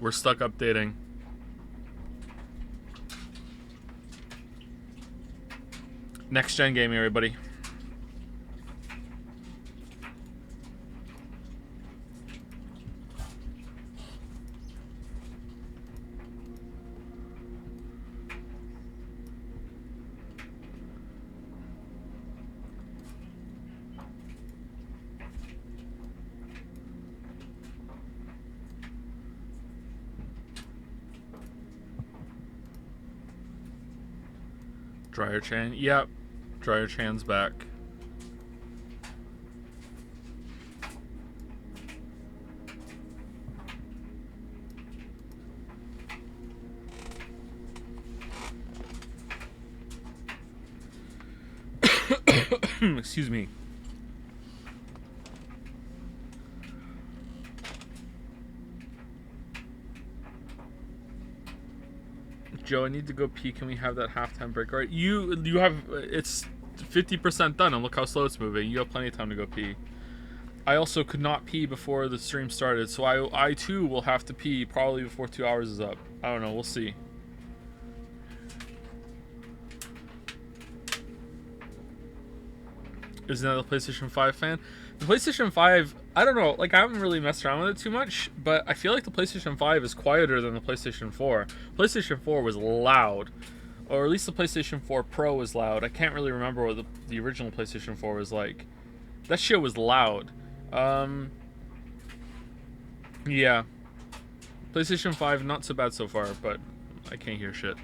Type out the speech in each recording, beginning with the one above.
We're stuck updating. Next gen gaming, everybody. Dryer Chan. Yep. Dryer Chan's back. Excuse me. Joe, I need to go pee. Can we have that halftime break? All right, you have, it's 50% done, and look how slow it's moving. You have plenty of time to go pee. I also could not pee before the stream started, so I too will have to pee probably before 2 hours is up. I don't know. We'll see. Is another PlayStation 5 fan? The PlayStation 5, I don't know, like I haven't really messed around with it too much, but I feel like the PlayStation 5 is quieter than the PlayStation 4. PlayStation 4 was loud, or at least the PlayStation 4 Pro was loud. I can't really remember what the original PlayStation 4 was like. That shit was loud. Yeah. PlayStation 5, not so bad so far, but I can't hear shit.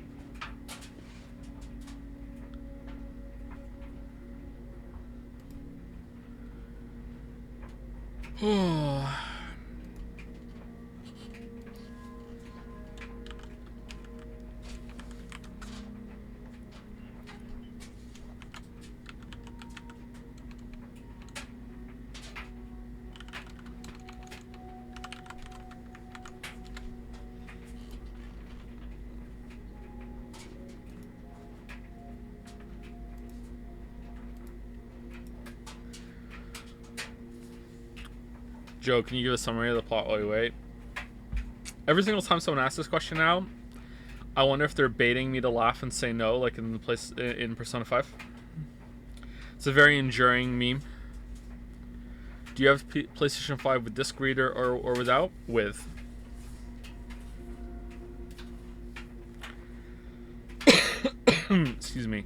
Joe, can you give a summary of the plot while we wait? Every single time someone asks this question now, I wonder if they're baiting me to laugh and say no, like in Persona 5. It's a very enduring meme. Do you have PlayStation 5 with disc reader or without? With. Excuse me.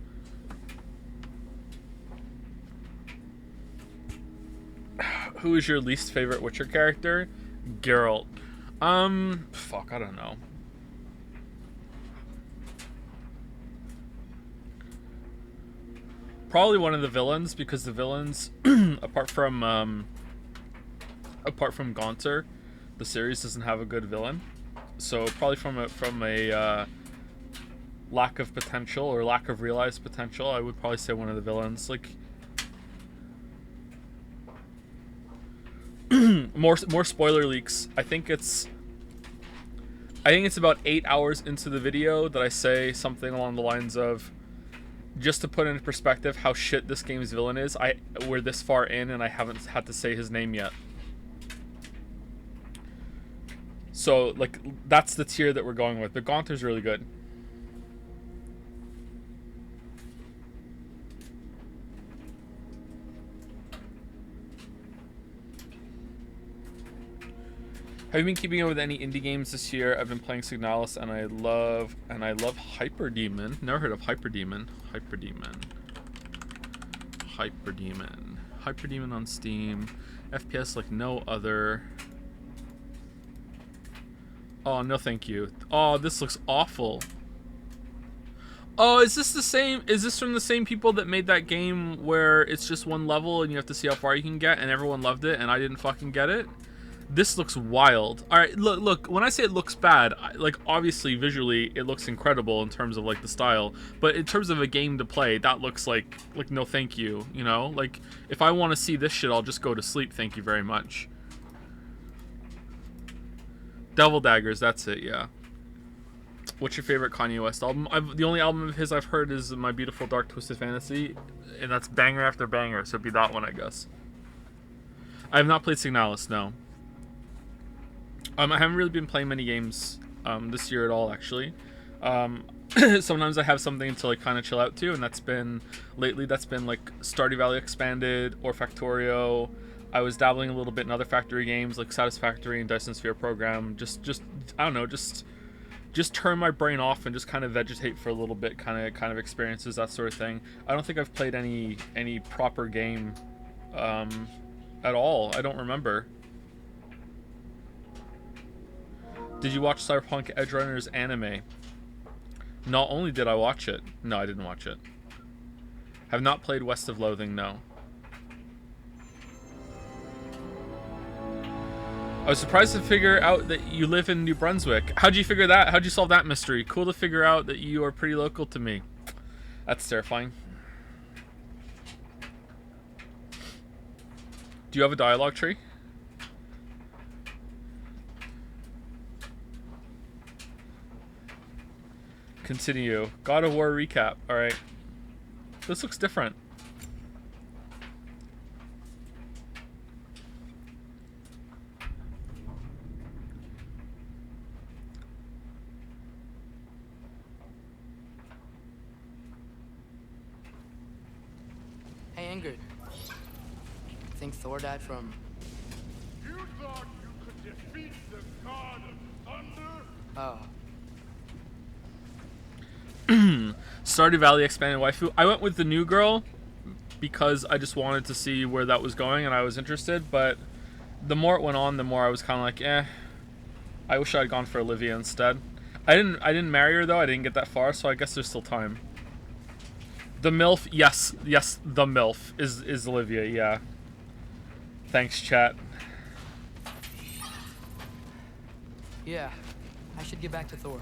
Who is your least favorite Witcher character? Geralt. Fuck, I don't know. Probably one of the villains, because the villains, apart from Gaunter, the series doesn't have a good villain. So probably from a lack of potential or lack of realized potential, I would probably say one of the villains. Like more spoiler leaks. I think it's about 8 hours into the video that I say something along the lines of, just to put into perspective how shit this game's villain is, we're this far in and I haven't had to say his name yet. So, like, that's the tier that we're going with. But Gaunter's really good. Have you been keeping up with any indie games this year? I've been playing Signalis and I love Hyperdemon. Never heard of Hyperdemon. Hyperdemon on Steam. FPS like no other. Oh, no thank you. Oh, this looks awful. Oh, is this from the same people that made that game where it's just one level and you have to see how far you can get and everyone loved it and I didn't fucking get it? This looks wild. All right, look. When I say it looks bad, like obviously visually it looks incredible in terms of like the style, but in terms of a game to play, that looks like no thank you. You know, like if I want to see this shit, I'll just go to sleep. Thank you very much. Devil Daggers, that's it. Yeah. What's your favorite Kanye West album? The only album of his I've heard is My Beautiful Dark Twisted Fantasy, and that's banger after banger. So it'd be that one, I guess. I have not played Signalis, no. I haven't really been playing many games this year at all, actually. Sometimes I have something to like kind of chill out to, and that's been like Stardew Valley Expanded or Factorio. I was dabbling a little bit in other factory games like Satisfactory and Dyson Sphere Program. Just I don't know, just turn my brain off and just kind of vegetate for a little bit, kind of experiences, that sort of thing. I don't think I've played any proper game at all. I don't remember. Did you watch Cyberpunk Edgerunners anime? Not only did I watch it, no, I didn't watch it. Have not played West of Loathing, no. I was surprised to figure out that you live in New Brunswick. How'd you figure that? How'd you solve that mystery? Cool to figure out that you are pretty local to me. That's terrifying. Do you have a dialogue tree? Continue. God of War recap. Alright. This looks different. Hey, Ingrid. Think Thor died from... You thought you could defeat the god of thunder? Oh. Stardew Valley Expanded Waifu. I went with the new girl because I just wanted to see where that was going and I was interested, but the more it went on, the more I was kind of like, eh. I wish I had gone for Olivia instead. I didn't marry her though. I didn't get that far, so I guess there's still time. The MILF, yes, the MILF is Olivia, yeah. Thanks, chat. Yeah, I should get back to Thor.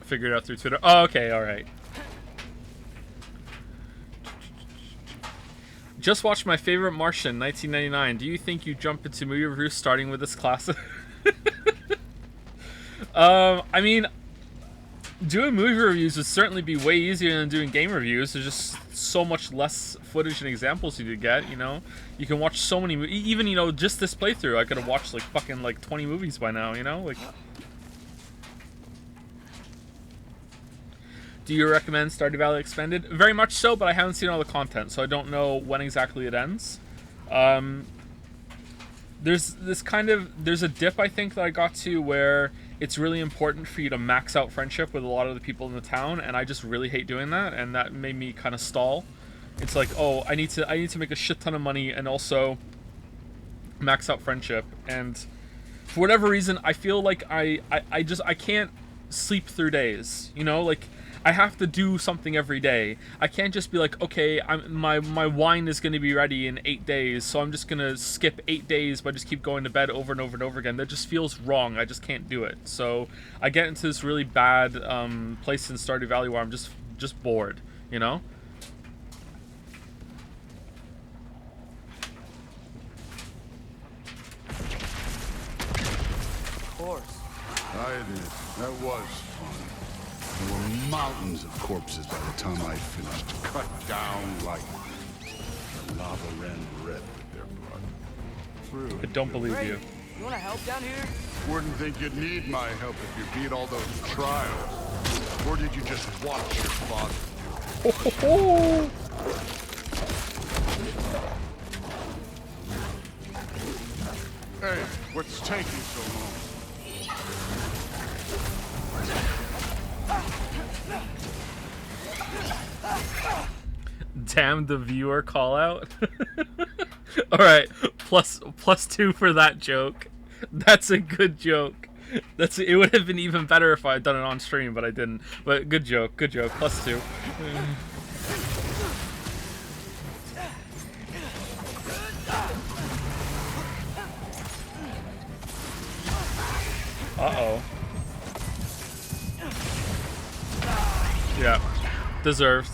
Figured it out through Twitter. Oh, okay, alright. Just watched My Favorite Martian, 1999. Do you think you jump into movie reviews starting with this classic? I mean, doing movie reviews would certainly be way easier than doing game reviews. There's just so much less footage and examples you could get, you know? You can watch so many even, you know, just this playthrough, I could have watched, like, fucking, like, 20 movies by now, you know? Like... Do you recommend Stardew Valley Expanded? Very much so, but I haven't seen all the content, so I don't know when exactly it ends. There's a dip, I think, that I got to where it's really important for you to max out friendship with a lot of the people in the town, and I just really hate doing that, and that made me kind of stall. It's like, oh, I need to make a shit ton of money and also max out friendship, and for whatever reason, I feel like I can't sleep through days, you know, like. I have to do something every day. I can't just be like, okay, my wine is going to be ready in 8 days, so I'm just going to skip 8 days but just keep going to bed over and over and over again. That just feels wrong. I just can't do it. So I get into this really bad place in Stardew Valley where I'm just bored, you know? Of course. I did. That was fun. There were mountains of corpses by the time I finished, cut down like the lava ran red with their blood. True. I don't believe you. You want to help down here? Wouldn't think you'd need my help if you beat all those trials. Or did you just watch your father do it? Hey, what's taking so long? Damn the viewer call out. Alright, plus 2 for that joke. That's a good joke. It would have been even better if I had done it on stream, but I didn't. But good joke, plus 2. Uh-oh. Yeah. Deserved.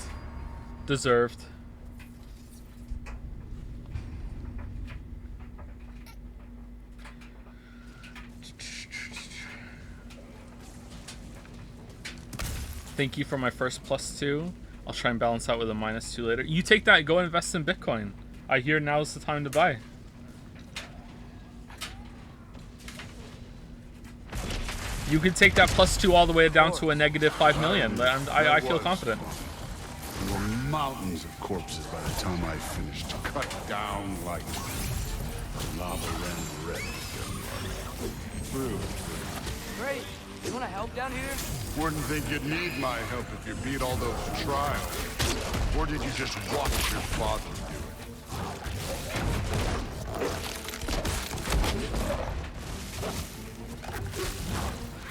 Thank you for my first +2. I'll try and balance out with a -2 later. You take that, go invest in Bitcoin. I hear now's the time to buy. You could take that +2 all the way down to a -5 million. I feel confident. There were mountains of corpses by the time I finished, cut down like lava ran red. Great. You want to help down here? Wouldn't think you'd need my help if you beat all those trials. Or did you just watch your father do it?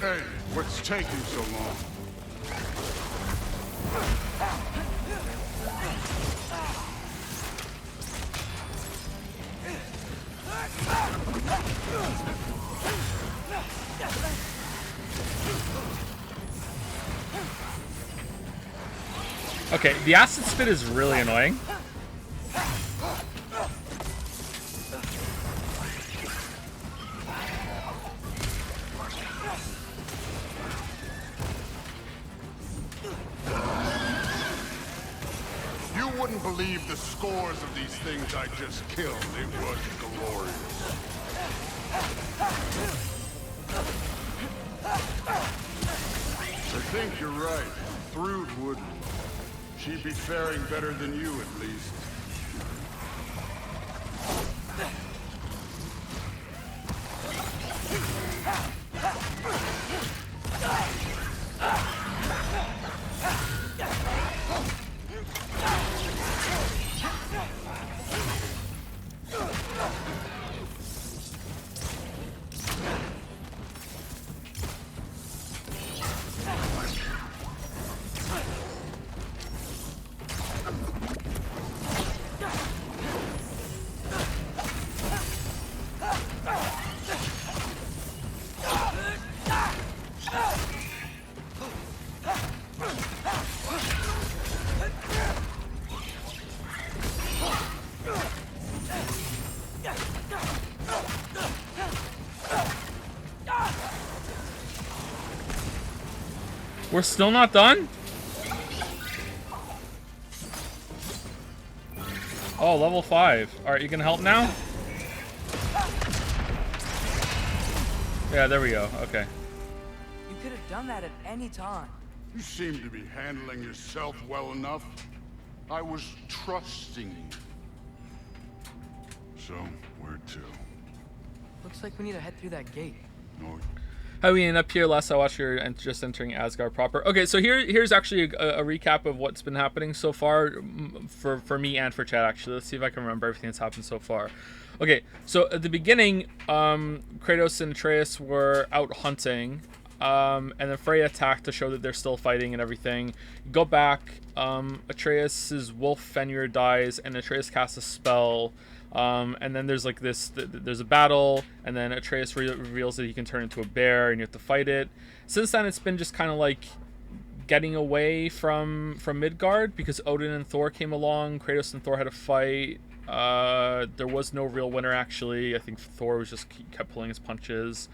Hey, what's taking so long? Okay, the acid spit is really annoying. You wouldn't believe the scores of these things I just killed. It was glorious. I think you're right. Thrud wouldn't. She'd be faring better than you, at least. We're still not done? Oh, level 5. Alright, you can help now? Yeah, there we go. Okay. You could have done that at any time. You seem to be handling yourself well enough. I was trusting you. So, where to? Looks like we need to head through that gate. No. How we end up here? Last I watched, you're just entering Asgard proper. Okay, so here's actually a recap of what's been happening so far for me and for Chad. Actually, let's see if I can remember everything that's happened so far. Okay, so at the beginning, Kratos and Atreus were out hunting, and then Freya attacked to show that they're still fighting and everything. Go back, Atreus's wolf Fenrir dies, and Atreus casts a spell. And then there's like this, there's a battle, and then Atreus reveals that he can turn into a bear, and you have to fight it. Since then, it's been just kind of like getting away from Midgard, because Odin and Thor came along. Kratos and Thor had a fight. There was no real winner, actually. I think Thor was just kept pulling his punches.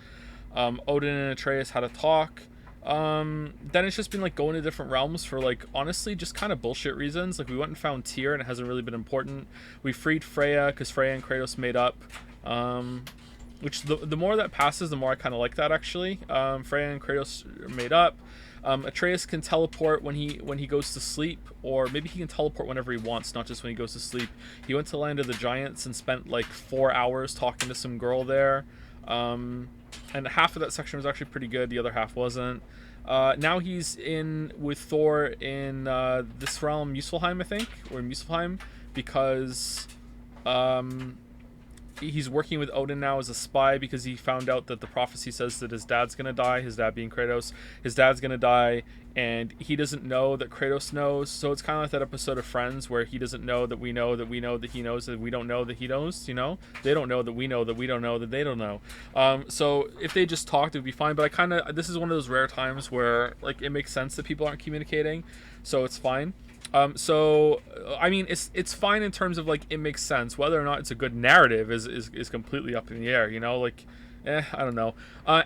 Odin and Atreus had a talk. Then it's just been like going to different realms for like honestly just kind of bullshit reasons. Like we went and found Tyr and it hasn't really been important. We freed Freya because Freya and Kratos made up, which the more that passes, the more I kind of like that actually. Freya and Kratos made up. Atreus can teleport when he goes to sleep, or maybe he can teleport whenever he wants, not just when he goes to sleep. He went to the Land of the Giants and spent like 4 hours talking to some girl there. And half of that section was actually pretty good, the other half wasn't. Now he's in with Thor in this realm, Muspelheim, I think, or Muspelheim, because he's working with Odin now as a spy, because he found out that the prophecy says that his dad's gonna die, his dad being Kratos. His dad's gonna die, and he doesn't know that Kratos knows. So it's kind of like that episode of Friends where he doesn't know that we know that we know that he knows that we don't know that he knows, you know? They don't know that we know that we don't know that they don't know. So if they just talked, it would be fine. But this is one of those rare times where like it makes sense that people aren't communicating, so it's fine. So I mean, it's fine in terms of like it makes sense. Whether or not it's a good narrative is completely up in the air, you know? Like, I don't know.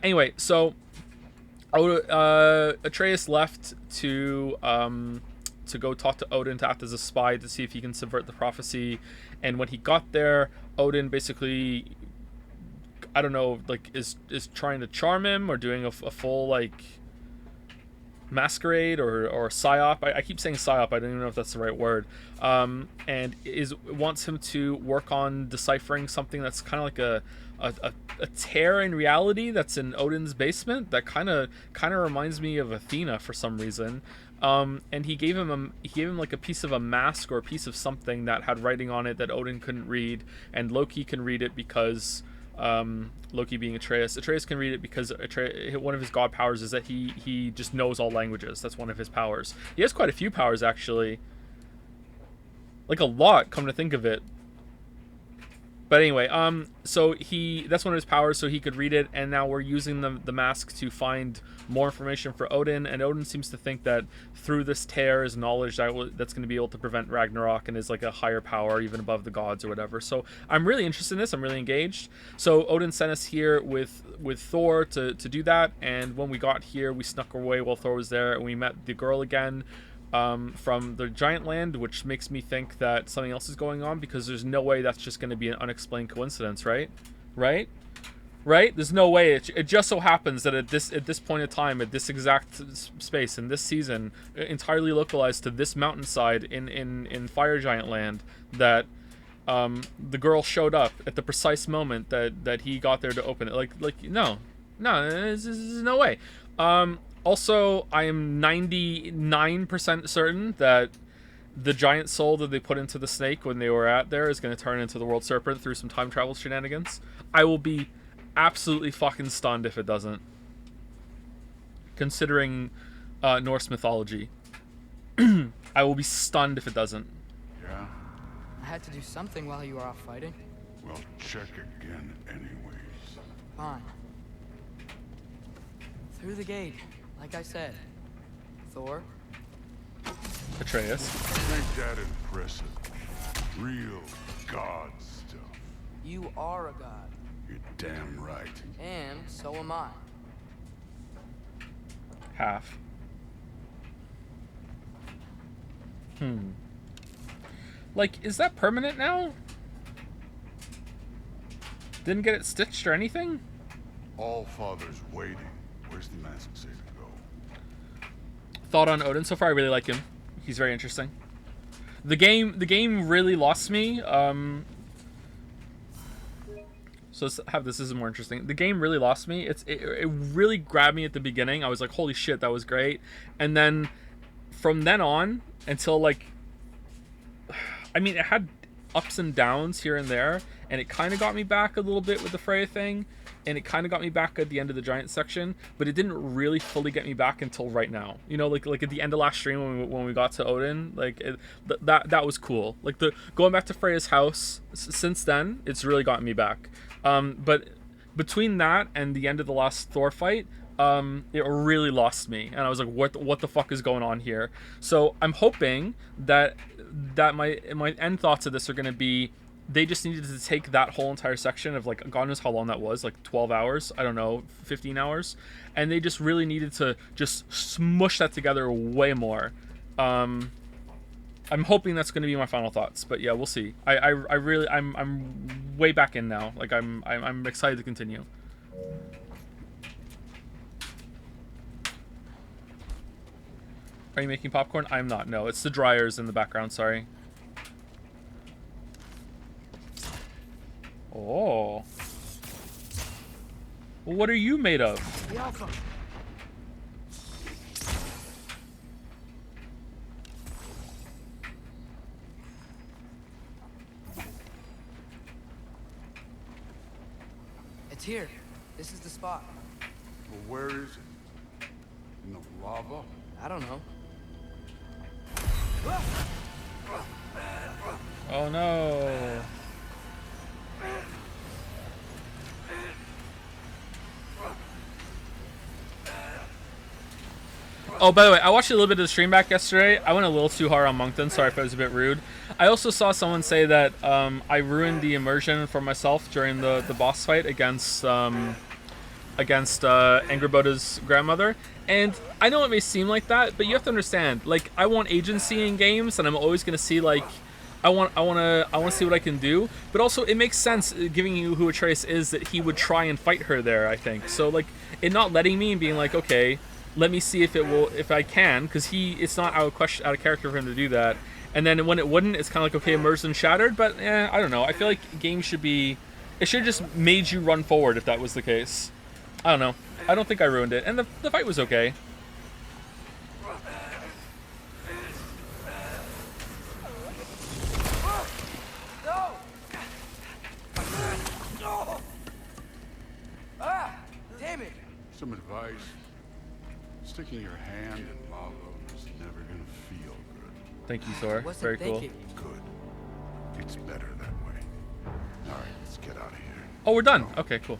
Anyway, so Atreus left to go talk to Odin to act as a spy to see if he can subvert the prophecy. And when he got there, Odin basically, I don't know, like is trying to charm him or doing a full like masquerade or psyop. I keep saying psyop. I don't even know if that's the right word. And wants him to work on deciphering something that's kind of like a tear in reality that's in Odin's basement that kind of reminds me of Athena for some reason. And he gave him like a piece of a mask or a piece of something that had writing on it that Odin couldn't read, and Loki can read it because Loki being Atreus can read it because one of his god powers is that he just knows all languages. That's one of his powers. He has quite a few powers actually, like a lot, come to think of it. But anyway, so that's one of his powers, so he could read it, and now we're using the mask to find more information for Odin, and Odin seems to think that through this tear is knowledge that's going to be able to prevent Ragnarok and is like a higher power, even above the gods or whatever. So I'm really interested in this. I'm really engaged. So Odin sent us here with Thor to do that, and when we got here, we snuck away while Thor was there, and we met the girl again. From the giant land, which makes me think that something else is going on, because there's no way that's just going to be an unexplained coincidence, right? There's no way. It just so happens that at this point in time, at this exact space in this season, entirely localized to this mountainside in Fire Giant Land, that the girl showed up at the precise moment that he got there to open it. No, there's no way. Also, I am 99% certain that the giant soul that they put into the snake when they were at there is going to turn into the world serpent through some time travel shenanigans. I will be absolutely fucking stunned if it doesn't, considering Norse mythology. I will be stunned if it doesn't. Yeah? I had to do something while you were off fighting. Well, check again anyways. Fine. Through the gate, like I said. Thor? Atreus. Ain't that impressive? Real god stuff. You are a god. You're damn right. And so am I. Half. Like, is that permanent now? Didn't get it stitched or anything? All father's waiting. Where's the mask say to go? Thought on Odin. So far, I really like him. He's very interesting. The game really lost me. So let's have this. This is more interesting. The game really lost me. It really grabbed me at the beginning. I was like, holy shit, that was great. And then from then on until like, I mean, it had ups and downs here and there, and it kind of got me back a little bit with the Freya thing, and it kind of got me back at the end of the giant section, but it didn't really fully get me back until right now. You know, like at the end of last stream when we got to Odin, like that was cool. Like the going back to Freya's house since then, it's really gotten me back. But between that and the end of the last Thor fight, it really lost me, and I was like, what the fuck is going on here? So I'm hoping that my end thoughts of this are going to be, they just needed to take that whole entire section of, like, God knows how long that was, like 12 hours, I don't know, 15 hours, and they just really needed to just smush that together way more. I'm hoping that's going to be my final thoughts, but yeah, we'll see. I'm way back in now. Like, I'm excited to continue. Are you making popcorn? I'm not. No, it's the dryers in the background. Sorry. Oh. What are you made of? The Alpha. It's here. This is the spot. Well, where is it? In the lava? I don't know. Oh no. Oh, by the way, I watched a little bit of the stream back yesterday. I went a little too hard on Moncton. Sorry if I was a bit rude. I also saw someone say that I ruined the immersion for myself during the boss fight against against Angrboda's grandmother. And I know it may seem like that, but you have to understand, like, I want agency in games, and I'm always gonna see, like, I want to see what I can do. But also, it makes sense, giving you who Atreus is, that he would try and fight her there, I think. So, like, it not letting me and being like, okay, let me see if I can, because it's not out of character for him to do that. And then when it wouldn't, it's kind of like, okay, immersed and shattered. But I don't know. I feel like games should be, it should have just made you run forward if that was the case. I don't know. I don't think I ruined it, and the fight was okay. Damn it! Some advice. Sticking your hand in lava is never gonna feel good. Thank you, Thor. Wasn't Very cool. thinking. Good. It's better that way. All right, let's get out of here. Oh, we're done. Okay, cool.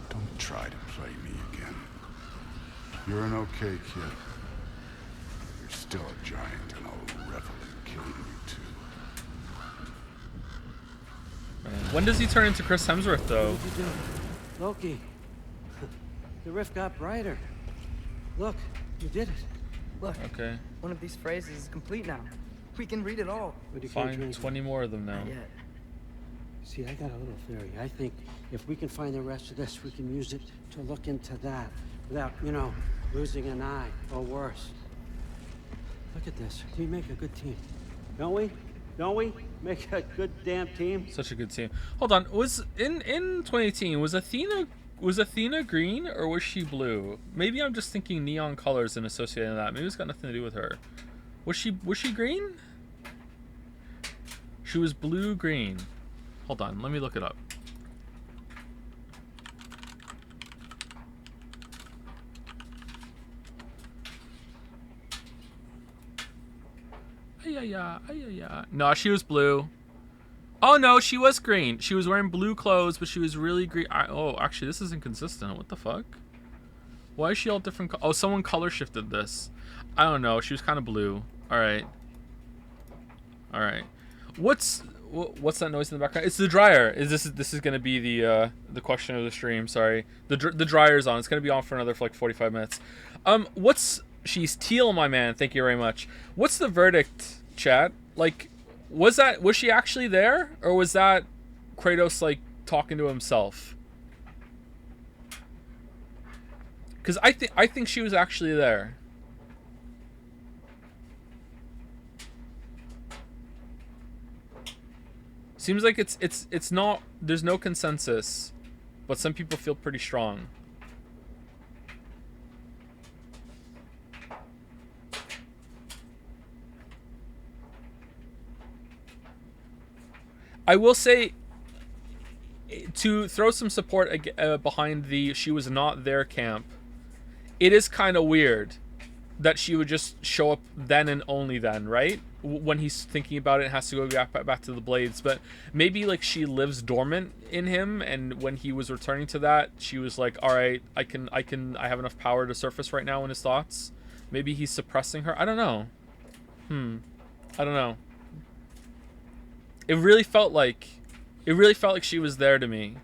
Don't try to play me again. You're an okay kid. You're still a giant, and I'll revel in killing you too. When does he turn into Chris Hemsworth, though? What did you do? Loki. The rift got brighter. Look, you did it. Look, Okay. one of these phrases is complete now. We can read it all. But you can't Find drink 20 more of them now. Not yet. See, I got a little theory. I think if we can find the rest of this, we can use it to look into that without, losing an eye or worse. Look at this. We make a good team. Don't we? Don't we? Make a good damn team. Such a good team. Hold on. Was in 2018 was Athena green or was she blue? Maybe I'm just thinking neon colors and associating that. Maybe it's got nothing to do with her. Was she green? She was blue green. Hold on, let me look it up. No, she was blue. Oh no, she was green. She was wearing blue clothes, but she was really green. Oh, actually, this is inconsistent. What the fuck? Why is she all different? Oh, someone color shifted this. I don't know. She was kind of blue. All right. All right. What's that noise in the background? It's the dryer. This is gonna be the question of the stream? Sorry. The dryer's on. It's gonna be on for another 45 minutes. She's teal, my man. Thank you very much. What's the verdict, chat? Like, was she actually there, or was that Kratos like talking to himself? Because I think she was actually there. Seems like it's not. There's no consensus, but some people feel pretty strong. I will say, to throw some support behind the she was not there camp, it is kind of weird that she would just show up then and only then, right? When he's thinking about it and has to go back to the blades. But maybe like she lives dormant in him, and when he was returning to that, she was like, all right, I have enough power to surface right now in his thoughts. Maybe he's suppressing her. I don't know. I don't know. It really felt like she was there to me.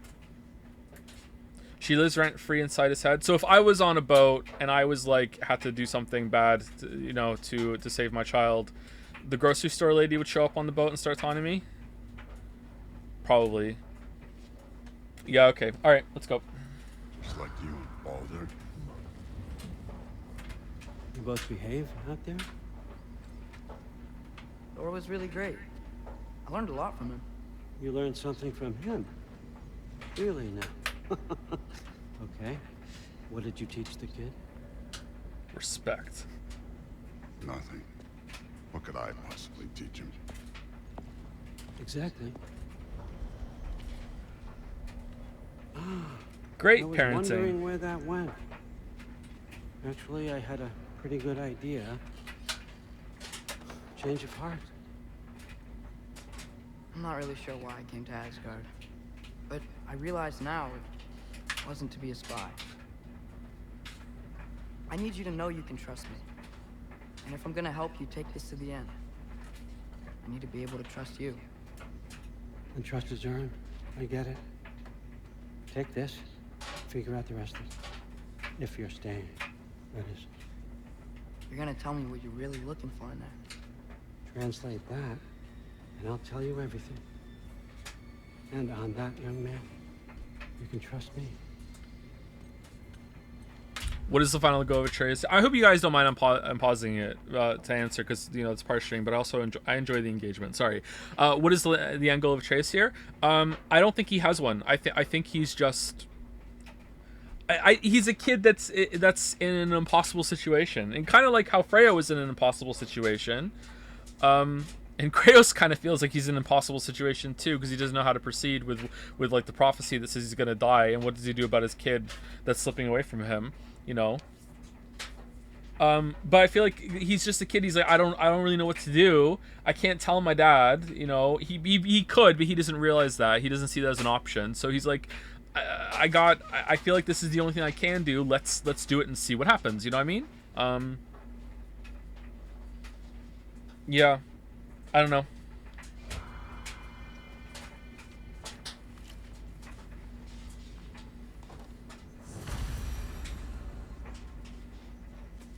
She lives rent free inside his head. So if I was on a boat and I was like had to do something bad, to save my child, the grocery store lady would show up on the boat and start taunting me. Probably. Yeah. Okay. All right. Let's go. Just like you and Baldur. You both behave out there? Thor was really great. I learned a lot from him. You learned something from him? Really now? Okay. What did you teach the kid? Respect. Nothing. What could I possibly teach him? Exactly. Great I was parenting. wondering where that went. Actually, I had a pretty good idea. Change of heart. I'm not really sure why I came to Asgard, but I realize now it wasn't to be a spy. I need you to know you can trust me. And if I'm gonna help you take this to the end, I need to be able to trust you. And trust is earned. I get it. Take this, figure out the rest of it. If you're staying, that is. You're gonna tell me what you're really looking for in there. Translate that, and I'll tell you everything. And on that, young man, you can trust me. What is the final goal of Atreus? I hope you guys don't mind I'm pausing it to answer, because you know it's part stream, but I also enjoy the engagement. Sorry. What is the end goal of Atreus here? I don't think he has one. I think he's just. He's a kid that's in an impossible situation, and kind of like how Freya was in an impossible situation. And Kratos kind of feels like he's in an impossible situation too, because he doesn't know how to proceed with like the prophecy that says he's gonna die, and what does he do about his kid that's slipping away from him, you know? But I feel like he's just a kid. He's like, I don't really know what to do. I can't tell my dad, you know. He could, but he doesn't realize that. He doesn't see that as an option. So he's like, I feel like this is the only thing I can do. Let's do it and see what happens. You know what I mean? Yeah. I don't know.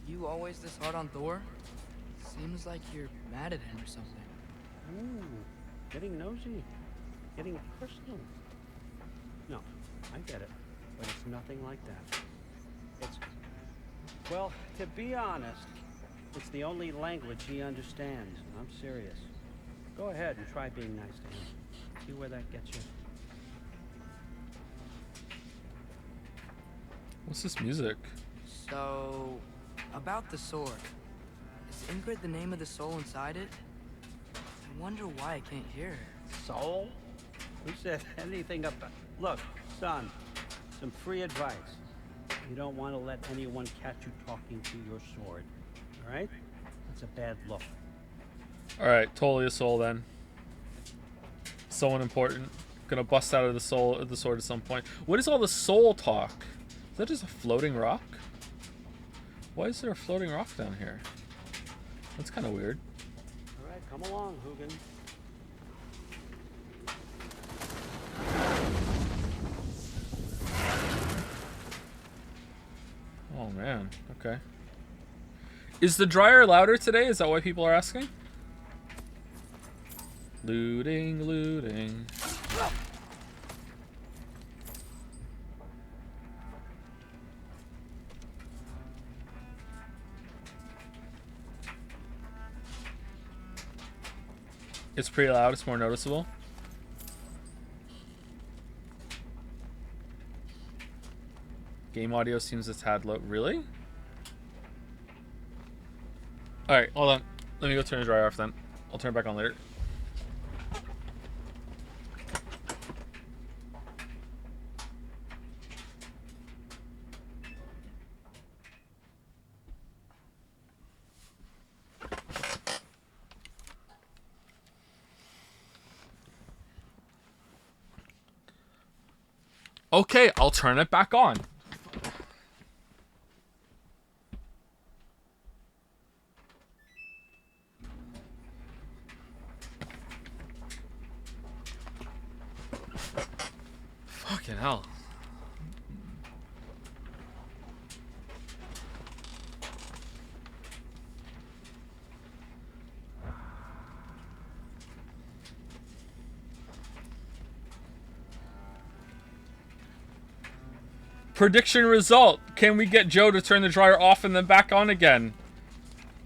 You always this hard on Thor? Seems like you're mad at him or something. Getting nosy. Getting personal. No, I get it. But it's nothing like that. It's... Well, to be honest, it's the only language he understands. I'm serious. Go ahead and try being nice to him. See where that gets you. What's this music? So, about the sword. Is Ingrid the name of the soul inside it? I wonder why I can't hear her. Soul? Who said anything about... Look, son, some free advice. You don't want to let anyone catch you talking to your sword. All right? That's a bad look. All right, totally a soul then. Someone important. Gonna bust out of the soul of the sword at some point. What is all the soul talk? Is that just a floating rock? Why is there a floating rock down here? That's kind of weird. All right, come along, Hugin. Oh man, okay. Is the dryer louder today? Is that why people are asking? Looting, looting. It's pretty loud, it's more noticeable. Game audio seems a tad low. Really? Alright, hold on. Let me go turn the dryer off then. I'll turn it back on later. Okay, I'll turn it back on. Fucking hell. Prediction result. Can we get Joe to turn the dryer off and then back on again?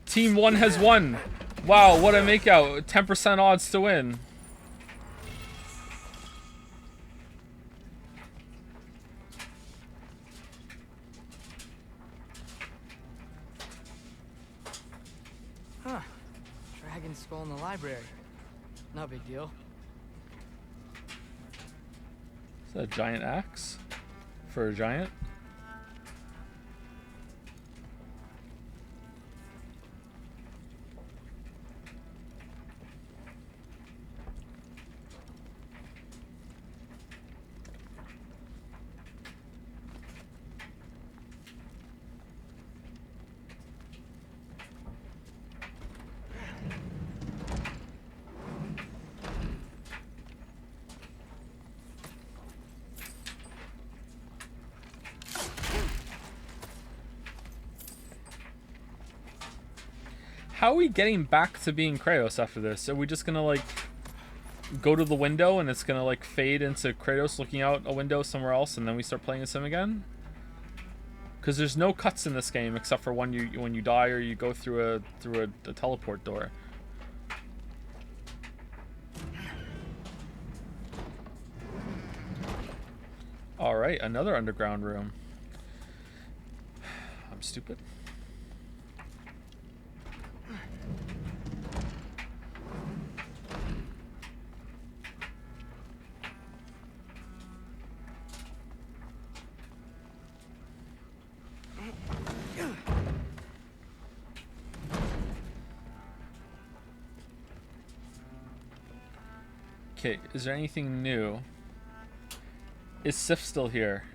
Team 1 has won. Wow, what a makeout. 10% odds to win. Huh. Dragon skull in the library. No big deal. Is that a giant axe? For a giant? How are we getting back to being Kratos after this? Are we just gonna like go to the window and it's gonna like fade into Kratos looking out a window somewhere else, and then we start playing as him again? Because there's no cuts in this game except for when you die or you go through a teleport door. All right, another underground room. I'm stupid. Okay, is there anything new? Is Sif still here?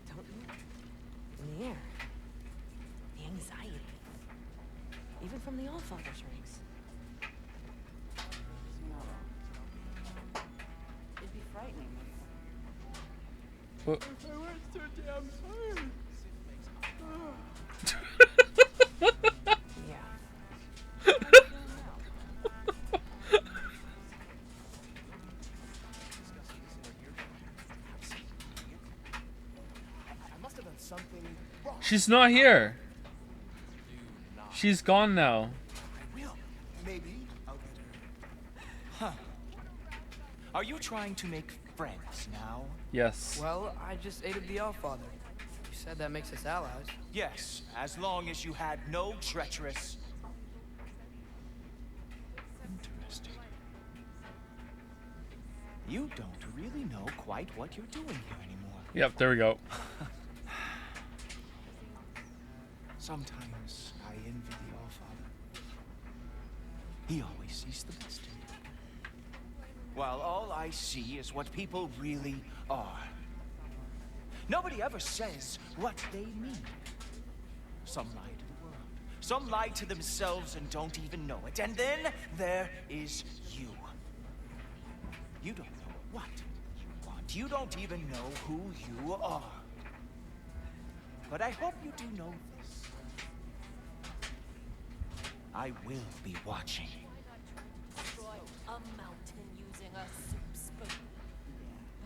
Don't you? In the air. The anxiety. Even from the Allfather's rings. It'd be frightening. What? Yeah. She's not here. She's gone now. I will. Maybe I'll get her. Huh. Are you trying to make friends now? Yes. Well, I just aided the Allfather. You said that makes us allies. Yes, as long as you had no treacherous. Interesting. You don't really know quite what you're doing here anymore. Yep, there we go. Sometimes I envy the Allfather. He always sees the best in you. While all I see is what people really are. Nobody ever says what they mean. Some lie to the world. Some lie to themselves and don't even know it. And then there is you. You don't know what you want. You don't even know who you are. But I hope you do know this. I will be watching. Destroy a mountain using a soup spoon.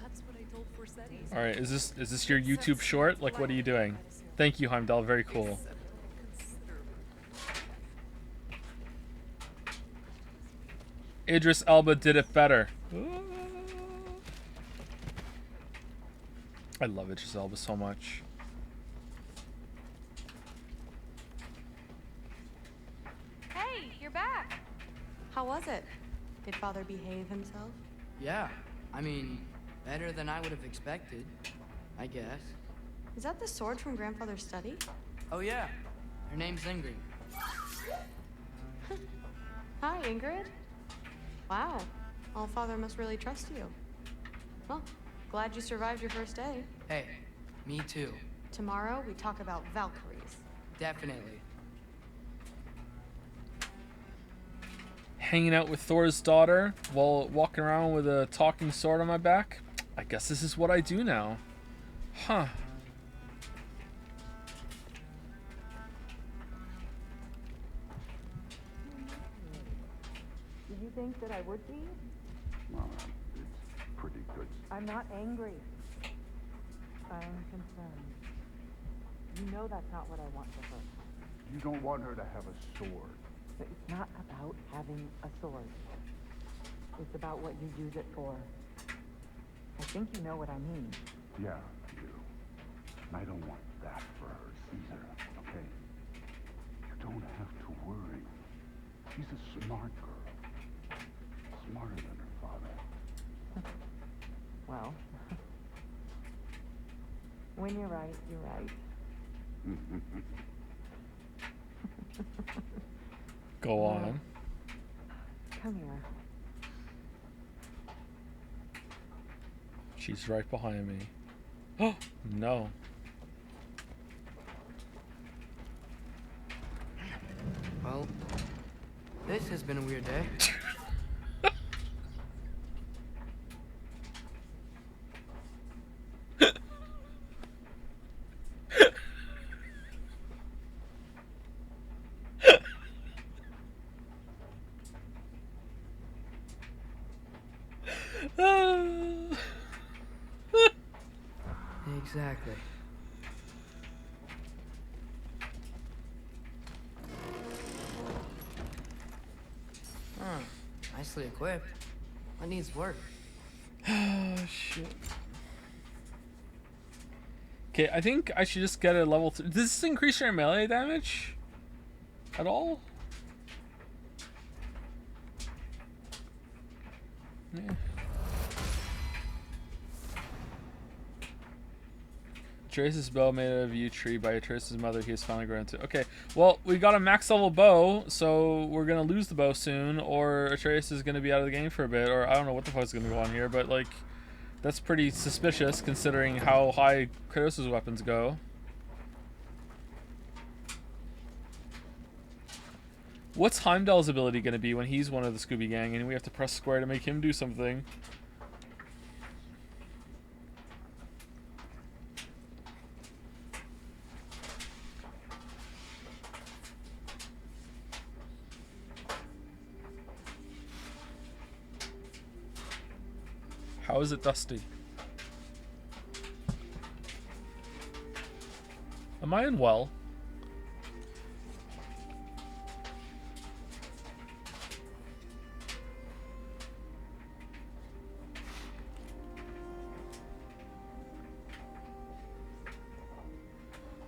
That's what I told Forseti. All right, is this your YouTube short? Like, what are you doing? Thank you, Heimdall. Very cool. Idris Elba did it better. I love Idris Elba so much. Hey, you're back. How was it? Did Father behave himself? Yeah, I mean, better than I would have expected, I guess. Is that the sword from Grandfather's study? Oh yeah, her name's Ingrid. Hi, Ingrid. Wow, Allfather must really trust you. Well, glad you survived your first day. Hey, me too. Tomorrow, we talk about Valkyries. Definitely. Hanging out with Thor's daughter while walking around with a talking sword on my back? I guess this is what I do now. Huh. Did you think that I would be? Well, it's pretty good. I'm not angry. I'm concerned. You know that's not what I want for her. You don't want her to have a sword. But it's not about having a sword. It's about what you use it for. I think you know what I mean. Yeah, you do. And I don't want that for her either, okay? You don't have to worry. She's a smart girl. Smarter than her father. Well, when you're right, you're right. Go on. Come here. She's right behind me. Oh, no. Well, this has been a weird day. Exactly. Huh. Nicely equipped. What needs work? Oh, shit. Okay, I think I should just get a level 3. Does this increase your melee damage at all? Yeah. Trace's bow made out of a yew tree by Trace's mother. He has finally grown to. Okay, well, we got a max level bow, so we're gonna lose the bow soon, or Atreus is gonna be out of the game for a bit, or I don't know what the fuck's gonna go on here, but like, that's pretty suspicious considering how high Kratos' weapons go. What's Heimdall's ability gonna be when he's one of the Scooby Gang, and we have to press square to make him do something? How is it dusty? Am I in well?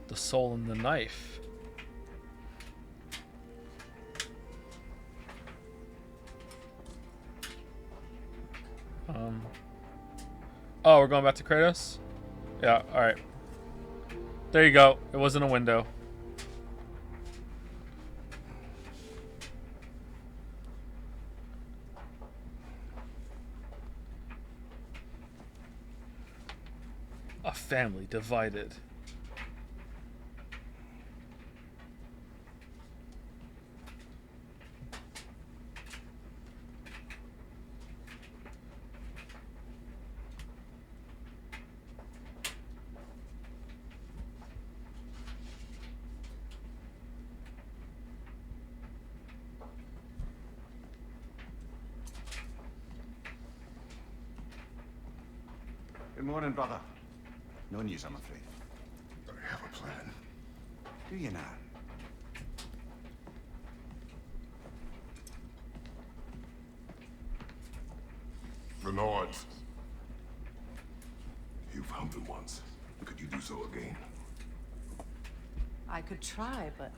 The soul and the knife. Oh, we're going back to Kratos? Yeah, alright. There you go. It wasn't a window. A family divided. Good morning, brother. No news, I'm afraid. I have a plan. Do you now? The Nords. You found them once. Could you do so again? I could try, but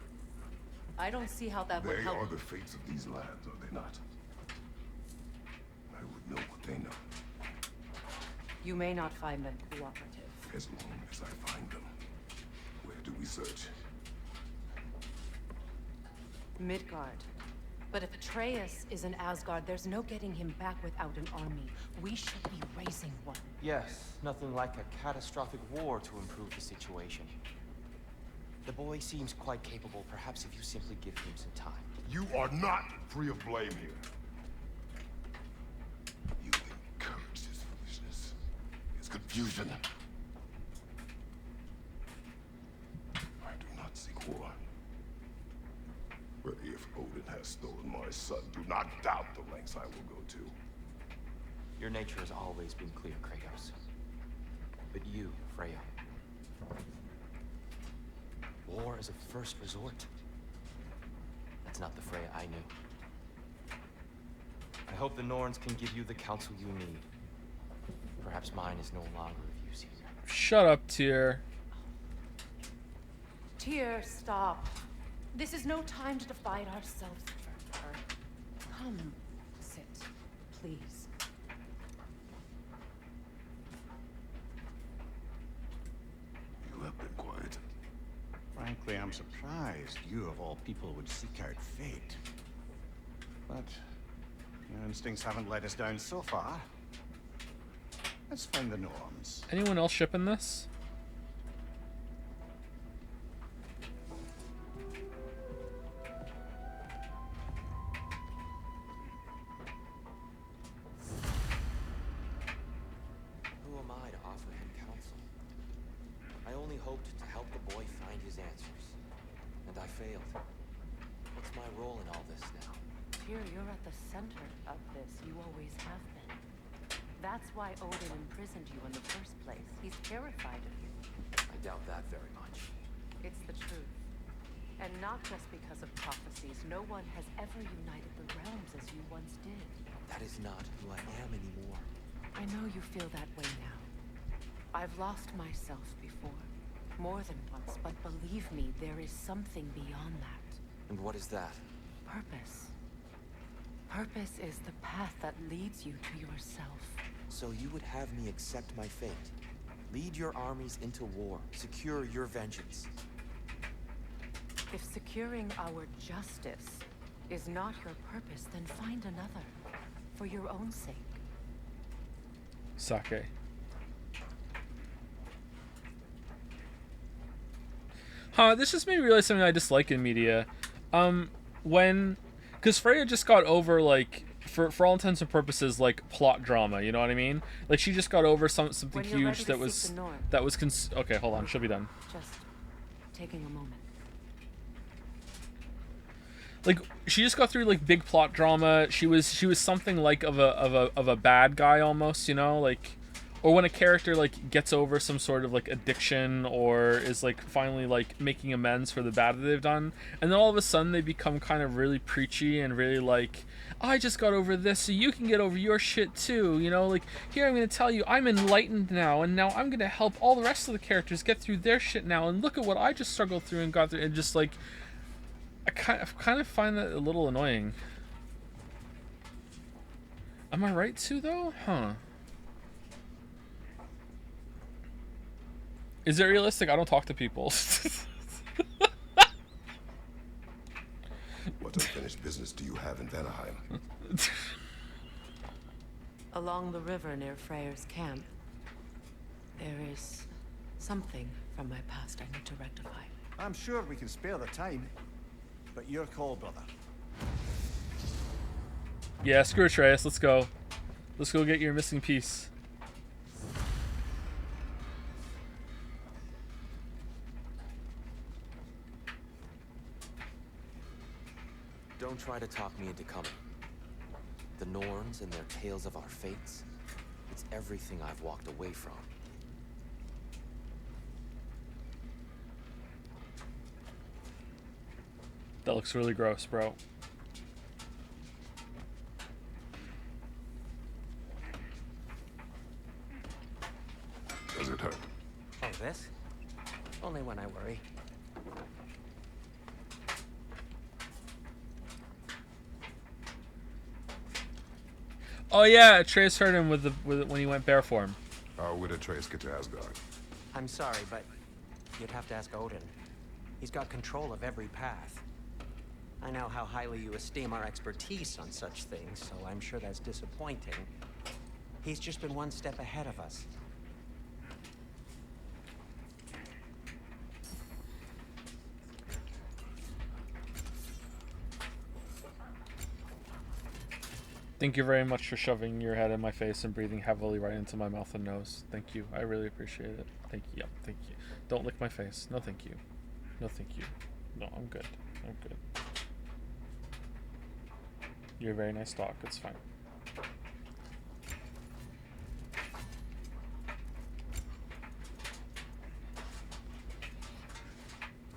I don't see how that would They help. are the fates of these lands, are they not? I would know what they know, You may not find them cooperative. as long as I find them. Where do we search? Midgard. But if Atreus is in Asgard, there's no getting him back without an army. We should be raising one. Yes, nothing like a catastrophic war to improve the situation. The boy seems quite capable. Perhaps if you simply give him some time. You are not free of blame here. You encouraged his foolishness, his confusion. I do not seek war. But if Odin has stolen my son, do not doubt the lengths I will go to. Your nature has always been clear, Kratos. But you, Freya. War is a first resort. That's not the Freya I knew. I hope the Norns can give you the counsel you need. Perhaps mine is no longer of use here. Shut up, Tyr. Tyr, stop. This is no time to divide ourselves further. Come, sit, please. You have been quiet. Frankly, I'm surprised you, of all people, would seek out fate. But your instincts haven't let us down so far. Let's find the Norns. Anyone else shipping this? Who am I to offer him counsel? I only hoped to help the boy find his answers. And I failed. What's my role in all this now? Tyr, you're at the center of this. You always have been. That's why Odin imprisoned you in the first place. He's terrified of you. I doubt that very much. It's the truth. And not just because of prophecies. No one has ever united the realms as you once did. That is not who I am anymore. I know you feel that way now. I've lost myself before. More than once, but believe me, there is something beyond that. And what is that? Purpose. Purpose is the path that leads you to yourself. So you would have me accept my fate? Lead your armies into war, secure your vengeance. If securing our justice is not your purpose, then find another. For your own sake. Sake. Huh, this just made me realize something I dislike in media. Because Freya just got over, like, for all intents and purposes, like, plot drama, you know what I mean? Like, she just got over something huge that was, okay, hold on, she'll be done. Just taking a moment. Like, she just got through, like, big plot drama. She was something like of a bad guy almost, you know, like, or when a character like gets over some sort of like addiction or is like finally like making amends for the bad that they've done, and then all of a sudden they become kind of really preachy and really like, I just got over this so you can get over your shit too, you know, like, here I'm going to tell you I'm enlightened now, and now I'm going to help all the rest of the characters get through their shit now, and look at what I just struggled through and got through, and just like, I kind of find that a little annoying. Am I right too though? Huh. Is it realistic? I don't talk to people. What unfinished business do you have in Vanaheim? Along the river near Freyr's camp, there is something from my past I need to rectify. I'm sure we can spare the time, but your call, brother. Yeah, screw Atreus. Let's go. Let's go get your missing piece. Don't try to talk me into coming. The Norns and their tales of our fates, it's everything I've walked away from. That looks really gross, bro. Does it hurt? Oh, this? Only when I worry. Oh yeah, Atreus hurt him with when he went bear form. How would Atreus get to Asgard? I'm sorry, but you'd have to ask Odin. He's got control of every path. I know how highly you esteem our expertise on such things, so I'm sure that's disappointing. He's just been one step ahead of us. Thank you very much for shoving your head in my face and breathing heavily right into my mouth and nose. Thank you. I really appreciate it. Thank you. Yep, thank you. Don't lick my face. No, thank you. No, thank you. No, I'm good. I'm good. You're a very nice dog. It's fine.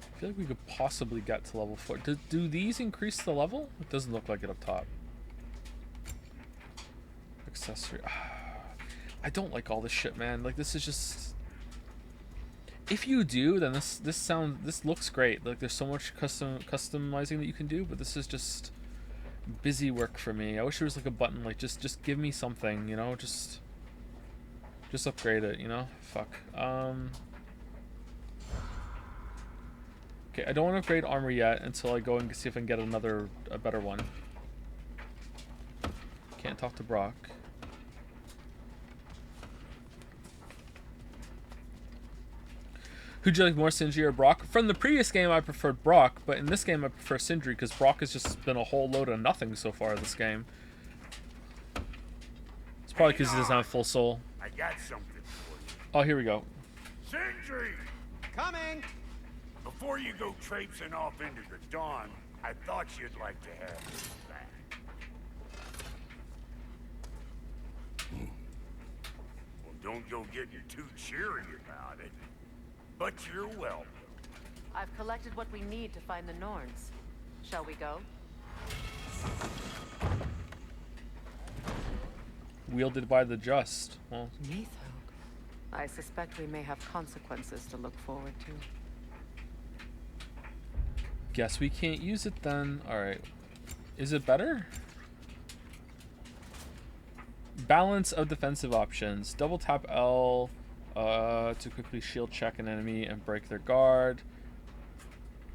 I feel like we could possibly get to level 4. Do these increase the level? It doesn't look like it up top. Accessory. I don't like all this shit, man. Like, this is just... If you do, then this looks great. Like, there's so much customizing that you can do, but this is just busy work for me. I wish there was like a button, like, just give me something, you know? Just upgrade it, you know? Fuck. Okay, I don't want to upgrade armor yet until I go and see if I can get a better one. Can't talk to Brock. Who'd you like more, Sindri or Brock? From the previous game, I preferred Brock, but in this game, I prefer Sindri because Brock has just been a whole load of nothing so far this game. It's probably because he doesn't have full soul. I got something for you. Oh, here we go. Sindri! Coming! Before you go traipsing off into the dawn, I thought you'd like to have this back. Don't go getting too cheery about it. But you're welcome. I've collected what we need to find the Norns. Shall we go? Wielded by the just. Well, I suspect we may have consequences to look forward to. guess we can't use it then. Alright. Is it better? Balance of defensive options. Double tap L to quickly shield check an enemy and break their guard.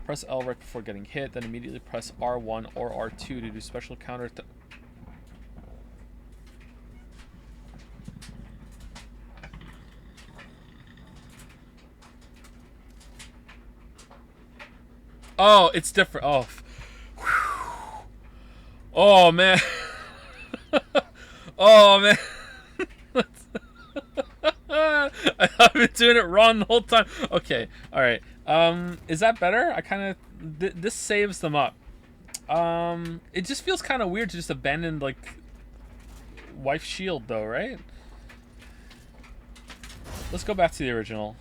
Press L right before getting hit, then immediately press R1 or R2 to do special counter. Oh, it's different. Oh, oh man. Oh man. I've been doing it wrong the whole time. Okay, all right. Is that better? I kind of this saves them up. It just feels kind of weird to just abandon like wife's shield though, right? Let's go back to the original.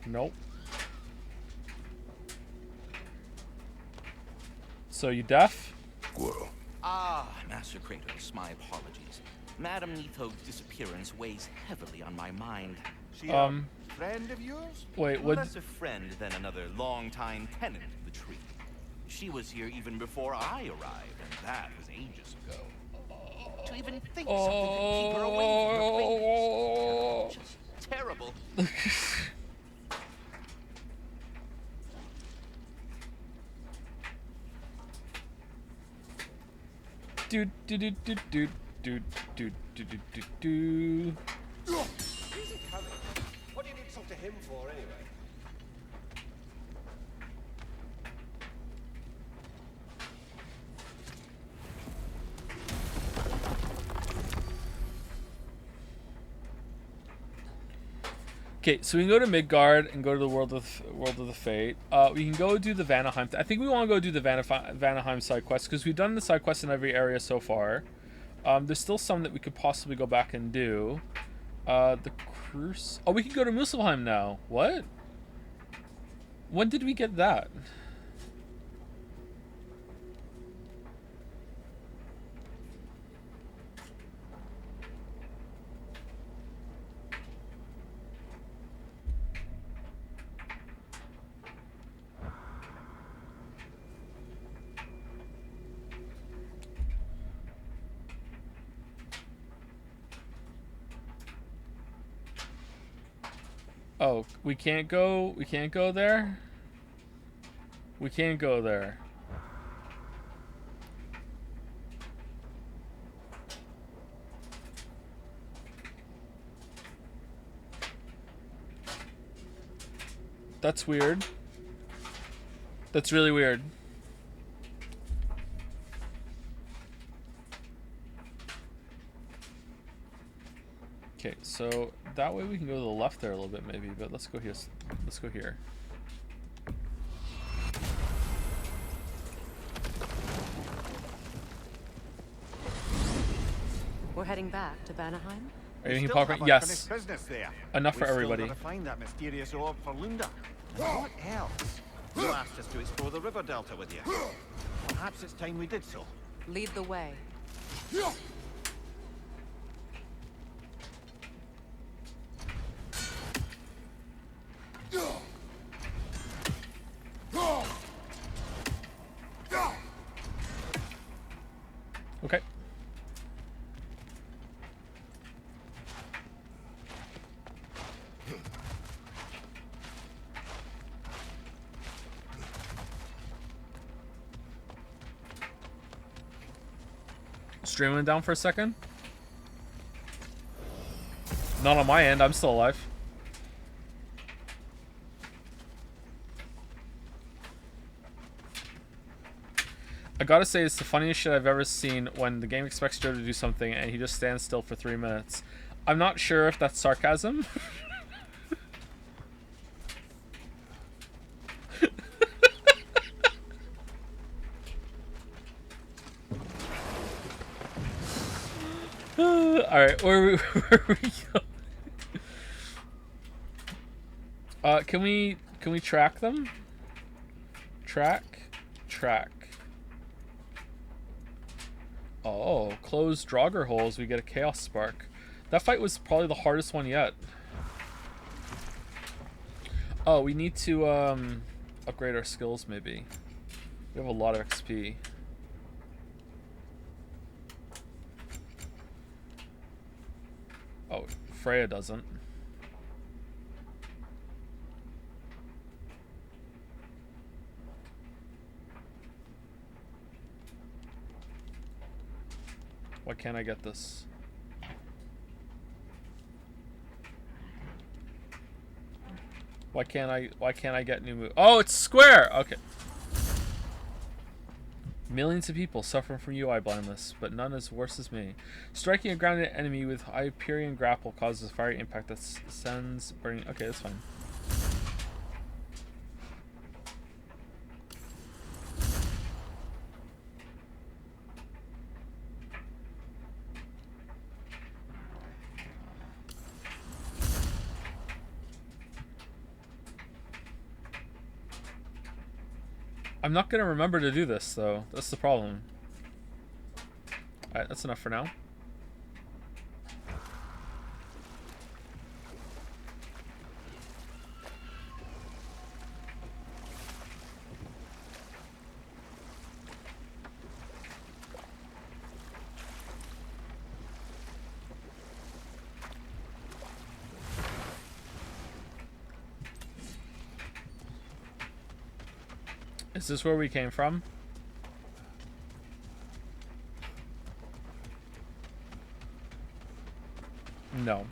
Nope. So you deaf? Well. Ah, Master Kratos, my apologies. Madame Nitho's disappearance weighs heavily on my mind. She a friend of yours? Wait, what? Less a friend than another long-time tenant of the tree. She was here even before I arrived, and that was ages ago. To even think something could keep her away from her babies. Just terrible. Do do do do do do do do do do do. Who's he coming? What do you need to talk to him for anyway? Okay, so we can go to Midgard and go to the World of the Fate. We can go do the Vanaheim. I think we want to go do the Vanaheim side quest because we've done the side quest in every area so far. There's still some that we could possibly go back and do. The cruise. Oh, we can go to Muspelheim now. What? When did we get that? Oh, we can't go there? We can't go there. That's weird. That's really weird. Okay, so that way we can go to the left there a little bit maybe, but let's go here. Let's go here. We're heading back to Vanaheim? Anything popping? Yes. There. Enough for everybody. We've still got to find that mysterious orb for Lunda. What else? You asked us to explore the river delta with you. Perhaps it's time we did so. Lead the way. Okay. Stream went down for a second. Not on my end. I'm still alive. I gotta say, it's the funniest shit I've ever seen when the game expects Joe to do something and he just stands still for 3 minutes. I'm not sure if that's sarcasm. Alright, where we go? Can we track them? Track. Oh, close Draugr holes, we get a Chaos Spark. That fight was probably the hardest one yet. Oh, we need to upgrade our skills maybe. We have a lot of XP. Oh, Freya doesn't. Why can't I get this? Why can't I get new move? Oh, it's square. Okay. Millions of people suffering from UI blindness, but none as worse as me. Striking a grounded enemy with Hyperion grapple causes a fiery impact that sends burning. Okay, that's fine. I'm not gonna remember to do this though. That's the problem. Alright, that's enough for now. Is this where we came from? No.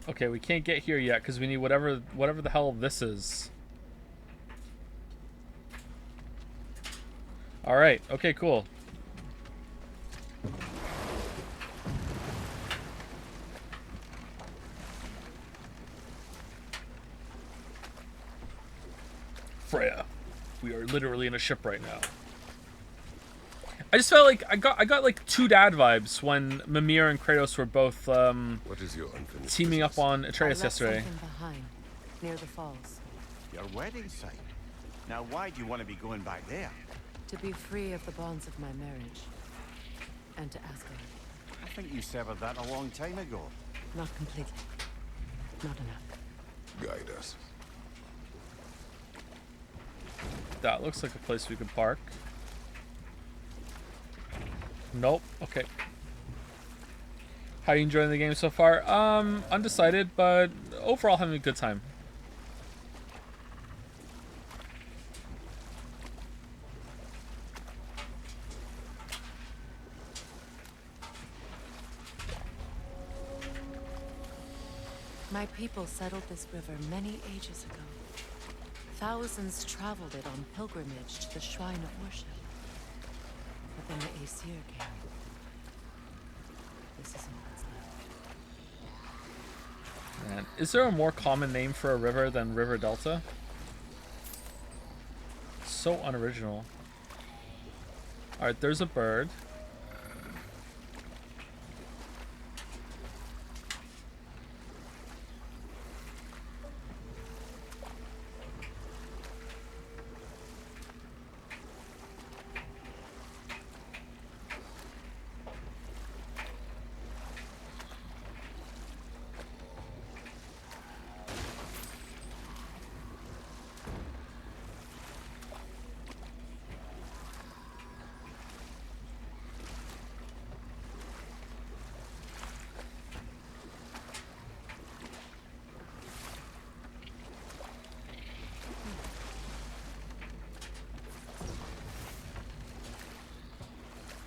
Okay, we can't get here yet because we need whatever the hell this is. All right. Okay, cool. Freya, we are literally in a ship right now. I just felt like I got like two dad vibes when Mimir and Kratos were both what is your teaming up on Atreus yesterday. Something behind, near the falls. Your wedding site. Now, why do you want to be going back there? To be free of the bonds of my marriage. And to Asgard. I think you severed that a long time ago. Not completely. Not enough. Guide us. That looks like a place we could park. Nope. Okay. How are you enjoying the game so far? Undecided, but overall having a good time. My people settled this river many ages ago. Thousands traveled it on pilgrimage to the shrine of worship. But then the Aesir came. This is all that's left. Man, is there a more common name for a river than River Delta? So unoriginal. Alright, there's a bird.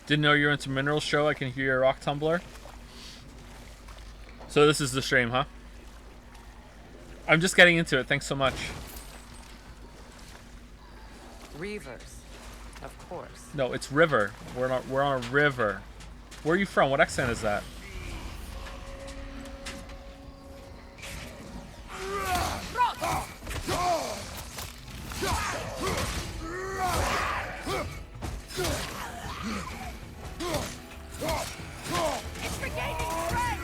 Didn't know you were into minerals show. I can hear your rock tumbler. So this is the stream, huh? I'm just getting into it. Thanks so much. Reavers, of course. No, it's river. We're on a river. Where are you from? What accent is that? It's regaining strength!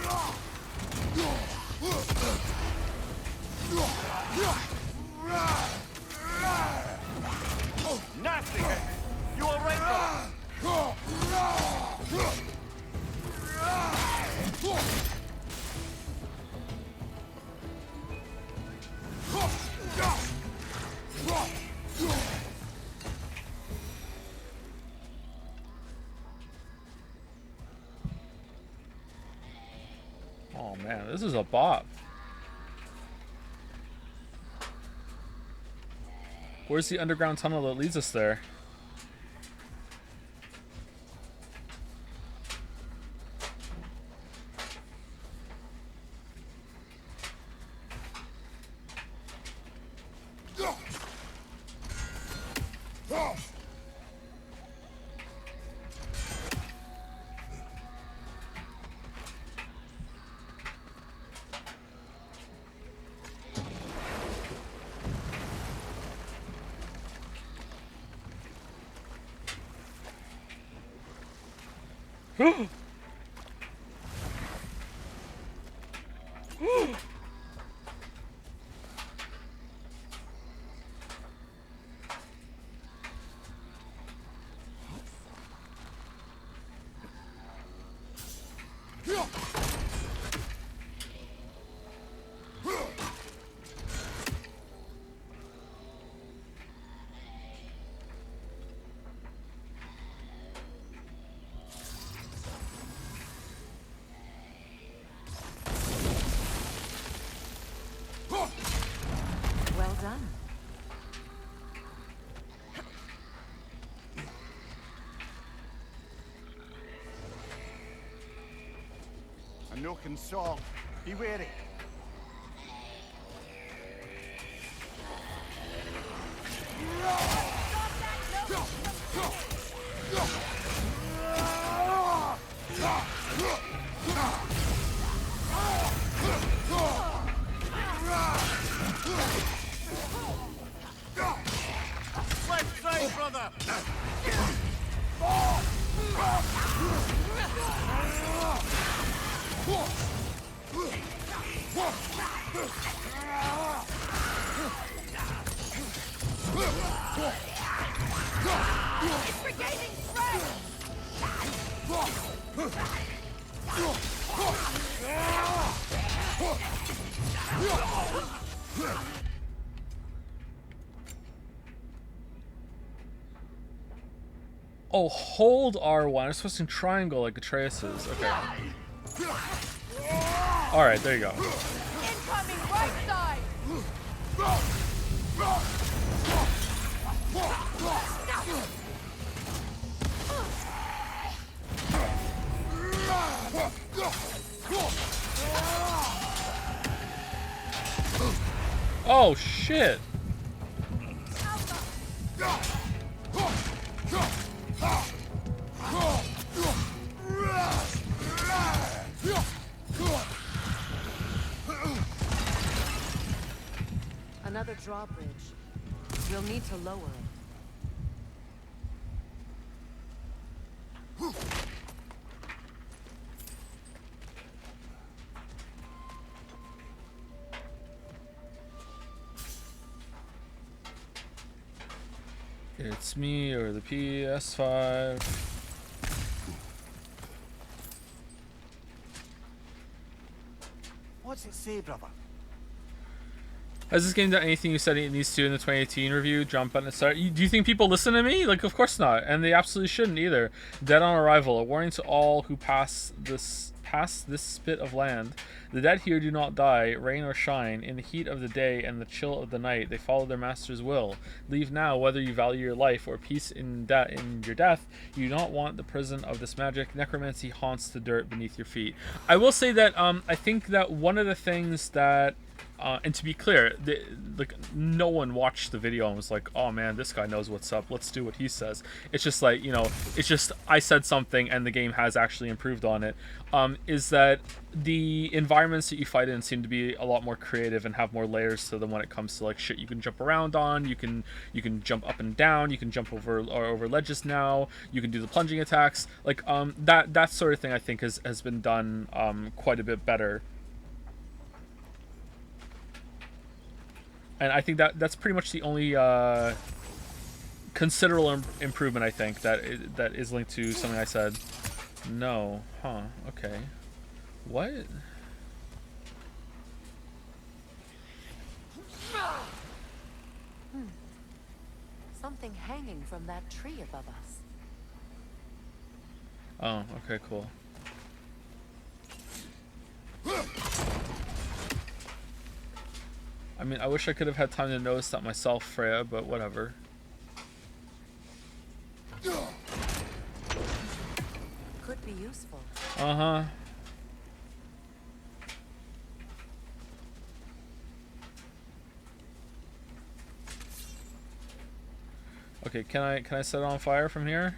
Nasty hit! You alright, brother? Oh man, this is a bop. Where's the underground tunnel that leads us there? Well done. A nook and saw. Be wary. Left side, brother! It's regaining strength! Oh, hold R1. I'm supposed to triangle like Atreus's. Okay. Alright, there you go. Incoming right side! Oh, shit. Another drawbridge. You'll need to lower it. It's me or the PS5. What's it say, brother? Has this game done anything you said it needs to in the 2018 review? Jump button, start. Do you think people listen to me? Like, of course not, and they absolutely shouldn't either. Dead on arrival. A warning to all who pass this spit of land. The dead here do not die, rain or shine. In the heat of the day and the chill of the night, they follow their master's will. Leave now, whether you value your life or peace in your death. You do not want the prison of this magic. Necromancy haunts the dirt beneath your feet. I will say that I think that one of the things that and to be clear, like no one watched the video and was like, "Oh man, this guy knows what's up. Let's do what he says." It's just like, you know, it's just I said something and the game has actually improved on it. Is that the environments that you fight in seem to be a lot more creative and have more layers to them when it comes to like shit you can jump around on. You can jump up and down. You can jump over ledges now. You can do the plunging attacks. Like that sort of thing I think has been done quite a bit better. And I think that's pretty much the only considerable improvement I think that is linked to something I said. No, huh? Okay, what? Something hanging from that tree above us. Oh, okay, cool. I mean, I wish I could have had time to notice that myself, Freya, but whatever. Could be useful. Uh-huh. Okay, can I set it on fire from here?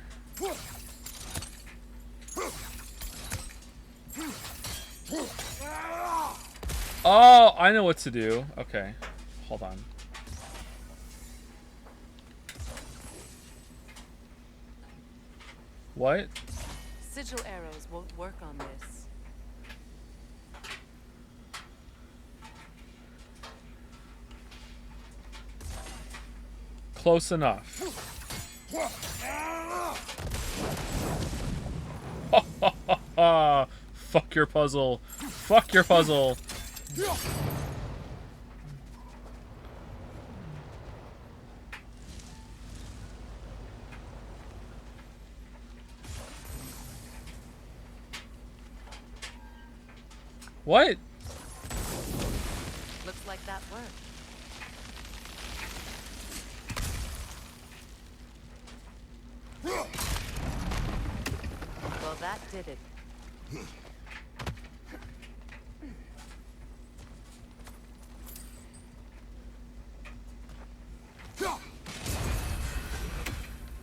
Oh, I know what to do. Okay, hold on. What? Sigil arrows won't work on this. Close enough. Fuck your puzzle. Fuck your puzzle. What? Looks like that worked. Well, that did it.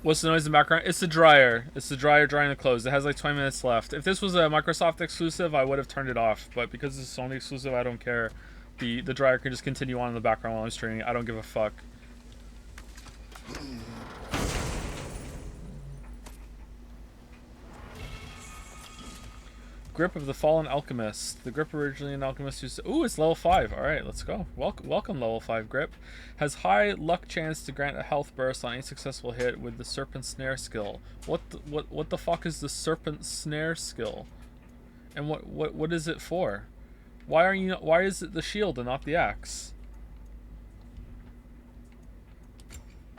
What's the noise in the background? It's the dryer. It's the dryer drying the clothes. It has like 20 minutes left. If this was a Microsoft exclusive, I would have turned it off. But because it's a Sony exclusive, I don't care. The dryer can just continue on in the background while I'm streaming. I don't give a fuck. Grip of the Fallen Alchemist. The grip originally an alchemist used. Ooh, it's level 5. All right, let's go. Welcome, level 5 grip. Has high luck chance to grant a health burst on any successful hit with the Serpent Snare skill. What the fuck is the Serpent Snare skill? And what is it for? Why is it the shield and not the axe?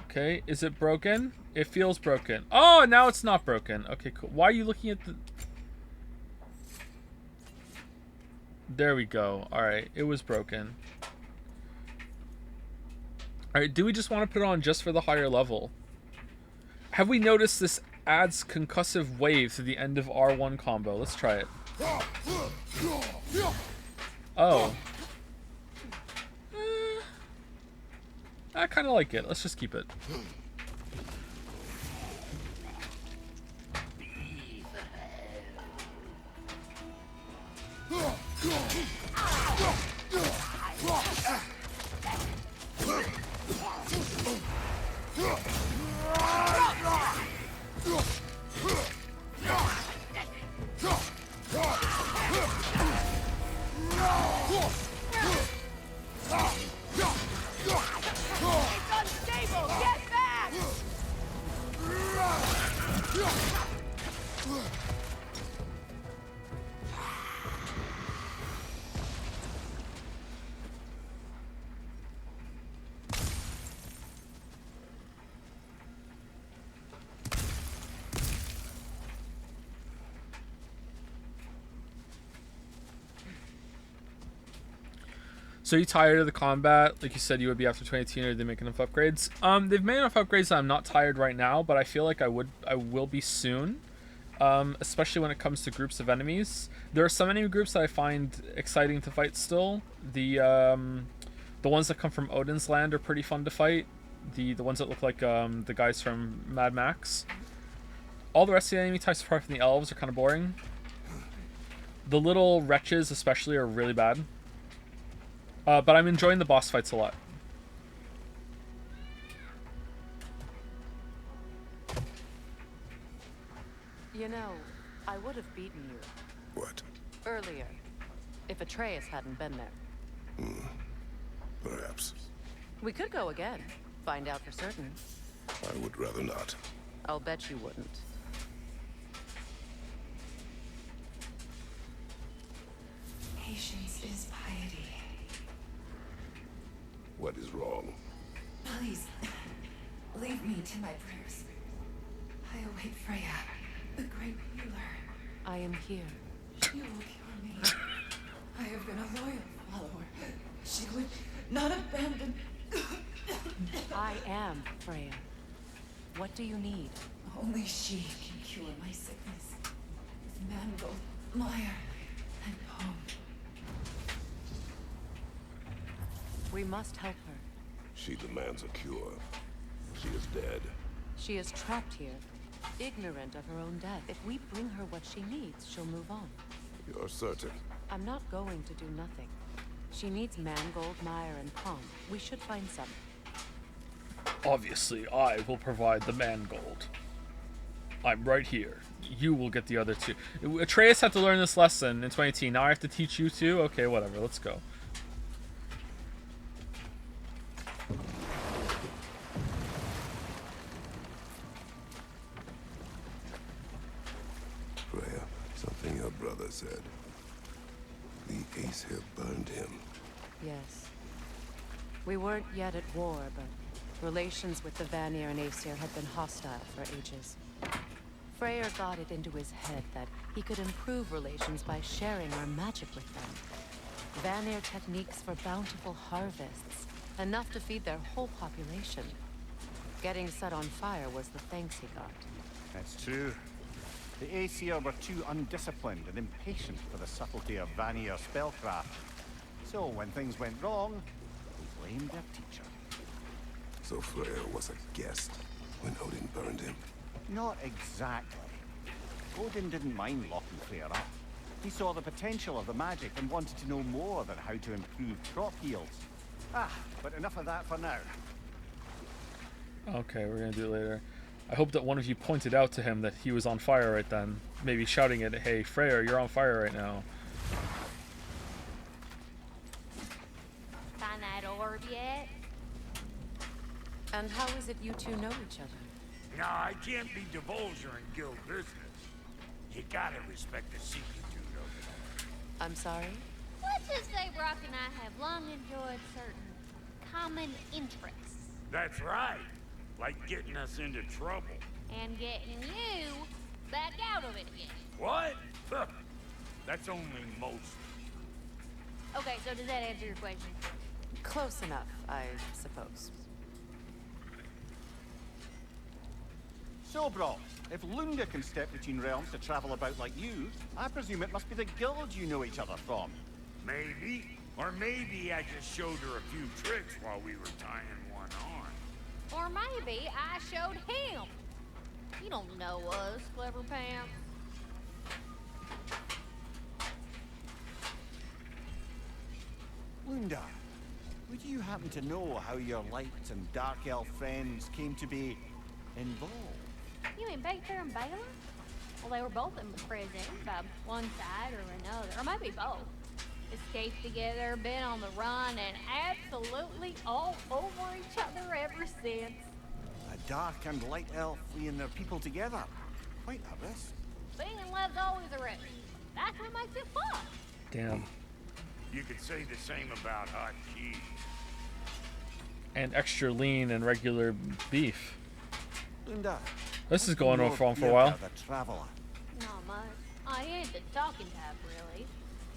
Okay, is it broken? It feels broken. Oh, now it's not broken. Okay, cool. Why are you looking at the... There we go. Alright, it was broken. Alright, do we just want to put it on just for the higher level? Have we noticed this adds concussive wave to the end of R1 combo? Let's try it. Oh. I kind of like it. Let's just keep it. So you tired of the combat? Like you said you would be after 2018, or did they make enough upgrades? They've made enough upgrades that I'm not tired right now, but I feel like I will be soon. Especially when it comes to groups of enemies. There are some enemy groups that I find exciting to fight still. The ones that come from Odin's land are pretty fun to fight. The ones that look like the guys from Mad Max. All the rest of the enemy types apart from the elves are kind of boring. The little wretches especially are really bad. But I'm enjoying the boss fights a lot. You know, I would have beaten you. What? Earlier, if Atreus hadn't been there. Perhaps. We could go again, find out for certain. I would rather not. I'll bet you wouldn't. Patience is piety. What is wrong? Please, leave me to my prayers. I await Freya, the great healer. I am here. She will cure me. I have been a loyal follower. She would not abandon. I am Freya. What do you need? Only she can cure my sickness. With mangold, mire, and poem. We must help her. She demands a cure. She is dead. She is trapped here, ignorant of her own death. If we bring her what she needs, she'll move on. You're certain? I'm not going to do nothing. She needs mangold, mire, and palm. We should find some. Obviously, I will provide the mangold. I'm right here. You will get the other two. Atreus had to learn this lesson in 2018. Now I have to teach you too? Okay, whatever. Let's go. Freya, something your brother said. The Aesir burned him. Yes. We weren't yet at war, but relations with the Vanir and Aesir had been hostile for ages. Freyr got it into his head that he could improve relations by sharing our magic with them. Vanir techniques for bountiful harvests, enough to feed their whole population. Getting set on fire was the thanks he got. That's true. The Aesir were too undisciplined and impatient for the subtlety of Vanir spellcraft. So when things went wrong, they blamed their teacher. So Freya was a guest when Odin burned him? Not exactly. Odin didn't mind locking Freya up. He saw the potential of the magic and wanted to know more than how to improve crop yields. But enough of that for now. Okay, we're gonna do it later. I hope that one of you pointed out to him that he was on fire right then. Maybe shouting it, hey, Freyr, you're on fire right now. Find that orb yet? And how is it you two know each other? No, I can't be divulging guild business. You gotta respect the secret dude over there. I'm sorry? Let's just say Brock and I have long enjoyed certain common interests. That's right. Like getting us into trouble. And getting you back out of it again. What? Huh. That's only most. Okay, so does that answer your question? Close enough, I suppose. So, Brock, if Lunda can step between realms to travel about like you, I presume it must be the guild you know each other from. Maybe. Or maybe I just showed her a few tricks while we were tying one on. Or maybe I showed him. You don't know us, Clever Pants. Lunda, would you happen to know how your light and dark elf friends came to be involved? You mean Baker and Baylor? Well, they were both in prison by one side or another, or maybe both. Escaped together, been on the run, and absolutely all over each other ever since. A dark and light elf fleeing their people together. Quite a risk. Being in love's always a risk. That's what makes it fun. Damn. You could say the same about hot cheese. And extra lean and regular beef. Lunda, this is going on for a while. The traveler. Not much. I ain't the talking type, really.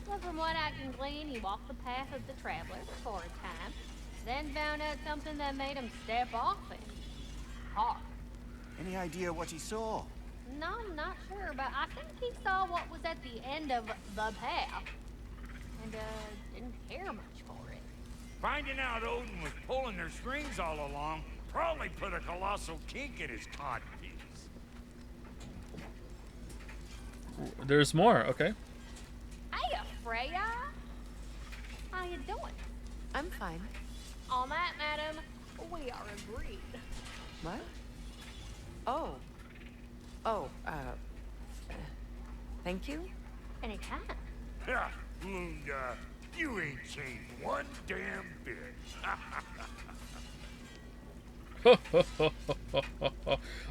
Well, from what I can glean, he walked the path of the traveler for a time, then found out something that made him step off it. Hard. Any idea what he saw? No, I'm not sure, but I think he saw what was at the end of the path. And, didn't care much for it. Finding out Odin was pulling their strings all along probably put a colossal kink in his codpiece. There's more, okay. Hey, Freya! How you doing? I'm fine. On that, madam, we are agreed. What? Oh. Oh, thank you? Anytime. Yeah, and, you ain't changed one damn bit.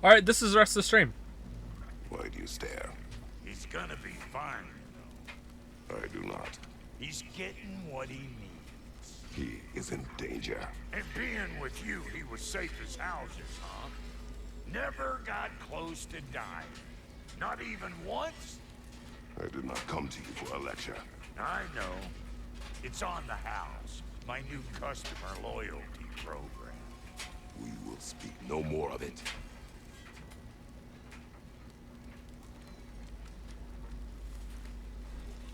Alright, this is the rest of the stream. Why do you stare? He's gonna be fine. I do not. He's getting what he needs. He is in danger. And being with you, he was safe as houses, huh? Never got close to dying. Not even once? I did not come to you for a lecture. I know. It's on the house. My new customer loyalty program. We will speak no more of it.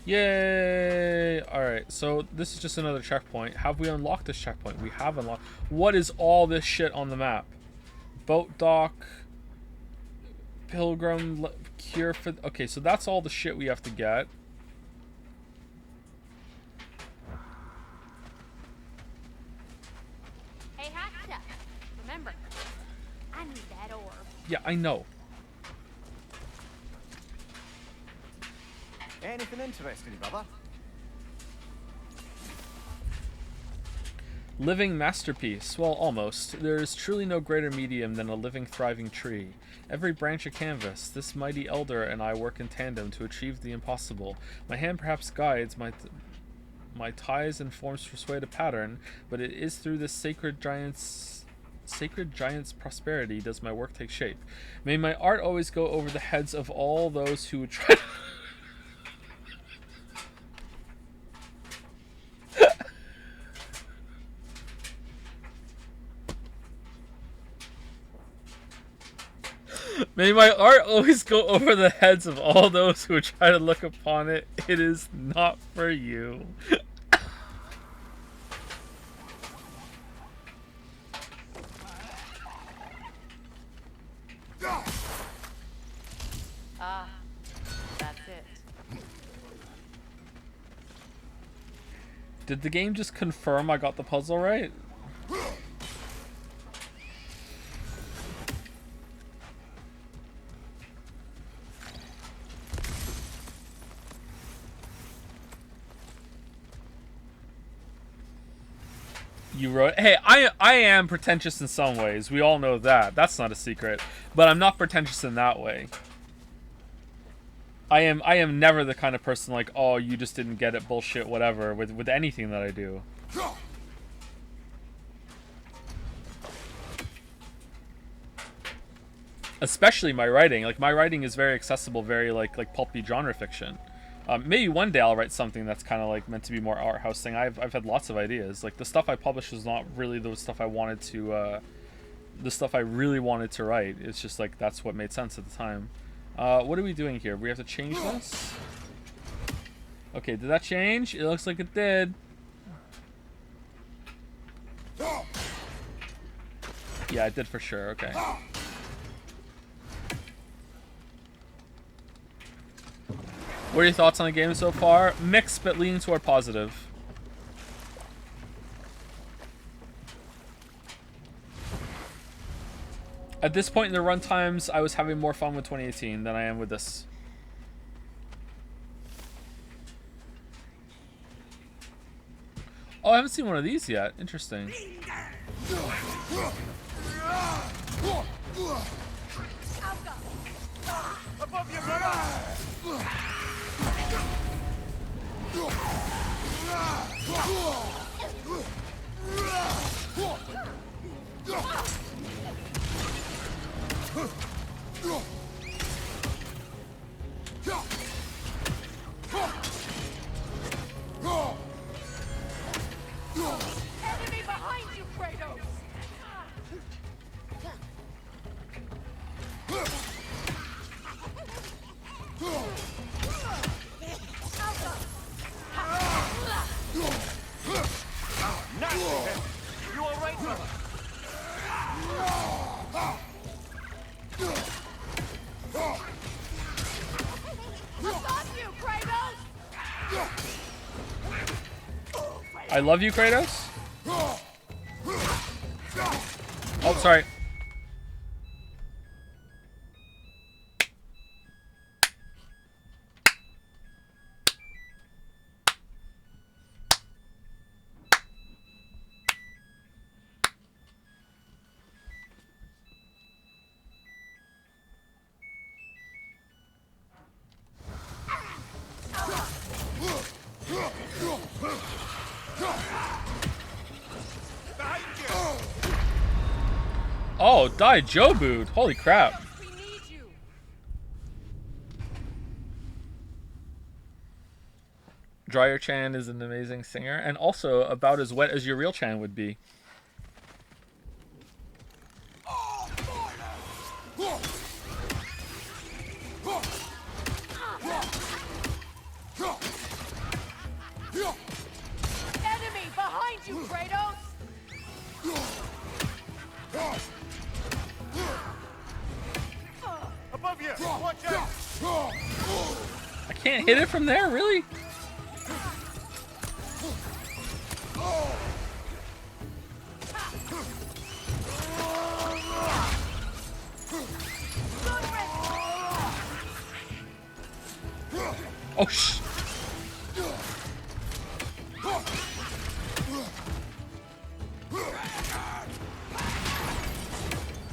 Yay! Alright, so this is just another checkpoint. Have we unlocked this checkpoint? We have unlocked. What is all this shit on the map? Boat dock. Pilgrim. Cure for... Okay, so that's all the shit we have to get. Hey, Hotshot. Remember, I need that orb. Yeah, I know. Anything interesting, brother? Living masterpiece. Well, almost. There is truly no greater medium than a living, thriving tree. Every branch a canvas. This mighty elder and I work in tandem to achieve the impossible. My hand perhaps guides, my ties and forms persuade a pattern, but it is through this sacred giant's prosperity does my work take shape. May my art always go over the heads of all those who would try. May my art always go over the heads of all those who try to look upon it. It is not for you. Ah, that's it. Did the game just confirm I got the puzzle right? You wrote, hey, I am pretentious in some ways. We all know that. That's not a secret. But I'm not pretentious in that way. I am never the kind of person like, oh, you just didn't get it, bullshit, whatever, with anything that I do. Especially my writing. Like, my writing is very accessible, very like pulpy genre fiction. Maybe one day I'll write something that's kind of like meant to be more art house thing. I've had lots of ideas. Like, the stuff I published was not really the stuff I wanted to, the stuff I really wanted to write. It's just like, that's what made sense at the time. What are we doing here? We have to change this? Okay, did that change? It looks like it did. Yeah, it did for sure. Okay. What are your thoughts on the game so far? Mixed, but leaning toward positive. At this point in the run times, I was having more fun with 2018 than I am with this. Oh, I haven't seen one of these yet. Interesting. Above you, brother! I love you, Kratos. Oh, sorry. Oh, die Jobu'd. Holy crap. Dryer Chan is an amazing singer and also about as wet as your real Chan would be. Enemy behind you, Kratos! Above you! Watch out! I can't hit it from there, really? Oh, sh!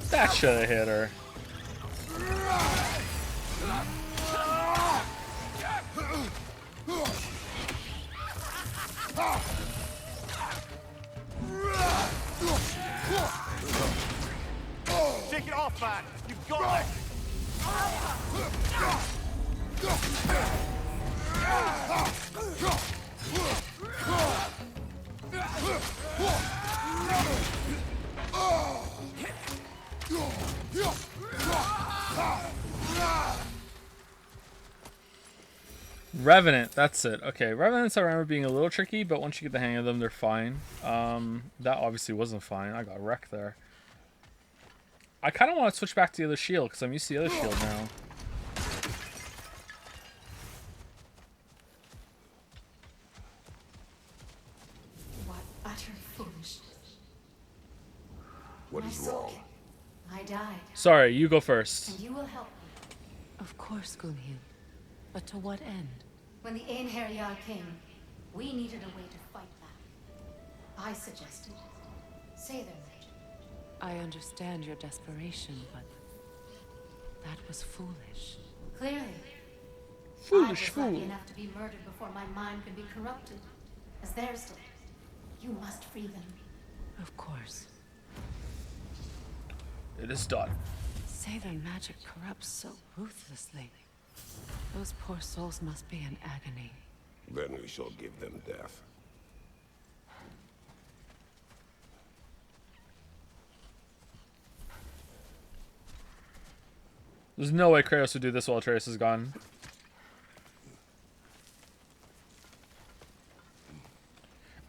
That should have hit her. Take it off, man! You've got it! Revenant, that's it. Okay, Revenants I remember being a little tricky, but once you get the hang of them, they're fine. That obviously wasn't fine. I got wrecked there. I kind of want to switch back to the other shield, because I'm used to the other shield now. What utter foolishness. What is wrong? I died. Sorry, you go first. And you will help me. Of course, Gunhild. But to what end? When the Einherjar came, we needed a way to fight back. I suggested say their magic. I understand your desperation, but that was foolish. Clearly. Foolish I was lucky fool. enough to be murdered before my mind could be corrupted, as theirs did. You must free them. Of course. It is done. Say their magic corrupts so ruthlessly. Those poor souls must be in agony. Then we shall give them death. There's no way Kratos would do this while Atreus is gone.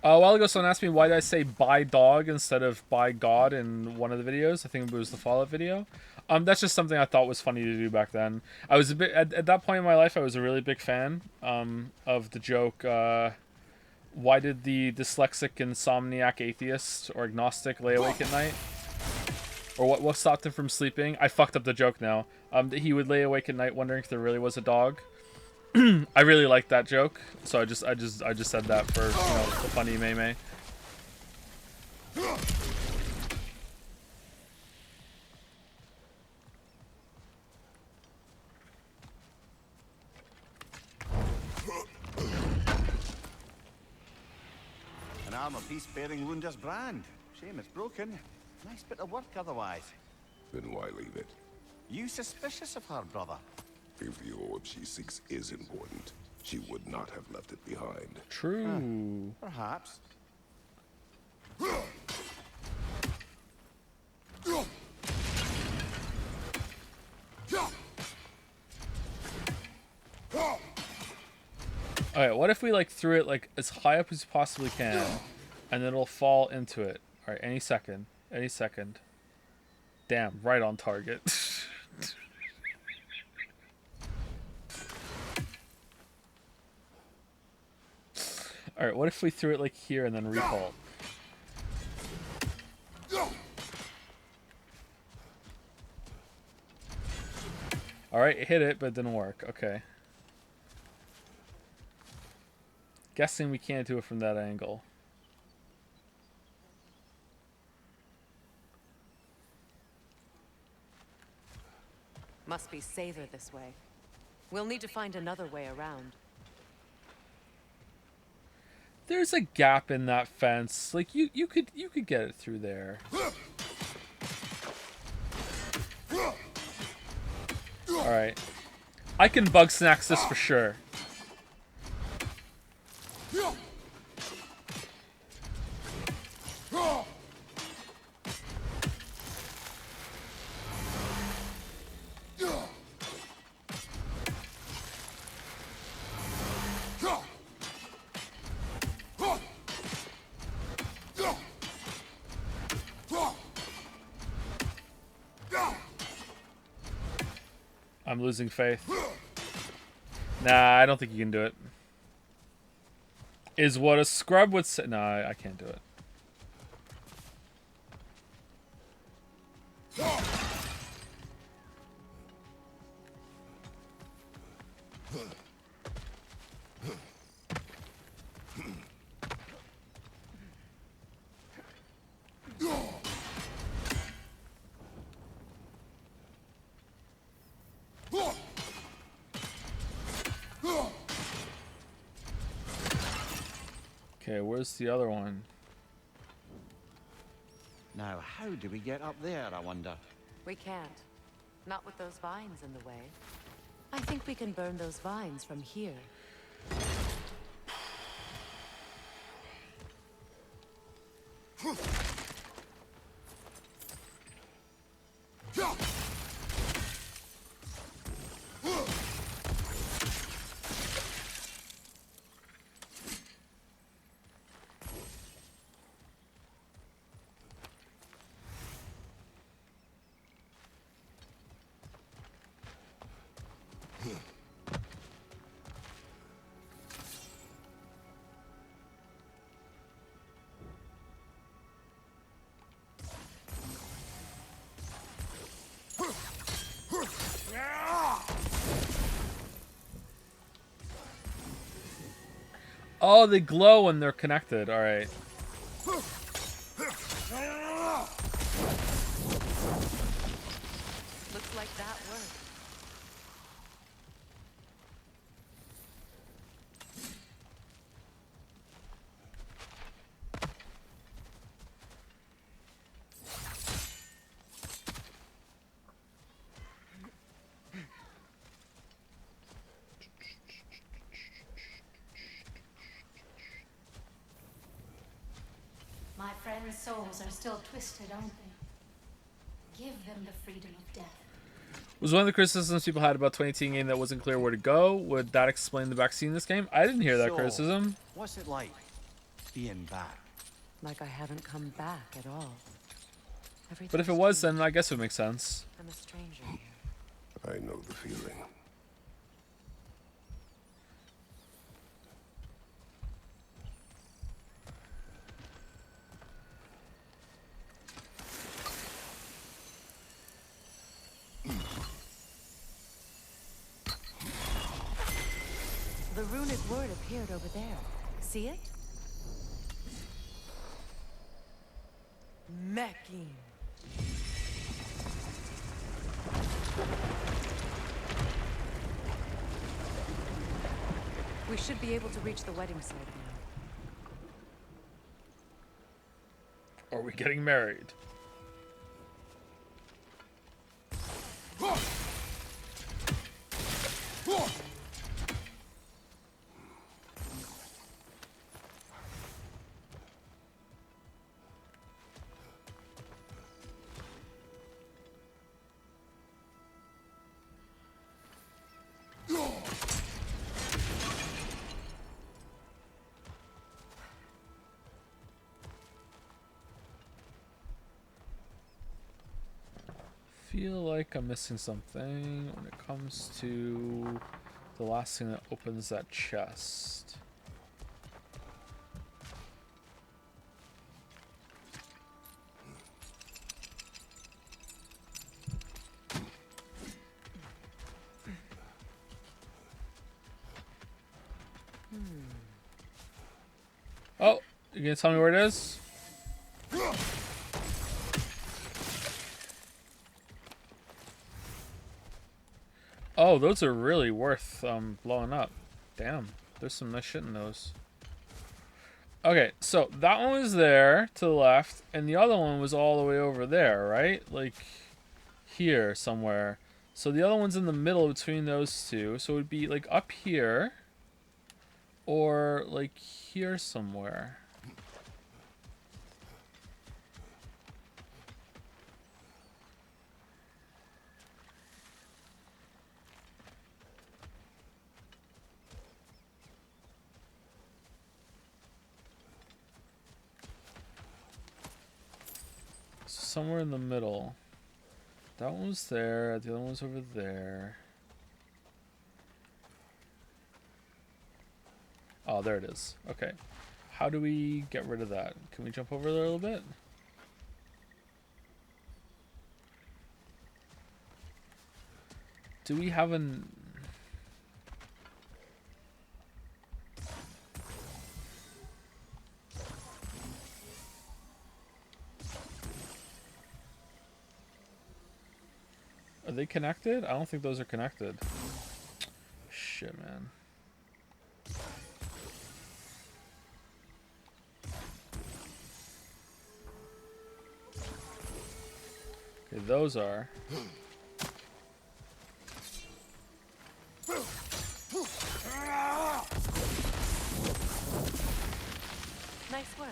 A while ago, someone asked me why did I say "by dog" instead of "by God" in one of the videos. I think it was the Fallout video. That's just something I thought was funny to do back then. I was a bit at that point in my life. I was a really big fan of the joke. Why did the dyslexic, insomniac, atheist, or agnostic lay awake at night? Or what stopped him from sleeping? I fucked up the joke now. That he would lay awake at night wondering if there really was a dog. I really liked that joke, so I just said that for, you know, the funny meme. An armor piece bearing Lunda's brand. Shame it's broken. Nice bit of work otherwise. Then why leave it? You suspicious of her, brother? If the orb she seeks is important, she would not have left it behind. True. Perhaps. Alright, what if we like threw it like as high up as you possibly can, and then it'll fall into it. Alright, any second. Any second. Damn, right on target. Alright, what if we threw it like here and then repull? Alright, it hit it, but it didn't work. Okay. Guessing we can't do it from that angle. Must be safer this way. We'll need to find another way around. There's a gap in that fence. Like you could get it through there. All right. I can bug snacks this for sure. I'm losing faith. Nah, I don't think you can do it. Is what a scrub would say. Nah, I can't do it. Okay, where's the other one? Now, how do we get up there, I wonder? We can't. Not with those vines in the way. I think we can burn those vines from here. Oh, they glow when they're connected. All right. Looks like that worked. My friends' souls are still twisted, aren't they? Give them the freedom of death. Was one of the criticisms people had about 2018 game that wasn't clear where to go? Would that explain the backseat in this game? I didn't hear that criticism. What's it like being back? Like I haven't come back at all. But if it was, then I guess it would make sense. I'm a stranger here. I know the feeling. The runic word appeared over there. See it? Mecking. We should be able to reach the wedding site now. Are we getting married? Feel like I'm missing something when it comes to the last thing that opens that chest. You gonna tell me where it is? Oh, those are really worth blowing up. Damn, there's some nice shit in those. Okay, so that one was there to the left, and the other one was all the way over there, right? Like here somewhere. So the other one's in the middle between those two. So it would be like up here or like here somewhere. Somewhere in the middle. That one was there, the other one was over there. Oh, there it is. Okay. How do we get rid of that? Can we jump over there a little bit? Do we have an... Are they connected? I don't think those are connected. Shit, man. Okay, those are. Nice work.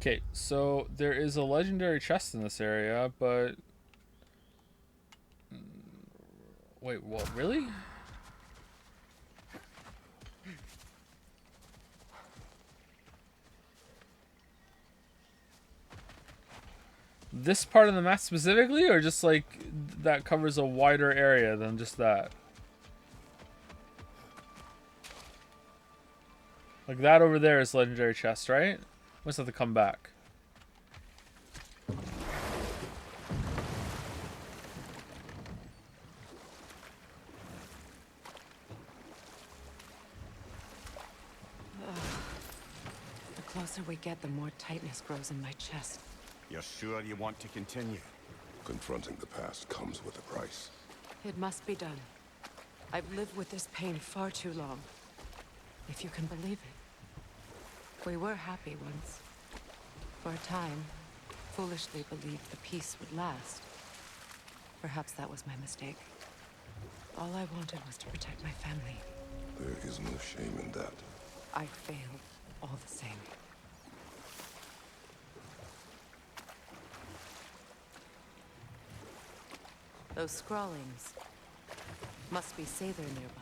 Okay, so there is a legendary chest in this area, but... Wait, what? Really? This part of the map specifically, or just like that covers a wider area than just that? Like that over there is legendary chest, right? Must have to come back. The closer we get, the more tightness grows in my chest. You're sure you want to continue? Confronting the past comes with a price. It must be done. I've lived with this pain far too long. If you can believe it. We were happy once. For a time, foolishly believed the peace would last. Perhaps that was my mistake. All I wanted was to protect my family. There is no shame in that. I failed, all the same. Those scrawlings must be Sather nearby.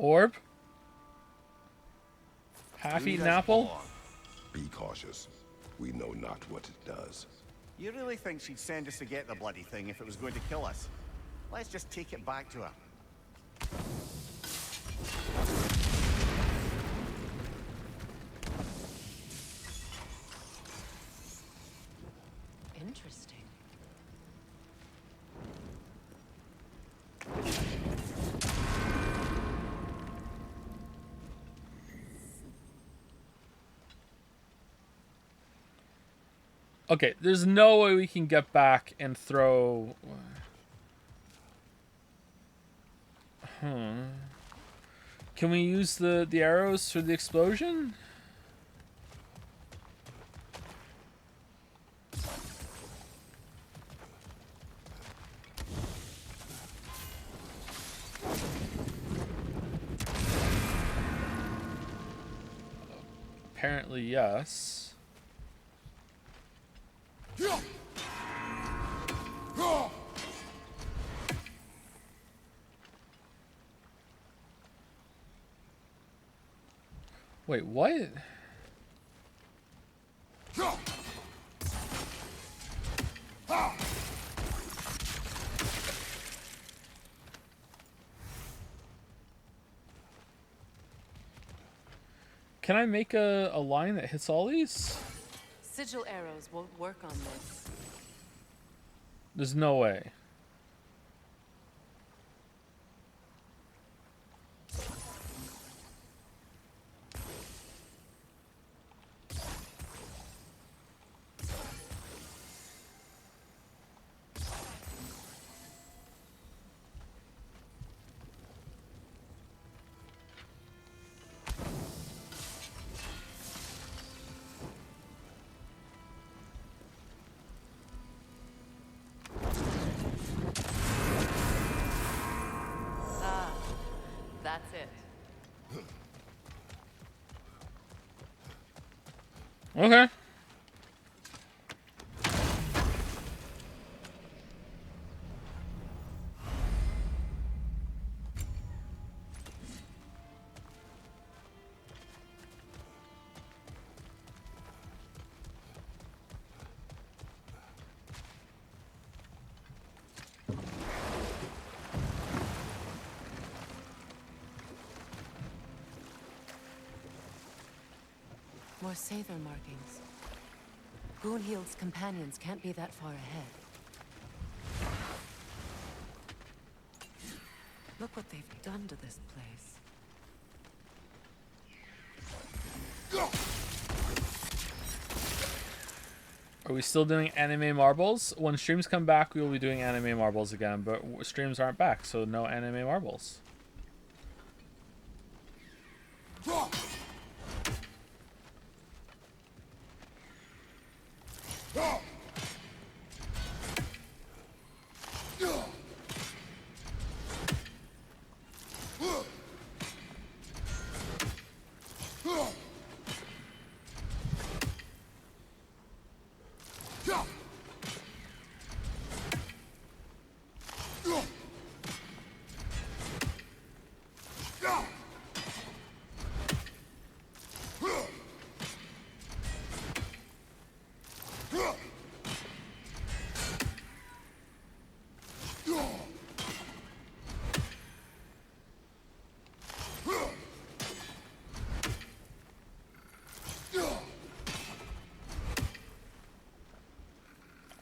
Orb? Half-eaten apple? Be cautious. We know not what it does. You really think she'd send us to get the bloody thing if it was going to kill us? Let's just take it back to her. Interesting. Okay, there's no way we can get back and throw... Can we use the arrows for the explosion? Apparently, yes. Wait, what? Can I make a line that hits all these? Sigil arrows won't work on this. There's no way. That's it. Okay. More Sather markings. Gunhild's companions can't be that far ahead. Look what they've done to this place. Are we still doing anime marbles? When streams come back, we will be doing anime marbles again, but streams aren't back, so no anime marbles.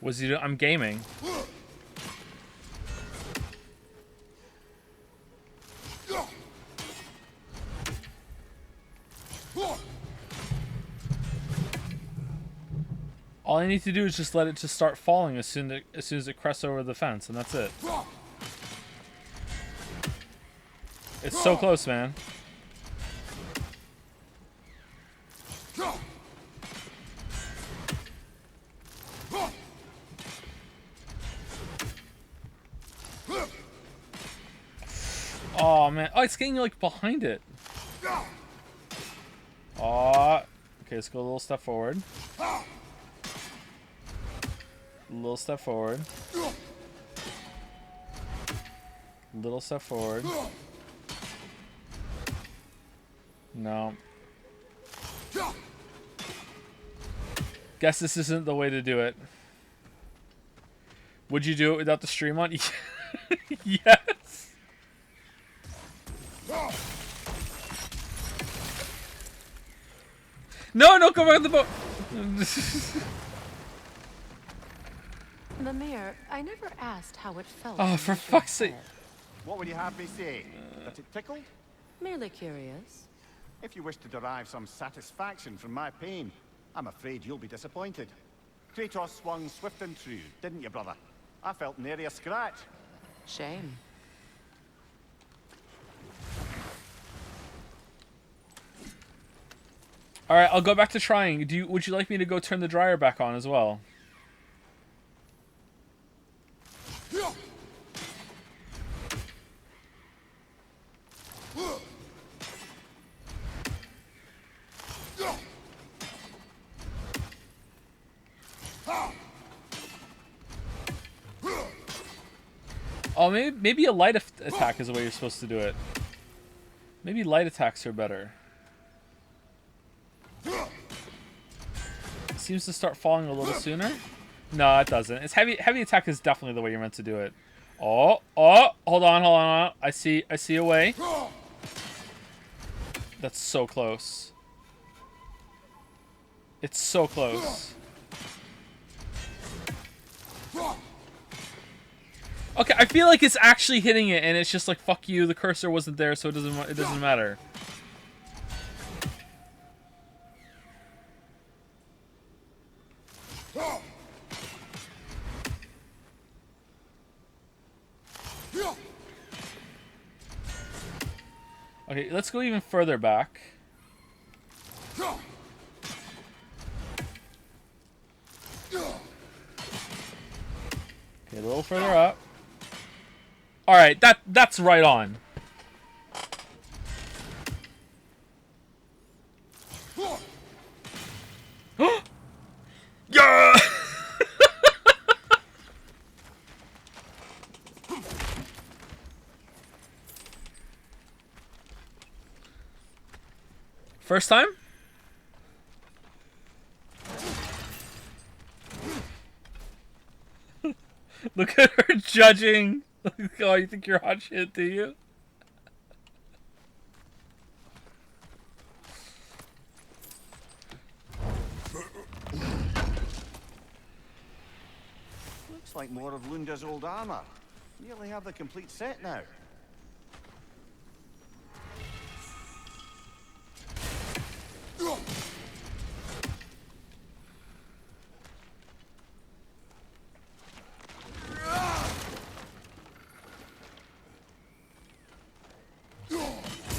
Was he? I'm gaming. All I need to do is just let it just start falling as soon as it crests over the fence, and that's it. It's so close, man. Oh man! Oh, it's getting like behind it. Oh, okay. Let's go a little step forward. A little step forward. Little step forward. No. Guess this isn't the way to do it. Would you do it without the stream on? Yes. No, no, go back to the boat. Mimir, I never asked how it felt. Oh, for fuck's sake. What would you have me say? That it tickled? Merely curious. If you wish to derive some satisfaction from my pain, I'm afraid you'll be disappointed. Kratos swung swift and true, didn't you, brother? I felt nary a scratch. Shame. All right, I'll go back to trying. Would you like me to go turn the dryer back on as well? Oh, maybe a light attack is the way you're supposed to do it. Maybe light attacks are better. It seems to start falling a little sooner. No, it doesn't. It's heavy attack is definitely the way you're meant to do it. Oh, hold on. I see a way. That's so close. It's so close. Okay, I feel like it's actually hitting it, and it's just like, fuck you, the cursor wasn't there, so it doesn't matter. Okay, let's go even further back. Okay, a little further up. All right, that's right on. Yeah! First time? Look at her judging. Oh, you think you're hot shit, do you? Looks like more of Lunda's old armor. Nearly have the complete set now.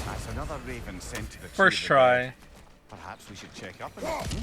That's another raven sent to the First try. Perhaps we should check up on it.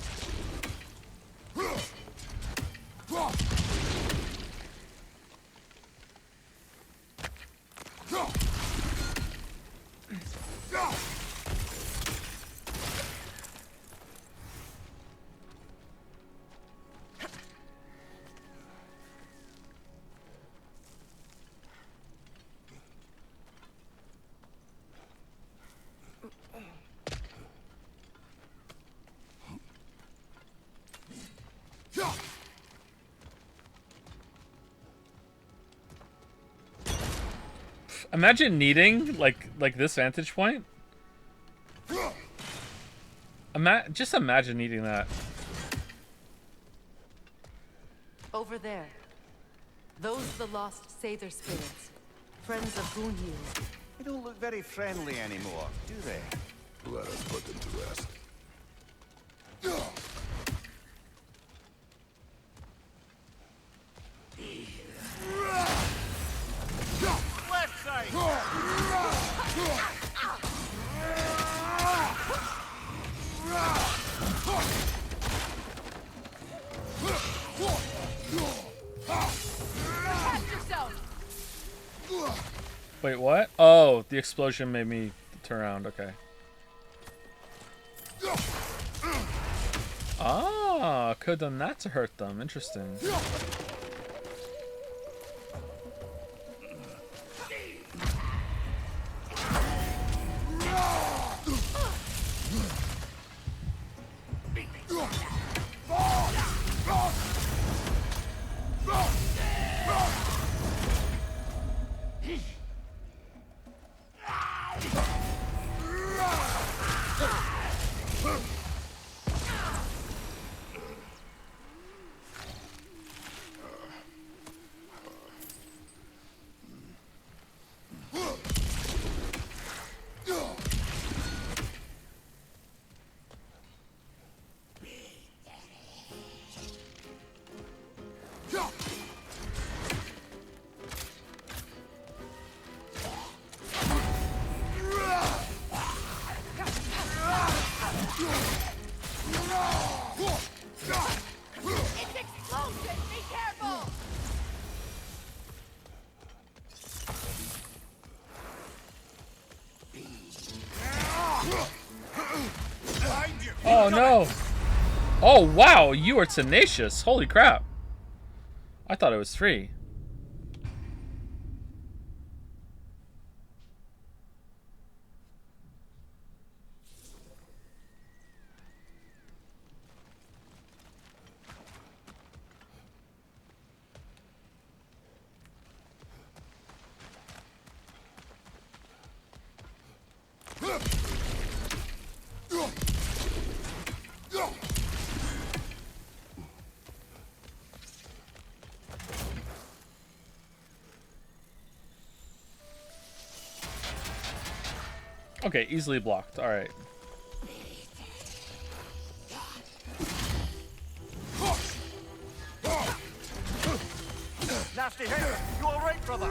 Imagine needing like this vantage point. Just imagine needing that. Over there. Those the lost Sather spirits. Friends of Gunhild. They don't look very friendly anymore, do they? Let us put them to rest. Left side! Protect yourself! Wait, what? Oh, the explosion made me turn around. Okay. Ah, could have done that to hurt them. Interesting. It's explosive! Be careful! Oh no! Oh wow, you are tenacious. Holy crap. I thought it was 3. Okay, easily blocked. All right. Nasty hit! You all right, brother?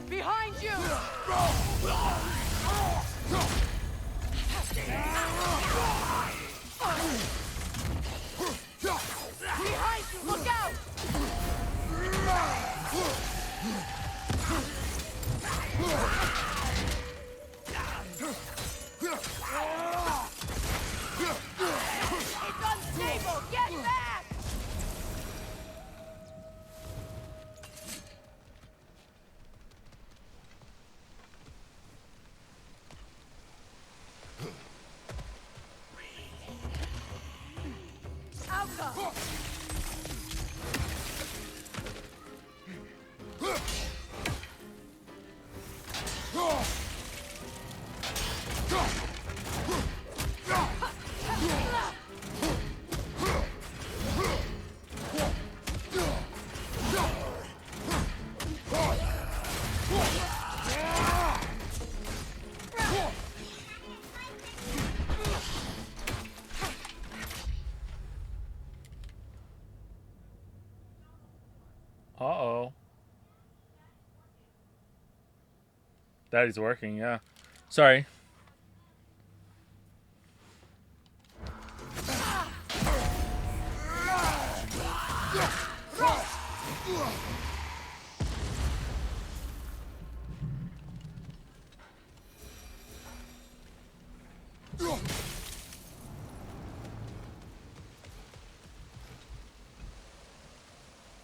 Behind you! Behind you! Look out! It's unstable! Get back! Outcome! Uh-oh. Daddy's working, yeah. Sorry.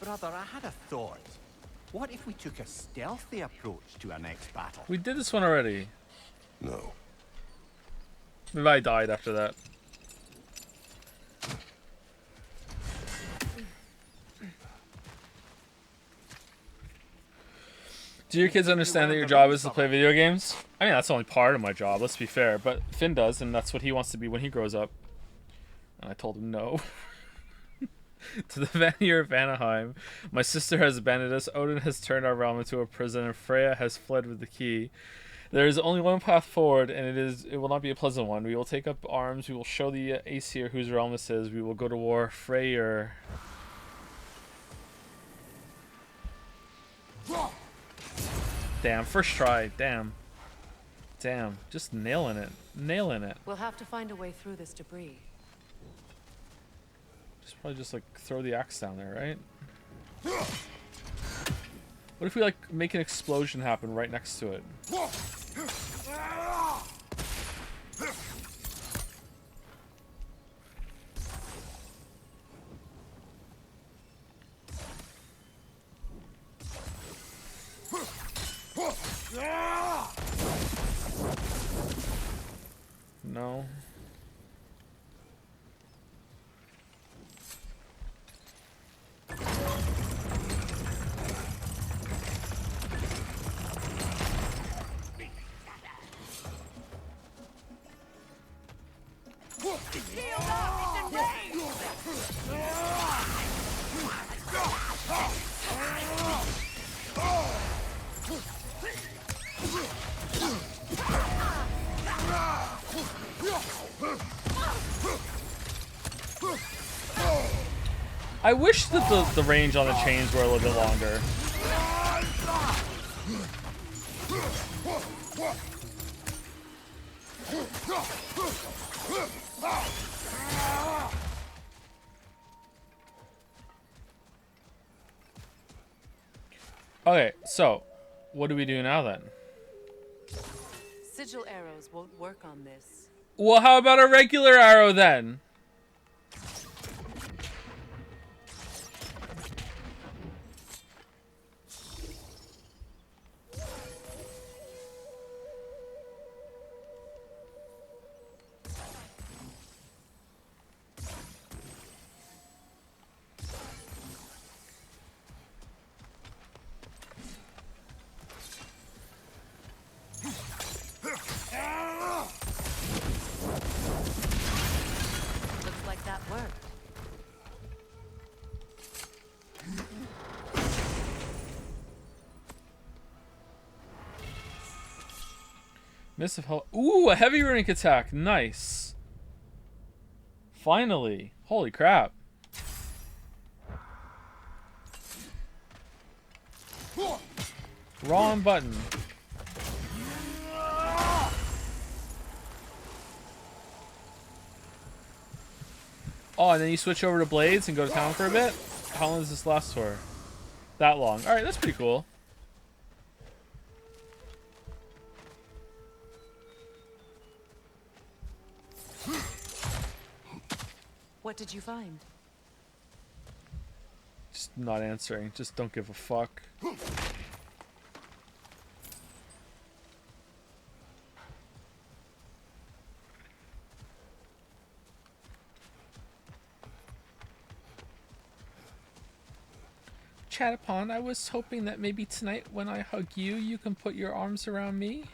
Brother, I had a thought. What if we took a stealthy approach to our next battle? We did this one already. No. Maybe I died after that. Do your kids understand that your job is to play video games? I mean, that's only part of my job, let's be fair. But Finn does, and that's what he wants to be when he grows up. And I told him no. To the Vanir of Vanaheim, my sister has abandoned us, Odin has turned our realm into a prison, and Freya has fled with the key. There is only one path forward, and it will not be a pleasant one. We will take up arms, we will show the Aesir whose realm this is, we will go to war. Freyr. Damn, first try, damn. Damn, just nailing it. Nailing it. We'll have to find a way through this debris. Probably just like throw the axe down there, right? What if we like make an explosion happen right next to it? No. I wish that the range on the chains were a little bit longer. Okay, so what do we do now then? Sigil arrows won't work on this. Well, how about a regular arrow then? Miss of Hell. Ooh, a heavy runic attack. Nice. Finally. Holy crap. Wrong button. Oh, and then you switch over to blades and go to town for a bit? How long does this last for? That long. Alright, that's pretty cool. What did you find? Just not answering. Just don't give a fuck. Chatapon, I was hoping that maybe tonight when I hug you, you can put your arms around me.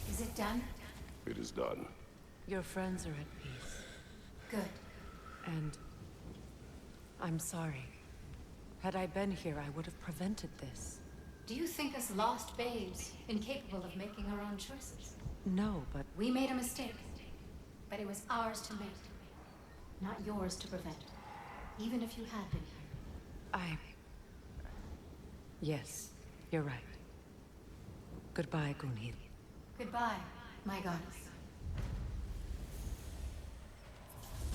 Is it done? It is done. Your friends are at peace. Good. And I'm sorry. Had I been here, I would have prevented this. Do you think us lost babes, incapable of making our own choices? No, but We made a mistake, but it was ours to make, not yours to prevent. Even if you had been here. yes, you're right. Goodbye, Gunhild. Goodbye, my goddess.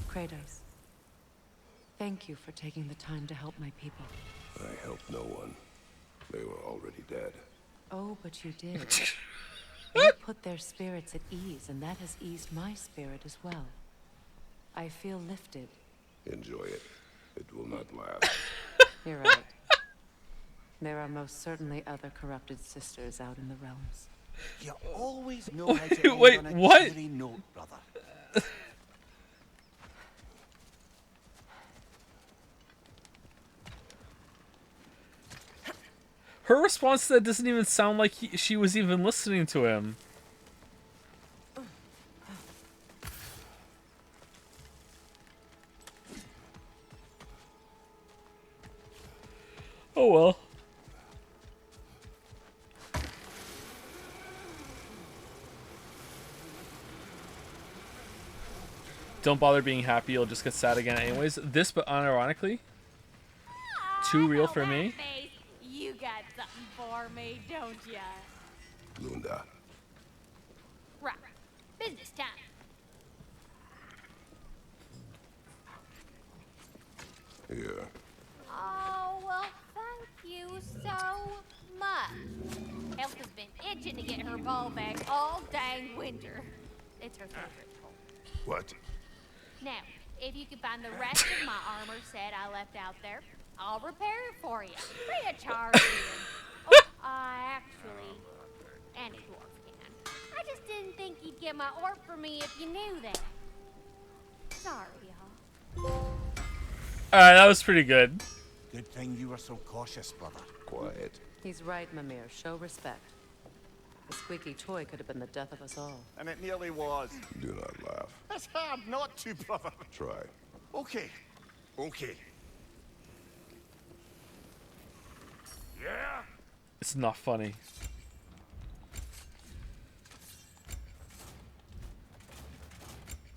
Kratos, thank you for taking the time to help my people. I helped no one. They were already dead. Oh, but you did. You put their spirits at ease, and that has eased my spirit as well. I feel lifted. Enjoy it. It will not last. You're right. There are most certainly other corrupted sisters out in the realms. You always know how to end Wait, on a what? cheery note, brother. Her response to that doesn't even sound like she was even listening to him. Oh well. Don't bother being happy, you'll just get sad again anyways. This, but unironically, too real for me. Face. You got something for me, don't ya? Lunda. Right. Business time. Here. Oh, well, thank you so much. Elf has been itching to get her ball back all dang winter. It's her favorite toy. What? Now, if you can find the rest of my armor set I left out there, I'll repair it for you. Free of charge, even. Oh, actually, any dwarf can. I just didn't think you'd get my orb for me if you knew that. Sorry, y'all. Alright, that was pretty good. Good thing you were so cautious, brother. Quiet. He's right, Mimir. Show respect. The squeaky toy could have been the death of us all. And it nearly was. Do not laugh. It's hard not to, brother. Try. Okay. Okay. Yeah? It's not funny.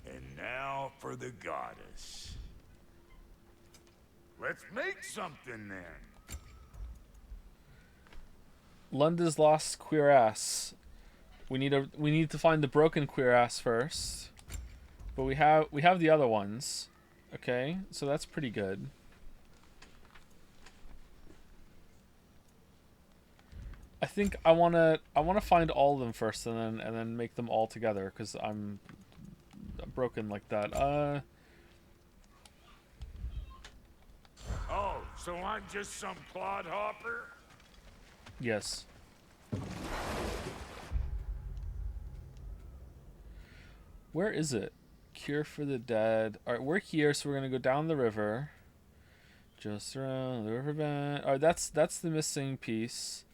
And now for the goddess. Let's make something then. Lunda's lost queer ass. We need to find the broken queer ass first. But we have the other ones. Okay, so that's pretty good. I think I wanna find all of them first and then make them all together because I'm broken like that. Oh, so I'm just some clodhopper? Yes. Where is it? Cure for the dead. Alright, we're here, so we're gonna go down the river. Just around the riverbed. Alright, that's the missing piece.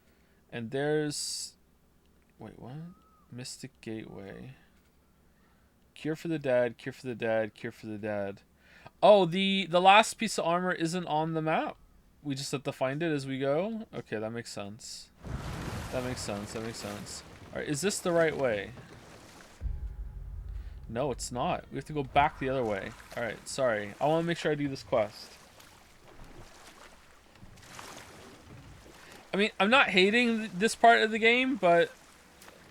And there's... Wait, what? Mystic Gateway. Cure for the dead, cure for the dead, cure for the dead. Oh, the last piece of armor isn't on the map. We just have to find it as we go. Okay, that makes sense. That makes sense. That makes sense. All right, is this the right way? No, it's not. We have to go back the other way. All right, sorry. I want to make sure I do this quest. I mean, I'm not hating this part of the game, but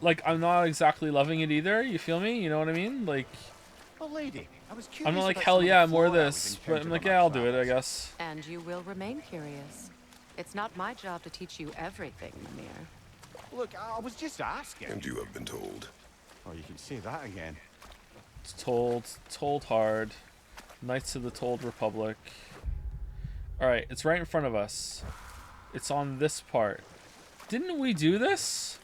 like I'm not exactly loving it either. You feel me? You know what I mean? Like, Oh, lady, I was curious. I'm not like about hell some of the yeah, more of flora we've this, but I'm encountered like on yeah, our I'll do it, I travels. guess. And you will remain curious. It's not my job to teach you everything, Mimir. Look, I was just asking. And you have been told. Oh, you can say that again. It's told hard. Knights of the Told Republic. All right, it's right in front of us. It's on this part. Didn't we do this?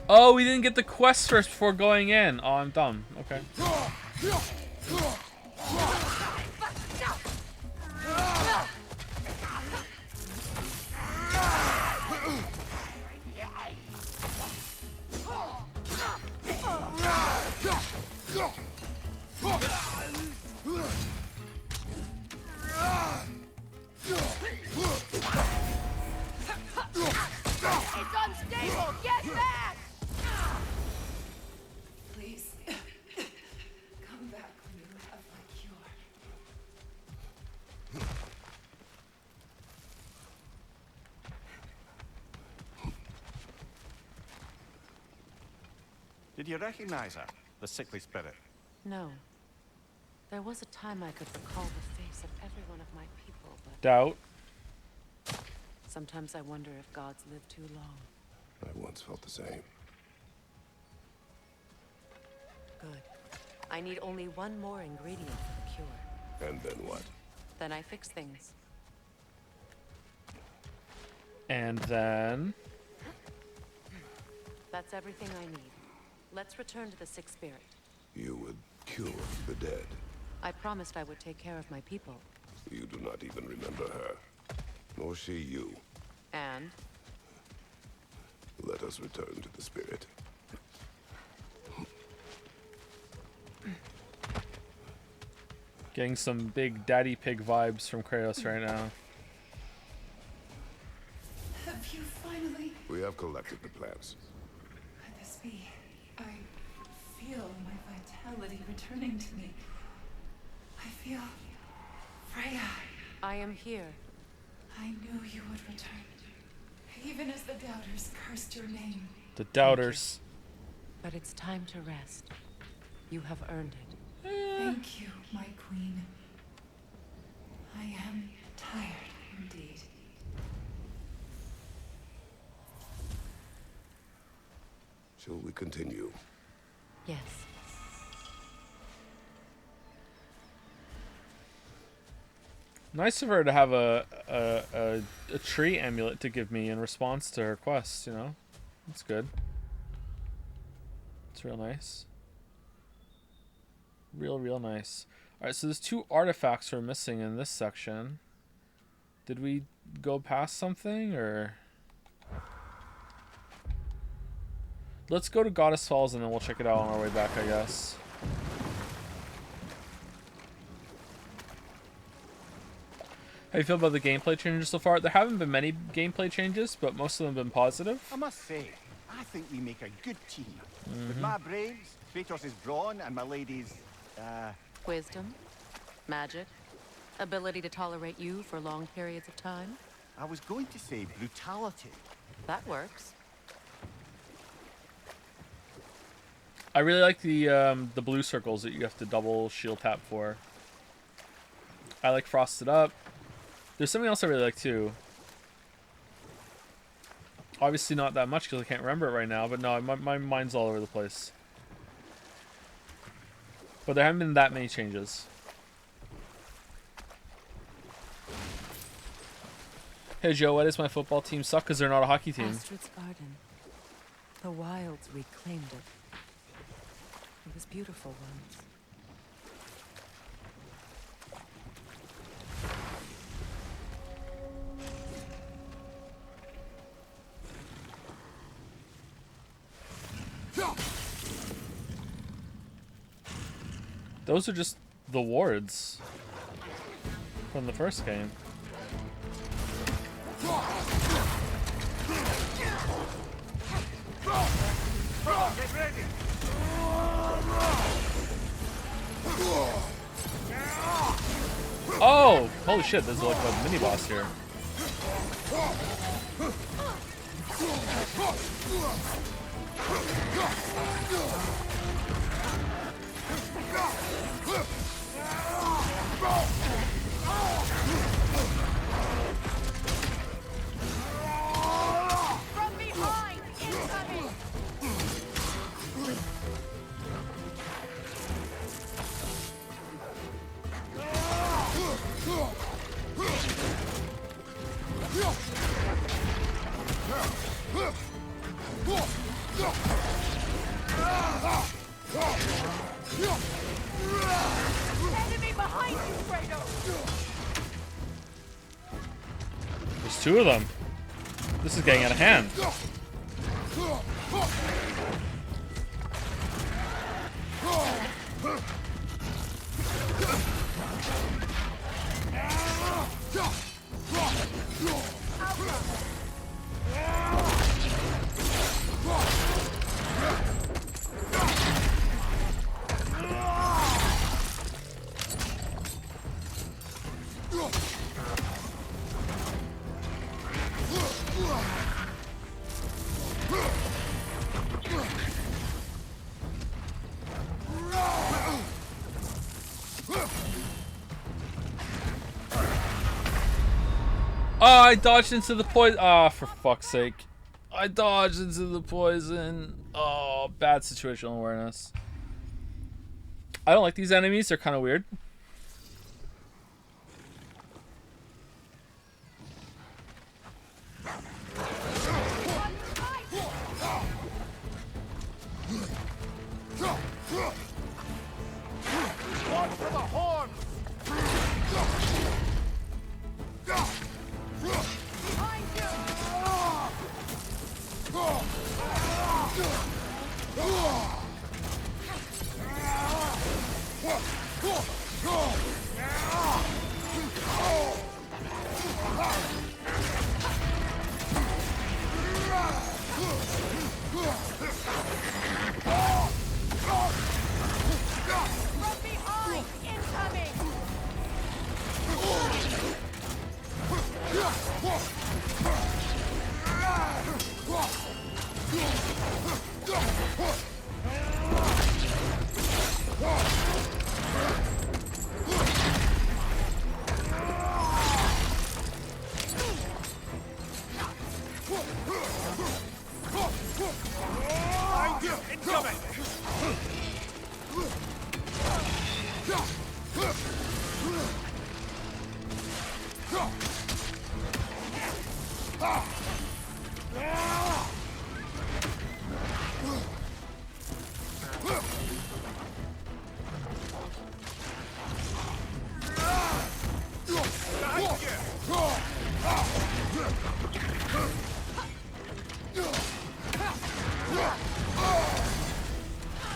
Oh, we didn't get the quest first before going in. Oh, I'm dumb. Okay. It's unstable! Get back! Please, come back when you have my cure. Did you recognize her, the sickly spirit? No. There was a time I could recall the face of every one of my people, but Doubt. sometimes I wonder if gods live too long. I once felt the same. Good. I need only one more ingredient for the cure. And then what? Then I fix things. And then... That's everything I need. Let's return to the Sick Spirit. You would cure the dead. I promised I would take care of my people. You do not even remember her. Nor she you. And? Let us return to the spirit. Getting some big daddy pig vibes from Kratos right now. Have you finally? We have collected the plants. Could this be? I feel my vitality returning to me. I feel Freya. I am here. I knew you would return. Even as the doubters cursed your name. The doubters. But it's time to rest. You have earned it. Thank you, my queen. I am tired indeed. Shall we continue? Yes. Nice of her to have a tree amulet to give me in response to her quest, you know? That's good. It's real nice. Real nice. Alright, so there's 2 artifacts we're missing in this section. Did we go past something, or...? Let's go to Goddess Falls and then we'll check it out on our way back, I guess. How do you feel about the gameplay changes so far? There haven't been many gameplay changes, but most of them have been positive. I must say, I think we make a good team. With my brains, Kratos' brawn, and my lady's, Wisdom, magic, ability to tolerate you for long periods of time. I was going to say brutality. That works. I really like the blue circles that you have to double shield tap for. I like Frosted Up. There's something else I really like too. Obviously not that much because I can't remember it right now, but no, my mind's all over the place. But there haven't been that many changes. Hey Joe, why does my football team suck? Because they're not a hockey team. Astrid's garden. The wilds reclaimed it. It was beautiful once. Those are just the wards from the first game. Get ready! Oh! Holy shit, there's like a mini boss here. From behind! Incoming! Enemy behind you, Kratos! There's two of them. This is getting out of hand. Oh, I dodged into the poison. Ah, oh, for fuck's sake. I dodged into the poison. Oh, bad situational awareness. I don't like these enemies. They're kind of weird. Watch for the horn! Behind you! From behind! Incoming! Incoming!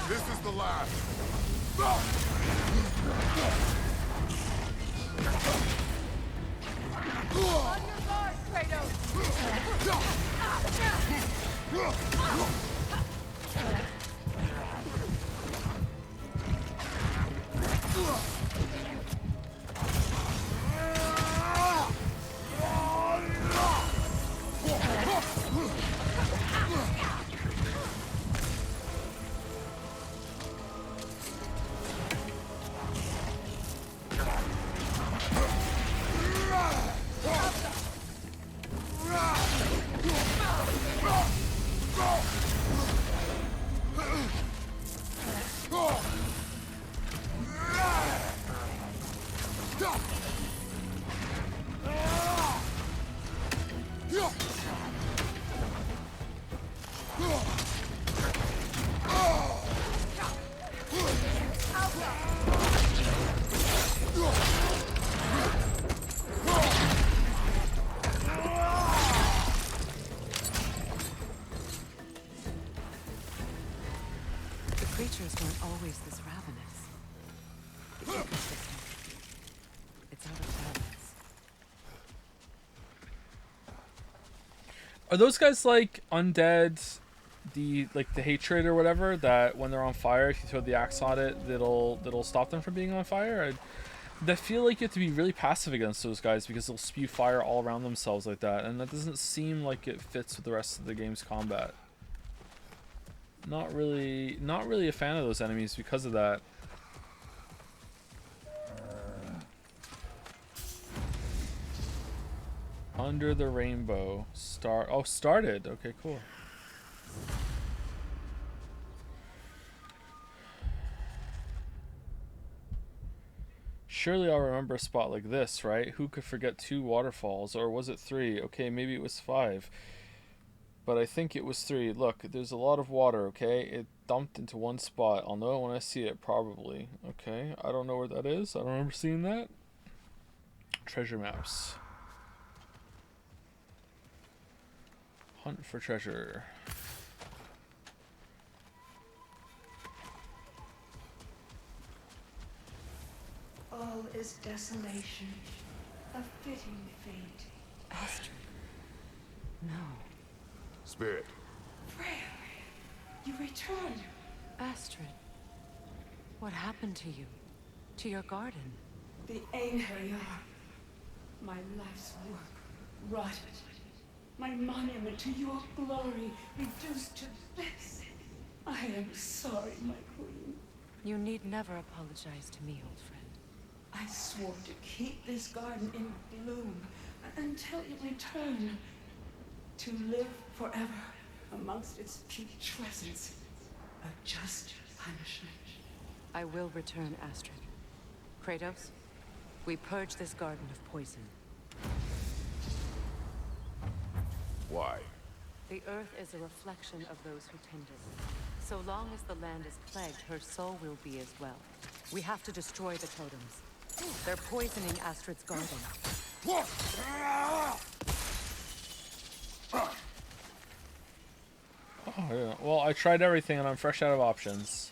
This is the last. On your guard, Kratos! Are those guys like undead? The hatred or whatever, that when they're on fire, if you throw the axe on it, that'll stop them from being on fire. I feel like you have to be really passive against those guys because they'll spew fire all around themselves like that, and that doesn't seem like it fits with the rest of the game's combat. Not really a fan of those enemies because of that. Under the rainbow. Started. Okay, cool. Surely I'll remember a spot like this, right? Who could forget 2 waterfalls? Or was it 3? Okay, maybe it was 5. But I think it was 3. Look, there's a lot of water, okay? It dumped into one spot. I'll know it when I see it, probably. Okay, I don't know where that is. I don't remember seeing that. Treasure maps. Hunt for treasure. All is desolation, a fitting fate. Astrid. No. Spirit. Freya, you returned. Astrid. What happened to you? To your garden? The Einherjar. My life's work rotted. My monument to your glory reduced to this. I am sorry, my queen. You need never apologize to me, old friend. I swore to keep this garden in bloom until you return. To live forever amongst its putrescence. A just punishment. I will return, Astrid. Kratos, we purge this garden of poison. Why? The earth is a reflection of those who tend it. So long as the land is plagued, her soul will be as well. We have to destroy the totems. They're poisoning Astrid's garden. Oh, yeah. Well, I tried everything and I'm fresh out of options.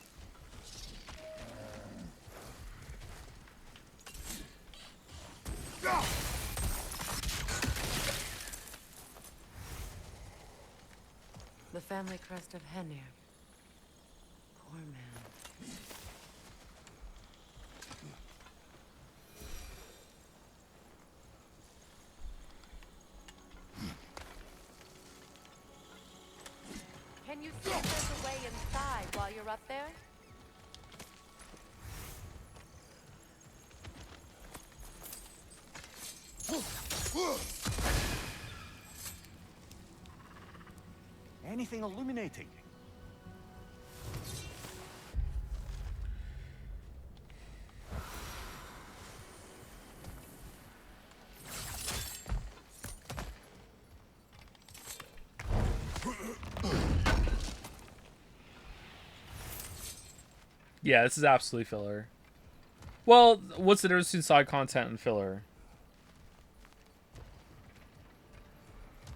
The family crest of Henir. Poor man. Can you see if there's a way inside while you're up there? Anything illuminating? Yeah, this is absolutely filler. Well, what's the difference between side content and filler?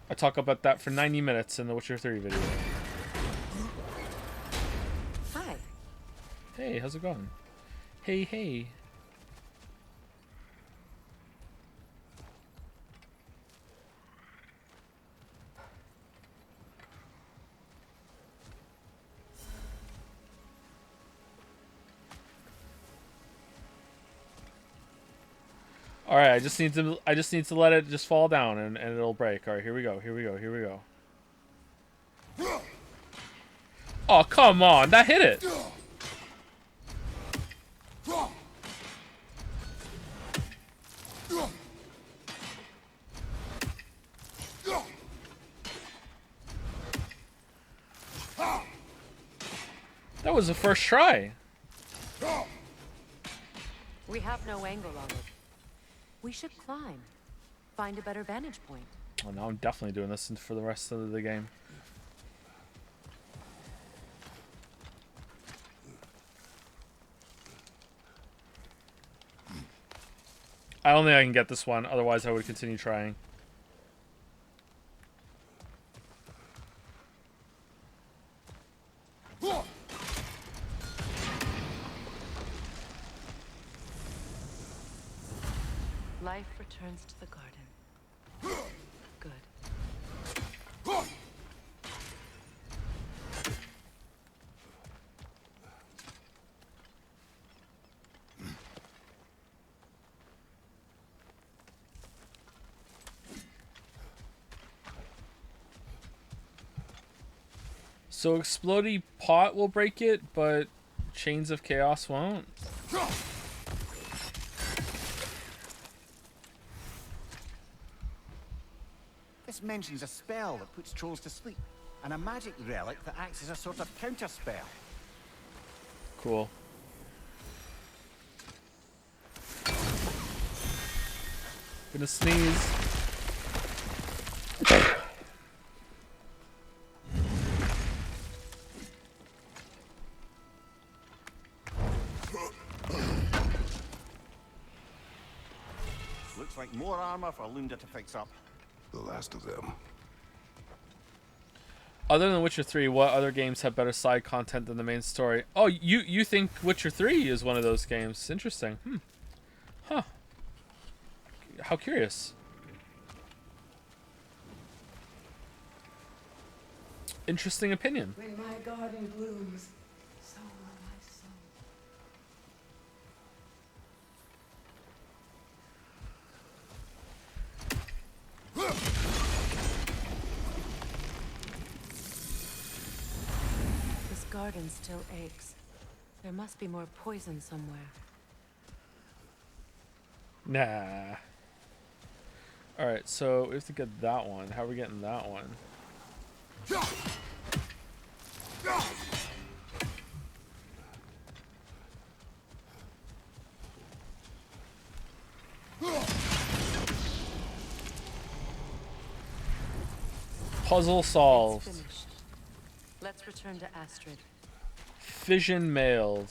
I talk about that for 90 minutes in the Witcher 3 video. Hi. Hey, how's it going? Hey, hey. All right, I just need to let it just fall down and it'll break. All right, here we go. Here we go. Here we go. Oh, come on. That hit it. That was the first try. We have no angle on it. We should climb. Find a better vantage point. Well, now I'm definitely doing this for the rest of the game. I don't think I can get this one, otherwise I would continue trying. Life returns to the garden. Good. So explodey pot will break it, but chains of chaos won't. This mentions a spell that puts trolls to sleep, and a magic relic that acts as a sort of counter spell. Cool. Gonna sneeze. Looks like more armor for Lunda to fix up. The last of them. Other than Witcher 3, what other games have better side content than the main story? Oh, you think Witcher 3 is one of those games? Interesting. Huh. How curious. Interesting opinion. When my garden blooms, so will my soul. This garden still aches. There must be more poison somewhere. Nah. Alright, so we have to get that one. How are we getting that one? Puzzle solved. It's finished. Let's return to Astrid. Fission mailed.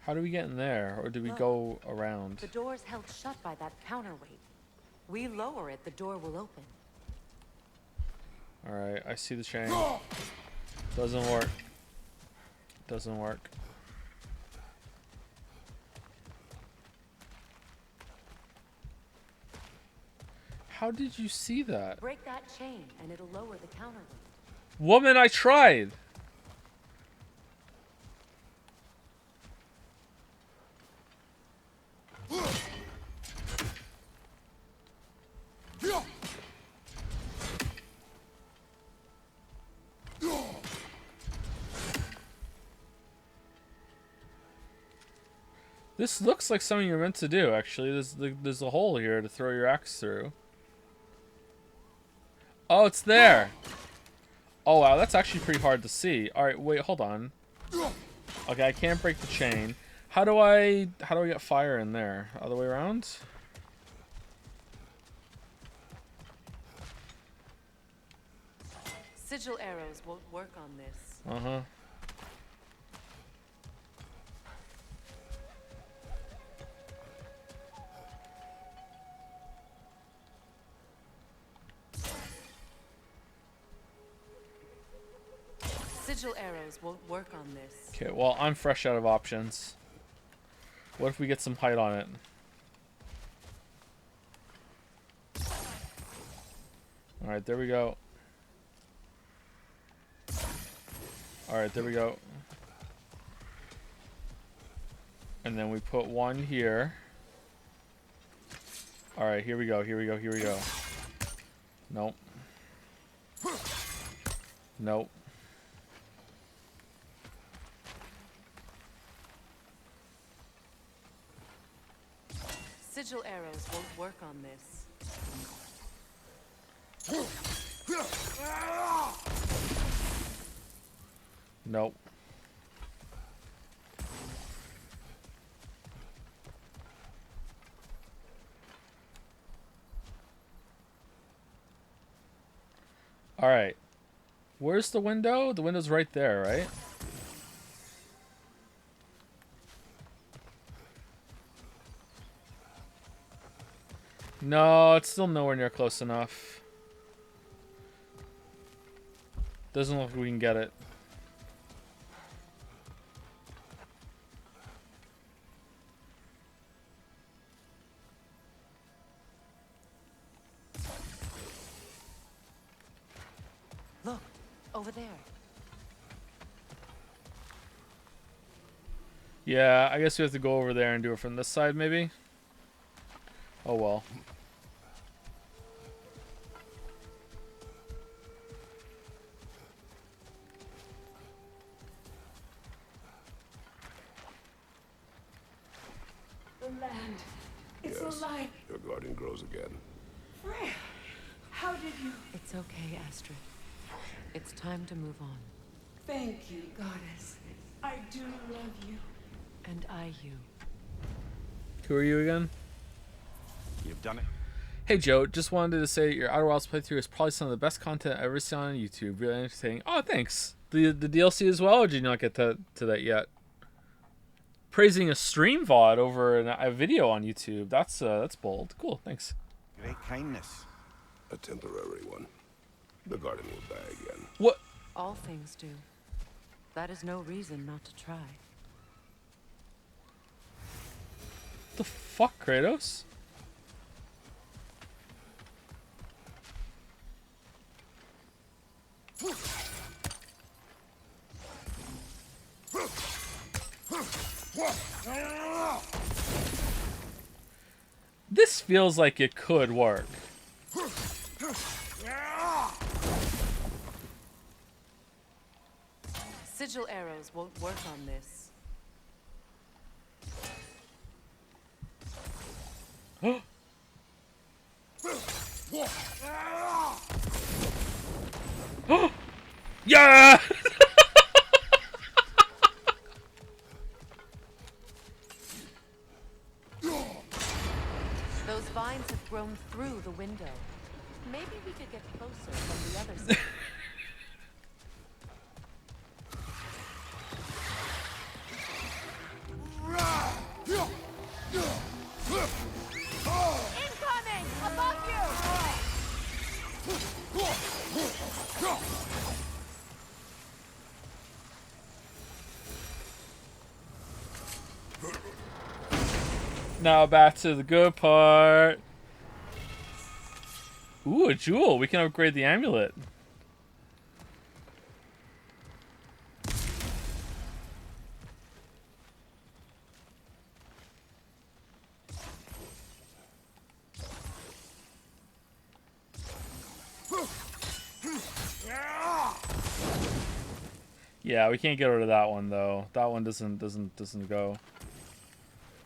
How do we get in there? Or do we go around? The door's held shut by that counterweight. We lower it, the door will open. Alright, I see the chain. Doesn't work. Doesn't work. How did you see that? Break that chain and it'll lower the counterweight. Woman, I tried! This looks like something you're meant to do, actually. There's a hole here to throw your axe through. Oh, it's there! Oh, wow, that's actually pretty hard to see. Alright, wait, hold on. Okay, I can't break the chain. How do I get fire in there? Other way around? Sigil arrows won't work on this. Uh-huh. Sigil arrows won't work on this. Okay, well, I'm fresh out of options. What if we get some height on it? Alright, there we go. Alright, there we go. And then we put one here. Alright, here we go, here we go, here we go. Nope. Nope. Sigil arrows won't work on this. Nope. Alright. Where's the window? The window's right there, right? No, it's still nowhere near close enough. Doesn't look like we can get it. Over there. Yeah, I guess we have to go over there and do it from this side, maybe? Oh well. The land. It's Yes, alive. your guardian grows again. Freya, how did you... It's okay, Astrid. It's time to move on. Thank you, goddess. I do love you. And I you. Who are you again? You've done it. Hey Joe, just wanted to say your Outer Wilds playthrough is probably some of the best content I've ever seen on YouTube. Really entertaining. Oh, thanks. The DLC as well, or did you not get to that yet? Praising a stream VOD over a video on YouTube. That's bold. Cool, thanks. Great kindness. A temporary one. The guardian will die again. What? All things do. That is no reason not to try. The fuck, Kratos? This feels like it could work. Sigil arrows won't work on this. Yeah! Those vines have grown through the window. Maybe we could get closer from the other side. Incoming! Above Now back to the good part. Ooh, a jewel. We can upgrade the amulet. Yeah, we can't get rid of that one though. That one doesn't go.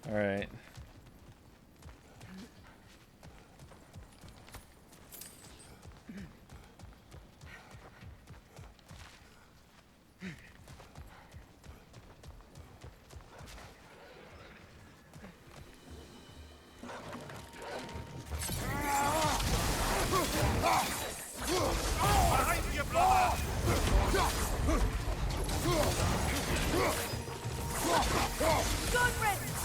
All right. Behind you, brother! Good riddance!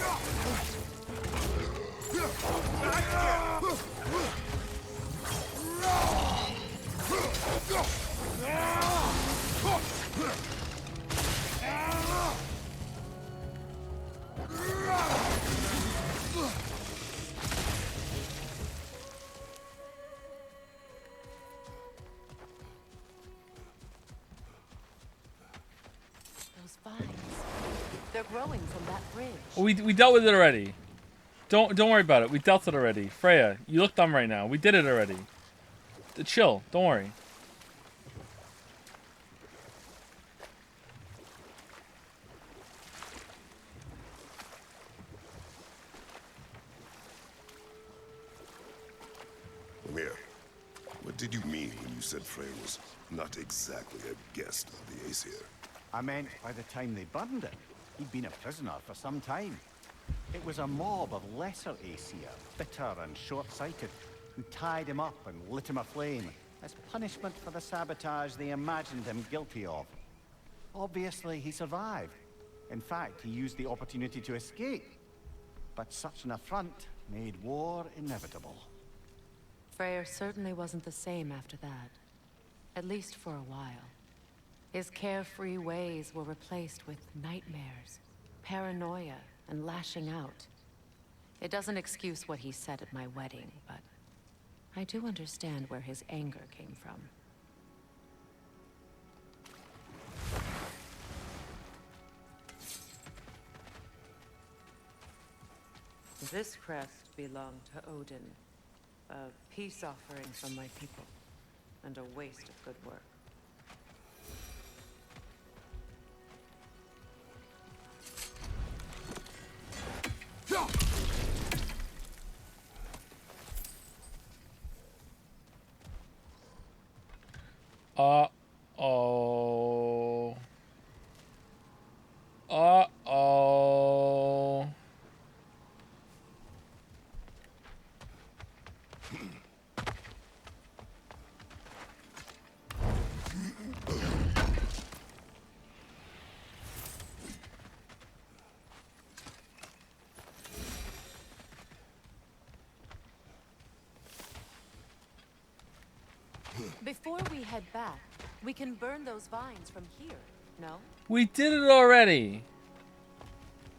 Those vines. They're growing from that bridge. We dealt with it already. Don't worry about it. We dealt it already. Freya, you look dumb right now. We did it already. Chill. Don't worry. Ymir, what did you mean when you said Frey was not exactly a guest of the Aesir? I meant by the time they burned it, he'd been a prisoner for some time. It was a mob of lesser Aesir, bitter and short-sighted, who tied him up and lit him aflame as punishment for the sabotage they imagined him guilty of. Obviously, he survived. In fact, he used the opportunity to escape. But such an affront made war inevitable. Freyr certainly wasn't the same after that. At least for a while. His carefree ways were replaced with nightmares, paranoia, and lashing out. It doesn't excuse what he said at my wedding, but I do understand where his anger came from. This crest belonged to Odin, a peace offering from my people, and a waste of good work. Uh-oh. Uh-oh. Before we head back, we can burn those vines from here, no? We did it already.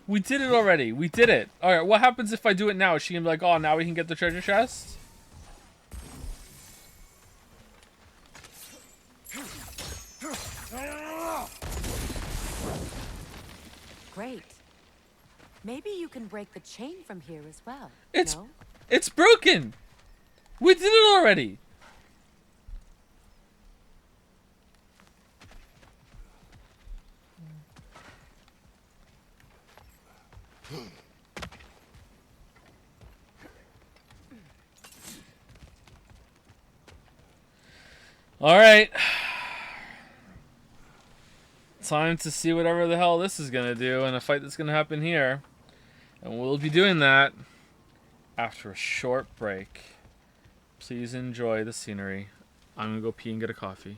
We did it already. We did it. Alright, what happens if I do it now? Is she gonna be like, oh, now we can get the treasure chest? Great. Maybe you can break the chain from here as well, It's no? It's broken! We did it already! Alright. Time to see whatever the hell this is gonna do and a fight that's gonna happen here. And we'll be doing that after a short break. Please enjoy the scenery. I'm gonna go pee and get a coffee.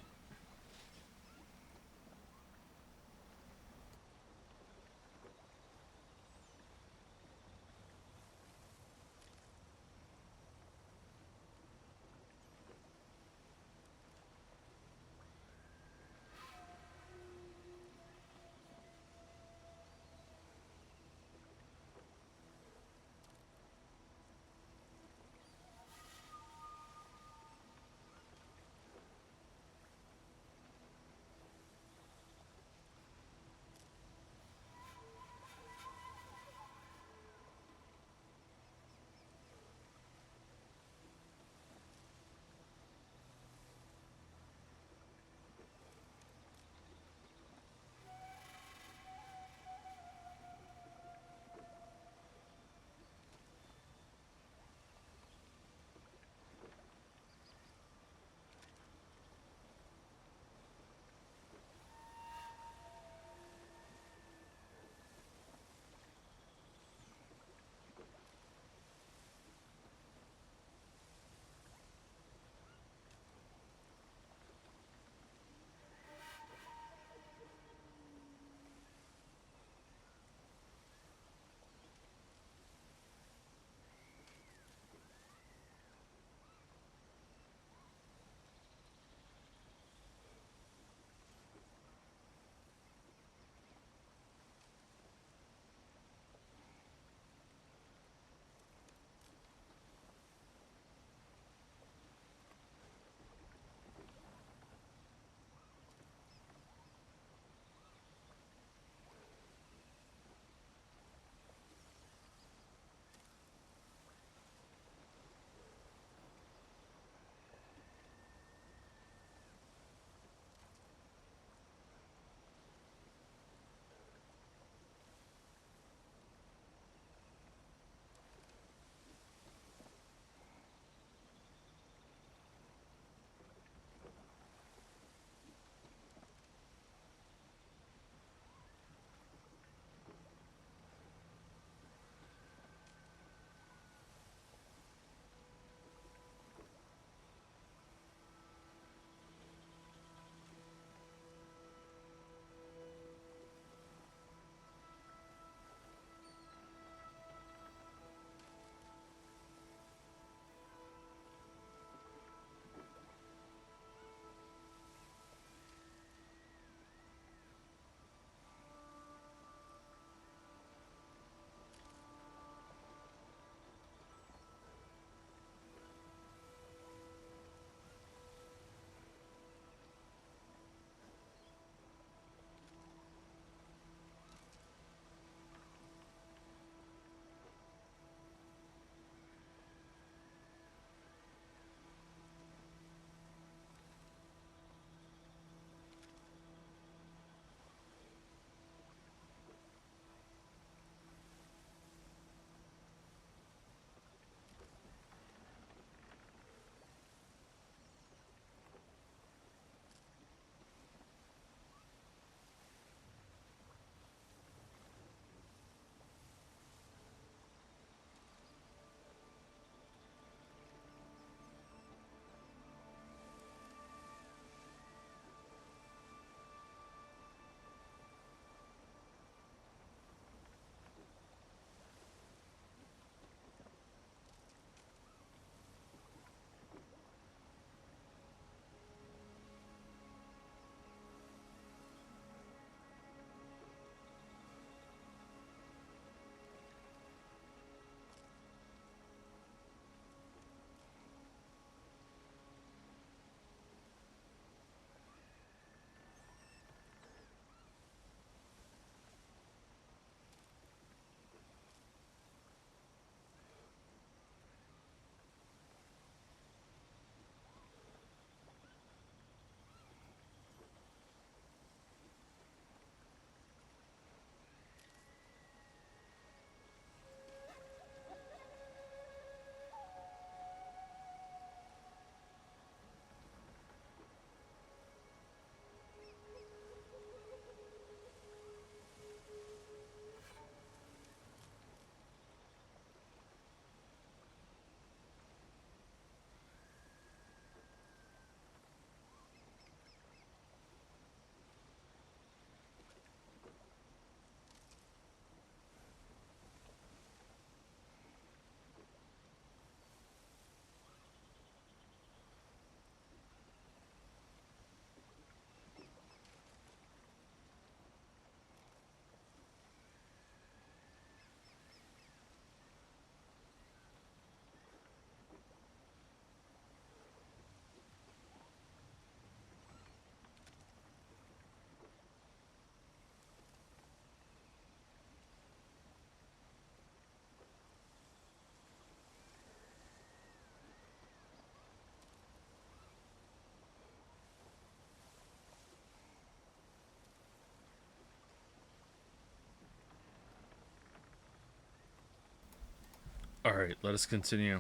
Alright, let us continue.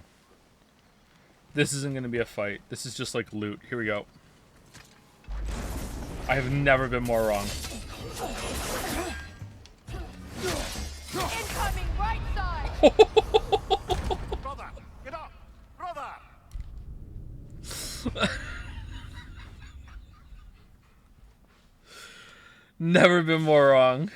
This isn't going to be a fight. This is just like loot. Here we go. I have never been more wrong. Incoming right side! Brother! Get up! Brother! Never been more wrong.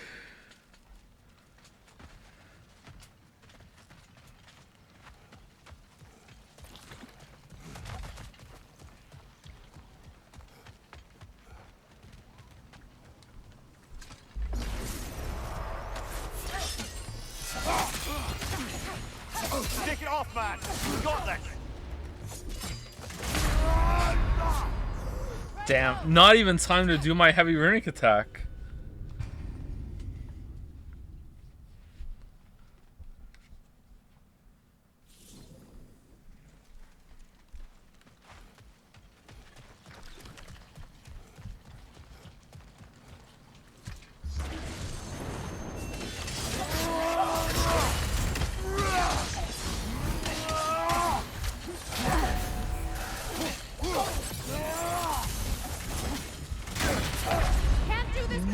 Take it off, man! You got this! Damn, not even time to do my heavy runic attack.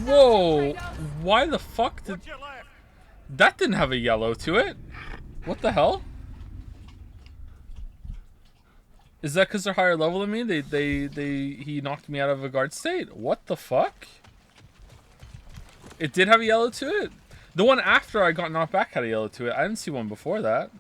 Whoa! Why the fuck did... That didn't have a yellow to it. What the hell? Is that because they're higher level than me? He knocked me out of a guard state? What the fuck? It did have a yellow to it? The one after I got knocked back had a yellow to it. I didn't see one before that.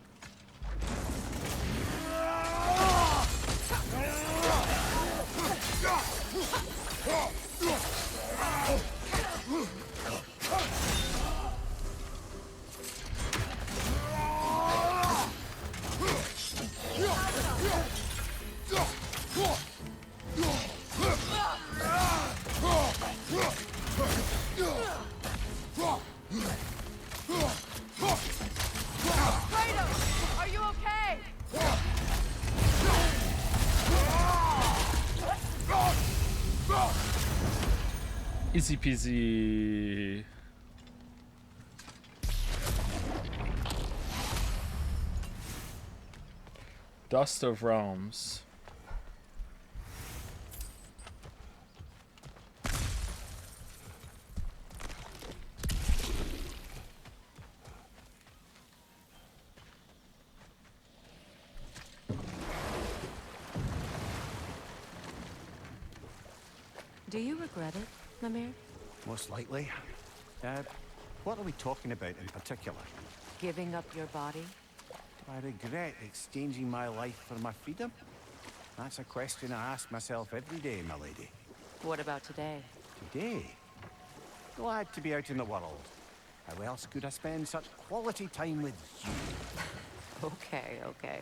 Kratos, are you okay? Easy peasy. Dust of Realms. Do you regret it, Mimir? Most likely. What are we talking about in particular? Giving up your body? Do I regret exchanging my life for my freedom? That's a question I ask myself every day, my lady. What about today? Today? Glad to be out in the world. How else could I spend such quality time with you? Okay, okay.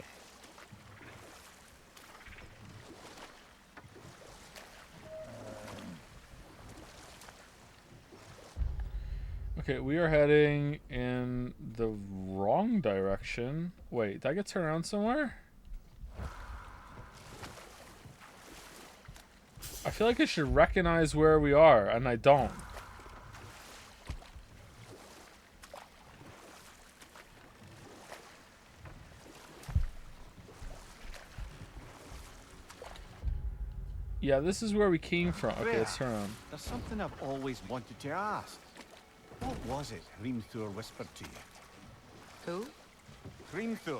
Okay, we are heading in the wrong direction. Wait, did I get turned around somewhere? I feel like I should recognize where we are, and I don't. Yeah, this is where we came from. Okay, let's turn around. There's something I've always wanted to ask. What was it Hrimthur whispered to you? Who? Hrimthur,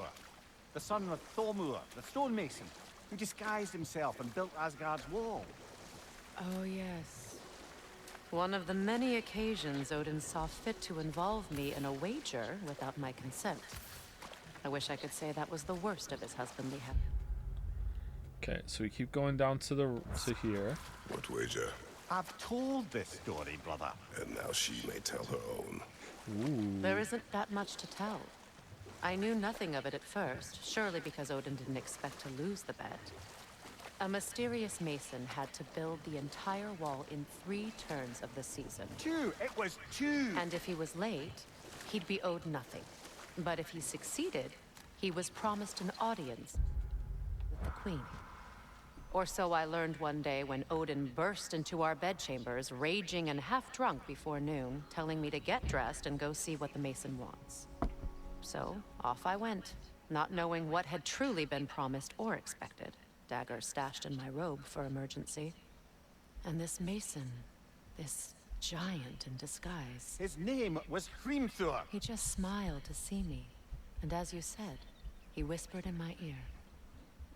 the son of Thormur, the stonemason, who disguised himself and built Asgard's wall. Oh, yes. One of the many occasions Odin saw fit to involve me in a wager without my consent. I wish I could say that was the worst of his husbandly habits. Okay, so we keep going down to here. What wager? I've told this story, brother. And now she may tell her own. Ooh. There isn't that much to tell. I knew nothing of it at first, surely because Odin didn't expect to lose the bet. A mysterious mason had to build the entire wall in 3 turns of the season. 2! It was 2! And if he was late, he'd be owed nothing. But if he succeeded, he was promised an audience with the queen. Or so I learned one day when Odin burst into our bedchambers, raging and half-drunk before noon, telling me to get dressed and go see what the mason wants. So, off I went, not knowing what had truly been promised or expected. Dagger stashed in my robe for emergency. And this mason, this giant in disguise. His name was Hrimthur. He just smiled to see me. And as you said, he whispered in my ear.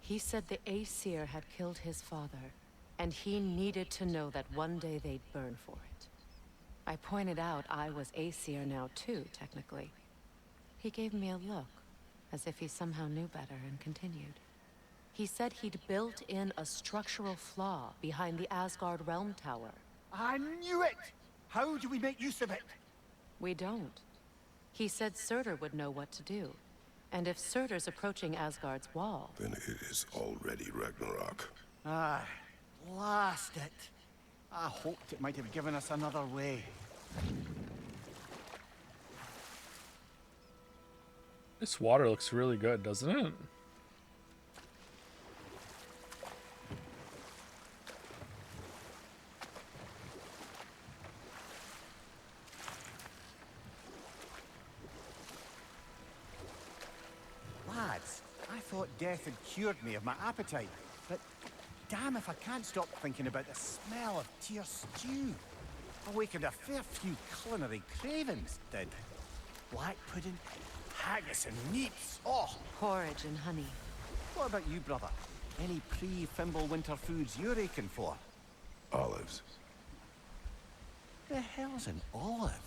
He said the Aesir had killed his father, and he needed to know that one day they'd burn for it. I pointed out I was Aesir now too, technically. He gave me a look, as if he somehow knew better, and continued. He said he'd built in a structural flaw behind the Asgard Realm Tower. I knew it! How do we make use of it? We don't. He said Surtur would know what to do. And if Surtur's approaching Asgard's wall... Then it is already Ragnarok. Ah, blast it. I hoped it might have given us another way. This water looks really good, doesn't it? Lads, I thought death had cured me of my appetite, but damn if I can't stop thinking about the smell of Tyr stew. Awakened a fair few culinary cravings, did. Black pudding, haggis and neeps, oh! Porridge and honey. What about you, brother? Any pre-Fimble winter foods you're aching for? Olives. The hell's an olive?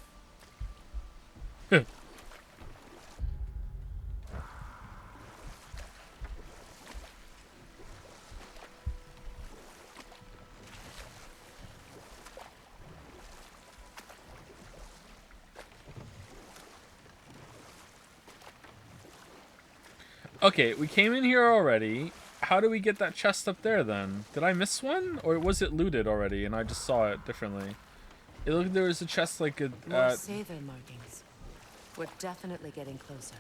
Okay, we came in here already. How do we get that chest up there then? Did I miss one? Or was it looted already and I just saw it differently? It looked like there was a chest like a... More Sather markings. We're definitely getting closer.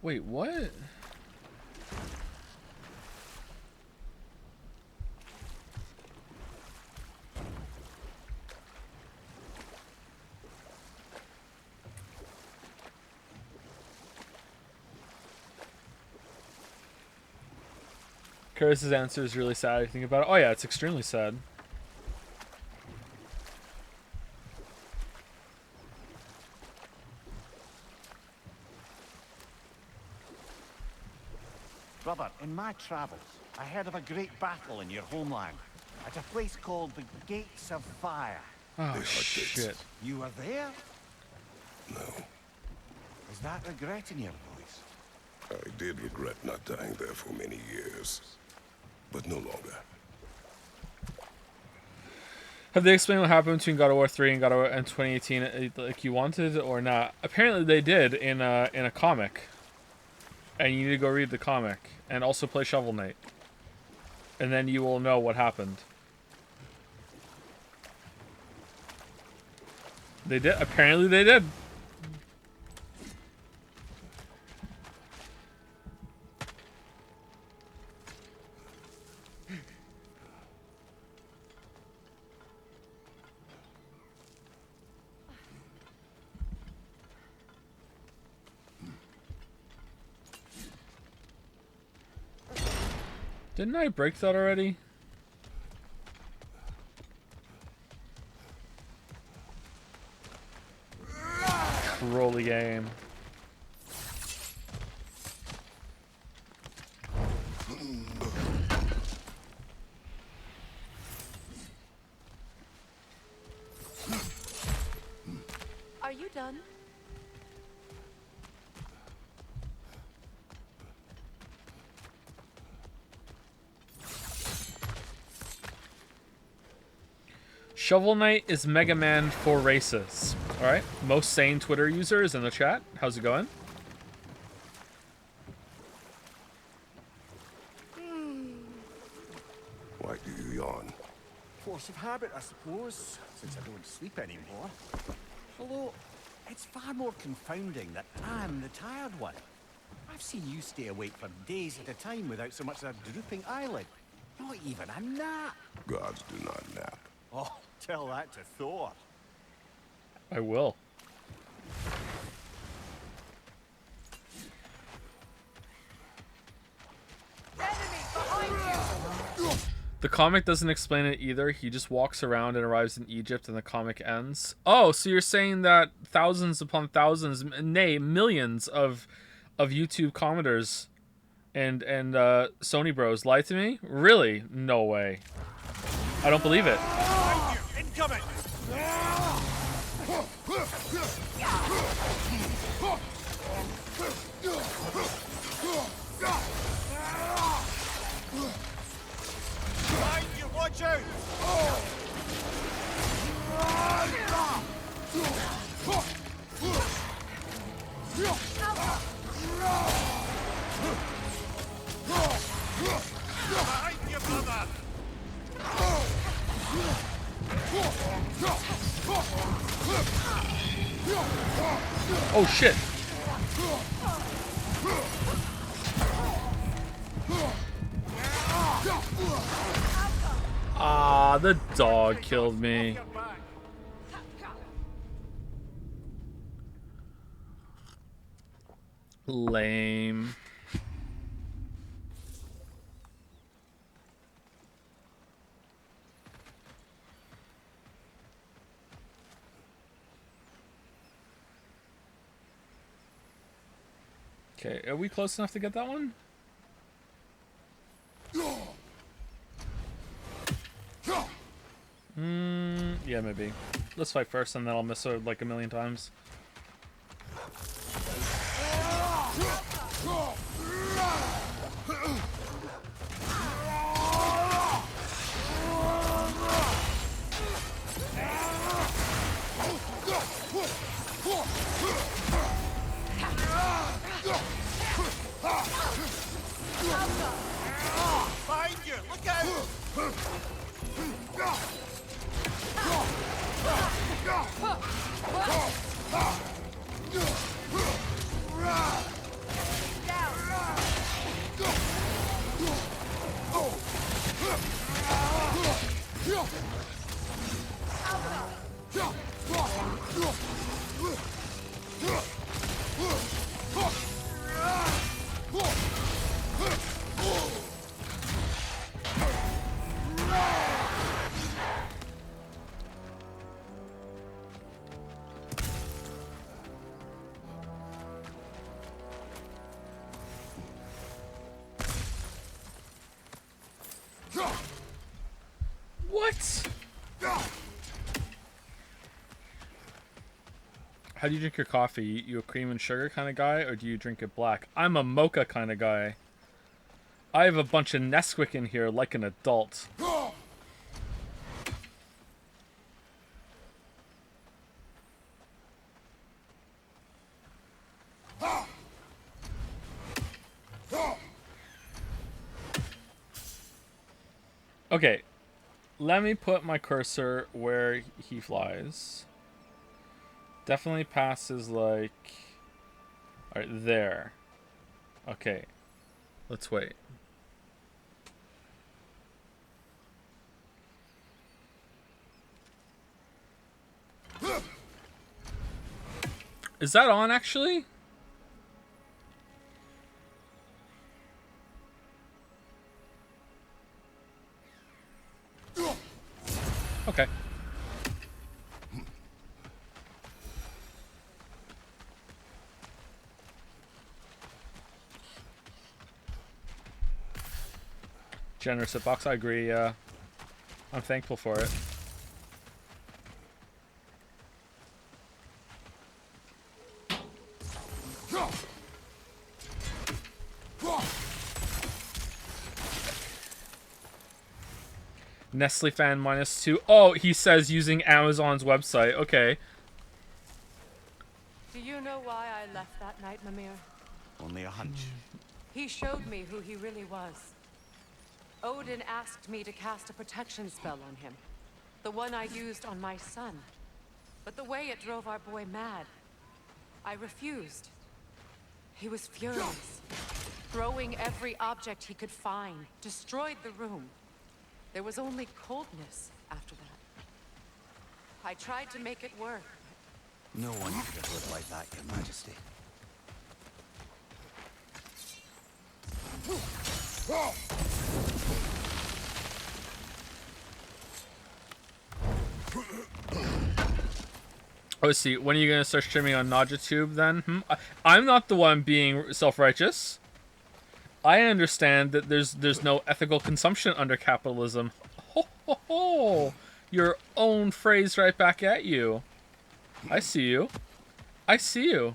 Wait, what? Curtis's answer is really sad. I think about it. Oh yeah, it's extremely sad. Brother, in my travels, I heard of a great battle in your homeland, at a place called the Gates of Fire. Oh, shit. You were there? No. Is that regret in your voice? I did regret not dying there for many years, but no longer. Have they explained what happened between God of War 3 and God of War and 2018 like you wanted or not? Apparently they did in a comic. And you need to go read the comic and also play Shovel Knight. And then you will know what happened. They did. Apparently they did. Didn't I break that already? Trolly game. Are you done? Shovel Knight is Mega Man for races. Alright, most sane Twitter users in the chat. How's it going? Why do you yawn? Force of habit, I suppose, since I don't sleep anymore. Although, it's far more confounding that I'm the tired one. I've seen you stay awake for days at a time without so much as a drooping eyelid. Not even a nap. Gods do not nap. Oh, tell that to Thor. I will. The comic doesn't explain it either. He just walks around and arrives in Egypt and the comic ends. Oh, so you're saying that thousands upon thousands, nay, millions of YouTube commenters and Sony bros lied to me? Really? No way. I don't believe it. Incoming! Behind you, watch out! Behind you, brother! Oh shit. Ah, the dog killed me. Lame. Okay, are we close enough to get that one? Yeah, maybe. Let's fight first and then I'll miss her like a million times. Behind you, look out! What? How do you drink your coffee? You a cream and sugar kind of guy, or do you drink it black? I'm a mocha kind of guy. I have a bunch of Nesquik in here like an adult. Okay, let me put my cursor where he flies. Definitely passes like... Alright, there. Okay, let's wait. Is that on actually? Okay. Generous hitbox, I agree, I'm thankful for it. Nestle fan -2. Oh, he says using Amazon's website. Okay. Do you know why I left that night, Mimir? Only a hunch. He showed me who he really was. Odin asked me to cast a protection spell on him. The one I used on my son. But the way it drove our boy mad, I refused. He was furious, throwing every object he could find, destroyed the room. There was only coldness after that. I tried to make it work. No one could have lived like that, Your Majesty. Oh, see, when are you gonna start streaming on NajaTube then? I'm not the one being self-righteous. I understand that there's no ethical consumption under capitalism. Ho ho ho! Your own phrase right back at you. I see you. I see you.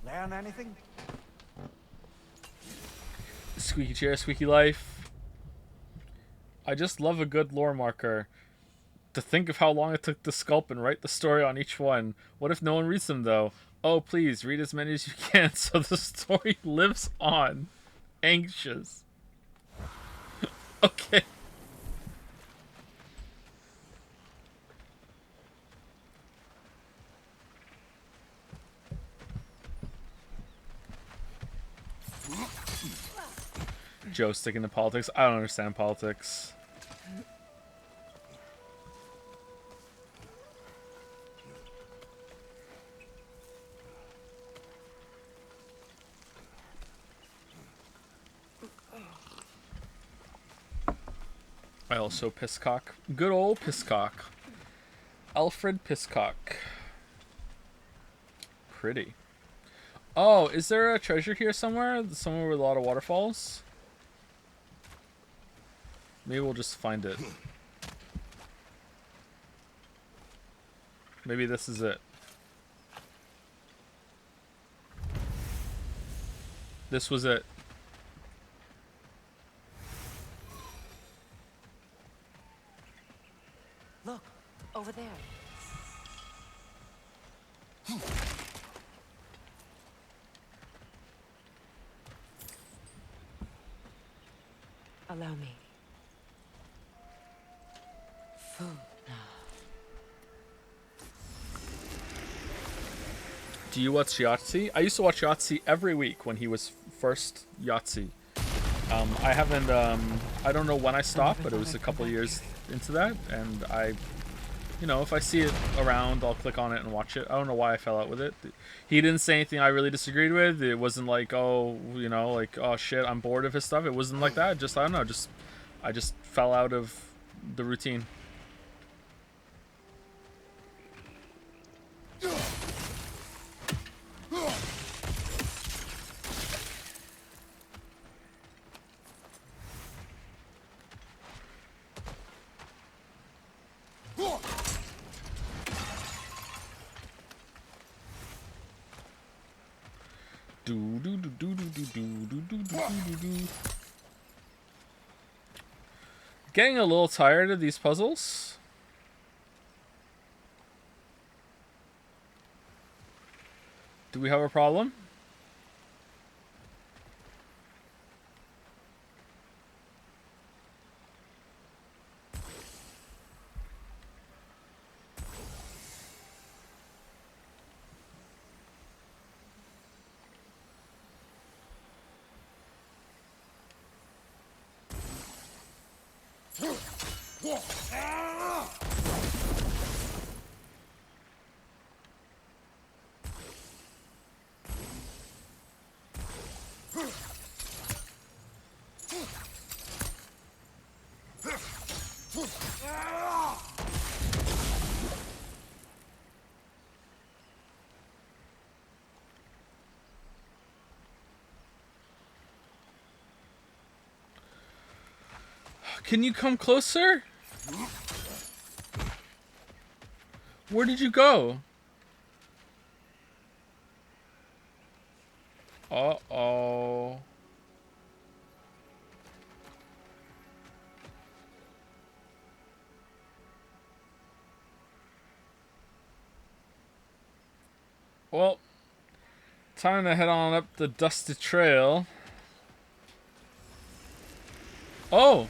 Learn anything? Squeaky chair, squeaky life. I just love a good lore marker. To think of how long it took to sculpt and write the story on each one. What if no one reads them though? Oh, please read as many as you can so the story lives on. Anxious. Okay. Joe sticking to politics. I don't understand politics. I also Pisscock. Good old Pisscock. Alfred Pisscock. Pretty. Oh, is there a treasure here somewhere? Somewhere with a lot of waterfalls? Maybe we'll just find it. Maybe this is it. This was it. Look, over there. Allow me. Food now. Do you watch Yahtzee? I used to watch Yahtzee every week when he was first Yahtzee. I haven't, I don't know when I stopped, but it was a couple of years into that, and I, you know, if I see it around, I'll click on it and watch it. I don't know why I fell out with it. He didn't say anything I really disagreed with. It wasn't like, oh, you know, like, oh shit, I'm bored of his stuff. It wasn't like that. Just, I don't know, I just fell out of the routine. Getting a little tired of these puzzles. Do we have a problem? Can you come closer? Where did you go? Uh-oh. Well, time to head on up the dusty trail. Oh!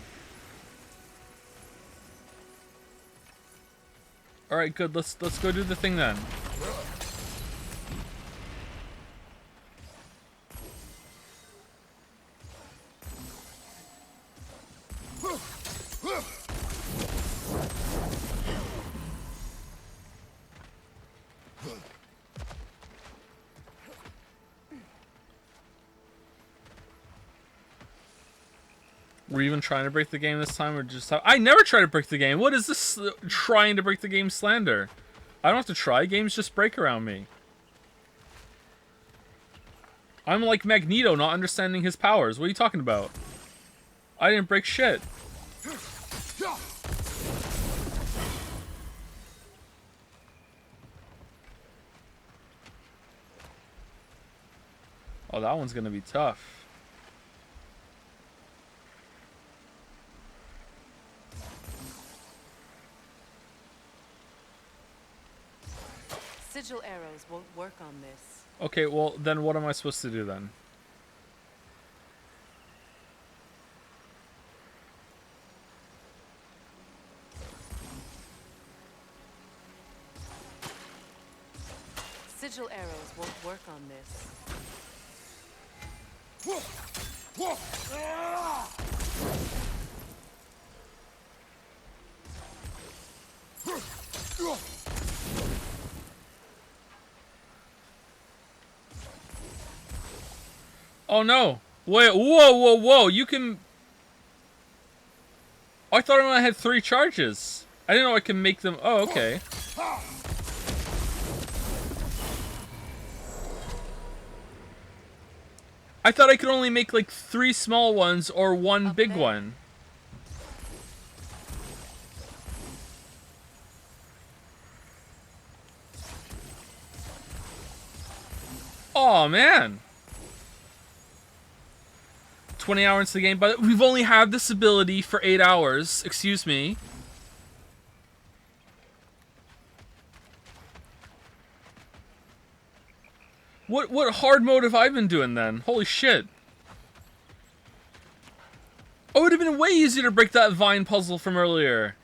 Alright, good. Let's go do the thing then. Were you even trying to break the game this time, or just I never try to break the game. What is this trying to break the game slander? I don't have to try. Games just break around me. I'm like Magneto, not understanding his powers. What are you talking about? I didn't break shit. Oh, that one's gonna be tough. Sigil arrows won't work on this. Okay, well, then what am I supposed to do then? Sigil arrows won't work on this. Oh no! Wait, whoa! You can... I thought I only had 3 charges. I didn't know I can make them... Oh, okay. I thought I could only make like 3 small ones or 1 big one. Oh man. 20 hours into the game, but we've only had this ability for 8 hours. Excuse me. What hard mode have I been doing then? Holy shit. Oh, it would have been way easier to break that vine puzzle from earlier.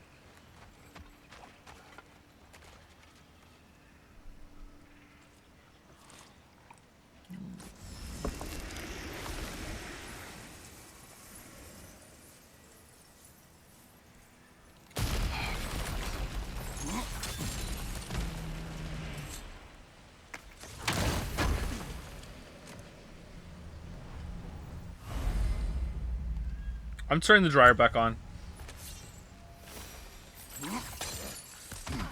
I'm turning the dryer back on.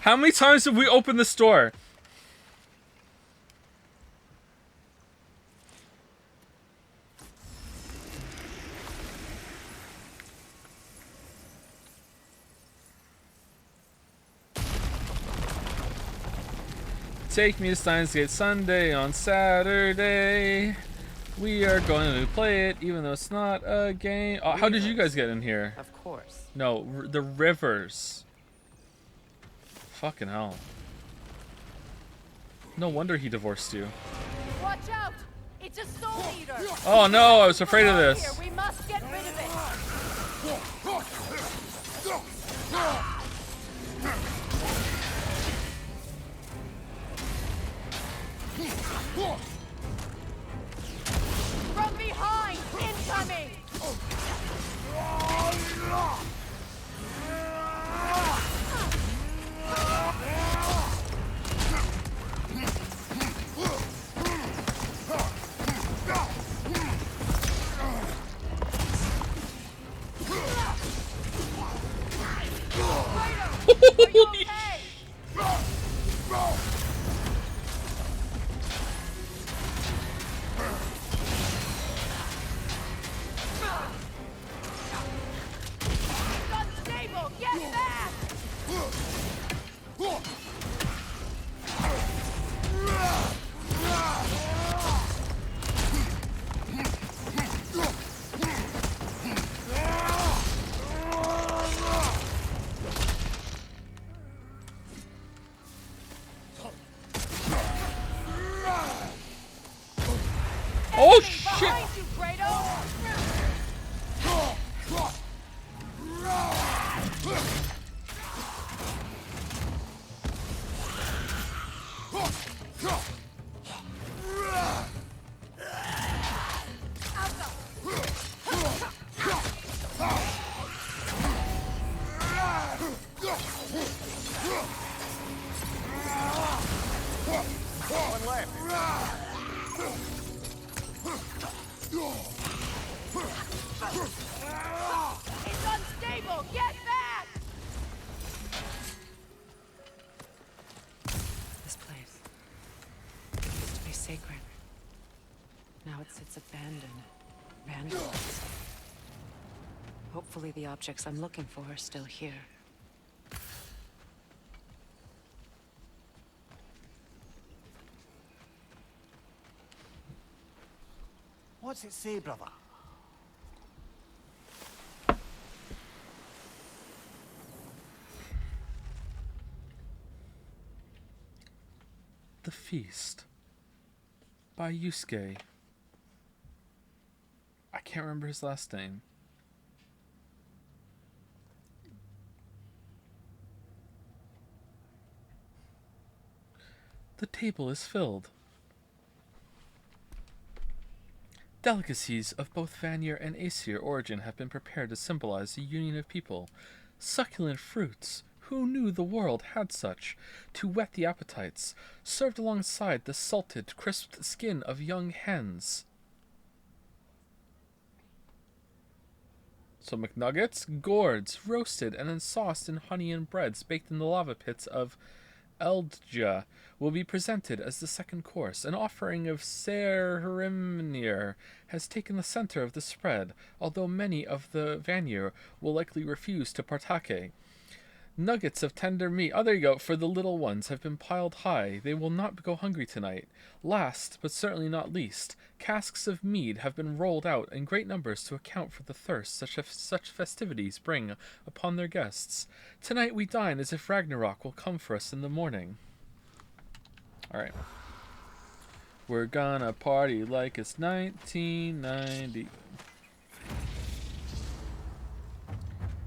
How many times have we opened this door? Take me to Steins Gate Sunday on Saturday. We are going to play it, even though it's not a game. Oh, how did you guys get in here? Of course. No, the rivers. Fucking hell. No wonder he divorced you. Watch out! It's a soul eater. Oh no, I was afraid of this. Here, we must get rid of it. From behind, incoming. Unstable, get back! Oh shit! Behind you, Kratos! One left. stable! Get back! This place used to be sacred. Now it sits abandoned, vandalized. Hopefully the objects I'm looking for are still here. What's it say, brother? The Feast by Yusuke. I can't remember his last name. The table is filled. Delicacies of both Vanir and Aesir origin have been prepared to symbolize the union of people. Succulent fruits, who knew the world had such, to whet the appetites, served alongside the salted, crisped skin of young hens. So McNuggets, gourds, roasted and then sauced in honey and breads baked in the lava pits of Eldja will be presented as the second course. An offering of Serimnir has taken the center of the spread, although many of the Vanir will likely refuse to partake. Nuggets of tender meat, oh there you go, for the little ones have been piled high. They will not go hungry tonight. Last, but certainly not least, casks of mead have been rolled out in great numbers to account for the thirst such festivities bring upon their guests. Tonight we dine as if Ragnarok will come for us in the morning. Alright. We're gonna party like it's 1990.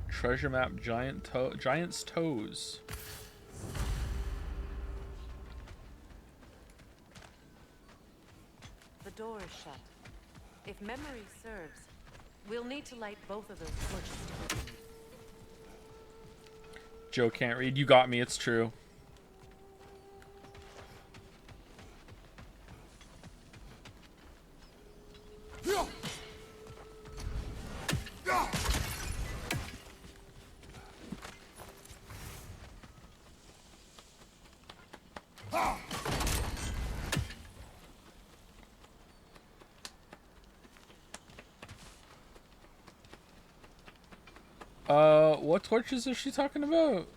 Treasure map, giant's toes. The door is shut. If memory serves, we'll need to light both of those torches to open it. Joe can't read. You got me, it's true. What torches is she talking about?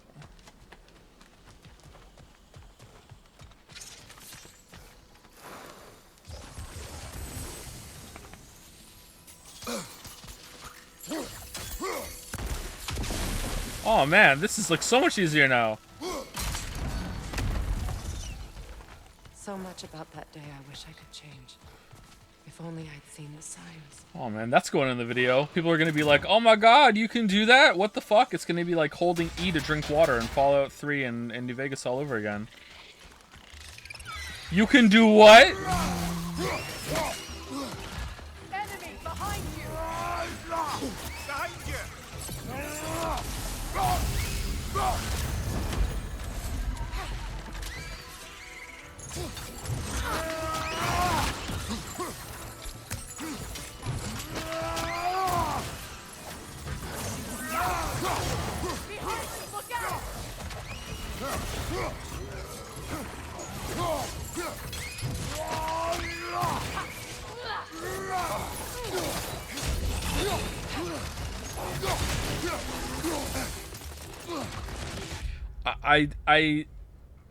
Oh man, this is like so much easier now. So much about that day I wish I could change. If only I'd seen the signs. Oh man, that's going in the video. People are gonna be like, oh my god, you can do that? What the fuck? It's gonna be like holding E to drink water in Fallout 3 and New Vegas all over again. You can do what? Enemy behind you! Behind you! Behind you! Look out! I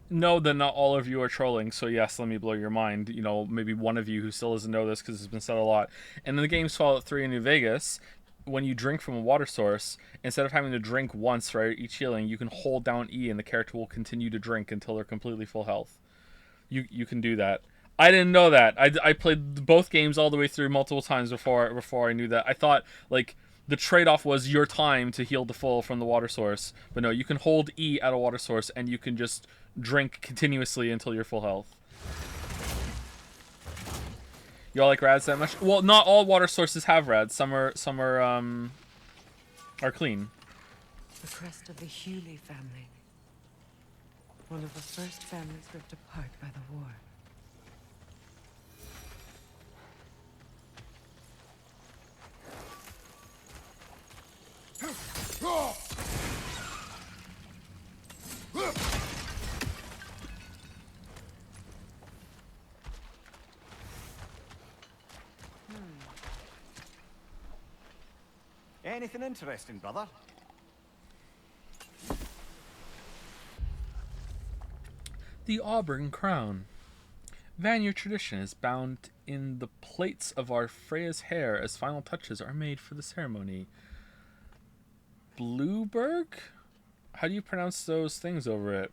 know that not all of you are trolling, so yes, let me blow your mind. You know, maybe one of you who still doesn't know this because it's been said a lot. And in the game's Fallout 3 in New Vegas, when you drink from a water source, instead of having to drink once for each healing, you can hold down E and the character will continue to drink until they're completely full health. You can do that. I didn't know that. I played both games all the way through multiple times before I knew that. I thought, like, the trade-off was your time to heal to full from the water source. But no, you can hold E at a water source and you can just drink continuously until you're full health. Y'all like rads that much? Well, not all water sources have rads. Some are clean. The crest of the Hewley family. One of the first families ripped apart by the war. Anything interesting, brother? The Auburn Crown. Vanir tradition is bound in the plaits of our Freya's hair as final touches are made for the ceremony. Blueberg? How do you pronounce those things over it?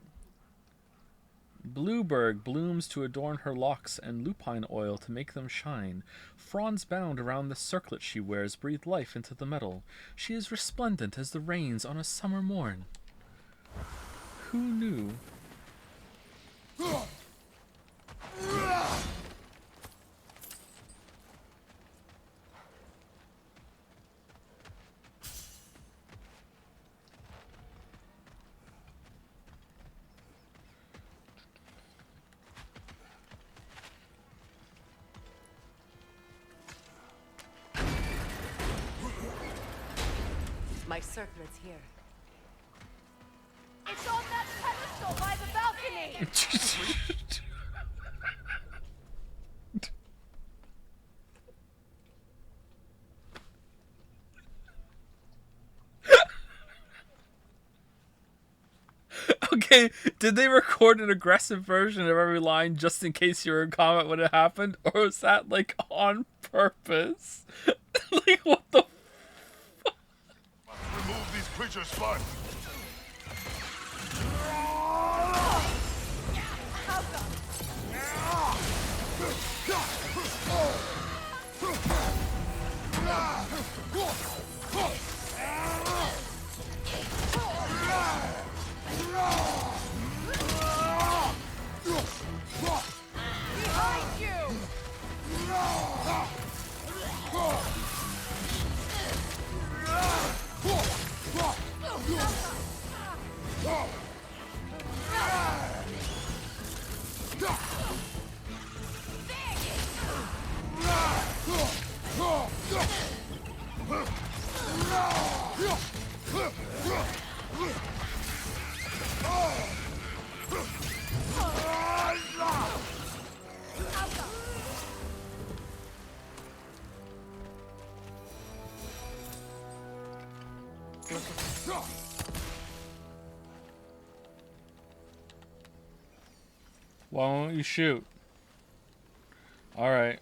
Blueberg blooms to adorn her locks and lupine oil to make them shine. Fronds bound around the circlet she wears breathe life into the metal. She is resplendent as the rains on a summer morn. Who knew? My circlet's here. It's on that pedestal by the balcony! Okay, did they record an aggressive version of every line just in case you were in comment when it happened? Or was that, like, on purpose? Like, what the Remove these creatures first. Behind you! Why won't you shoot? Alright.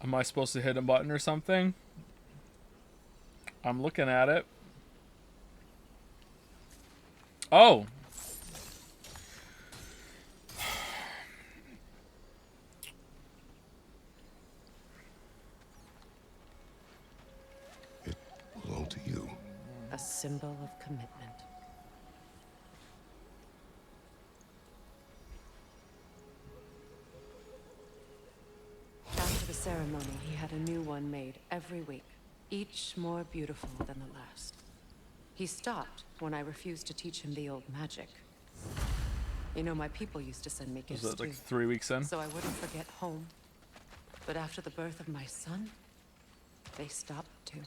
Am I supposed to hit a button or something? I'm looking at it. Oh! It belonged to you. A symbol of commitment. After the ceremony, he had a new one made every week, each more beautiful than the last. He stopped when I refused to teach him the old magic. You know, my people used to send me gifts Was that like too, 3 weeks in? so I wouldn't forget home. But after the birth of my son, they stopped too.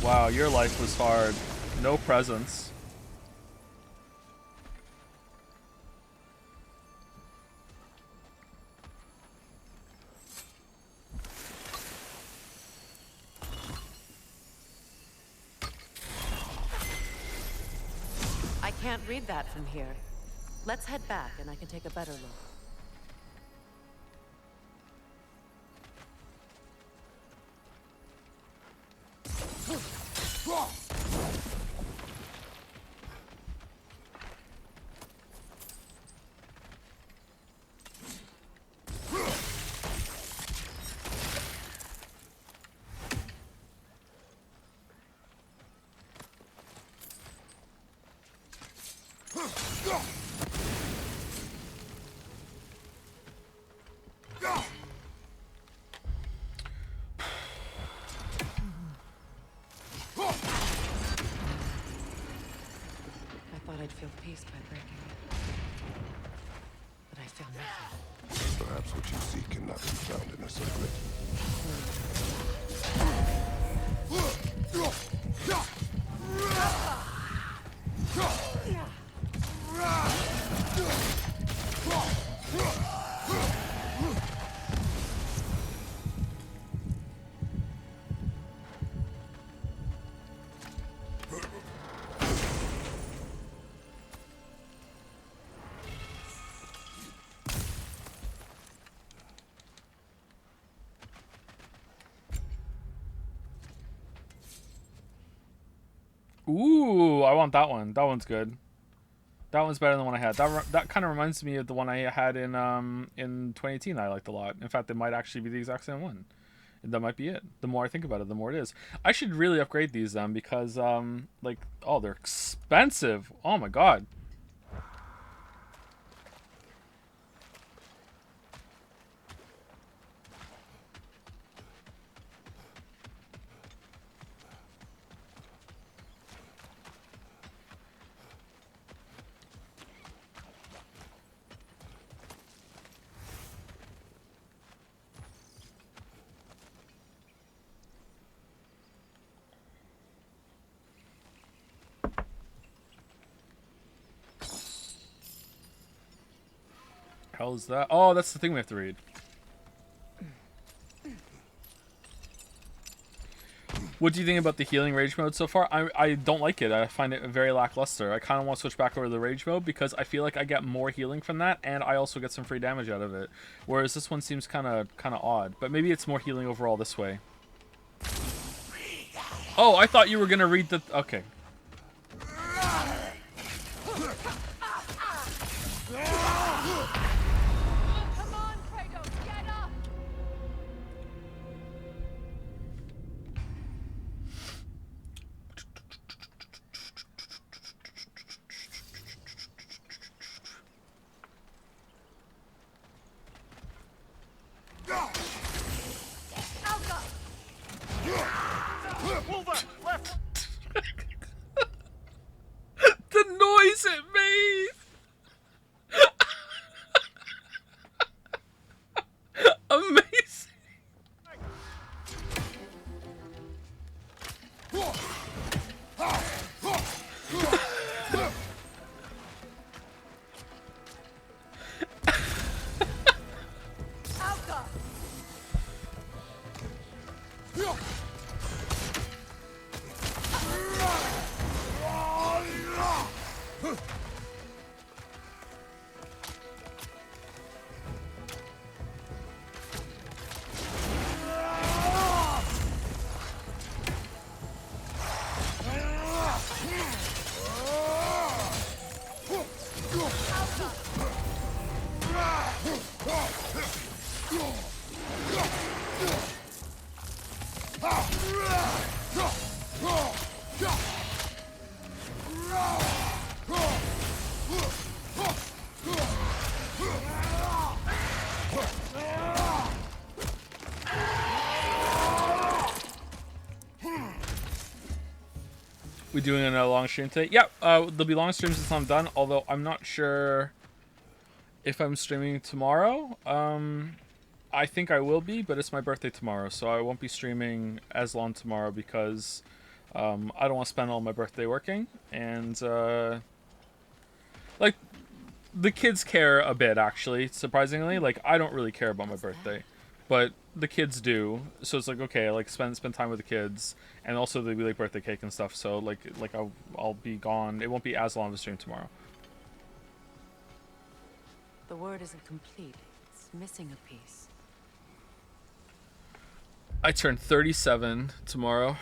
Wow, your life was hard. No presents. I can't read that from here. Let's head back and I can take a better look. I thought I'd feel peace by breaking it. But I feel nothing. Perhaps Perhaps what you seek cannot be found in a circlet. Ooh, I want that one. That one's good. That one's better than the one I had. That kind of reminds me of the one I had in 2018 that I liked a lot. In fact, it might actually be the exact same one. And that might be it. The more I think about it, the more it is. I should really upgrade these then because like, oh, they're expensive. Oh my god. Hell is that? Oh, that's the thing we have to read. What do you think about the healing rage mode so far? I don't like it. I find it very lackluster. I kind of want to switch back over to the rage mode because I feel like I get more healing from that, and I also get some free damage out of it. Whereas this one seems kind of odd. But maybe it's more healing overall this way. Oh, I thought you were gonna read the. Okay. The noise it made! Amazing! We doing another long stream today? Yeah, there'll be long streams until I'm done, although I'm not sure if I'm streaming tomorrow. I think I will be, but it's my birthday tomorrow, so I won't be streaming as long tomorrow because I don't want to spend all my birthday working. And, like, the kids care a bit, actually, surprisingly. Like, I don't really care about my birthday, but the kids do. So it's like, okay, like, spend time with the kids. And also they like birthday cake and stuff, so like I'll be gone. It won't be as long of a stream tomorrow. The word isn't complete. It's missing a piece. I turn 37 tomorrow,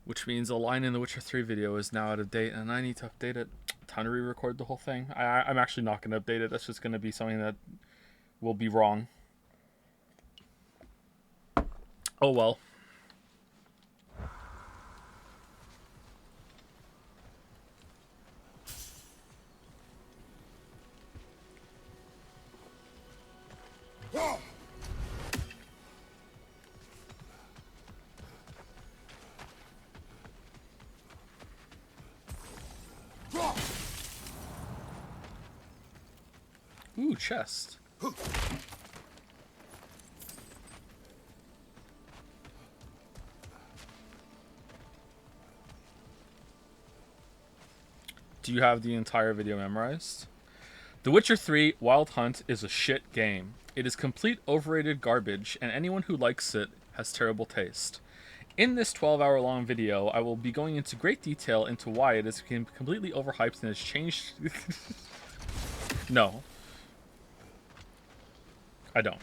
which means a line in the Witcher 3 video is now out of date, and I need to update it. Time to re-record the whole thing. I'm actually not going to update it. That's just going to be something that will be wrong. Oh well. Ooh, chest. Do you have the entire video memorized? The Witcher 3 Wild Hunt is a shit game. It is complete overrated garbage, and anyone who likes it has terrible taste. In this 12-hour long video, I will be going into great detail into why it is completely overhyped and has changed... No. I don't.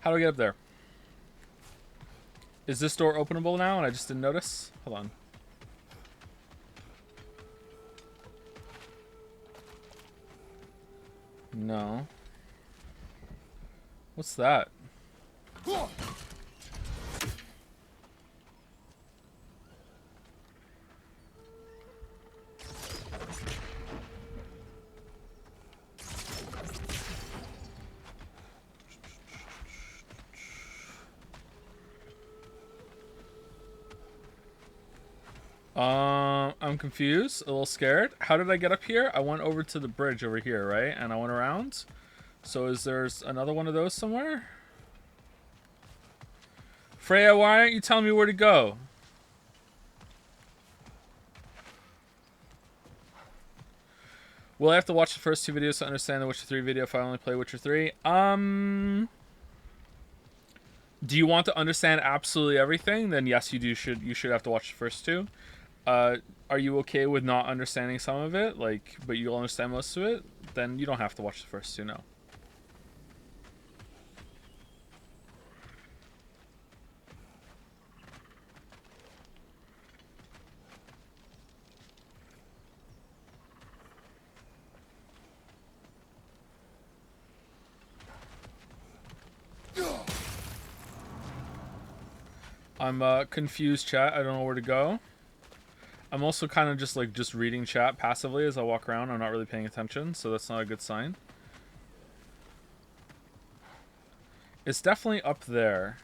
How do I get up there? Is this door openable now and I just didn't notice? Hold on. No. What's that? I'm confused, a little scared. How did I get up here? I went over to the bridge over here, right? And I went around. So is there another one of those somewhere? Freya, why aren't you telling me where to go? Will I have to watch the first two videos to understand the Witcher 3 video if I only play Witcher 3? Do you want to understand absolutely everything? Then yes, you should have to watch the first two. Are you okay with not understanding some of it, but you'll understand most of it? Then you don't have to watch the first two, no. I'm confused, chat. I don't know where to go. I'm also kind of just reading chat passively as I walk around. I'm not really paying attention, so that's not a good sign. It's definitely up there.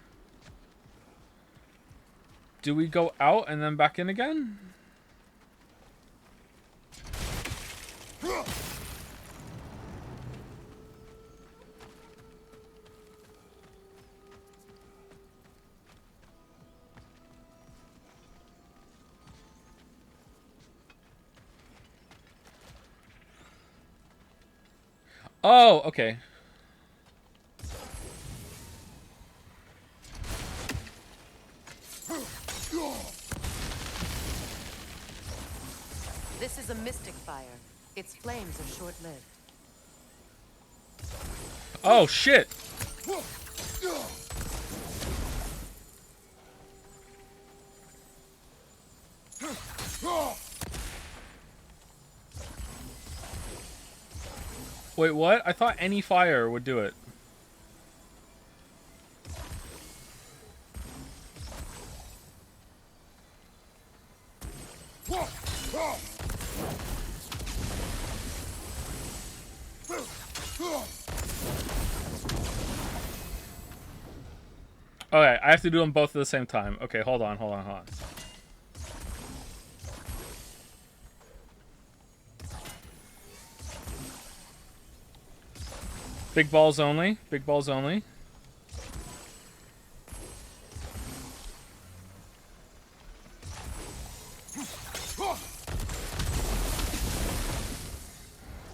Do we go out and then back in again? Oh, okay. This is a mystic fire. Its flames are short-lived. Oh, shit! Wait, what? I thought any fire would do it. Okay, I have to do them both at the same time. Okay, hold on. Big balls only. Big balls only.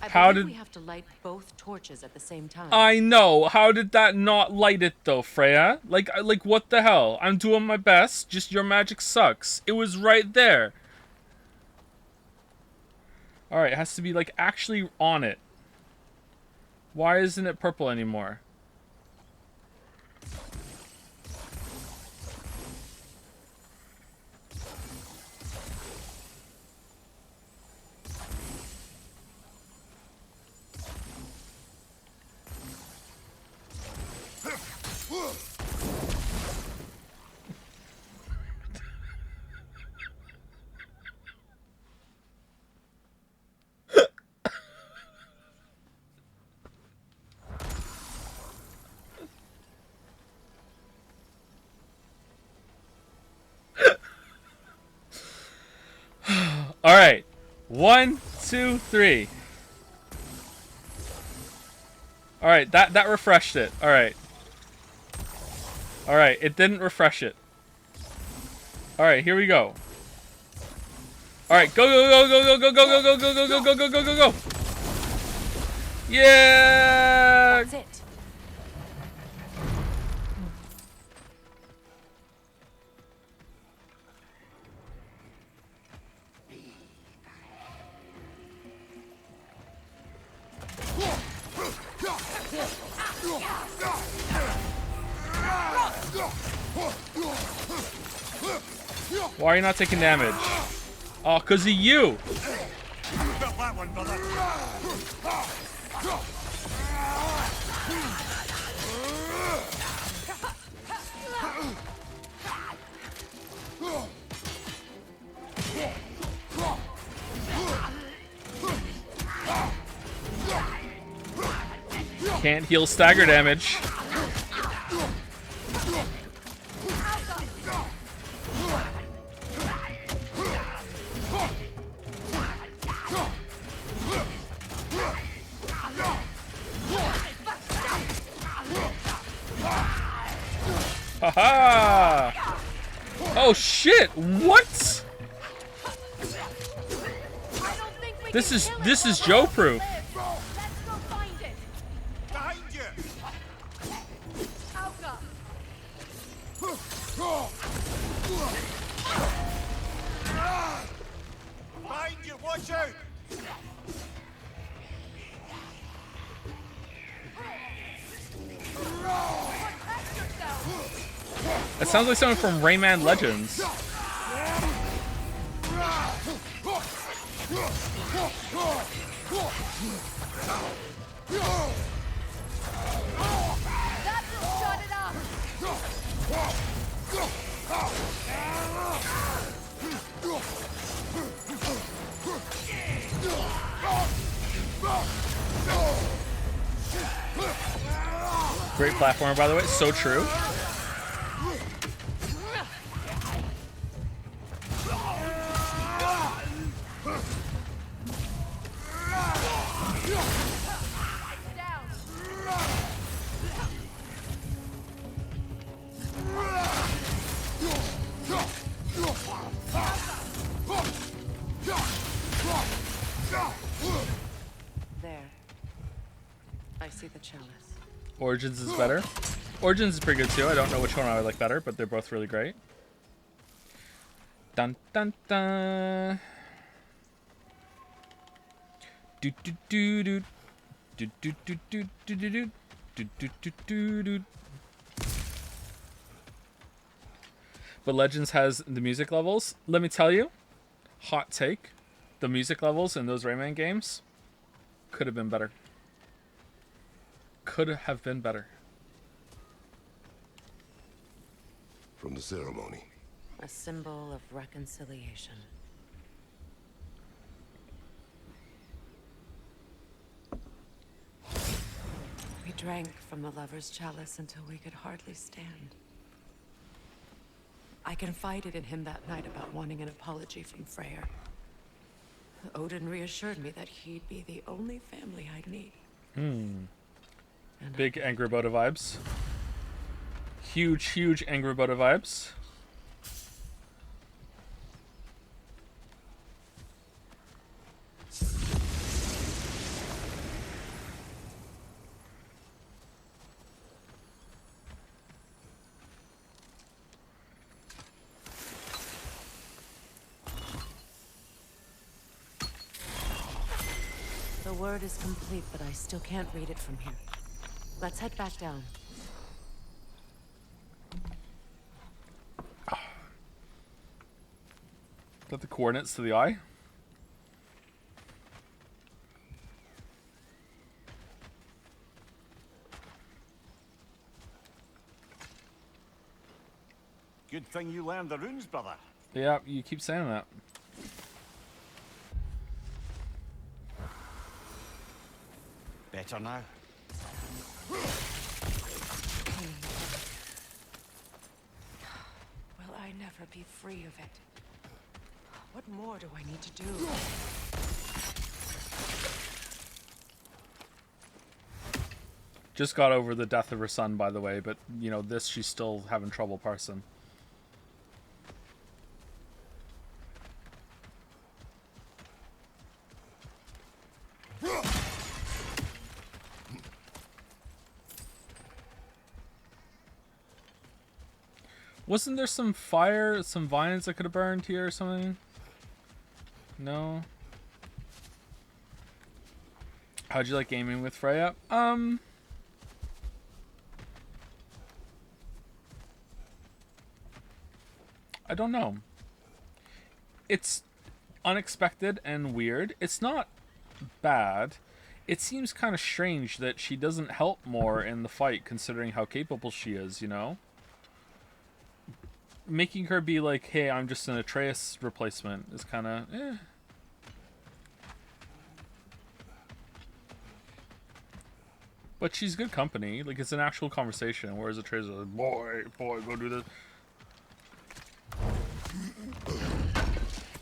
I believe we have to light both torches at the same time. I know. How did that not light it though, Freya? Like what the hell? I'm doing my best. Just your magic sucks. It was right there. All right, it has to be actually on it. Why isn't it purple anymore? All right. 1, 2, 3. All right, that refreshed it. All right. All right, it didn't refresh it. All right, here we go. All right, go go go go go go go go go go go go go go go go. Yeah. That's it. Why are you not taking damage? Oh, 'cause of you. Got that one, brother. Can't heal stagger damage. Haha! Oh shit! What? This is Joe proof. Behind you, watch out! It sounds like someone from Rayman Legends. Great platformer, by the way. So true. There. I see the chalice. Origins is better. Origins is pretty good too. I don't know which one I would like better, but they're both really great. Dun dun dun. Do do do do. Do do do do do do do. Do do do do do. But Legends has the music levels. Let me tell you, hot take, the music levels in those Rayman games could have been better. Could have been better. From the ceremony. A symbol of reconciliation. We drank from the lover's chalice until we could hardly stand. I confided in him that night about wanting an apology from Freyr. Odin reassured me that he'd be the only family I'd need. Big Angry Boda vibes. Huge, huge Angry Boda vibes. The word is complete, but I still can't read it from here. Let's head back down. Is that the coordinates to the eye? Good thing you learned the runes, brother. Yeah, you keep saying that. Better now. Will I never be free of it? What What more do I need to do? Just got over the death of her son, by the way, but, you know, this she's still having trouble parsing. Wasn't there some fire, some vines that could have burned here or something? No? How'd you like gaming with Freya? I don't know. It's unexpected and weird. It's not bad. It seems kind of strange that she doesn't help more in the fight considering how capable she is, you know? Making her be like, hey, I'm just an Atreus replacement is kind of, eh. But she's good company. Like, it's an actual conversation, whereas Atreus is like, boy, go do this.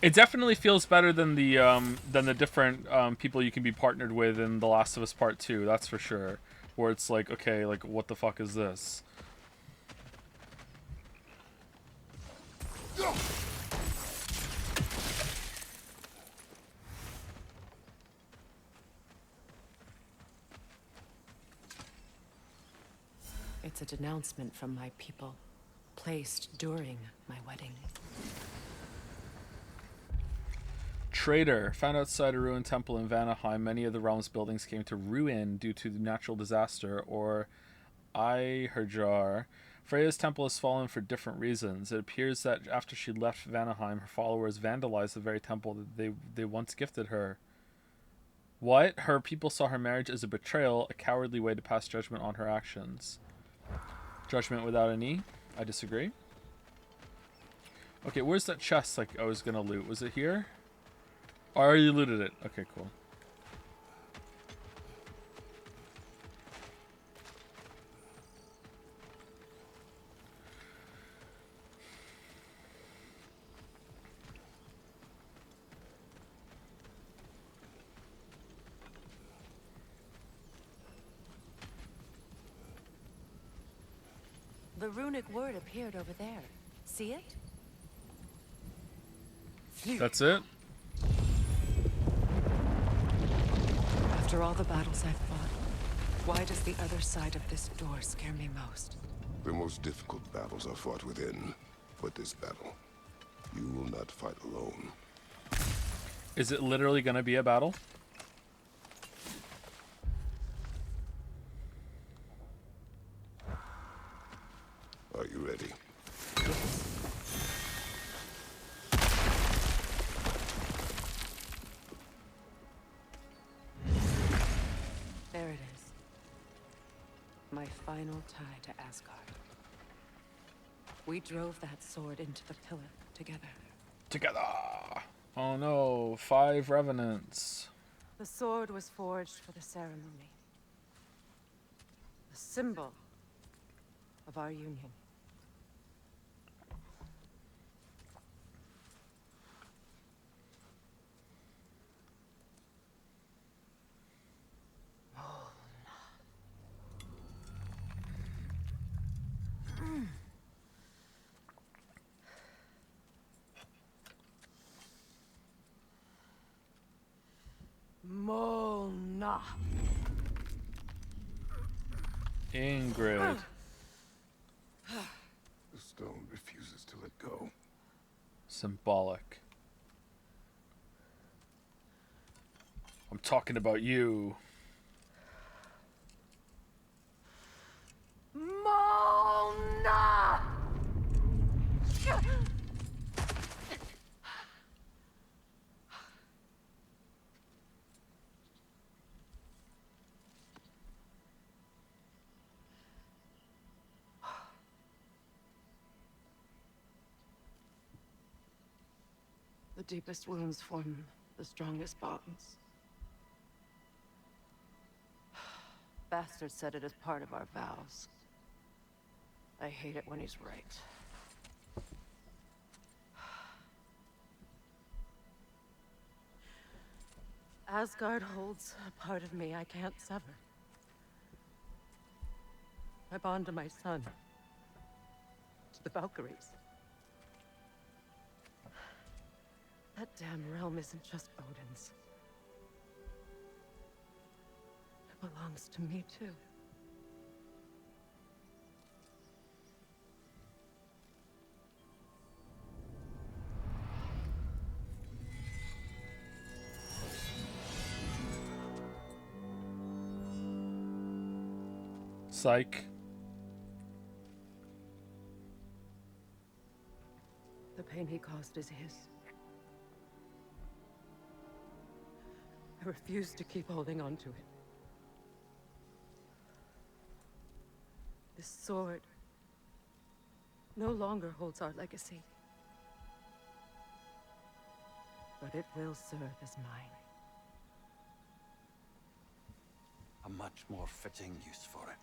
It definitely feels better than the different people you can be partnered with in The Last of Us Part 2, that's for sure. Where it's like, okay, like, what the fuck is this? It's a denouncement from my people, placed during my wedding. Traitor. Found outside a ruined temple in Vanaheim, many of the realm's buildings came to ruin due to natural disaster, or Iherjar. Freya's temple has fallen for different reasons. It appears that after she left Vanaheim, her followers vandalized the very temple that they once gifted her. What? Her people saw her marriage as a betrayal, a cowardly way to pass judgment on her actions. Judgment without an E? I disagree. Okay, where's that chest like I was gonna loot? Was it here? Oh, I already looted it. Okay, cool. The runic word appeared over there. See it? That's it? After all the battles I've fought, why does the other side of this door scare me most? The most difficult battles are fought within. For this battle, you will not fight alone. Is it literally gonna be a battle? Are you ready? There it is. My final tie to Asgard. We drove that sword into the pillar together. Together! Oh no, 5 revenants. The sword was forged for the ceremony. A symbol of our union. Mona. Ingrid. The stone refuses to let go. Symbolic. I'm talking about you. Mona! The deepest wounds form the strongest bonds. Bastard said it as part of our vows. I hate it when he's right. Asgard holds a part of me I can't sever. I bond to my son, to the Valkyries. That damn realm isn't just Odin's. It belongs to me, too. Psych. The pain he caused is his. I refuse to keep holding on to it. This sword no longer holds our legacy. But it will serve as mine. A much more fitting use for it.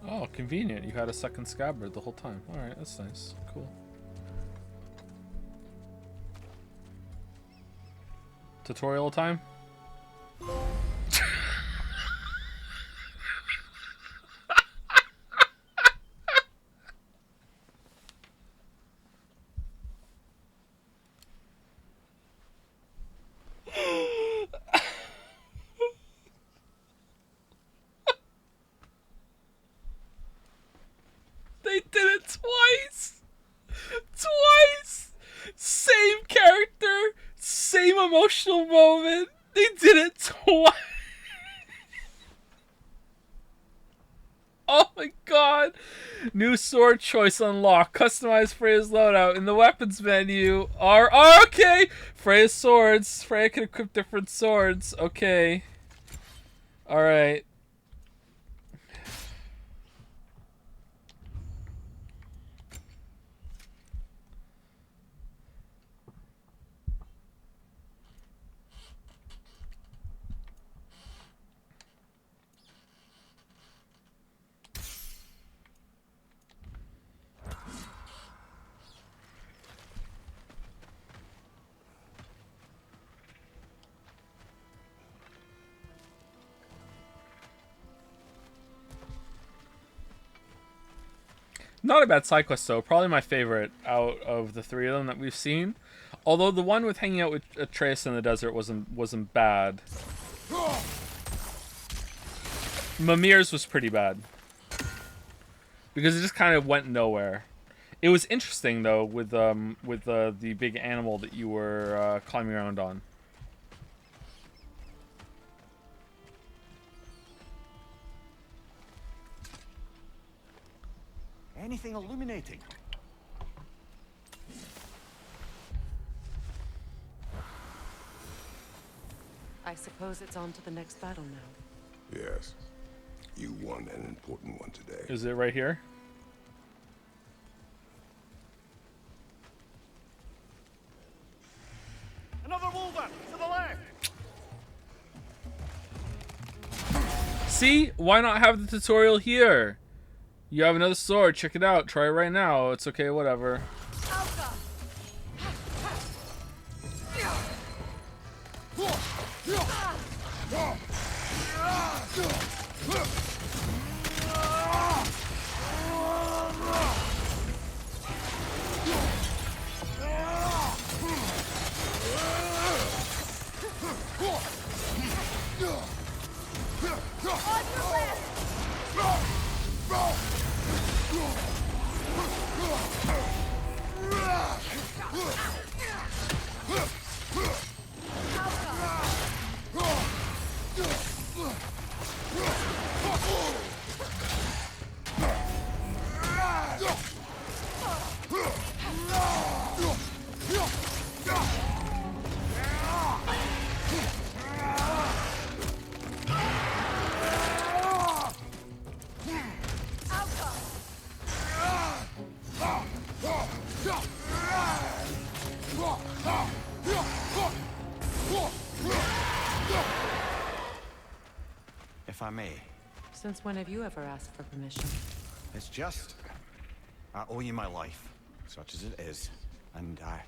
Oh, convenient. You had a second scabbard the whole time. Alright, that's nice. Cool. Tutorial time? They did it twice! Twice! Same character, same emotional moment. They did it twice. Oh my god. New sword choice unlocked. Customize Freya's loadout in the weapons menu. Okay. Freya's swords. Freya can equip different swords. Okay. Alright. Not a bad side quest though. Probably my favorite out of the three of them that we've seen. Although the one with hanging out with Atreus in the desert wasn't bad. Mimir's was pretty bad because it just kind of went nowhere. It was interesting though with the big animal that you were climbing around on. Anything illuminating? I suppose it's on to the next battle now. Yes. You won an important one today. Is it right here? Another wolver to the left. See? Why not have the tutorial here? You have another sword. Check it out. Try it right now. It's okay. Whatever. If I may, Since when have you ever asked for permission? It's just... I owe you my life, such as it is. And I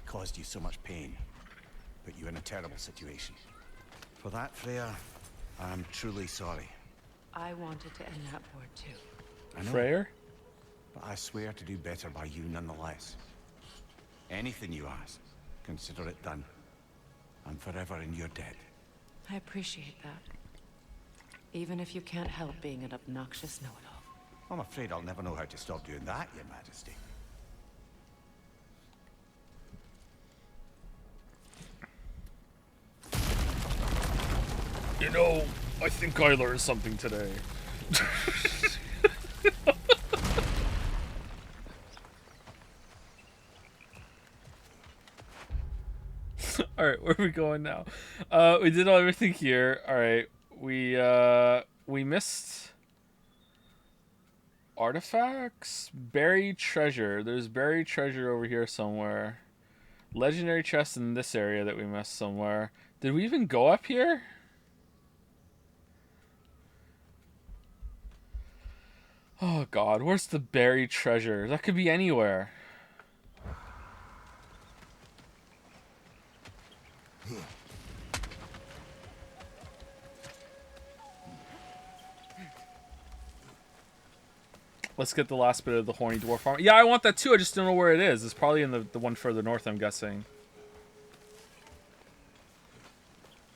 caused you so much pain. Put you in a terrible situation. For that, Freya, I'm truly sorry. I wanted to end that war too. I know, Freyr? but I swear to do better by you nonetheless. Anything you ask, consider it done. I'm forever in your debt. I appreciate that. Even if you can't help being an obnoxious know-it-all. I'm afraid I'll never know how to stop doing that, Your Majesty. You know, I think I learned something today. Alright, where are we going now? We did everything here. Alright, we missed artifacts? Buried treasure. There's buried treasure over here somewhere. Legendary chest in this area that we missed somewhere. Did we even go up here? Oh god, where's the buried treasure? That could be anywhere. Let's get the last bit of the horny dwarf armor. Yeah, I want that too. I just don't know where it is. It's probably in the one further north, I'm guessing.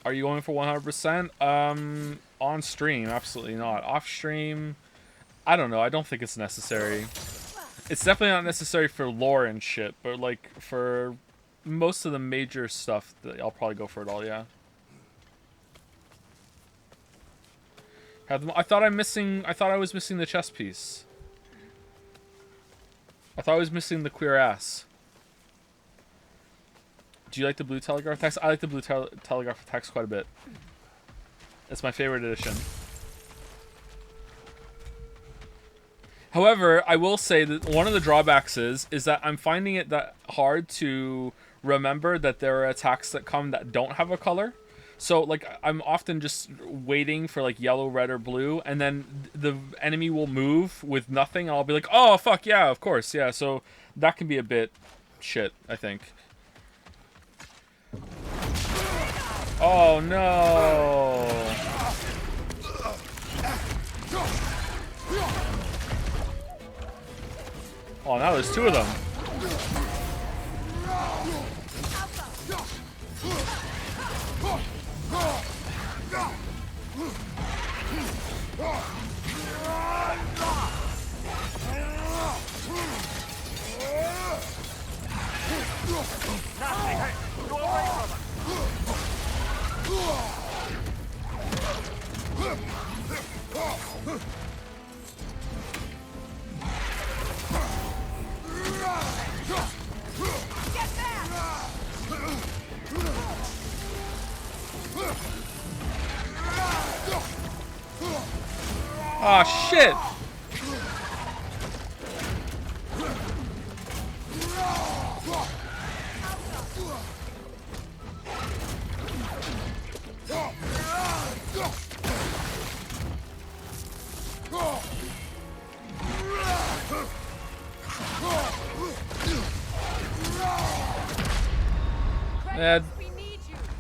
Are you going for 100%? On stream, absolutely not. Off stream, I don't know. I don't think it's necessary. It's definitely not necessary for lore and shit, but like for most of the major stuff, I'll probably go for it all. Yeah. I thought I was missing the chest piece. I thought I was missing the queer ass. Do you like the blue telegraph text? I like the blue telegraph text quite a bit. It's my favorite edition. However, I will say that one of the drawbacks is that I'm finding it that hard to remember that there are attacks that come that don't have a color. So, like, I'm often just waiting for, like, yellow, red, or blue, and then the enemy will move with nothing, and I'll be like, oh, fuck, yeah, of course, yeah. So that can be a bit shit, I think. Oh, no. Oh, now there's two of them. Oh shit!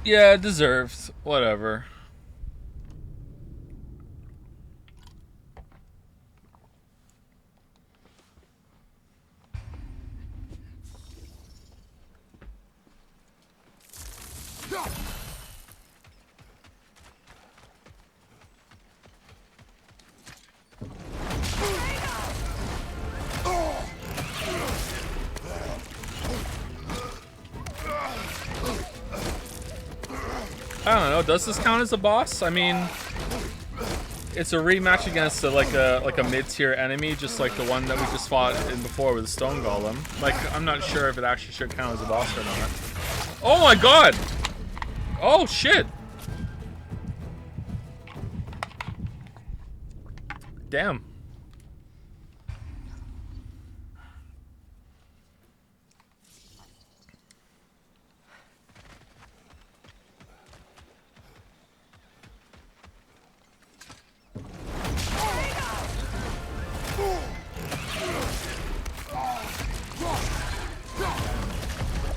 Yeah, deserved. Whatever. I don't know. Does this count as a boss? I mean, it's a rematch against like a mid-tier enemy, just like the one that we just fought in before with the stone golem. Like, I'm not sure if it actually should count as a boss or not. Oh my god! Oh shit! Damn.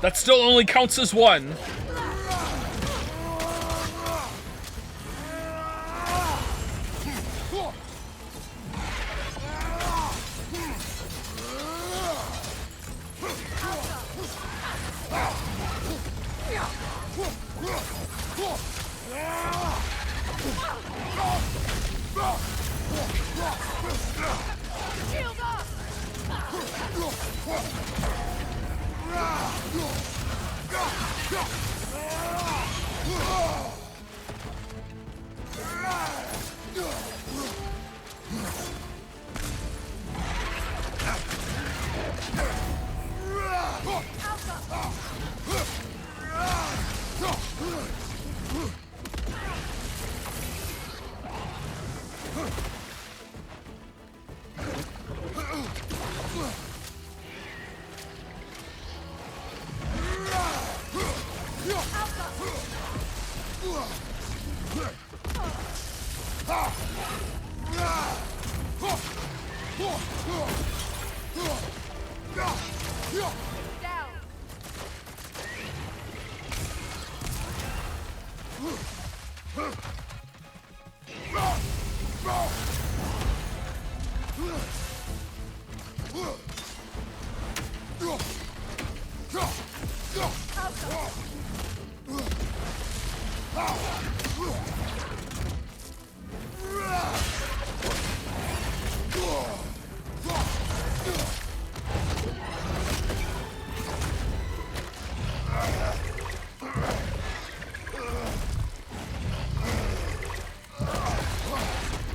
That still only counts as one. Shield up!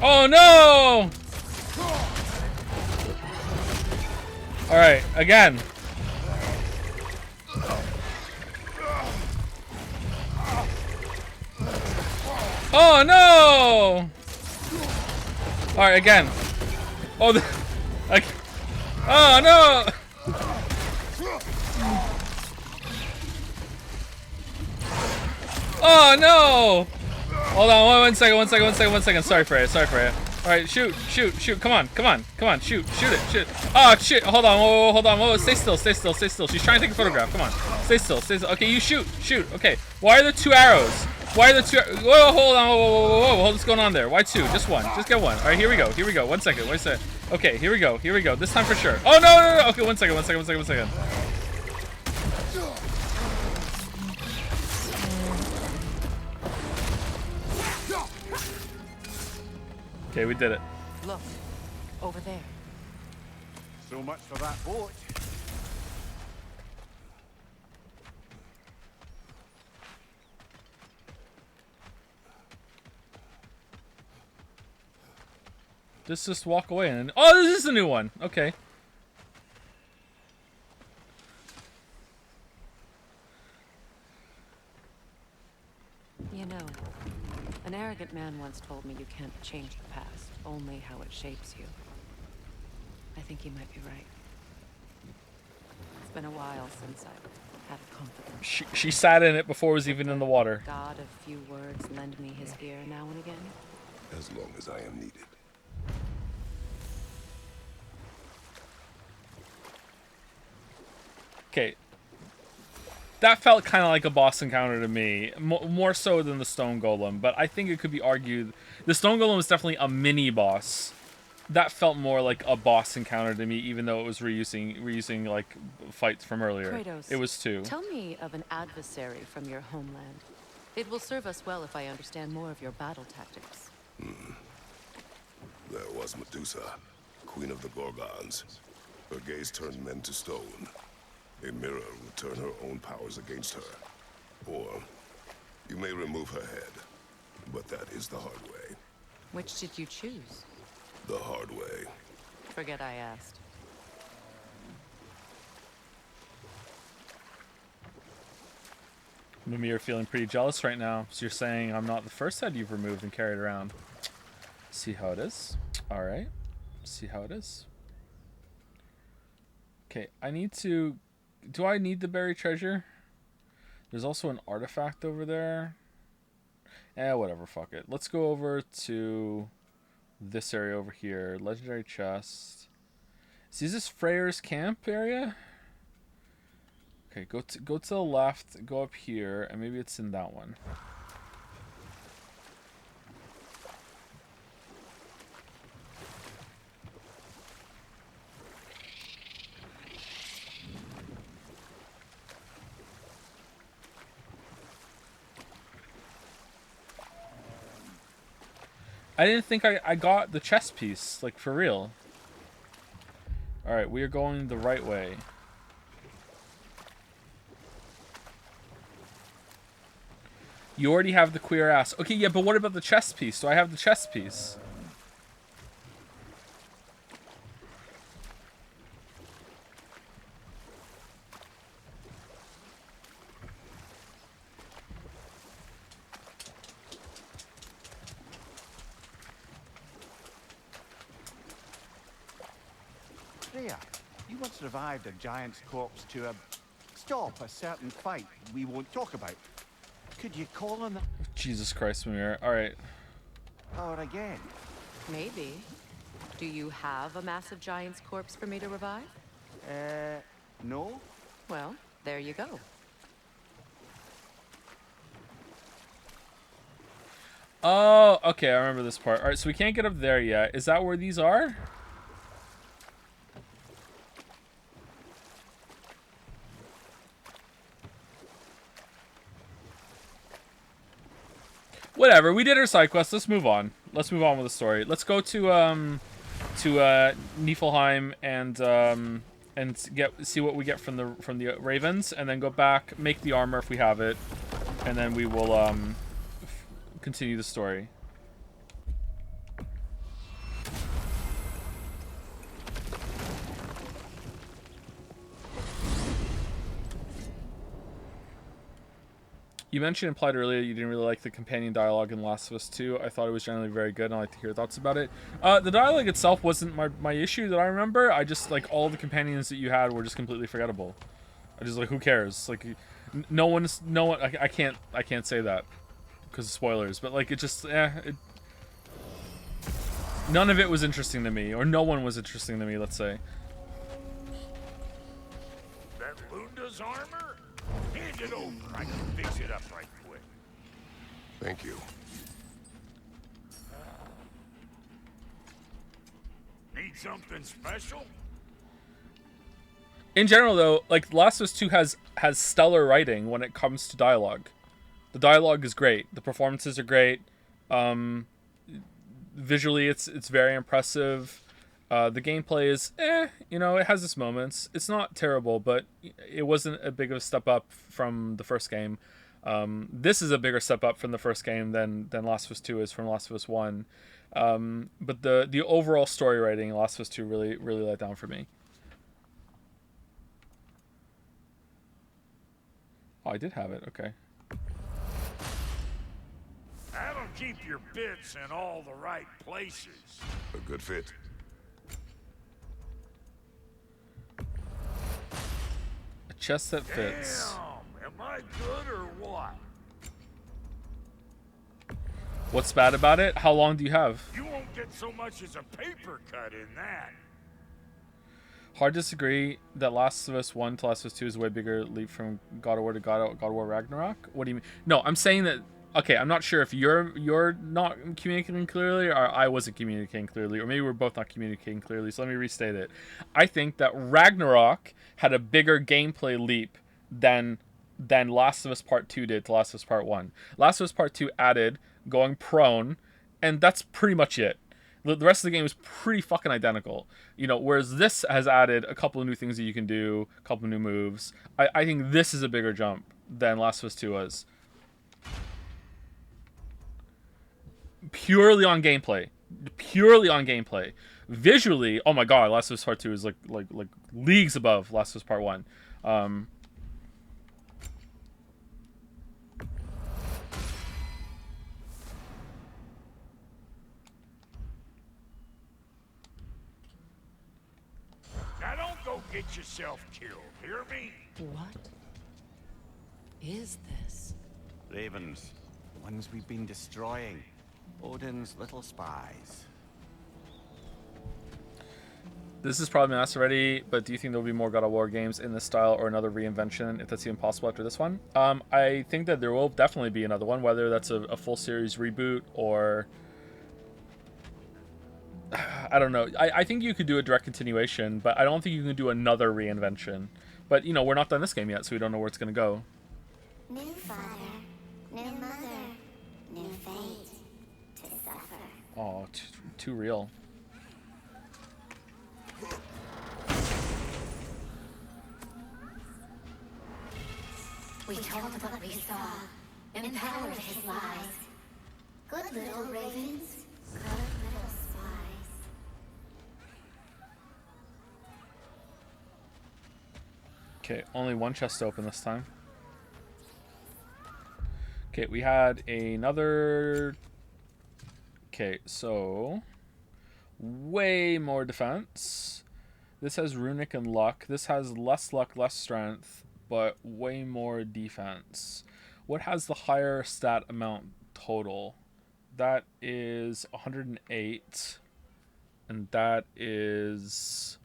Oh no! Alright, again. Oh no! Alright, again. Oh, oh no! Oh no! Hold on, one second. Sorry, Freya. Alright, shoot. Come on, shoot it. Oh shit, hold on, whoa, stay still. She's trying to take a photograph, come on. Stay still. Okay, you shoot. Okay, why are there two arrows? Whoa, hold on, whoa, what's going on there? Why two? Just one, just get one. Alright, here we go. One second. Okay, here we go. This time for sure. Oh, no. Okay, one second. Okay, we did it. Look, over there. So much for that boat. Just walk away and... Oh, this is a new one. Okay. You know, an arrogant man once told me you can't change the past, only how it shapes you. I think he might be right. It's been a while since I've had a confidence. She sat in it before it was even in the water. God of few words lend me his ear now and again. As long as I am needed. Okay. That felt kind of like a boss encounter to me, more so than the Stone Golem, but I think it could be argued the Stone Golem was definitely a mini boss. That felt more like a boss encounter to me, even though it was reusing like fights from earlier. Kratos, it was two. Tell me of an adversary from your homeland. It will serve us well if I understand more of your battle tactics. There was Medusa, queen of the Gorgons. Her gaze turned men to stone. A mirror will turn her own powers against her. Or, you may remove her head. But that is the hard way. Which did you choose? The hard way. Forget I asked. Mimi, you're feeling pretty jealous right now. So you're saying I'm not the first head you've removed and carried around. See how it is? Alright. See how it is. Okay, I need to... Do I need the buried treasure? There's also an artifact over there. Whatever, fuck it. Let's go over to this area over here. Legendary chest. See, is this Freyr's camp area? Okay, go to the left, go up here, and maybe it's in that one. I didn't think I got the chess piece, like, for real. Alright, we are going the right way. You already have the queer ass. Okay, yeah, but what about the chess piece? Do I have the chess piece? Freya, you once revived a giant's corpse to stop a certain fight we won't talk about. Could you call on the Jesus Christ, Mimir. Alright. power again? Maybe. Do you have a massive giant's corpse for me to revive? No. Well, there you go. Oh, okay, I remember this part. Alright, so we can't get up there yet. Is that where these are? Whatever, we did our side quest. Let's move on. Let's move on with the story. Let's go to Niflheim and see what we get from the ravens, and then go back, make the armor if we have it, and then we will continue the story. You mentioned implied earlier you didn't really like the companion dialogue in Last of Us 2. I thought it was generally very good, and I'd like to hear your thoughts about it. The dialogue itself wasn't my issue that I remember. I just, like, all the companions that you had were just completely forgettable. I just, like, who cares? Like, no one, I can't say that because of spoilers, but, like, it just, none of it was interesting to me, or no one was interesting to me, let's say. That Lunda's armor? Hand it over. I can fix it up right quick. Thank you. Need something special? In general, though, like, Last of Us 2 has stellar writing when it comes to dialogue. The dialogue is great. The performances are great. Visually, it's very impressive. The gameplay is, you know, it has its moments. It's not terrible, but it wasn't a big of a step up from the first game. This is a bigger step up from the first game than Last of Us 2 is from Last of Us 1. But the overall story writing in Last of Us 2 really let down for me. Oh, I did have it. Okay. That'll keep your bits in all the right places. A good fit. A chest that fits. Damn, am I good or what? What's bad about it? How long do you have? You won't get so much as a paper cut in that. Hard to disagree that Last of Us 1 to Last of Us 2 is a way bigger leap from God of War to God of War Ragnarok. What do you mean? No, I'm saying that. Okay, I'm not sure if you're not communicating clearly, or I wasn't communicating clearly, or maybe we're both not communicating clearly. So let me restate it. I think that Ragnarok had a bigger gameplay leap than Last of Us Part 2 did to Last of Us Part 1. Last of Us Part 2 added going prone, and that's pretty much it. The rest of the game is pretty fucking identical, you know, whereas this has added a couple of new things that you can do, a couple of new moves. I think this is a bigger jump than Last of Us 2 was. Purely on gameplay. Visually, oh my god, Last of Us Part 2 is like leagues above Last of Us Part 1. Now don't go get yourself killed, hear me? What is this? Ravens, the ones we've been destroying. Odin's little spies. This is probably been asked already, but do you think there will be more God of War games in this style or another reinvention, if that's even possible after this one? I think that there will definitely be another one, whether that's a full series reboot or... I don't know. I think you could do a direct continuation, but I don't think you can do another reinvention. But, you know, we're not done this game yet, so we don't know where it's going to go. New father, new mother, new fate to suffer. Oh, too real. We told what we saw, empowered his lies. Good little ravens, good little spies. Okay, only one chest to open this time. Okay, we had another... Okay, so... way more defense. This has runic and luck. This has less luck, less strength, but way more defense. What has the higher stat amount total? That is 108. And that is...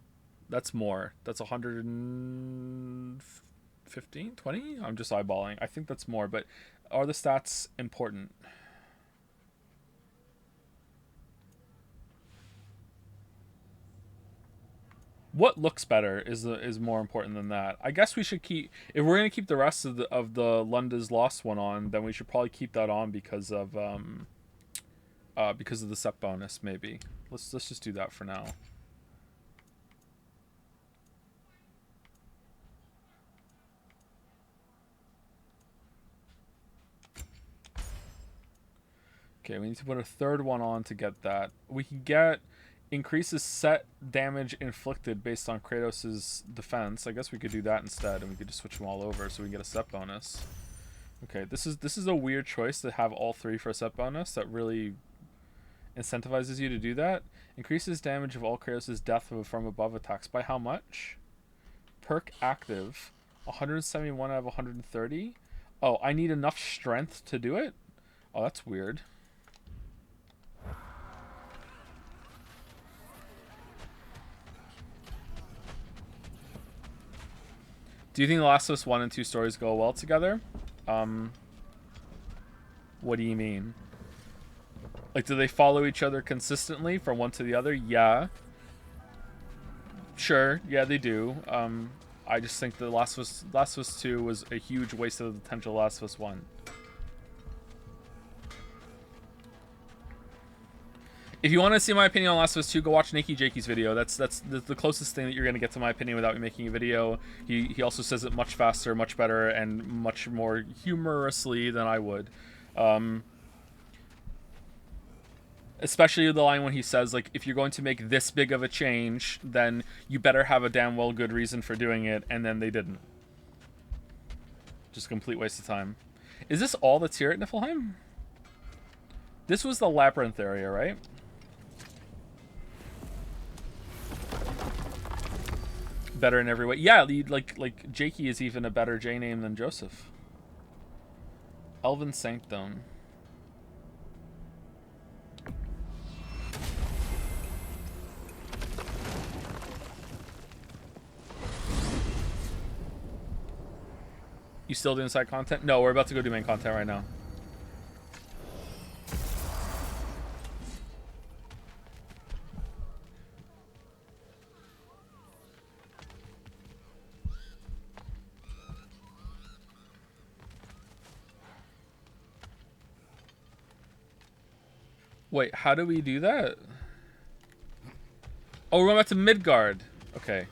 that's more. That's 115? 20? I'm just eyeballing. I think that's more, but are the stats important? What looks better is more important than that. I guess we should keep, if we're gonna keep the rest of the Lunda's Lost one on, then we should probably keep that on because of the set bonus. Maybe let's just do that for now. Okay, we need to put a third one on to get that. We can get increases set damage inflicted based on Kratos' defense. I guess we could do that instead, and we could just switch them all over so we can get a set bonus. Okay, this is a weird choice to have all three for a set bonus. That really incentivizes you to do that. Increases damage of all Kratos' death from above attacks. By how much? Perk active. 171 out of 130. Oh, I need enough strength to do it? Oh, that's weird. Do you think The Last of Us 1 and 2 stories go well together? What do you mean? Like, do they follow each other consistently from one to the other? Yeah. Sure, yeah, they do. I just think The Last of Us 2 was a huge waste of the potential Last of Us 1. If you want to see my opinion on Last of Us 2, go watch Nakey Jakey's video. That's the closest thing that you're going to get to my opinion without me making a video. He also says it much faster, much better, and much more humorously than I would. Especially the line when he says, like, if you're going to make this big of a change, then you better have a damn well good reason for doing it, and then they didn't. Just a complete waste of time. Is this all that's here at Niflheim? This was the Labyrinth area, right? Better in every way. Yeah, like Jakey is even a better J name than Joseph. Elven Sanctum. You still doing side content? No, we're about to go do main content right now. Wait, how do we do that? Oh, we're going back to Midgard. Okay.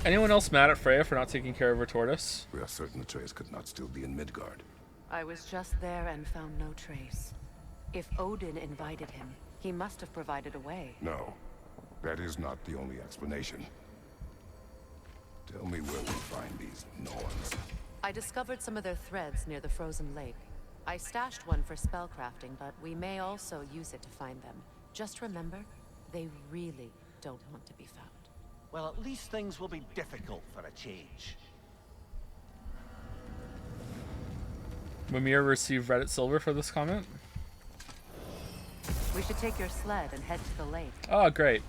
Anyone else mad at Freya for not taking care of her tortoise? We are certain Atreus could not still be in Midgard. I was just there and found no trace. If Odin invited him, he must have provided a way. No, that is not the only explanation. Tell me where we find these Norns. I discovered some of their threads near the frozen lake. I stashed one for spellcrafting, but we may also use it to find them. Just remember, They really don't want to be found. Well, at least things will be difficult for a change. Mimir received Reddit Silver for this comment. We should take your sled and head to the lake. Oh, great.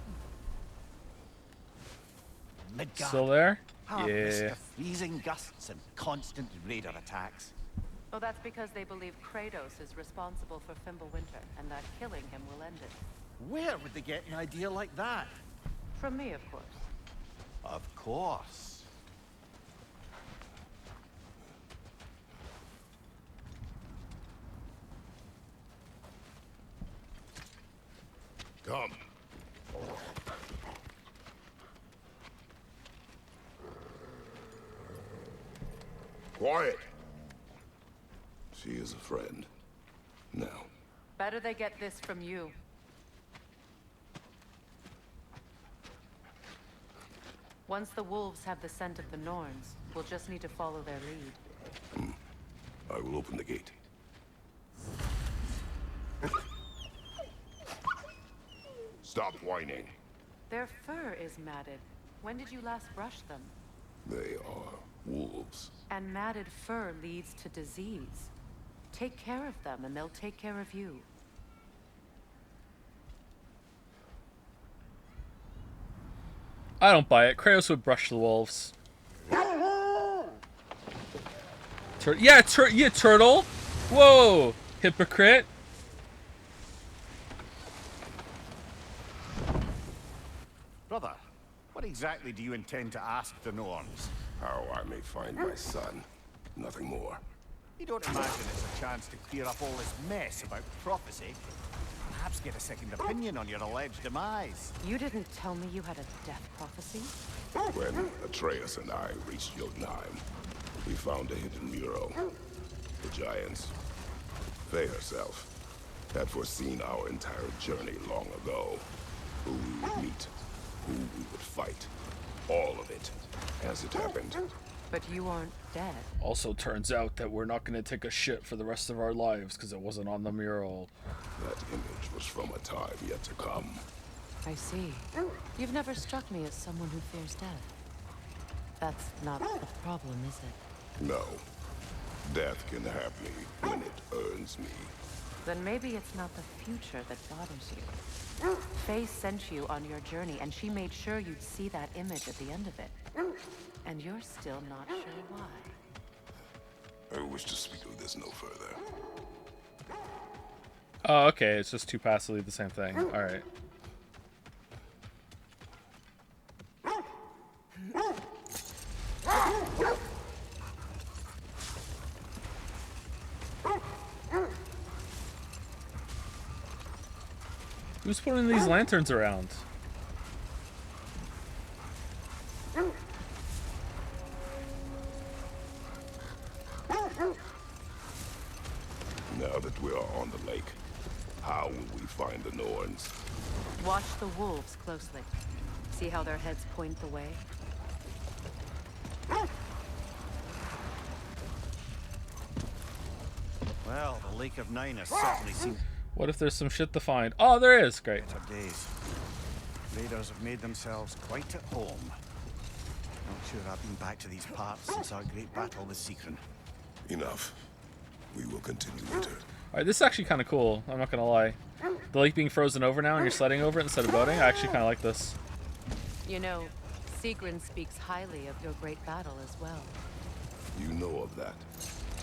Midgard. Still there? Hard Yeah. risk of freezing gusts and constant raider attacks. Well, that's because they believe Kratos is responsible for Fimbulwinter, and that killing him will end it. Where would they get an idea like that? From me, of course. Of course. Come. Quiet. She is a friend. Now. Better they get this from you. Once the wolves have the scent of the Norns, we'll just need to follow their lead. I will open the gate. Stop whining. Their fur is matted. When did you last brush them? They are wolves. And matted fur leads to disease. Take care of them, and they'll take care of you. I don't buy it. Kratos would brush the wolves. Yeah, turtle. Whoa, hypocrite. Brother, what exactly do you intend to ask the Norns? How I may find my son. Nothing more. You don't imagine it's a chance to clear up all this mess about prophecy? Perhaps get a second opinion on your alleged demise. You didn't tell me you had a death prophecy? When Atreus and I reached Jotunheim, we found a hidden mural. The giants, Faye herself, had foreseen our entire journey long ago. Who we would meet, who we would fight. All of it, as it happened. But you aren't dead. Also turns out that we're not going to take a shit for the rest of our lives because it wasn't on the mural. That image was from a time yet to come. I see. You've never struck me as someone who fears death. That's not the problem, is it? No. Death can have me when it earns me. Then maybe it's not the future that bothers you. Faye sent you on your journey, and she made sure you'd see that image at the end of it. And you're still not sure why. I wish to speak of this no further. Oh, okay. It's just two paths that lead the same thing. All right. Who's putting these lanterns around? Now that we are on the lake, how will we find the Norns? Watch the wolves closely. See how their heads point the way? Well, the Lake of Nine has certainly seen... What if there's some shit to find? Oh, there is. Great. better days. Raiders have made themselves quite at home. Not sure I've been back to these parts since our great battle with Sigrun. Enough. We will continue later. All right, this is actually kind of cool. I'm not gonna lie. The lake being frozen over now, and you're sledding over it instead of boating. I actually kind of like this. You know, Sigrun speaks highly of your great battle as well. You know of that.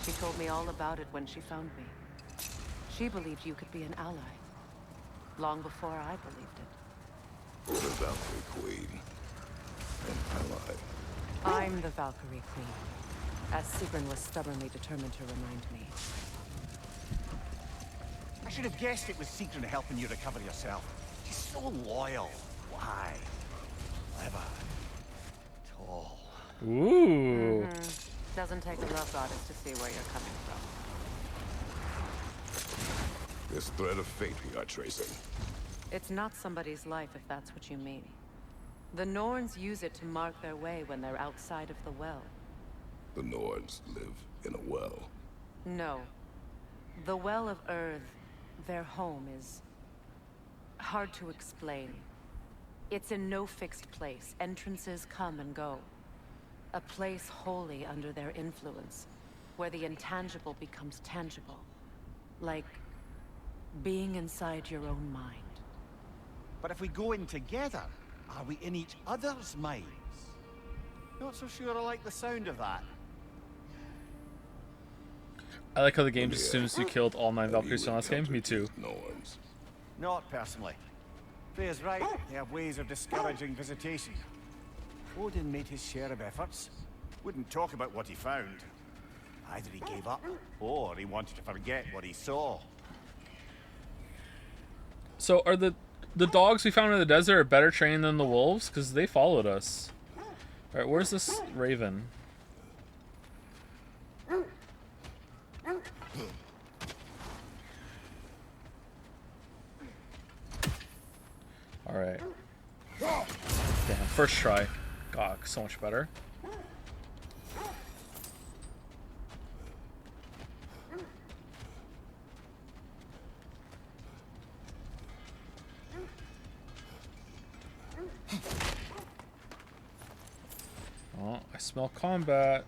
She told me all about it when she found me. She believed you could be an ally. Long before I believed it. The Valkyrie Queen. An ally. I'm the Valkyrie Queen, as Sigrun was stubbornly determined to remind me. I should have guessed it was Sigrun helping you recover yourself. She's so loyal. Why? Clever. Tall. Ooh. Doesn't take a love goddess to see where you're coming from. This thread of fate we are tracing. It's not somebody's life, if that's what you mean. The Norns use it to mark their way when they're outside of the well. The Norns live in a well. No. The Well of Earth, their home, is Hard to explain. It's in no fixed place. Entrances come and go. A place wholly under their influence, where the intangible becomes tangible. Like being inside your own mind. But if we go in together, are we in each other's minds? Not so sure I like the sound of that. I like how the game just assumes you killed all 9 Valkyries in the last game. Me too. Not personally. Freya's right. They have ways of discouraging visitation. Odin made his share of efforts. Wouldn't talk about what he found. Either he gave up, or he wanted to forget what he saw. So are the dogs we found in the desert are better trained than the wolves? Because they followed us. Alright, where's this raven? Alright. Damn, first try. God, so much better. Oh, I smell combat.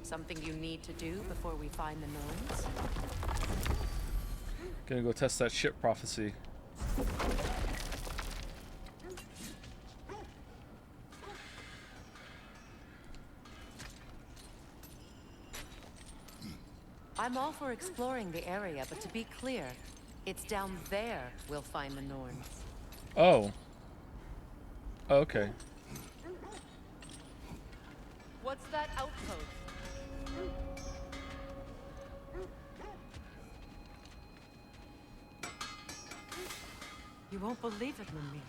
Something you need to do before we find the Norns? Gonna go test that ship prophecy. I'm all for exploring the area, but to be clear, it's down there we'll find the Norns. Oh. Oh, okay. What's that outpost? You won't believe it, Mummy.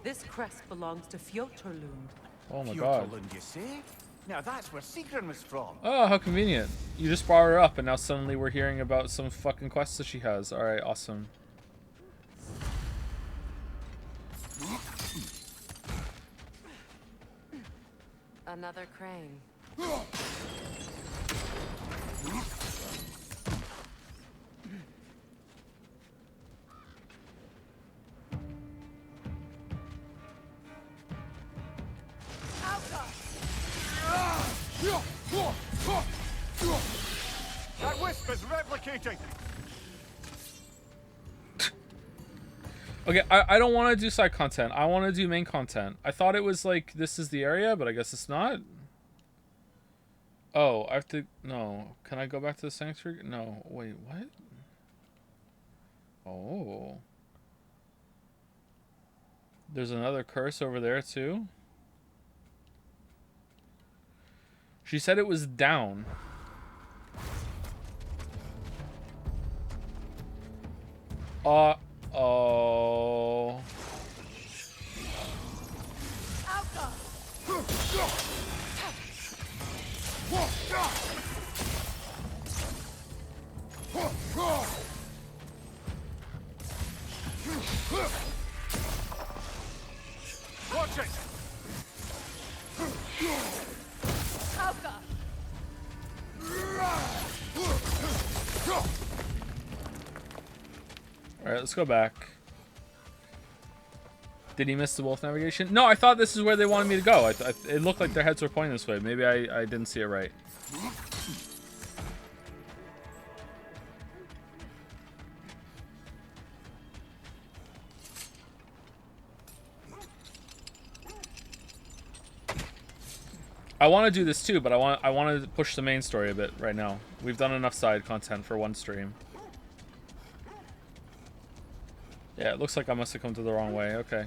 This crest belongs to Fjotorlund. Oh my god. Fjotorlund, you say? Now that's where Sigrun was from. Oh, how convenient. You just brought her up and now suddenly we're hearing about some fucking quests that she has. Alright, awesome. Another crane. That wisp is replicating. Okay, I don't want to do side content. I want to do main content. I thought it was like, this is the area, but I guess it's not. Oh, I have to... No. Can I go back to the sanctuary? No. Wait, what? Oh. There's another curse over there, too? She said it was down. Oh. Watch it! Alright, let's go back. Did he miss the wolf navigation? No, I thought this is where they wanted me to go. It looked like their heads were pointing this way. Maybe I didn't see it right. I want to do this too, but I want to push the main story a bit right now. We've done enough side content for one stream. Yeah, it looks like I must have come to the wrong way. Okay.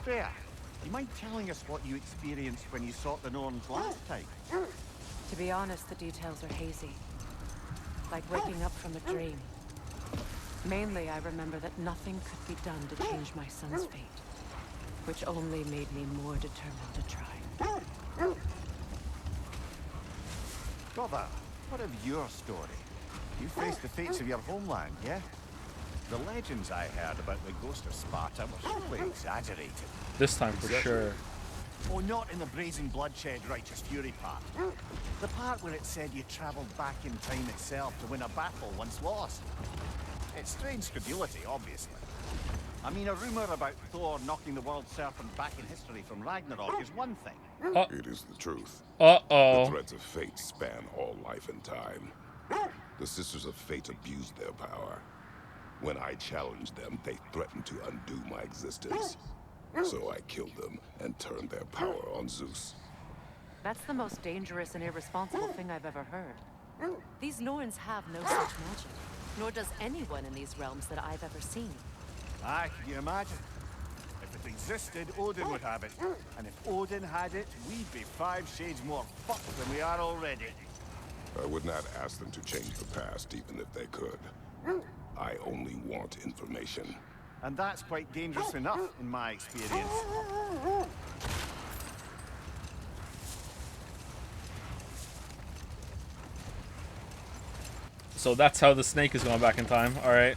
Freya, you mind telling us what you experienced when you sought the Norns last time? To be honest, the details are hazy. Like waking up from a dream. Mainly, I remember that nothing could be done to change my son's fate. Which only made me more determined to try. Brother, what of your story? You faced the fates of your homeland, yeah? The legends I heard about the ghost of Sparta were surely exaggerated. This time for sure. Oh, not in the brazen bloodshed righteous fury part. The part where it said you travelled back in time itself to win a battle once lost. It's strange credulity, obviously. I mean, a rumour about Thor knocking the world serpent back in history from Ragnarok is one thing. It is the truth. Uh-oh. The threads of fate span all life and time. The Sisters of Fate abused their power. When I challenged them, they threatened to undo my existence. So I killed them and turned their power on Zeus. That's the most dangerous and irresponsible thing I've ever heard. These Norns have no such magic, nor does anyone in these realms that I've ever seen. Aye, can you imagine? If it existed, Odin would have it. And if Odin had it, we'd be 5 shades more fucked than we are already. I would not ask them to change the past, even if they could. I only want information. And that's quite dangerous enough, in my experience. So that's how the snake is going back in time. All right.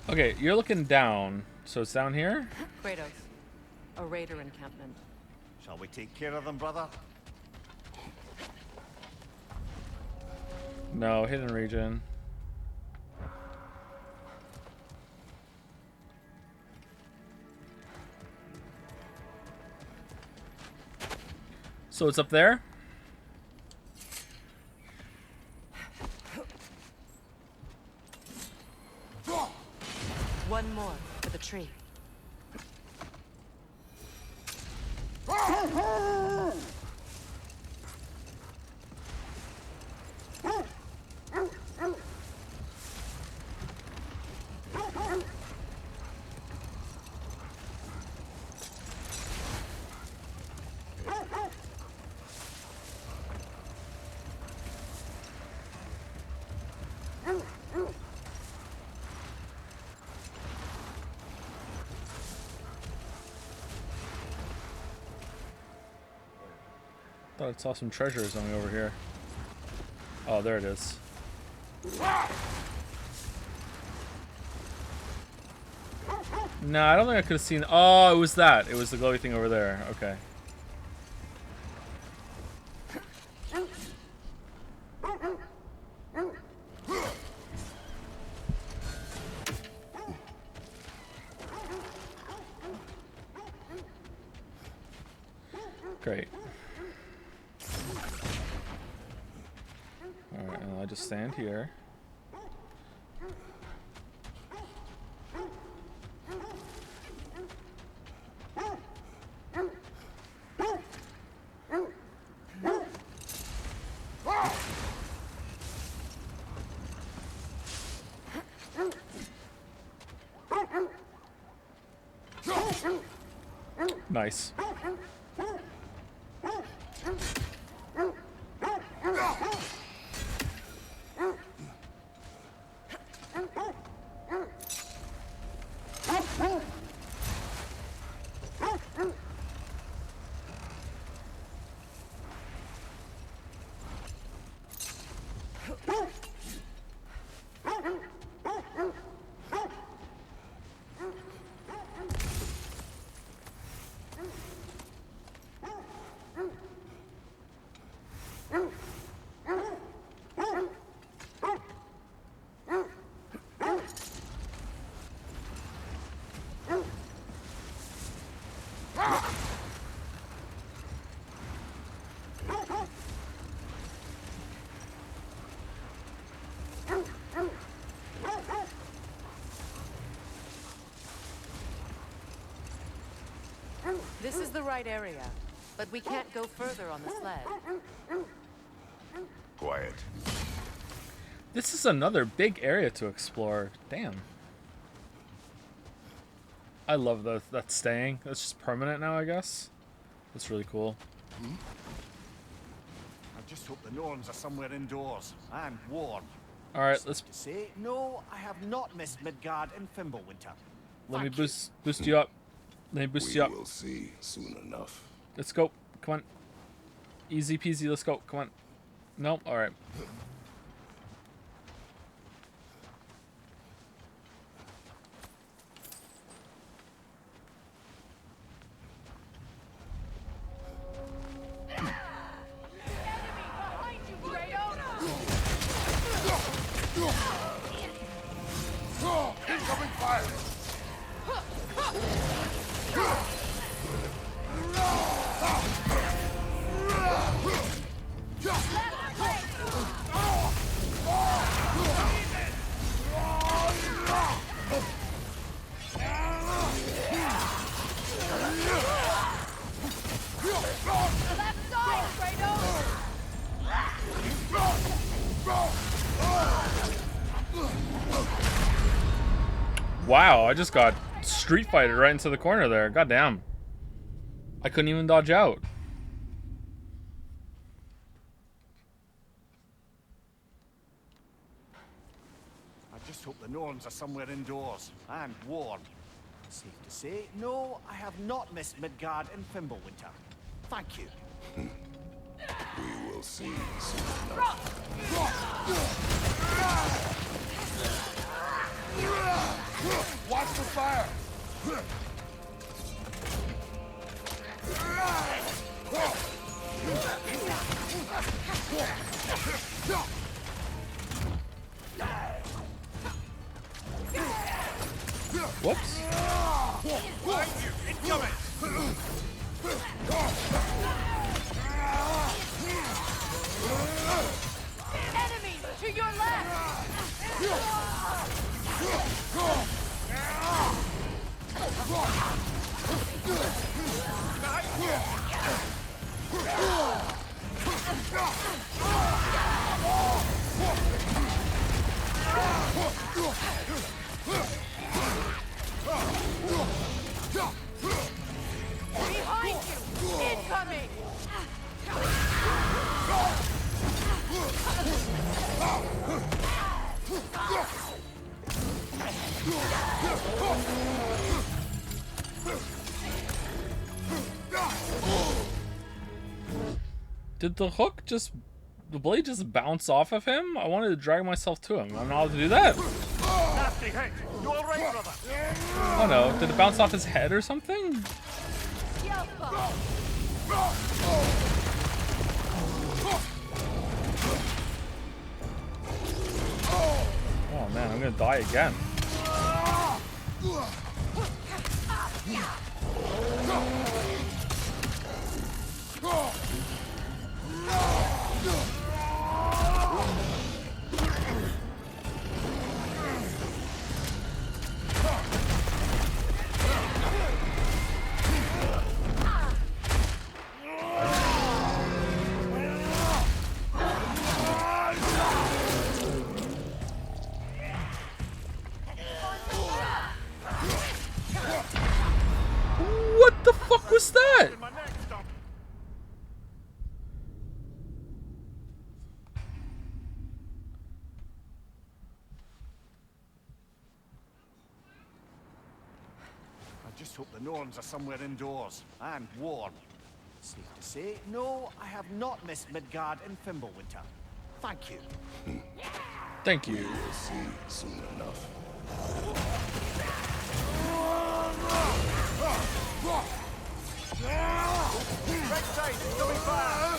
Okay, you're looking down, so it's down here? Kratos, a raider encampment. Shall we take care of them, brother? No, hidden region. So it's up there? One more for the tree. Thought I saw some treasure or something over here. Oh, there it is. No, I don't think I could have seen. Oh, it was that. It was the glowy thing over there. Okay. Great. Alright, and I'll just stand here. Nice. This is the right area, but we can't go further on the sled. Quiet. This is another big area to explore. Damn. I love that staying. That's just permanent now, I guess. That's really cool. I just hope the Norns are somewhere indoors and warm. All right, let's say no. I have not missed Midgard and Fimbulwinter. Let me boost you up. Let me boost you up. We will see soon enough. Let's go. Come on. Easy peasy. Let's go. Come on. Nope. All right. Incoming fire! Wow, I just got Street Fighter right into the corner there. God damn. I couldn't even dodge out. I just hope the Norns are somewhere indoors and warm. Safe to say, no, I have not missed Midgard and Fimbulwinter. Thank you. We will see soon enough. Watch the fire! Whoops. Enemy to your left! Behind you! Incoming! Did the hook just... the blade just bounce off of him? I wanted to drag myself to him. I'm not allowed to do that. Nasty hit! You all right, brother? Oh no, did it bounce off his head or something? Oh man, I'm gonna die again. What the fuck was that? I just hope the Norns are somewhere indoors and warm. Safe to say, no, I have not missed Midgard and Fimbulwinter. Thank you. Thank We you. will see soon enough. Right side, incoming fire!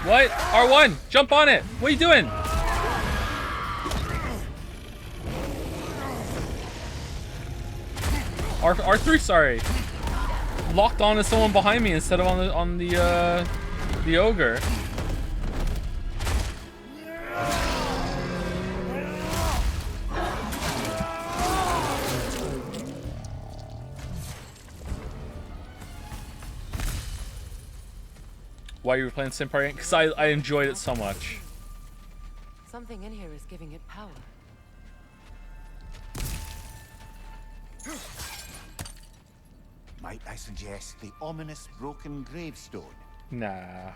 What? R1, jump on it. What are you doing? R3, sorry. Locked on to someone behind me instead of on the ogre. Why you were playing the same part again? Because I enjoyed it so much. Something in here is giving it power. Might I suggest the ominous broken gravestone? Nah.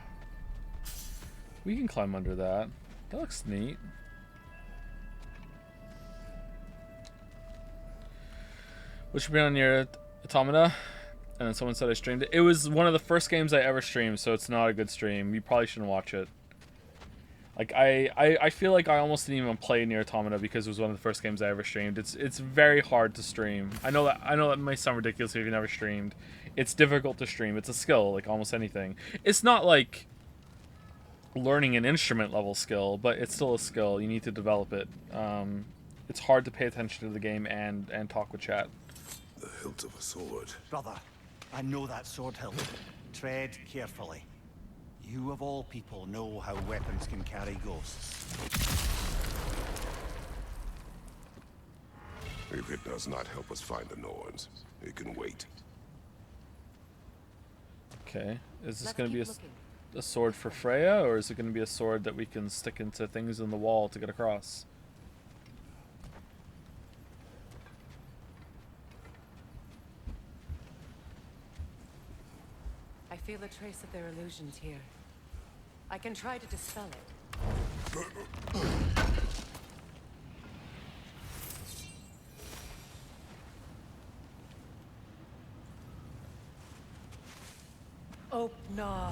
We can climb under that. That looks neat. What should be on your automata? And then someone said I streamed it. It was one of the first games I ever streamed, so it's not a good stream. You probably shouldn't watch it. Like I feel like I almost didn't even play Nier Automata because it was one of the first games I ever streamed. It's very hard to stream. I know that may sound ridiculous if you've never streamed. It's difficult to stream. It's a skill, like almost anything. It's not like learning an instrument level skill, but it's still a skill. You need to develop it. It's hard to pay attention to the game and talk with chat. The hilt of a sword. Brother, I know that sword hilt. Tread carefully. You of all people know how weapons can carry ghosts. If it does not help us find the Norns, it can wait. Okay. Is this going to be a sword for Freya, or is it going to be a sword that we can stick into things in the wall to get across? I feel a trace of their illusions here. I can try to dispel it. Oh, no.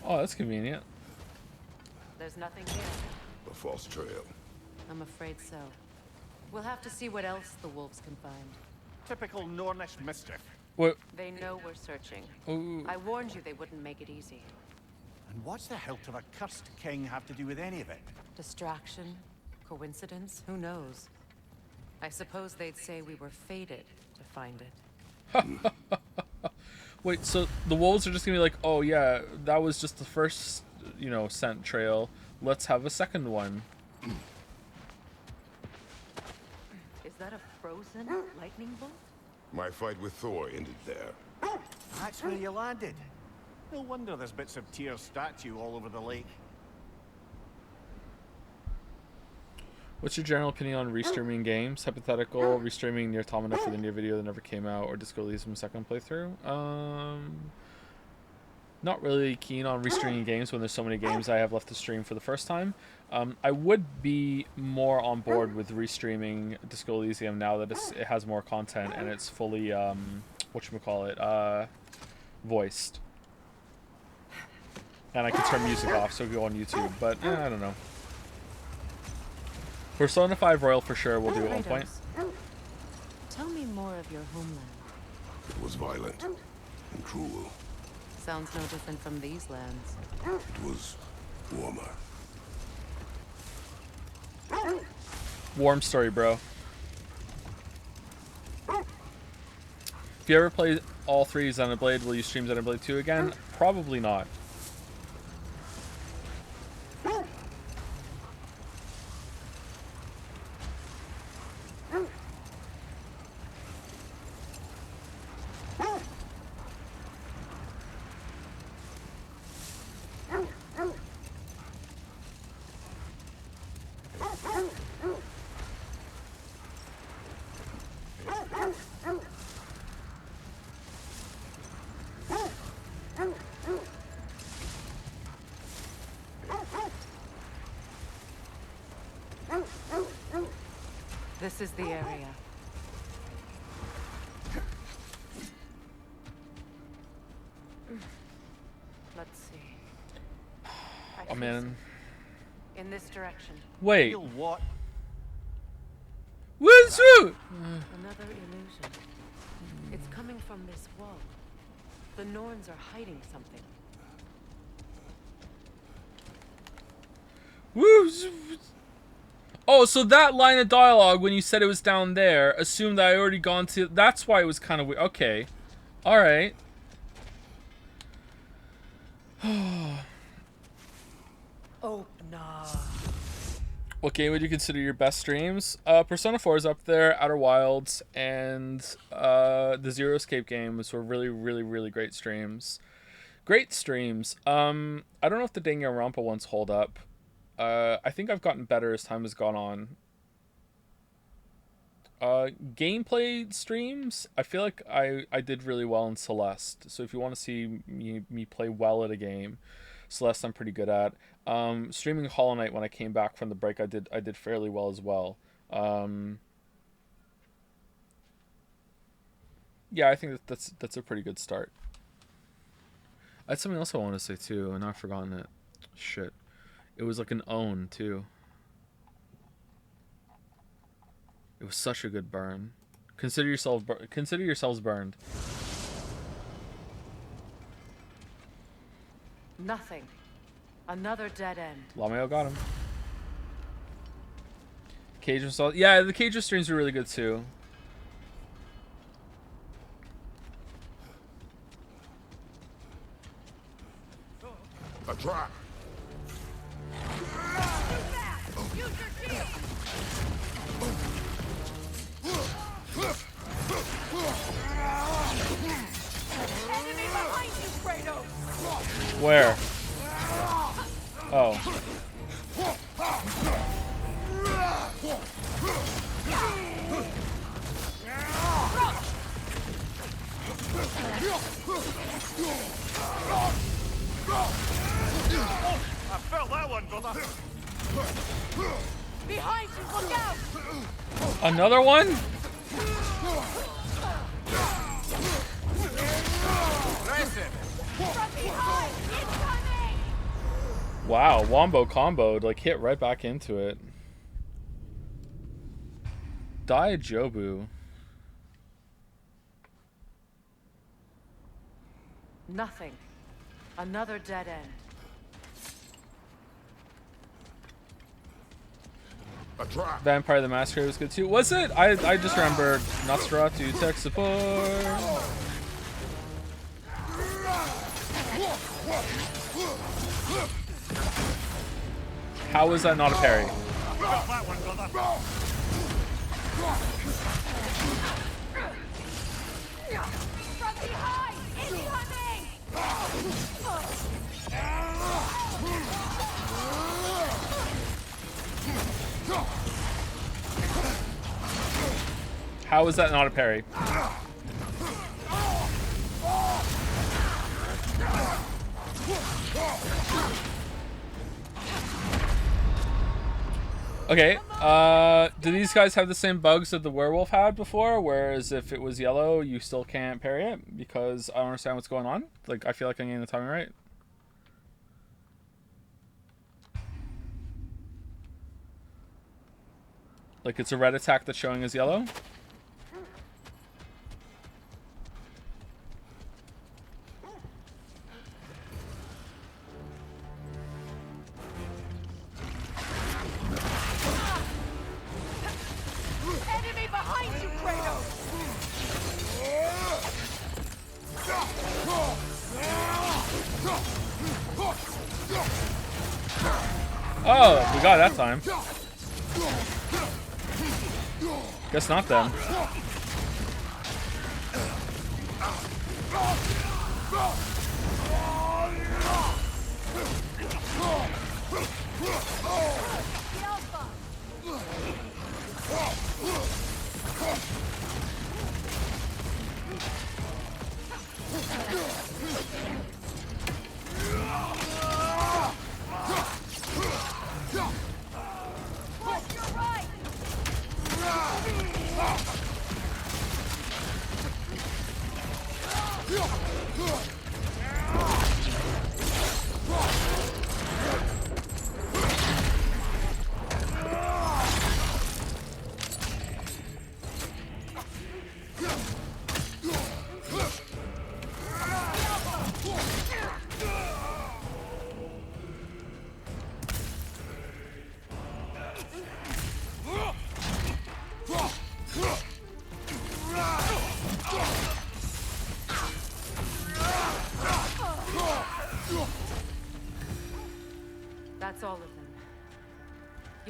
Oh, that's convenient. There's nothing here. A false trail. I'm afraid so. We'll have to see what else the wolves can find. Typical Nornish mischief. What? They know we're searching. Ooh. I warned you they wouldn't make it easy. And what's the hilt of a cursed king have to do with any of it? Distraction? Coincidence? Who knows? I suppose they'd say we were fated to find it. Wait, so the wolves are just gonna be like, oh yeah, that was just the first, scent trail. Let's have a second one. Is that a frozen lightning bolt? My fight with Thor ended there. That's where you landed. No wonder there's bits of Tyr's statue all over the lake. What's your general opinion on restreaming games? Hypothetical, restreaming Nier Automata for the Nier video that never came out, or Disco Elysium second playthrough? Not really keen on restreaming games when there's so many games I have left to stream for the first time. I would be more on board with restreaming Disco Elysium now that it has more content and it's fully, voiced. And I can turn music off so it can go on YouTube, but I don't know. Persona 5 Royal for sure we'll do at one point. Tell me more of your homeland. It was violent and cruel. Sounds no different from these lands. It was warmer. Warm story, bro. If you ever play all three Xenoblade, will you stream Xenoblade 2 again? Probably not. This is the area. Let's see. Oh man. In this direction. Wait. What? What's true? Another illusion. It's coming from this wall. The Norns are hiding something. Woo! Oh, so that line of dialogue when you said it was down there assumed that I already gone to. That's why it was kind of weird. Okay, all right. Oh, nah. What game would you consider your best streams? Persona 4 is up there, Outer Wilds, and the Zero Escape games were really, really, really great streams. Great streams. I don't know if the Danganronpa ones hold up. I think I've gotten better as time has gone on. Gameplay streams, I feel like I did really well in Celeste. So if you want to see me play well at a game, Celeste I'm pretty good at. Streaming Hollow Knight when I came back from the break, I did fairly well as well. Yeah, I think that's a pretty good start. I had something else I wanted to say too, and I've forgotten it. Shit. It was like an own too. It was such a good burn. Consider yourselves burned. Nothing. Another dead end. Lameo got him. Cage assault. Yeah, the Cage streams are really good too. A trap. Enemy behind you, Kratos! Where? Oh. I felt that one, brother. Behind you, look out! Another one? From behind! Incoming! Wow, Wombo comboed, like hit right back into it. Daijobu. Nothing. Another dead end. A trap. Vampire the Masquerade was good too. Was it? I just remember Nosferatu tech support. How was that not a parry? From behind! Incoming! How is that not a parry? Okay, do these guys have the same bugs that the werewolf had before? Whereas if it was yellow, you still can't parry it? Because I don't understand what's going on. Like, I feel like I'm getting the timing right. Like, it's a red attack that's showing as yellow? Enemy behind you, Kratos! Oh, we got it that time. Guess not then.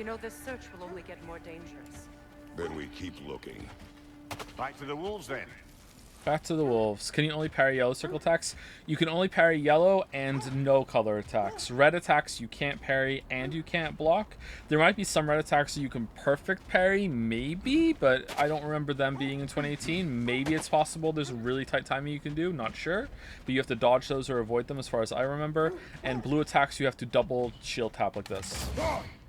You know, this search will only get more dangerous. Then we keep looking. Back to the wolves then. Back to the wolves. Can you only parry yellow circle attacks? You can only parry yellow and no color attacks. Red attacks you can't parry and you can't block. There might be some red attacks that you can perfect parry, maybe, but I don't remember them being in 2018. Maybe it's possible there's really tight timing you can do, not sure. But you have to dodge those or avoid them as far as I remember. And blue attacks you have to double shield tap like this.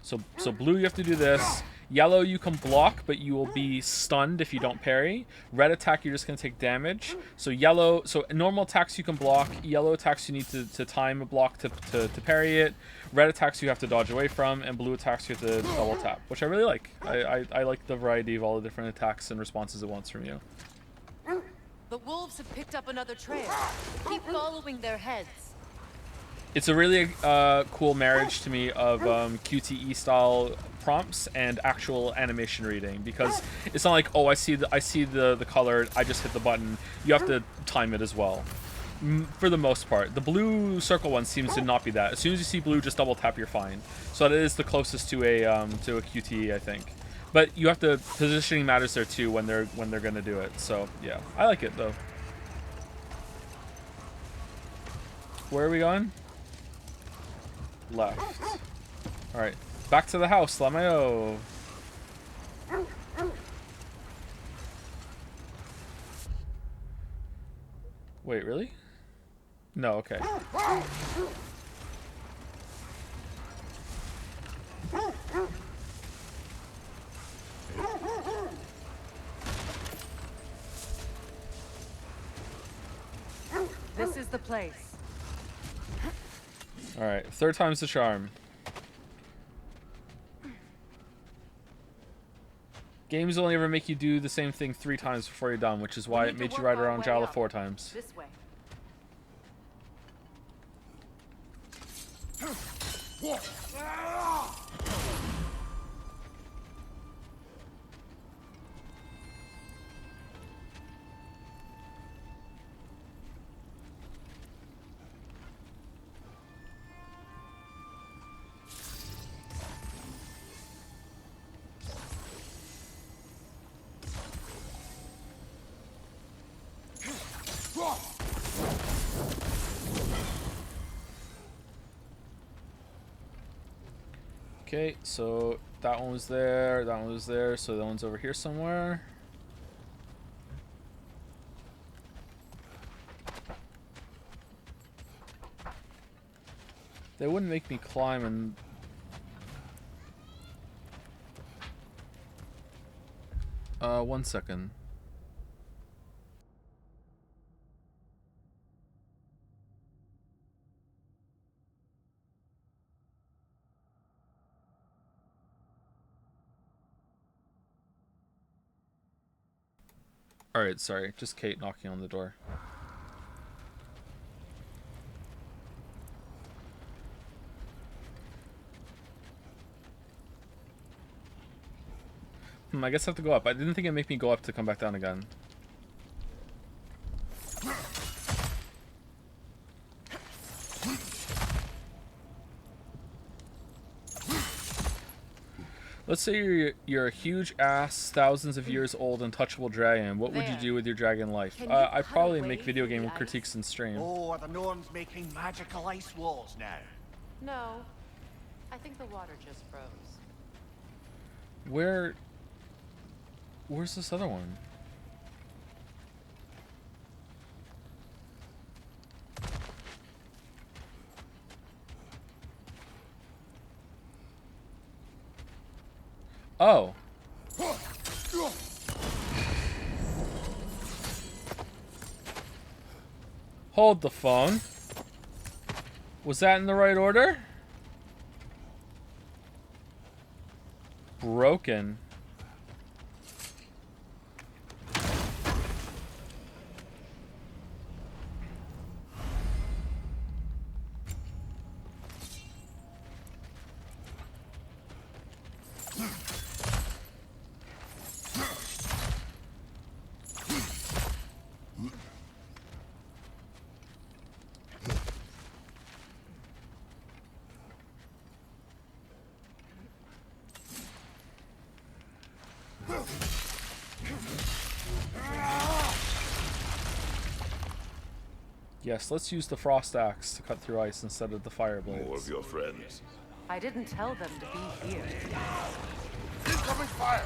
So blue you have to do this. Yellow you can block, but you will be stunned if you don't parry. Red attack, you're just going to take damage. So normal attacks you can block. Yellow attacks you need to time a block to parry it. Red attacks you have to dodge away from. And blue attacks you have to double tap, which I really like. I like the variety of all the different attacks and responses it wants from you. The wolves have picked up another trail. Keep following their heads. It's a really cool marriage to me of QTE style prompts and actual animation reading, because it's not like, oh, I see the color, I just hit the button. You have to time it as well. For the most part, the blue circle one seems to not be that. As soon as you see blue, just double tap, you're fine. So that is the closest to a QTE, I think. But you have to, positioning matters there too when they're gonna do it. So yeah, I like it though. Where are we going? Left. Alright. Back to the house, Lamayo. Wait, really? No, okay. This is the place. Alright, third time's the charm. Games only ever make you do the same thing 3 times before you're done, which is why it made you ride around Jala 4 times. This way. Okay, so that one was there, that one was there, so that one's over here somewhere. They wouldn't make me climb and... one second. Alright, sorry. Just Kate knocking on the door. I guess I have to go up. I didn't think it'd make me go up to come back down again. Let's say you're a huge ass, thousands of years old, untouchable dragon. What would you do with your dragon life? I'd probably make video game critiques and stream. Oh, are the Norns making magical ice walls now? No. I think the water just froze. Where's this other one? Oh. Hold the phone. Was that in the right order? Broken. Yes, let's use the frost axe to cut through ice instead of the fire blades. More of your friends. I didn't tell them to be here. Incoming fire!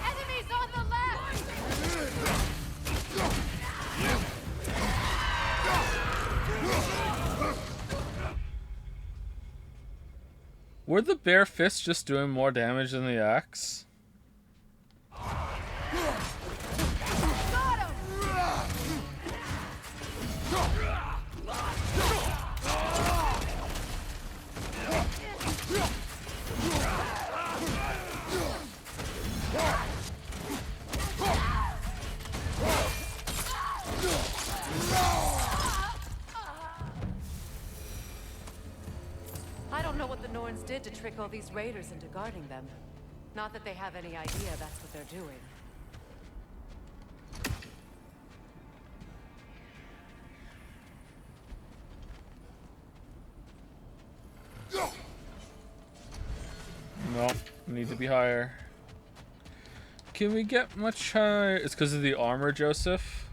Enemies on the left! Were the bare fists just doing more damage than the axe? I don't know what the Norns did to trick all these raiders into guarding them. Not that they have any idea that's what they're doing. No, need to be higher. Can we get much higher? It's because of the armor, Joseph.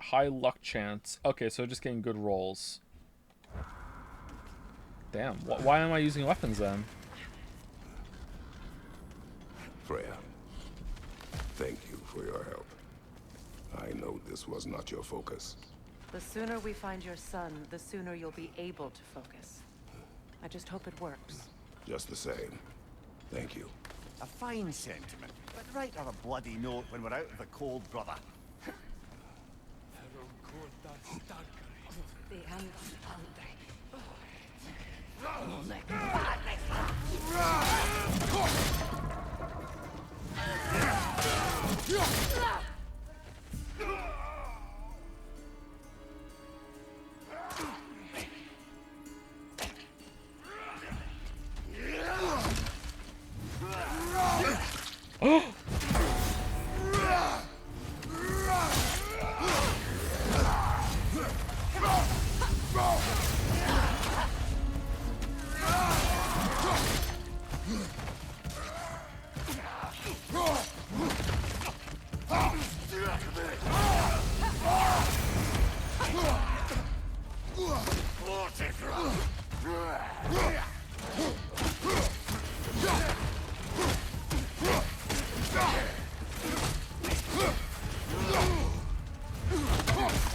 High luck chance. Okay, so just getting good rolls. Damn, why am I using weapons then? Freya, thank you for your help. I know this was not your focus. The sooner we find your son, the sooner you'll be able to focus. I just hope it works. Just the same. Thank you. A fine sentiment, but write her a bloody note when we're out of the cold, brother.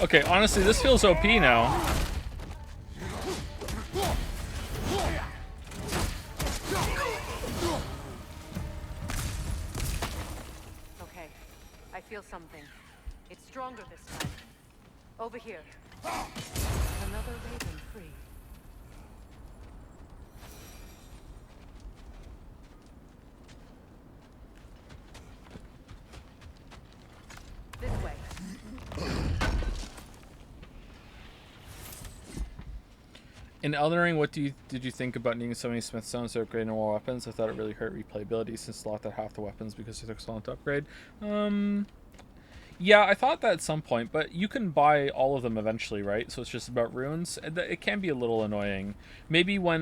Okay, honestly, this feels OP now. Okay, I feel something. It's stronger this time. Over here. Another raven free. This way. In Elden Ring, what did you think about needing so many smith stones to upgrade more weapons? I thought it really hurt replayability since it locked out half the weapons because it took so long to upgrade. Yeah, I thought that at some point, but you can buy all of them eventually, right? So it's just about runes. It can be a little annoying. Maybe when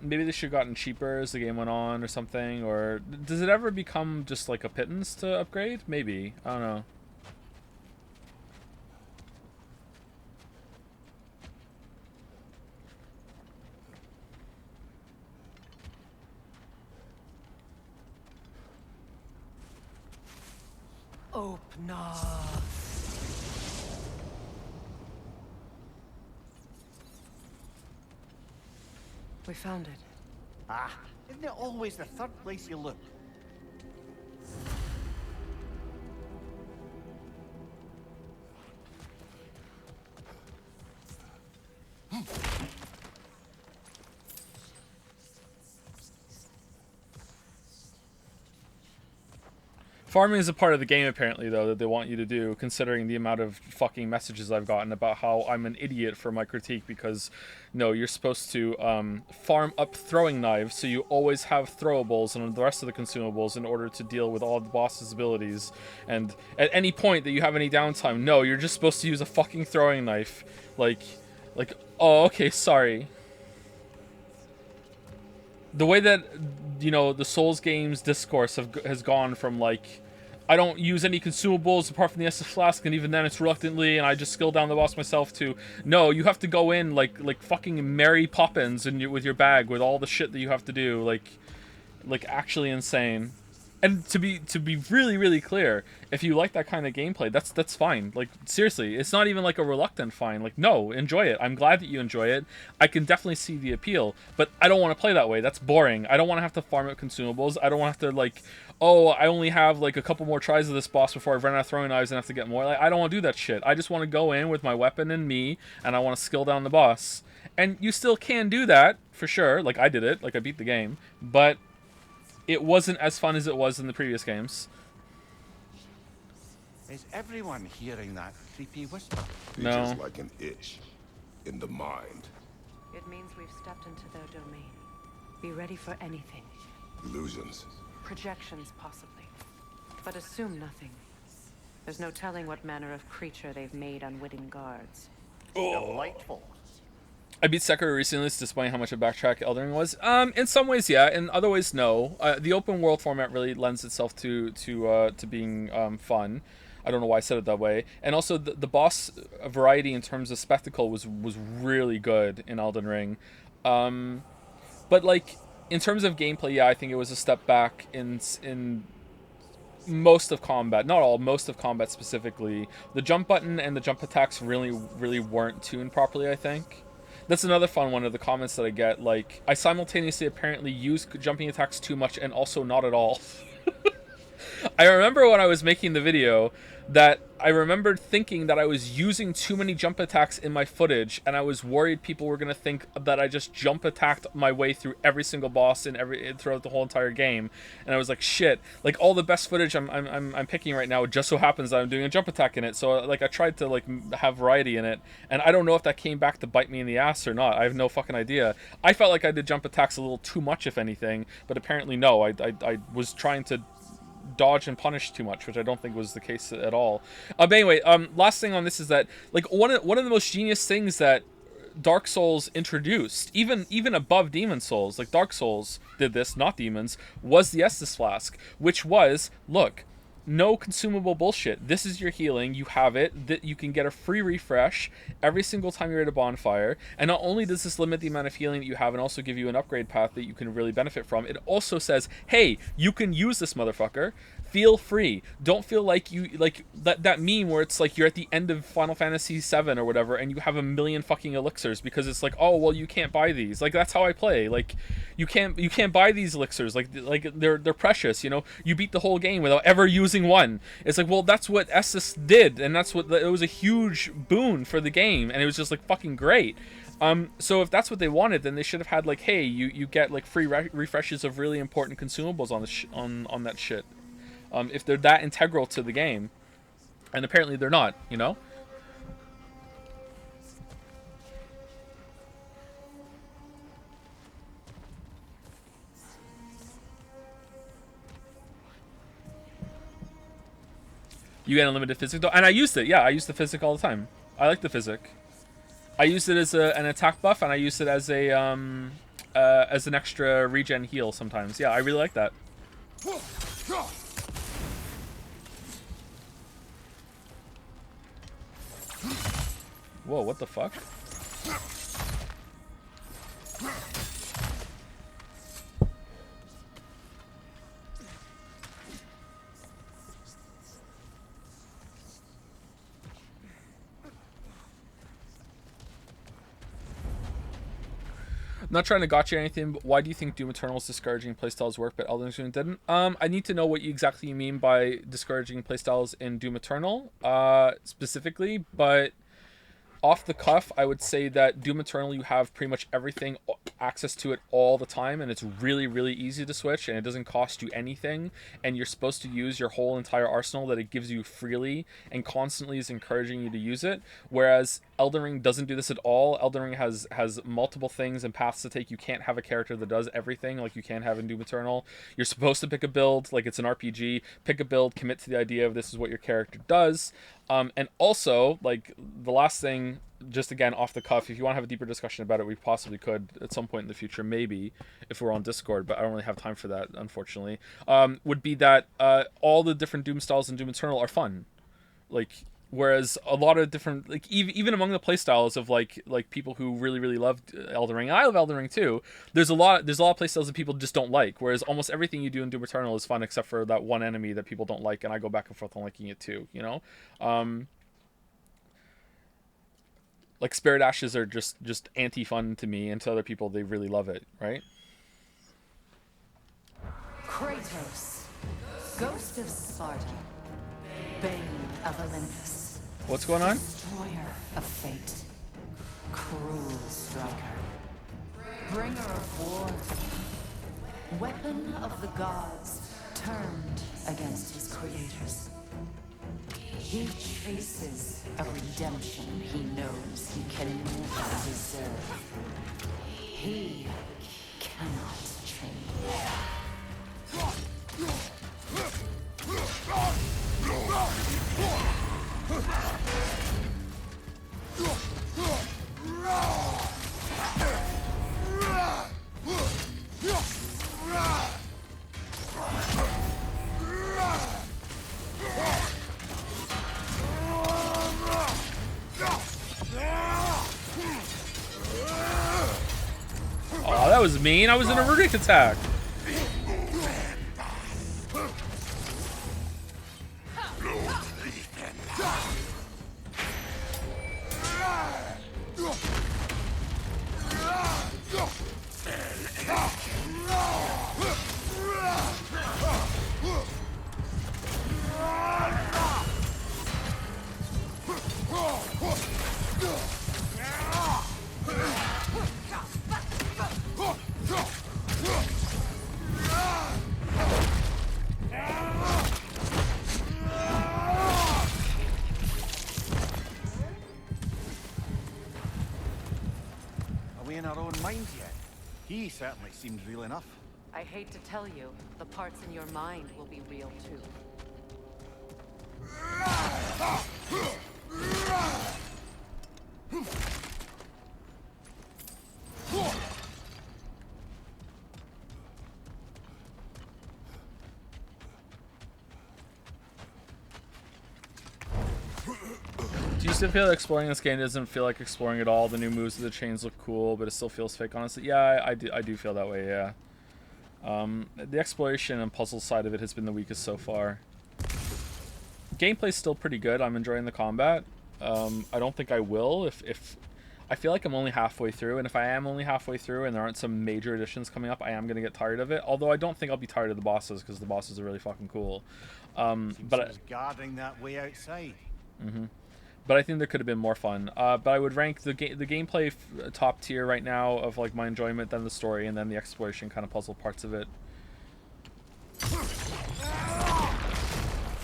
maybe they should have gotten cheaper as the game went on or something. Or does it ever become just like a pittance to upgrade? Maybe, I don't know. Opener. We found it. Ah, isn't it always the third place you look? Farming is a part of the game, apparently, though, that they want you to do, considering the amount of fucking messages I've gotten about how I'm an idiot for my critique, because, no, you're supposed to farm up throwing knives, so you always have throwables and the rest of the consumables in order to deal with all the boss's abilities, and at any point that you have any downtime, no, you're just supposed to use a fucking throwing knife. Like, oh, okay, sorry. the way that, you know, the Souls games discourse has gone from like, I don't use any consumables apart from the Estus Flask, and even then it's reluctantly, and I just skill down the boss myself, to no, you have to go in like fucking Mary Poppins with your bag with all the shit that you have to do, like actually insane. And to be really, really clear, if you like that kind of gameplay, that's fine. Like, seriously, it's not even like a reluctant fine. Like, no, enjoy it. I'm glad that you enjoy it. I can definitely see the appeal, but I don't want to play that way. That's boring. I don't want to have to farm out consumables. I don't want to have to, like, oh, I only have like a couple more tries of this boss before I run out of throwing knives and have to get more. Like, I don't want to do that shit. I just want to go in with my weapon and me, and I want to skill down the boss. And you still can do that, for sure. Like, I did it. Like, I beat the game. But it wasn't as fun as it was in the previous games. Is everyone hearing that creepy whisper? No. It's just like an itch in the mind. It means we've stepped into their domain. Be ready for anything. Illusions. Projections, possibly. But assume nothing. There's no telling what manner of creature they've made unwitting guards. Delightful. I beat Sekiro recently. It's disappointing how much a backtrack Elden Ring was. In some ways, yeah. In other ways, no. The open world format really lends itself to being fun. I don't know why I said it that way. And also, the boss variety in terms of spectacle was really good in Elden Ring. But like, in terms of gameplay, yeah, I think it was a step back in most of combat. Not all, most of combat specifically. The jump button and the jump attacks really weren't tuned properly, I think. That's another fun one of the comments that I get. Like, I simultaneously apparently use jumping attacks too much and also not at all. I remember when I was making the video that I remembered thinking that I was using too many jump attacks in my footage, and I was worried people were going to think that I just jump attacked my way through every single boss throughout the whole entire game. And I was like, shit, like all the best footage I'm picking right now, it just so happens that I'm doing a jump attack in it. So like I tried to like have variety in it, and I don't know if that came back to bite me in the ass or not. I have no fucking idea. I felt like I did jump attacks a little too much, if anything, but apparently no. I was trying to dodge and punish too much, which I don't think was the case at all. But anyway, last thing on this is that like one of the most genius things that Dark Souls introduced, even above Demon Souls, like Dark Souls did this, not Demons, was the Estus Flask, which was, look, no consumable bullshit. This is your healing. You have it. That you can get a free refresh every single time you're at a bonfire. And not only does this limit the amount of healing that you have and also give you an upgrade path that you can really benefit from, it also says, hey, you can use this motherfucker. Feel free. Don't feel like you like that meme where it's like you're at the end of Final Fantasy VII or whatever and you have a million fucking elixirs because it's like, oh well, you can't buy these. Like that's how I play. Like you can't buy these elixirs. Like they're precious. You know, you beat the whole game without ever using one. It's like, well, that's what Estus did, and that's what it was, a huge boon for the game, and it was just like fucking great. So if that's what they wanted, then they should have had like, hey, you get like free refreshes of really important consumables on that shit. If they're that integral to the game, and apparently they're not, you know? You get unlimited physic though, and I used it. Yeah, I used the physic all the time. I like the physic. I used it as an attack buff, and I used it as an extra regen heal sometimes. Yeah, I really like that. Whoa, what the fuck? Not trying to gotcha anything, but why do you think Doom Eternal's discouraging playstyles work, but Elden Ring didn't? I need to know what exactly you mean by discouraging playstyles in Doom Eternal, specifically, but off the cuff, I would say that Doom Eternal, you have pretty much everything, access to it all the time, and it's really, really easy to switch, and it doesn't cost you anything, and you're supposed to use your whole entire arsenal that it gives you freely, and constantly is encouraging you to use it, whereas Elden Ring doesn't do this at all. Elden Ring has multiple things and paths to take. You can't have a character that does everything like you can have in Doom Eternal. You're supposed to pick a build, like it's an RPG, pick a build, commit to the idea of this is what your character does, and also, like, the last thing just again off the cuff, if you want to have a deeper discussion about it, we possibly could at some point in the future, maybe if we're on Discord, but I don't really have time for that, unfortunately. Would be that all the different Doom styles in Doom Eternal are fun, like, whereas a lot of different, like, even among the playstyles of like people who really loved Elden Ring, and I love Elden Ring too, there's a lot of playstyles that people just don't like, whereas almost everything you do in Doom Eternal is fun except for that one enemy that people don't like, and I go back and forth on liking it too, you know. Like, Spirit Ashes are just anti-fun to me, and to other people they really love it, right? Kratos, Ghost of Sparta, Bane of Olympus. What's going on? Destroyer of fate, cruel striker, bringer of war, weapon of the gods turned against his creators. He chases a redemption he knows he can never deserve. He cannot change. Oh, that was mean. I was in a runic attack. In our own minds yet? He certainly seems real enough. I hate to tell you, the parts in your mind will be real too. Do you still feel like exploring this game doesn't feel like exploring at all? The new moves of the chains look cool, but it still feels fake, honestly. Yeah, I do feel that way, yeah. The exploration and puzzle side of it has been the weakest so far. Gameplay's still pretty good. I'm enjoying the combat. I don't think I will if I feel like I'm only halfway through, and if I am only halfway through and there aren't some major additions coming up, I am going to get tired of it. Although I don't think I'll be tired of the bosses, because the bosses are really fucking cool. But guarding that way outside. But I think there could have been more fun. But I would rank the gameplay top tier right now of like my enjoyment, then the story, and then the exploration kind of puzzle parts of it.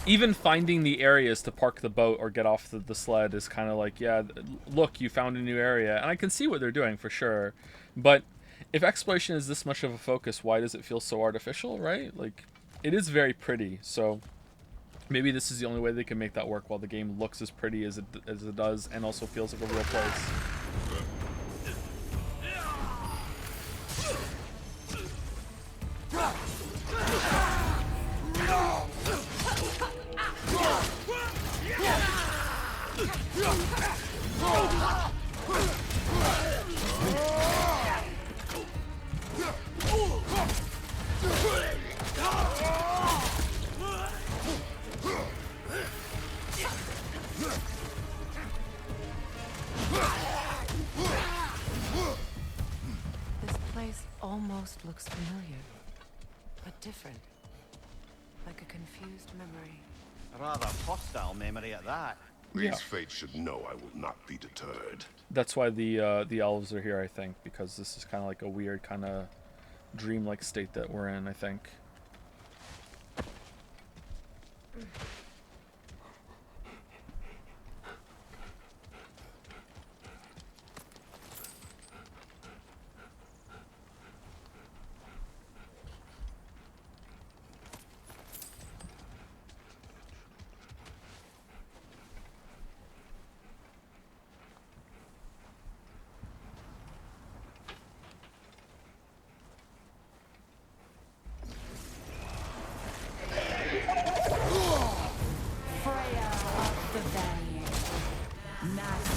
Even finding the areas to park the boat or get off the sled is kind of like, yeah, look, you found a new area. And I can see what they're doing for sure. But if exploration is this much of a focus, why does it feel so artificial, right? Like, it is very pretty, so maybe this is the only way they can make that work while the game looks as pretty as it does and also feels like a real place. This place almost looks familiar, but different. Like a confused memory. A rather hostile memory at that. These fates should know I will not be deterred. That's why the elves are here, I think, because this is kind of like a weird kind of dreamlike state that we're in, I think.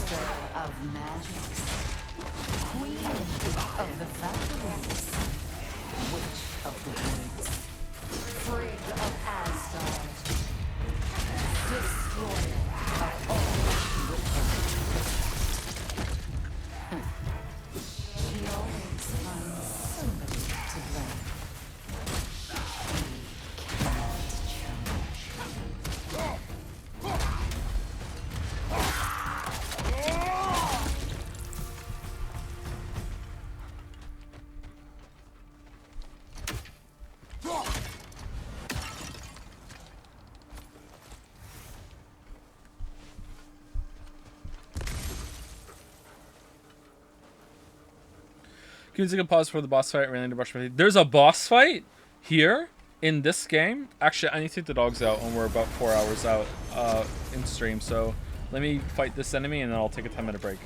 Master of magics, Queen of the Valkyries, Witch of the Woods, Frigg of Asgard, Destroyer of all She always finds somebody to blame. Can you take a pause for the boss fight? Really need to brush my teeth. There's a boss fight here in this game. Actually, I need to take the dogs out when we're about 4 hours out in stream. So let me fight this enemy and then I'll take a 10-minute break.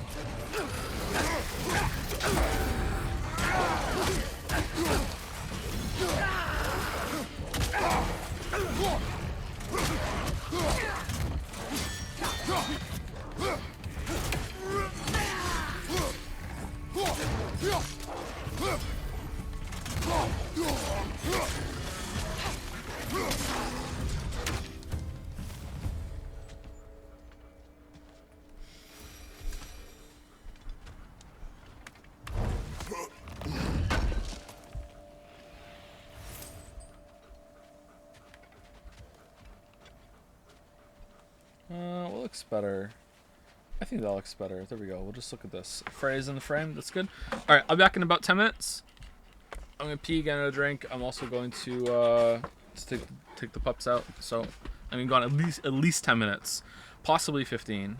What looks better? I think that looks better. There we go. We'll just look at this. Phrase in the frame. That's good. All right, I'll be back in about 10 minutes. I'm gonna pee, get a drink. I'm also going to take the pups out. So I'm gone at least 10 minutes, possibly 15.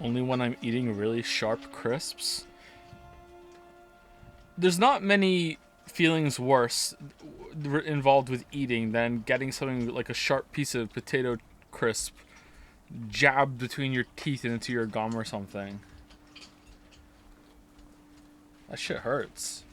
Only when I'm eating really sharp crisps. There's not many feelings worse involved with eating than getting something like a sharp piece of potato crisp jabbed between your teeth and into your gum or something. That shit hurts.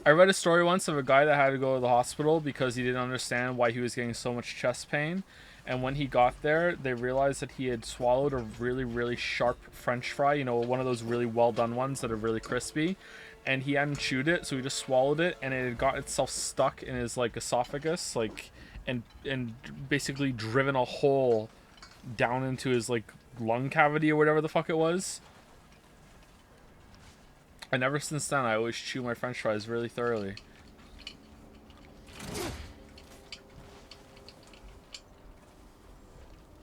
I read a story once of a guy that had to go to the hospital because he didn't understand why he was getting so much chest pain. And when he got there, they realized that he had swallowed a really, really sharp French fry. You know, one of those really well done ones that are really crispy. And he hadn't chewed it, so he just swallowed it, and it had got itself stuck in his like esophagus, like, and basically driven a hole down into his like lung cavity or whatever the fuck it was. And ever since then, I always chew my French fries really thoroughly.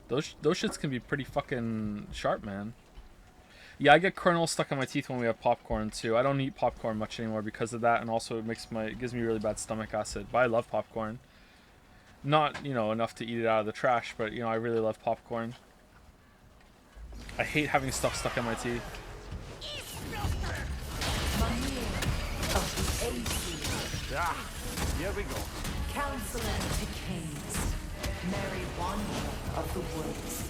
Those shits can be pretty fucking sharp, man. Yeah, I get kernels stuck in my teeth when we have popcorn too. I don't eat popcorn much anymore because of that, and also it gives me really bad stomach acid. But I love popcorn. Not, you know, enough to eat it out of the trash, but you know, I really love popcorn. I hate having stuff stuck in my teeth. Ah, here we go. Counselor to Kings, Mary Wanderer of the Woods,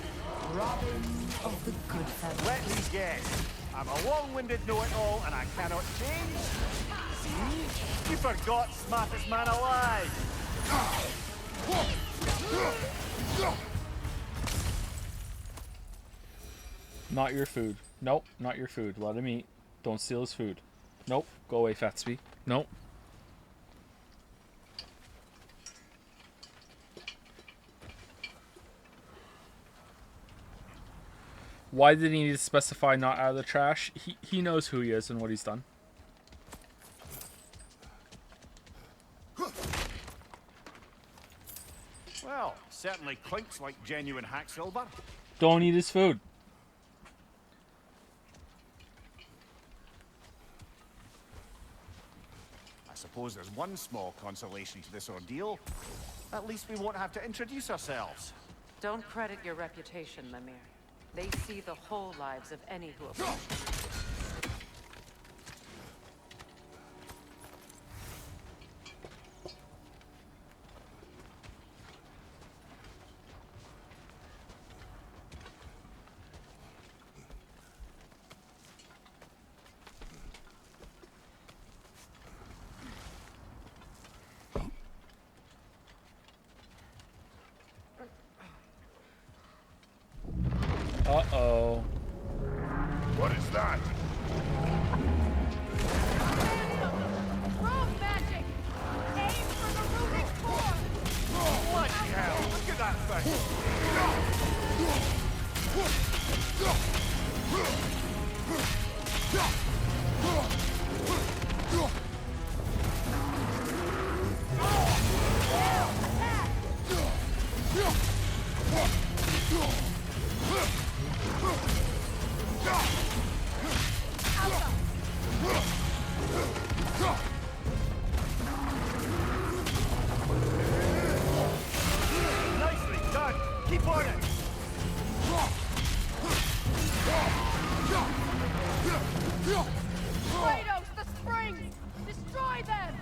Robin of the Good Feather. Let me guess. I'm a long-winded know-it-all and I cannot change. See? You forgot smartest man alive. Not your food. Nope, not your food. Let him eat. Don't steal his food. Nope. Go away, Fatsby. Nope. Why did he need to specify not out of the trash? He knows who he is and what he's done. Well, certainly clinks like genuine hack silver. Don't eat his food. I suppose there's one small consolation to this ordeal. At least we won't have to introduce ourselves. Don't credit your reputation, Mimir. They see the whole lives of any who approach. Uh-oh. What is that? Rogue magic! Aim for the runic core! Bloody hell! Look at that thing! Nicely done! Keep on it! Kratos, the springs! Destroy them!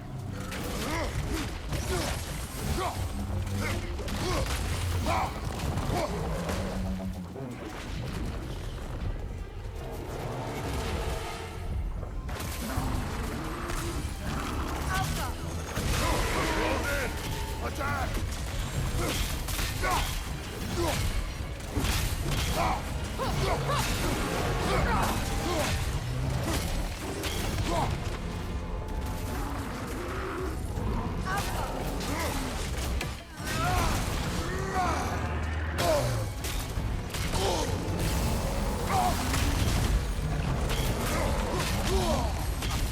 Attack!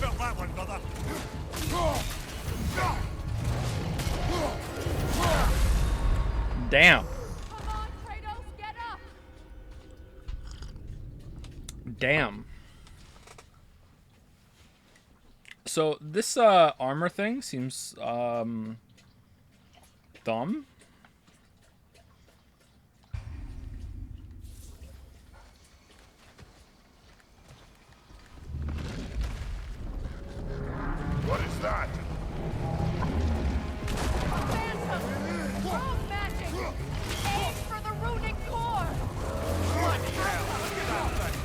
Felt that one, brother. Damn. Come on, Kratos, get up! Damn. So this armor thing seems dumb. What is that? Phantom! World magic! Aim for the runic core! Bloody hell, look at that thing!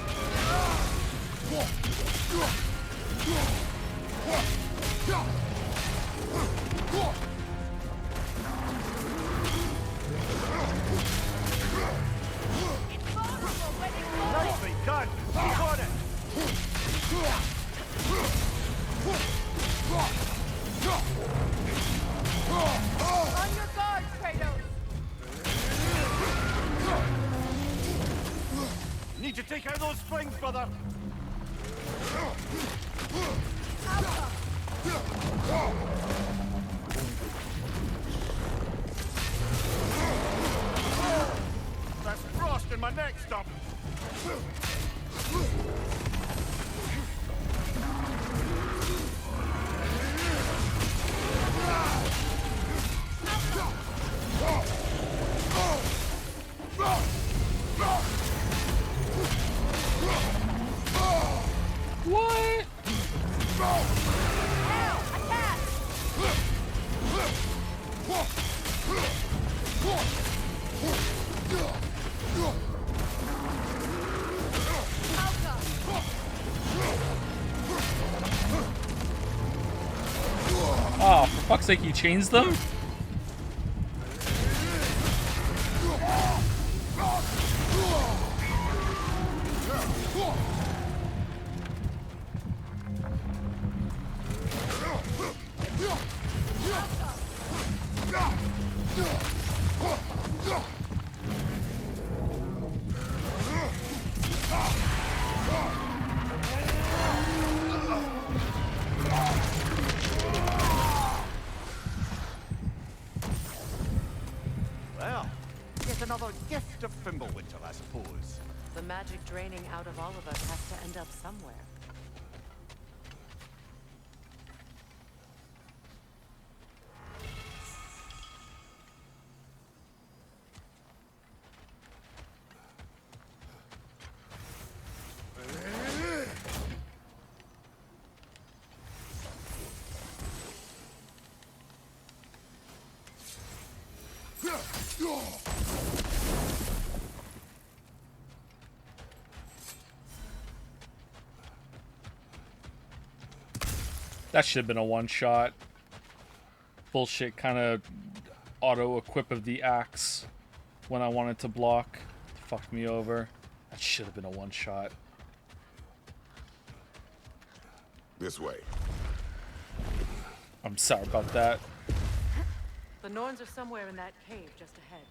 Nicely done! Keep on it! On your guard, Kratos! Need to take out those springs, brother! That's frost in my neck stump! What? Oh, for fuck's sake, you changed them? Well, yet another gift of Fimbulwinter, I suppose. The magic draining out of all of us has to end up somewhere. That should have been a one-shot. Bullshit kind of auto-equip of the axe when I wanted to block. Fucked me over. That should have been a one-shot. This way. I'm sorry about that. The Norns are somewhere in that cave just ahead.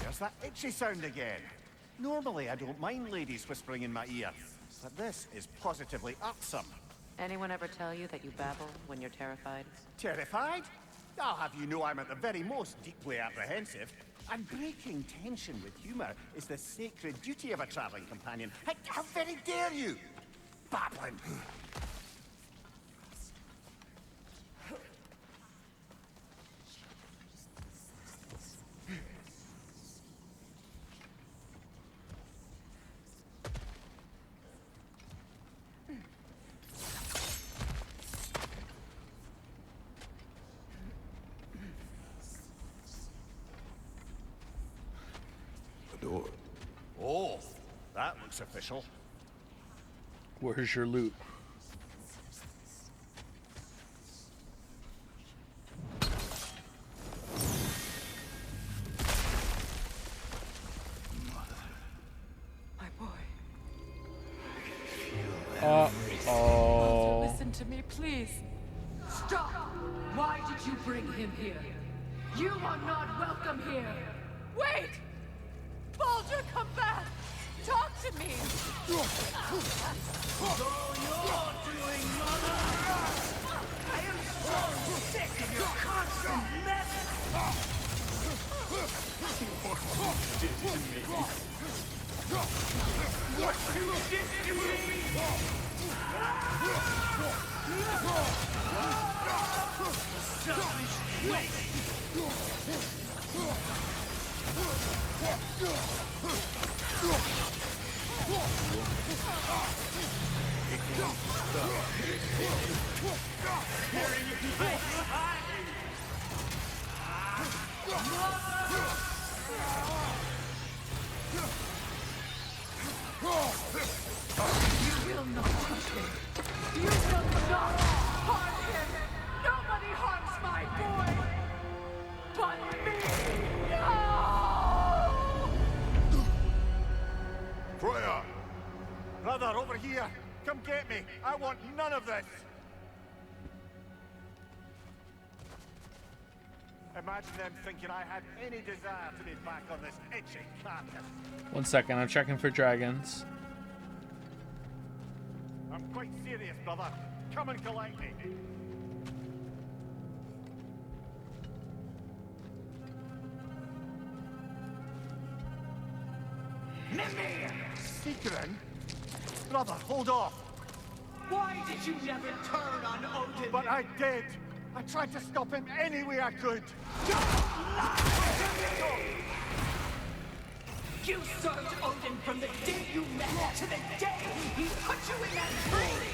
There's that itchy sound again. Normally, I don't mind ladies whispering in my ear, but this is positively irksome. Anyone ever tell you that you babble when you're terrified? Terrified? I'll have you know I'm at the very most deeply apprehensive. And breaking tension with humor is the sacred duty of a traveling companion. How very dare you! Babbling! Door. Oh, that looks official. Where's your loot? Stop! Why did you bring him here? You are not welcome here! Wait! Baldur, come back! Talk to me! So you're doing, Mother! I am so sick of your constant mess! What you did to me! What you did to me! Selfish waste! You will not touch him! You will not harm him! Nobody harms my boy! But me! No! Freya! Brother, over here! Come get me! I want none of this! Imagine them thinking I had any desire to be back on this itchy carcass. 1 second, I'm checking for dragons. I'm quite serious, brother. Come and collect me. Mimir! Secret? Brother, hold off. Why did you never turn on Odin? But I did. I tried to stop him any way I could. You served Odin from the day you met to the day he put you in that tree!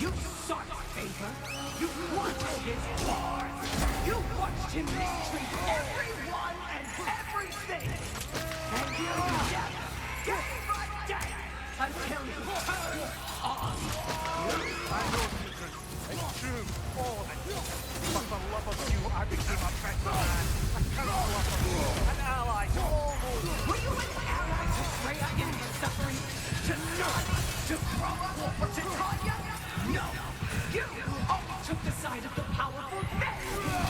You sought favor, you wanted his wars, you watched him mistreat everyone and everything! And you never gave a damn until you turned on! I know, Secret. It's true, all of it. But for love of you, I became a better man, a counselor, an ally to all those. Were you an ally to Freya in her suffering? To Nod? To Groa? Or to Tanya? No! You always took the side of the powerful men!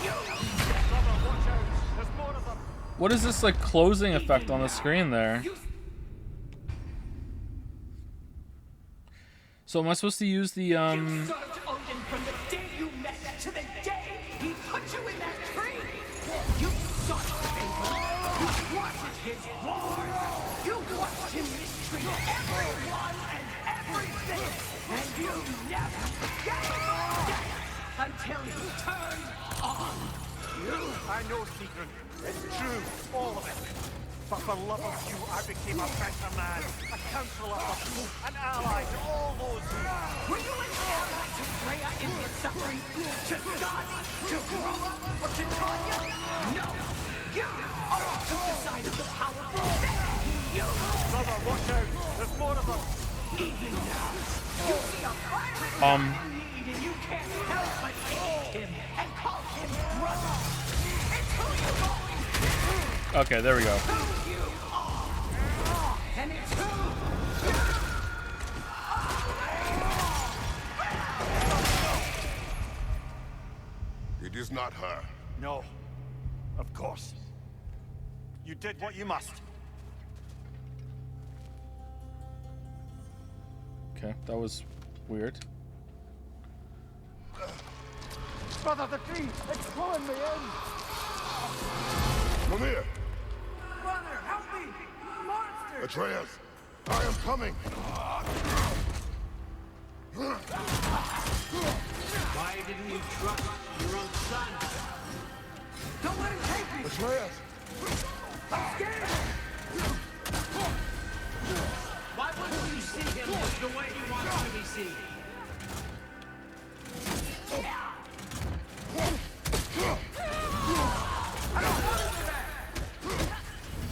You! Brother, watch out! There's more of them! What is this, like, closing effect on the screen there? So am I supposed to use the, You served Odin from the day you met to the day he put you in that tree! You sought favor, you wanted his wars, you watched him mistreat everyone and everything, and you never gave a damn until he turned on you! I know, Secret. It's true, all of it. But for love of you, I became a better man, a counselor, an ally to all those who... Were you an ally to Freya in her suffering? To God? To Groa? Or to Tanya? No! You always took the side of the powerful men! You! Brother, watch out! There's more of them! Even now, you see a pirate need and you can't help but hate him and call him brother! It's who you've always been! Okay, there we go. Who you are! And it's who It is not her. No. Of course. You did what you must. Okay, that was weird. Brother, the tree! It's pulling me in! Come here! Brother, help me! Monster! Atreus! I am coming! Why didn't you trust your own son? Don't let him take me! Atreus! I'm scared! Why wouldn't you see him the way he wants to be seen? I don't want to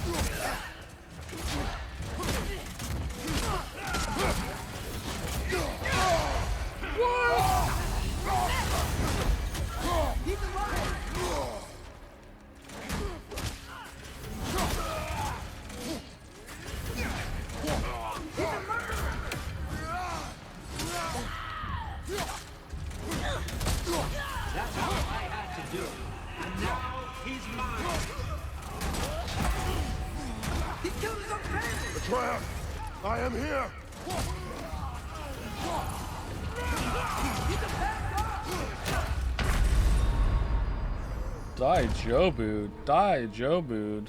do that! He's alive! He's a murderer! to do it. And now he's mine. He killed his own family! Betrayer! I am here! Die, Jobude. Die, Jobude.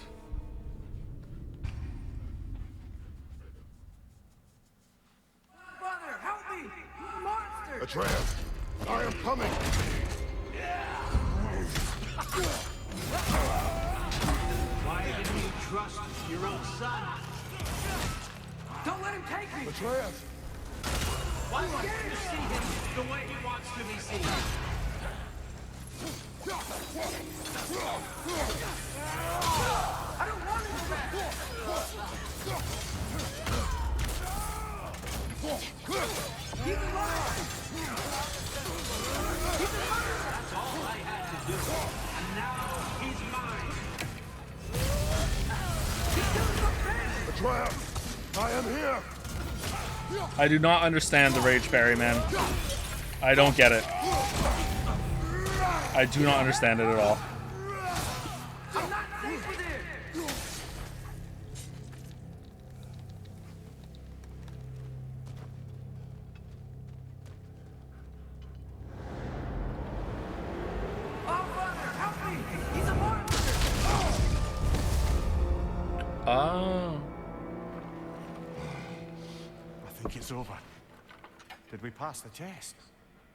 Brother, help me! Monster! Atreus, I am coming! Why didn't you trust your own son? Don't let him take me! Atreus! Why won't you see him the way he wants to be seen? I don't want him back! He's alive! He's alive! That's all I had to do. And now he's mine. Atreus, I am here! I do not understand the Rage Berry, man. I don't get it. I do not understand it at all. I'm not safe with him! Oh, brother, help me! He's a monster! Oh. I think it's over. Did we pass the test?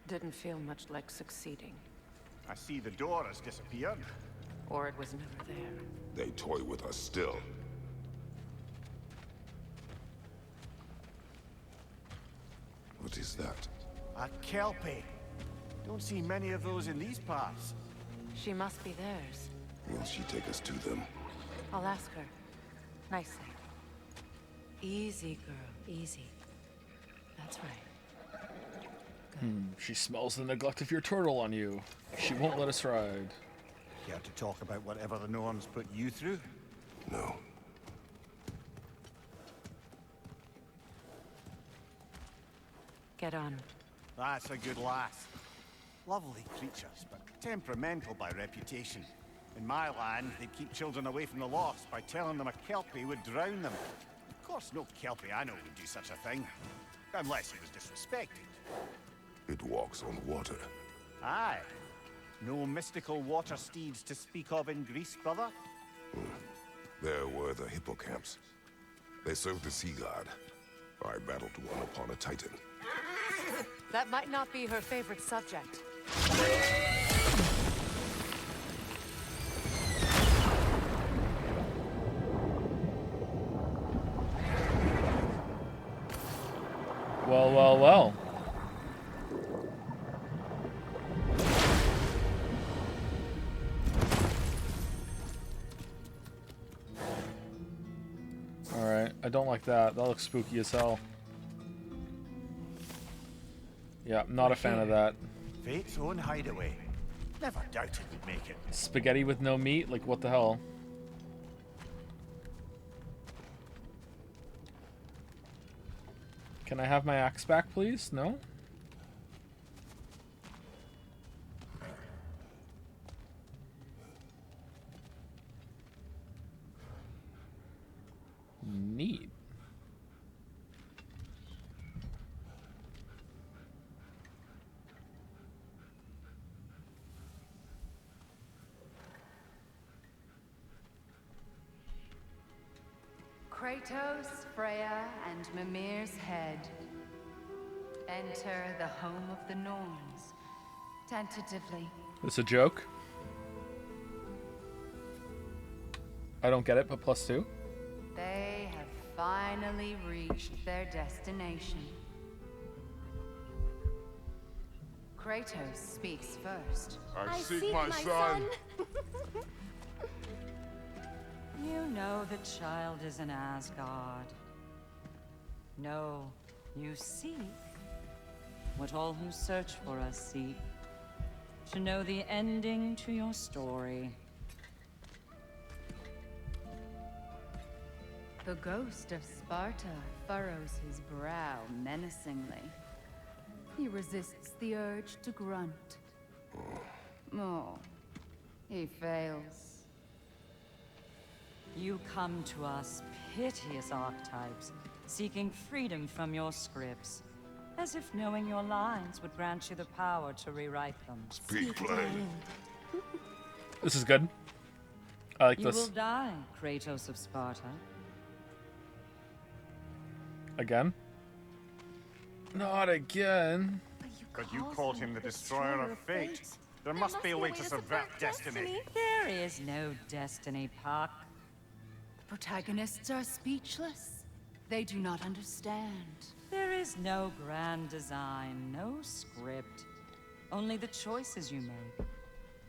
Didn't feel much like succeeding. I see the door has disappeared. Or it was never there. They toy with us still. What is that? A Kelpie. Don't see many of those in these parts. She must be theirs. Will she take us to them? I'll ask her. Nicely. Easy, girl. Easy. That's right. She smells the neglect of your turtle on you. She won't let us ride. Care to talk about whatever the Norns put you through? No. Get on. That's a good lass. Lovely creatures, but temperamental by reputation. In my land, they'd keep children away from the lost by telling them a Kelpie would drown them. Of course, no Kelpie I know would do such a thing. Unless he was disrespected. It walks on water. Aye. No mystical water steeds to speak of in Greece, brother? There were the hippocamps. They served the sea god. I battled one upon a titan. That might not be her favorite subject. Well, well, well. Alright, I don't like that. That looks spooky as hell. Yeah, not a fan of that. Fate's own hideaway. Never doubted we'd make it. Spaghetti with no meat? Like, what the hell? Can I have my axe back, please? No? Neat. Kratos, Freya, and Mimir's head. Enter the home of the Norns. Tentatively. It's a joke? I don't get it, but +2? They have finally reached their destination. Kratos speaks first. I seek my son. You know the child is in Asgard. No, you seek what all who search for us seek. To know the ending to your story. The ghost of Sparta furrows his brow menacingly. He resists the urge to grunt. Oh, He fails. You come to us, piteous archetypes, seeking freedom from your scripts, as if knowing your lines would grant you the power to rewrite them. Speak plain. This is good. I like you this. You will die, Kratos of Sparta. Again? Not again. But you called him the destroyer of fate. There must be a way to subvert destiny. There is no destiny, Puck. The protagonists are speechless. They do not understand. There is no grand design, no script. Only the choices you make.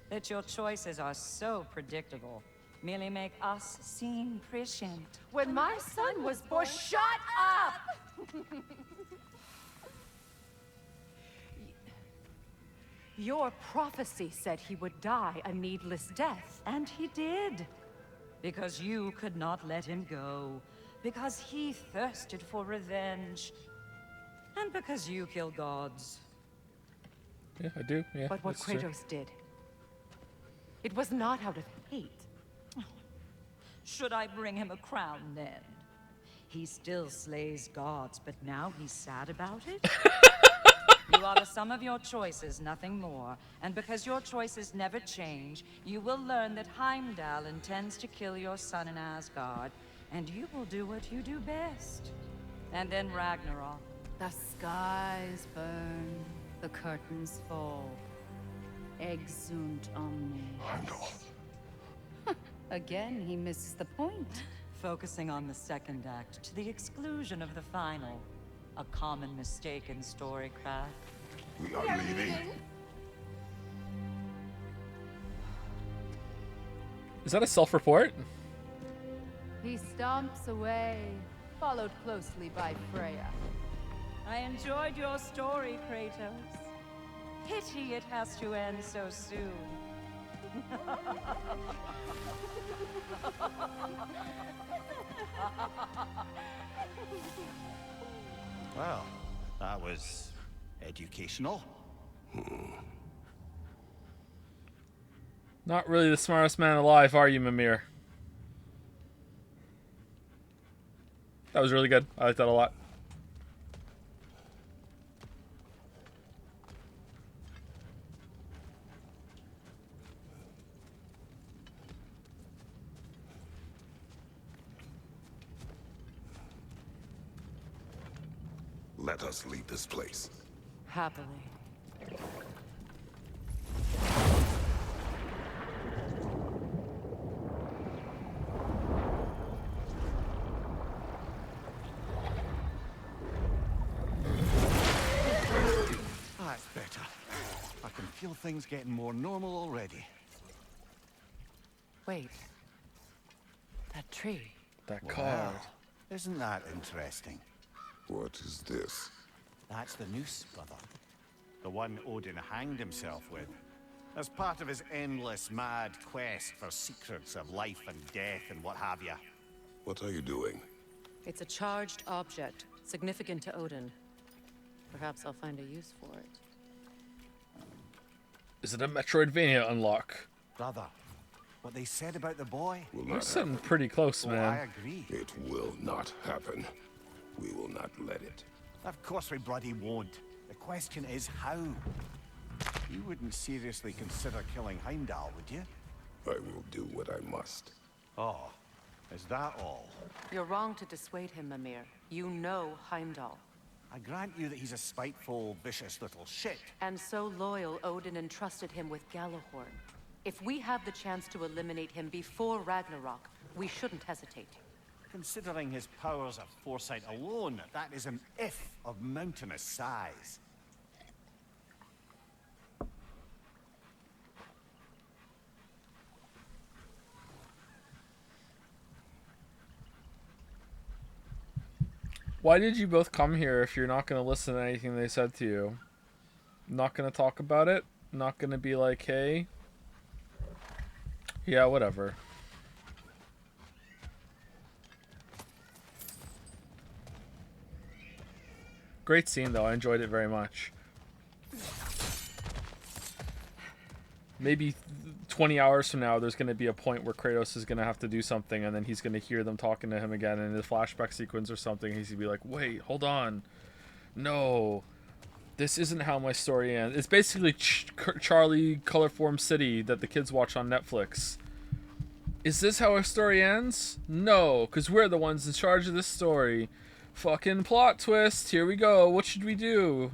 That your choices are so predictable merely make us seem prescient. When my son was born, shut up! Your prophecy said he would die a needless death. And he did. Because you could not let him go. Because he thirsted for revenge. And because you kill gods. Yeah, I do. Yeah. But what Kratos did, it was not out of hate. Should I bring him a crown then? He still slays gods, but now he's sad about it? You are the sum of your choices, nothing more. And because your choices never change, you will learn that Heimdall intends to kill your son in Asgard, and you will do what you do best. And then Ragnarok. The skies burn, the curtains fall. Exunt omnes. Heimdall. Again, he misses the point. Focusing on the second act to the exclusion of the final. A common mistake in storycraft. We are leaving. Is that a self-report? He stomps away, followed closely by Freya. I enjoyed your story, Kratos. Pity it has to end so soon. Well, that was educational. Not really the smartest man alive, are you, Mimir? That was really good. I liked that a lot. Let us leave this place. Happily. That's better. I can feel things getting more normal already. Wait. That tree. That card. Wow. Isn't that interesting? What is this? That's the noose, brother. The one Odin hanged himself with. As part of his endless, mad quest for secrets of life and death and what have you. What are you doing? It's a charged object, significant to Odin. Perhaps I'll find a use for it. Is it a Metroidvania unlock? Brother, what they said about the boy? We're sitting pretty close, man. I agree. It will not happen. We will not let it. Of course we bloody won't. The question is how. You wouldn't seriously consider killing Heimdall, would you? I will do what I must. Oh, is that all? You're wrong to dissuade him, Mimir. You know Heimdall. I grant you that he's a spiteful, vicious little shit. And so loyal, Odin entrusted him with Gjallarhorn. If we have the chance to eliminate him before Ragnarok, we shouldn't hesitate. Considering his powers of foresight alone, that is an if of mountainous size. Why did you both come here if you're not going to listen to anything they said to you? Not going to talk about it? Not going to be like, hey? Yeah, whatever. Great scene, though. I enjoyed it very much. Maybe 20 hours from now, there's going to be a point where Kratos is going to have to do something, and then he's going to hear them talking to him again in a flashback sequence or something. He's going to be like, wait, hold on. No, this isn't how my story ends. It's basically Charlie Colorform City that the kids watch on Netflix. Is this how our story ends? No, because we're the ones in charge of this story. Fucking plot twist. Here we go. What should we do?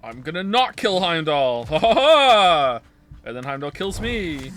I'm gonna not kill Heimdall. Ha ha ha! And then Heimdall kills me.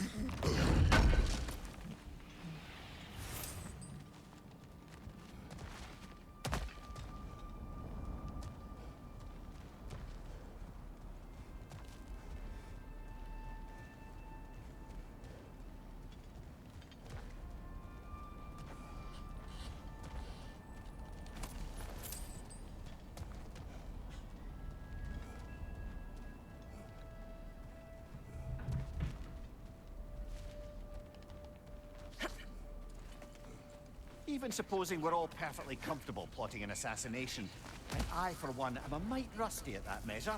Even supposing we're all perfectly comfortable plotting an assassination, and I, for one, am a mite rusty at that measure.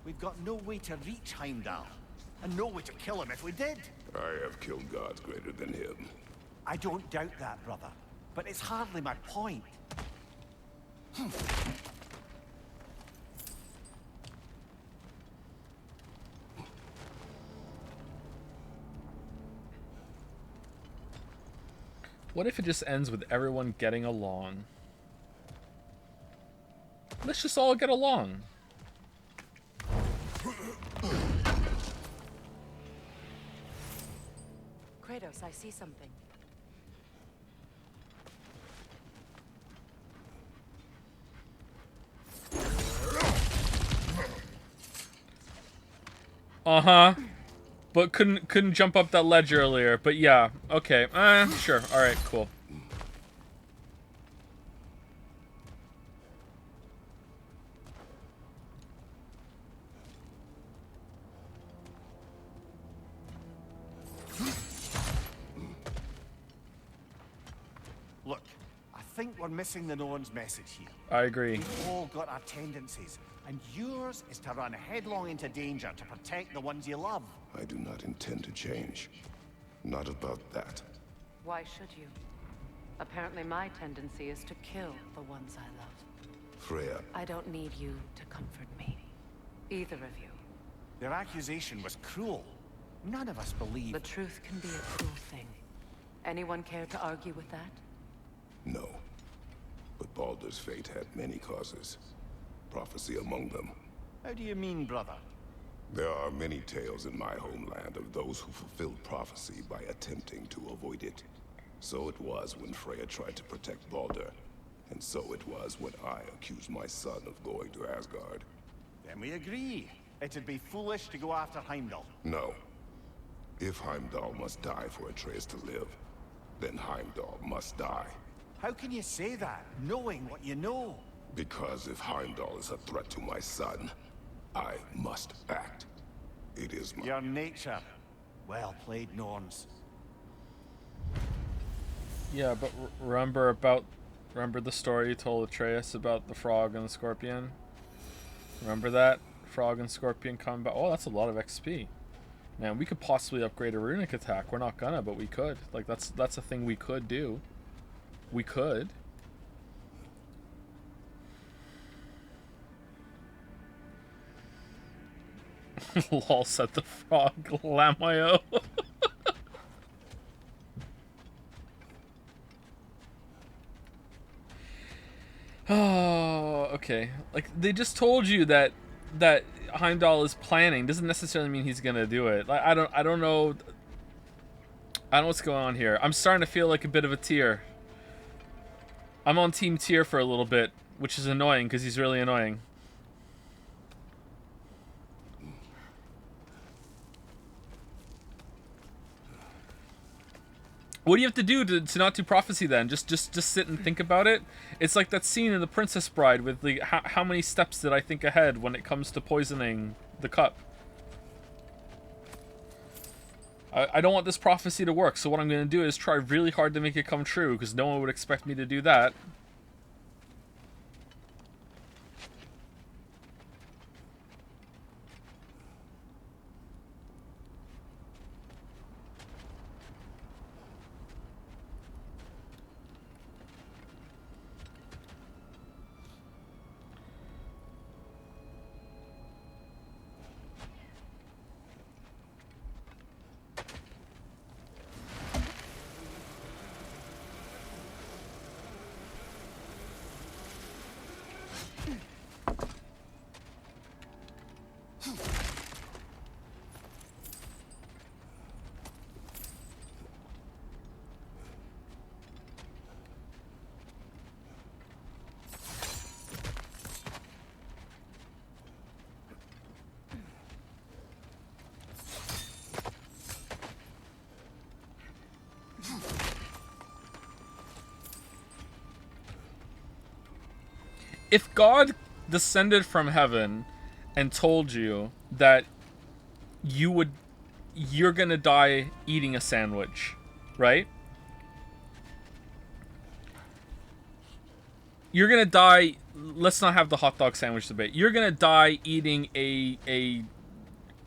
We've got no way to reach Heimdall, and no way to kill him if we did. I have killed gods greater than him. I don't doubt that, brother, but it's hardly my point. What if it just ends with everyone getting along? Let's just all get along. Kratos, I see something. Uh-huh. But couldn't jump up that ledge earlier. But yeah, okay. Sure. All right, cool. Look, I think we're missing the Norn's message here. I agree. We've all got our tendencies, and yours is to run headlong into danger to protect the ones you love. I do not intend to change. Not about that. Why should you? Apparently my tendency is to kill the ones I love. Freya. I don't need you to comfort me. Either of you. Their accusation was cruel. None of us believe... The truth can be a cruel thing. Anyone care to argue with that? No. But Baldur's fate had many causes. Prophecy among them. How do you mean, brother? There are many tales in my homeland of those who fulfilled prophecy by attempting to avoid it. So it was when Freya tried to protect Baldur. And so it was when I accused my son of going to Asgard. Then we agree. It'd be foolish to go after Heimdall. No. If Heimdall must die for Atreus to live, then Heimdall must die. How can you say that, knowing what you know? Because if Heimdall is a threat to my son, I must act. It is my... Your nature. Well played, Norns. Yeah, but remember the story you told Atreus about the frog and the scorpion? Remember that? Frog and scorpion combat. Oh, that's a lot of XP. Man, we could possibly upgrade a runic attack. We're not gonna, but we could. Like, that's a thing we could do. We could. Lol, said the frog. Lamayo. Oh, okay. Like, they just told you that Heimdall is planning. Doesn't necessarily mean he's gonna do it. Like, I don't know. I don't know what's going on here. I'm starting to feel like a bit of a Tyr. I'm on Team Tyr for a little bit, which is annoying because he's really annoying. What do you have to do to not do prophecy then? Just sit and think about it? It's like that scene in The Princess Bride with the how many steps did I think ahead when it comes to poisoning the cup? I don't want this prophecy to work, so what I'm going to do is try really hard to make it come true, because no one would expect me to do that. If God descended from heaven and told you that you're gonna die eating a sandwich, right? You're gonna die. Let's not have the hot dog sandwich debate. You're gonna die eating a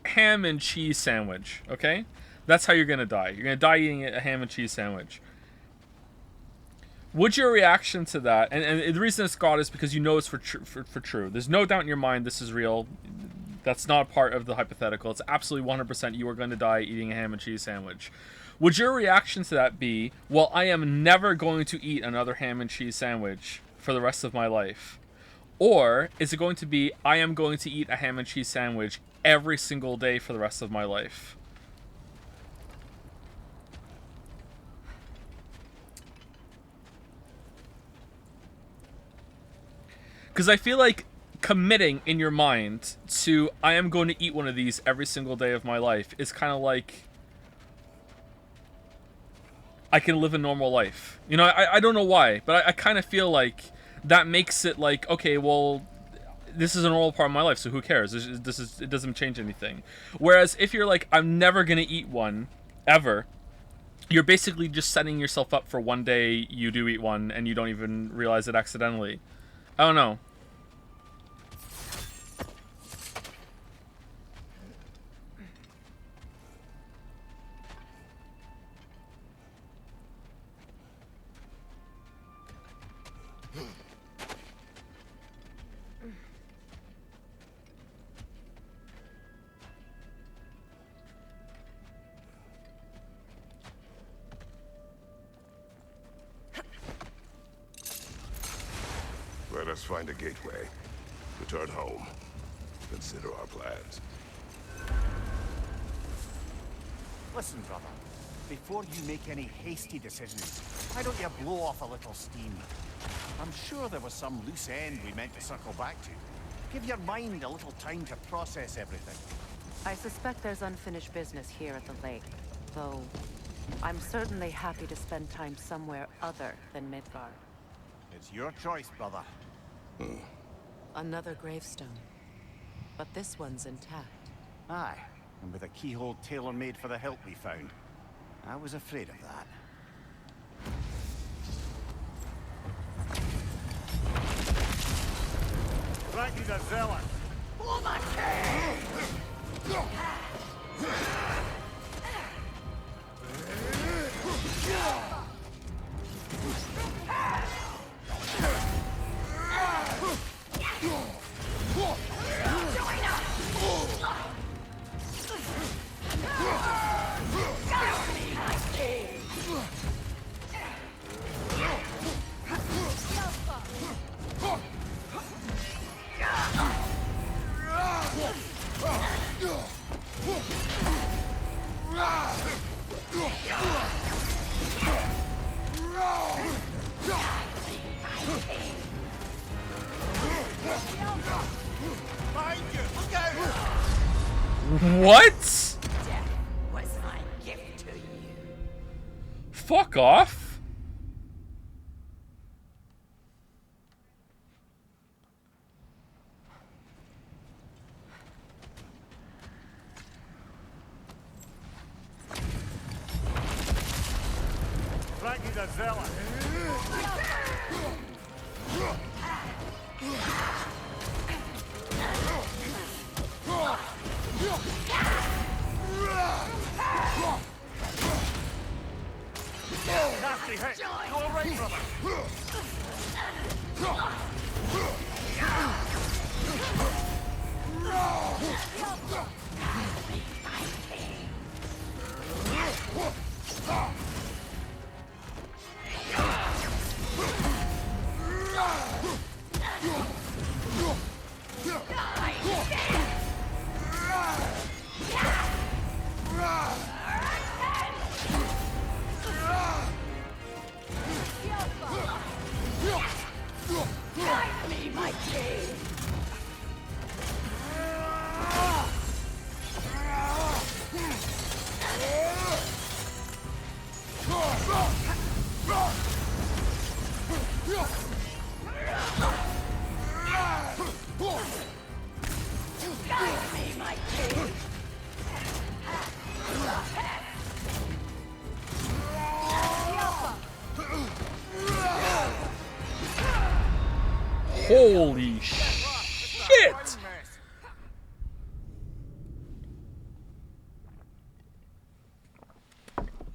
ham and cheese sandwich, okay? That's how you're gonna die. You're gonna die eating a ham and cheese sandwich. Would your reaction to that, and the reason it's God is because you know it's for true. There's no doubt in your mind this is real. That's not part of the hypothetical. It's absolutely 100% you are going to die eating a ham and cheese sandwich. Would your reaction to that be, well, I am never going to eat another ham and cheese sandwich for the rest of my life? Or is it going to be, I am going to eat a ham and cheese sandwich every single day for the rest of my life? Because I feel like committing in your mind to, I am going to eat one of these every single day of my life, is kind of like, I can live a normal life. You know, I don't know why, but I kind of feel like that makes it like, okay, well, this is a normal part of my life, so who cares? It doesn't change anything. Whereas if you're like, I'm never going to eat one, ever, you're basically just setting yourself up for one day you do eat one and you don't even realize it accidentally. I don't know. Let us find a gateway. Return home. Consider our plans. Listen, brother. Before you make any hasty decisions, why don't you blow off a little steam? I'm sure there was some loose end we meant to circle back to. Give your mind a little time to process everything. I suspect there's unfinished business here at the lake, though I'm certainly happy to spend time somewhere other than Midgard. It's your choice, brother. Another gravestone, but this one's intact. Aye, and with a keyhole tailor-made for the hilt we found. I was afraid of that. Ragnar the Zealot! For the king! What? Death was my gift to you. Fuck off. Ragnar the Zealot! Nasty hit! You all right, brother? Holy shit!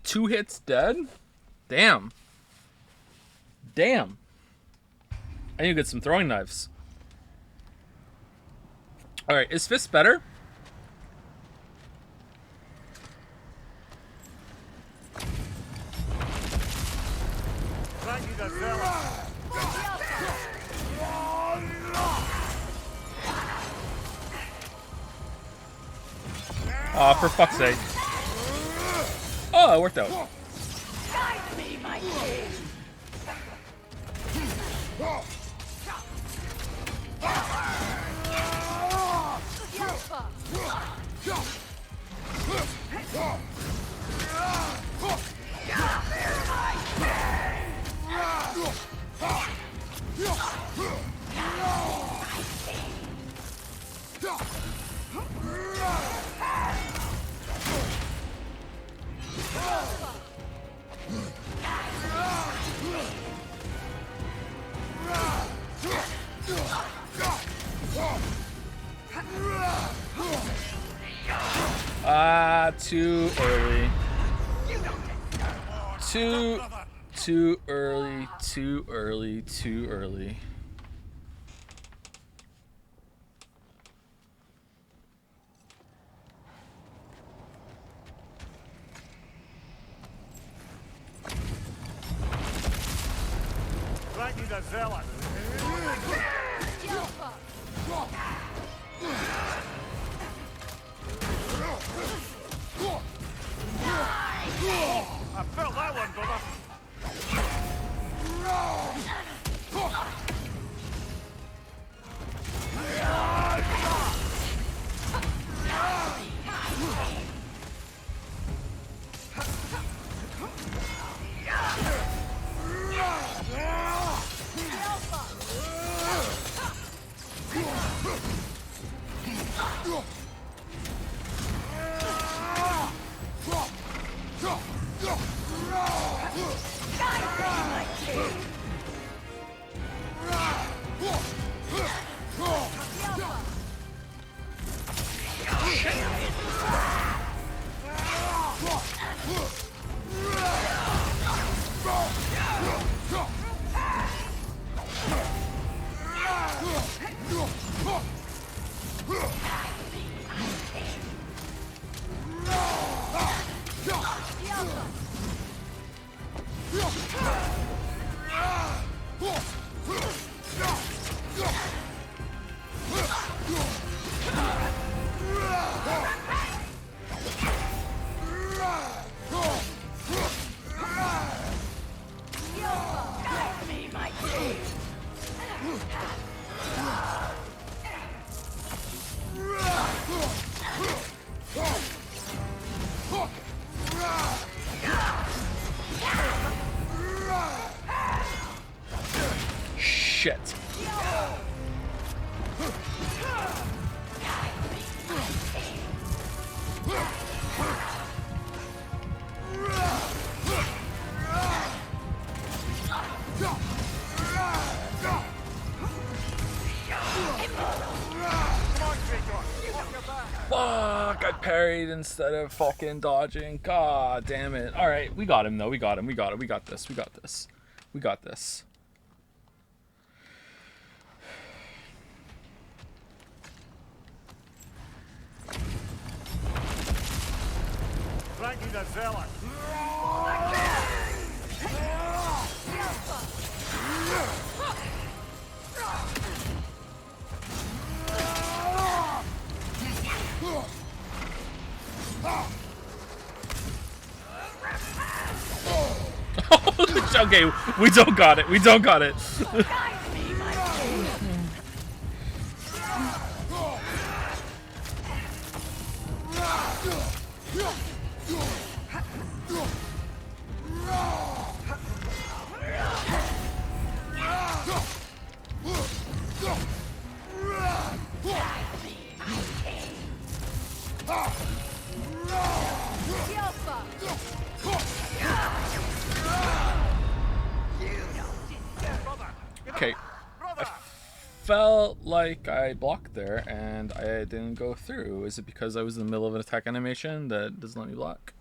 Two hits dead? Damn. Damn. I need to get some throwing knives. Alright, is Fist better? Aw, for fuck's sake. Oh, it worked out. Guide me, my king. Too early. Too early, too early, too early. Ragnar the Zealot. I felt that one, brother. Shit. Fuck, I parried instead of fucking dodging. God damn it. Alright, we got him though. We got him. We got it. We got this. We got this. We got this. Ragnar the Zealot. Okay, we don't got it. We don't got it. Okay. felt like I blocked there and I didn't go through. Is it because I was in the middle of an attack animation that doesn't let me block?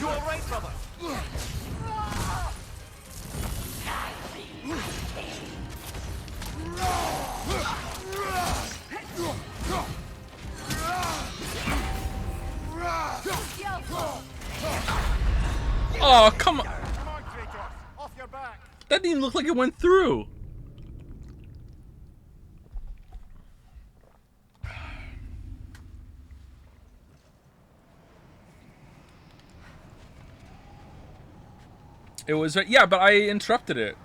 You all right, brother? Oh, come on. Come on, Kratos. Off your back. That didn't even look like it went through. It was, yeah, but I interrupted it.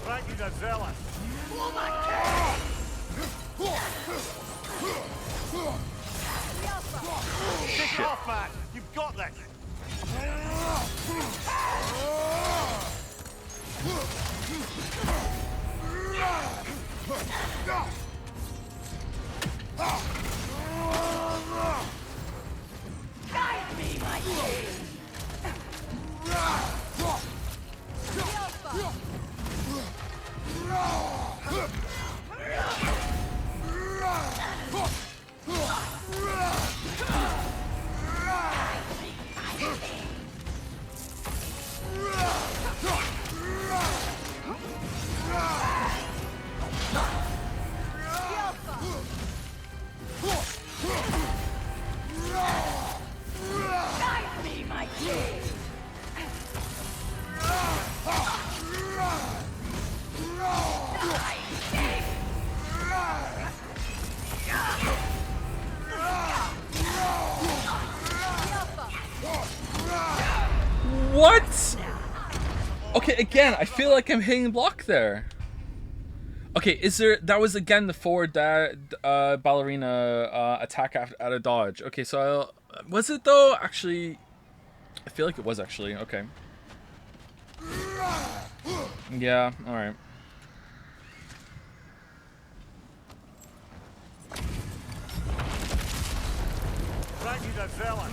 Frankie the Zealot. Kick it off, man. You've got this. Guide me, my king! Guide me, my king! What? Okay, again, I feel like I'm hitting block there. Okay, is there... That was, again, the forward ballerina attack out of dodge. Okay, so... was it, though? Actually... I feel like it was, actually. Okay. Yeah, alright. Frankie the Zealot.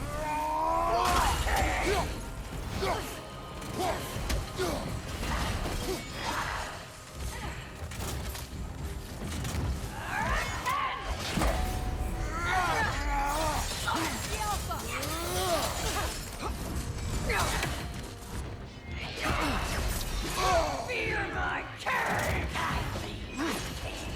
Fear my king! Guide me, my king!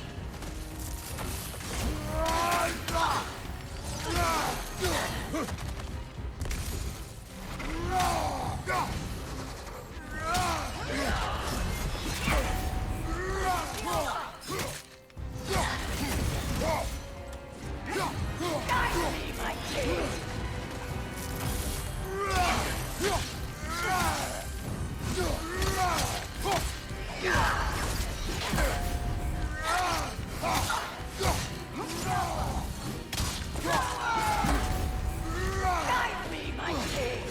Guide me, my king!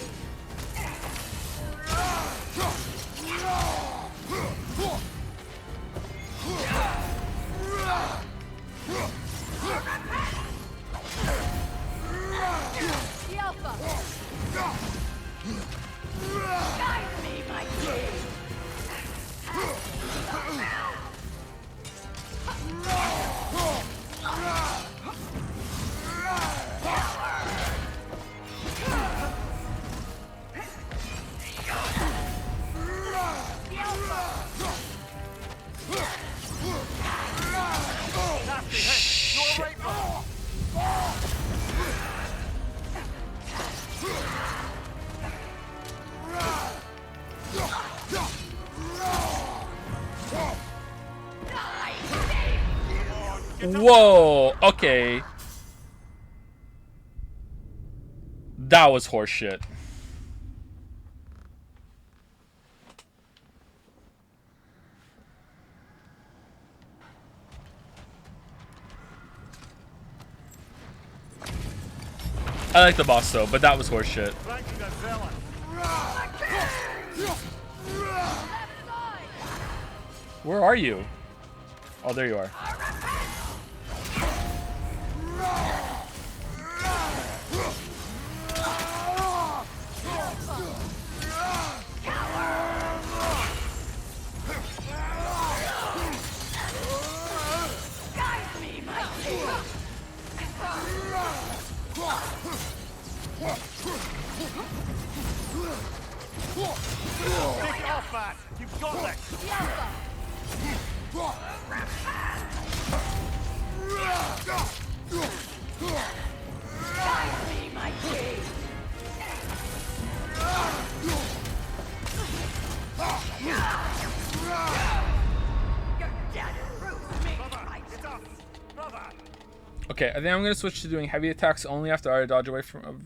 Guide me, my king! Whoa, okay. That was horseshit. I like the boss though, but that was horseshit. Where are you? Oh, there you are. Take it off, man. You've got this. Guide me, my king. Okay, I think I'm gonna switch to doing heavy attacks only after I dodge away from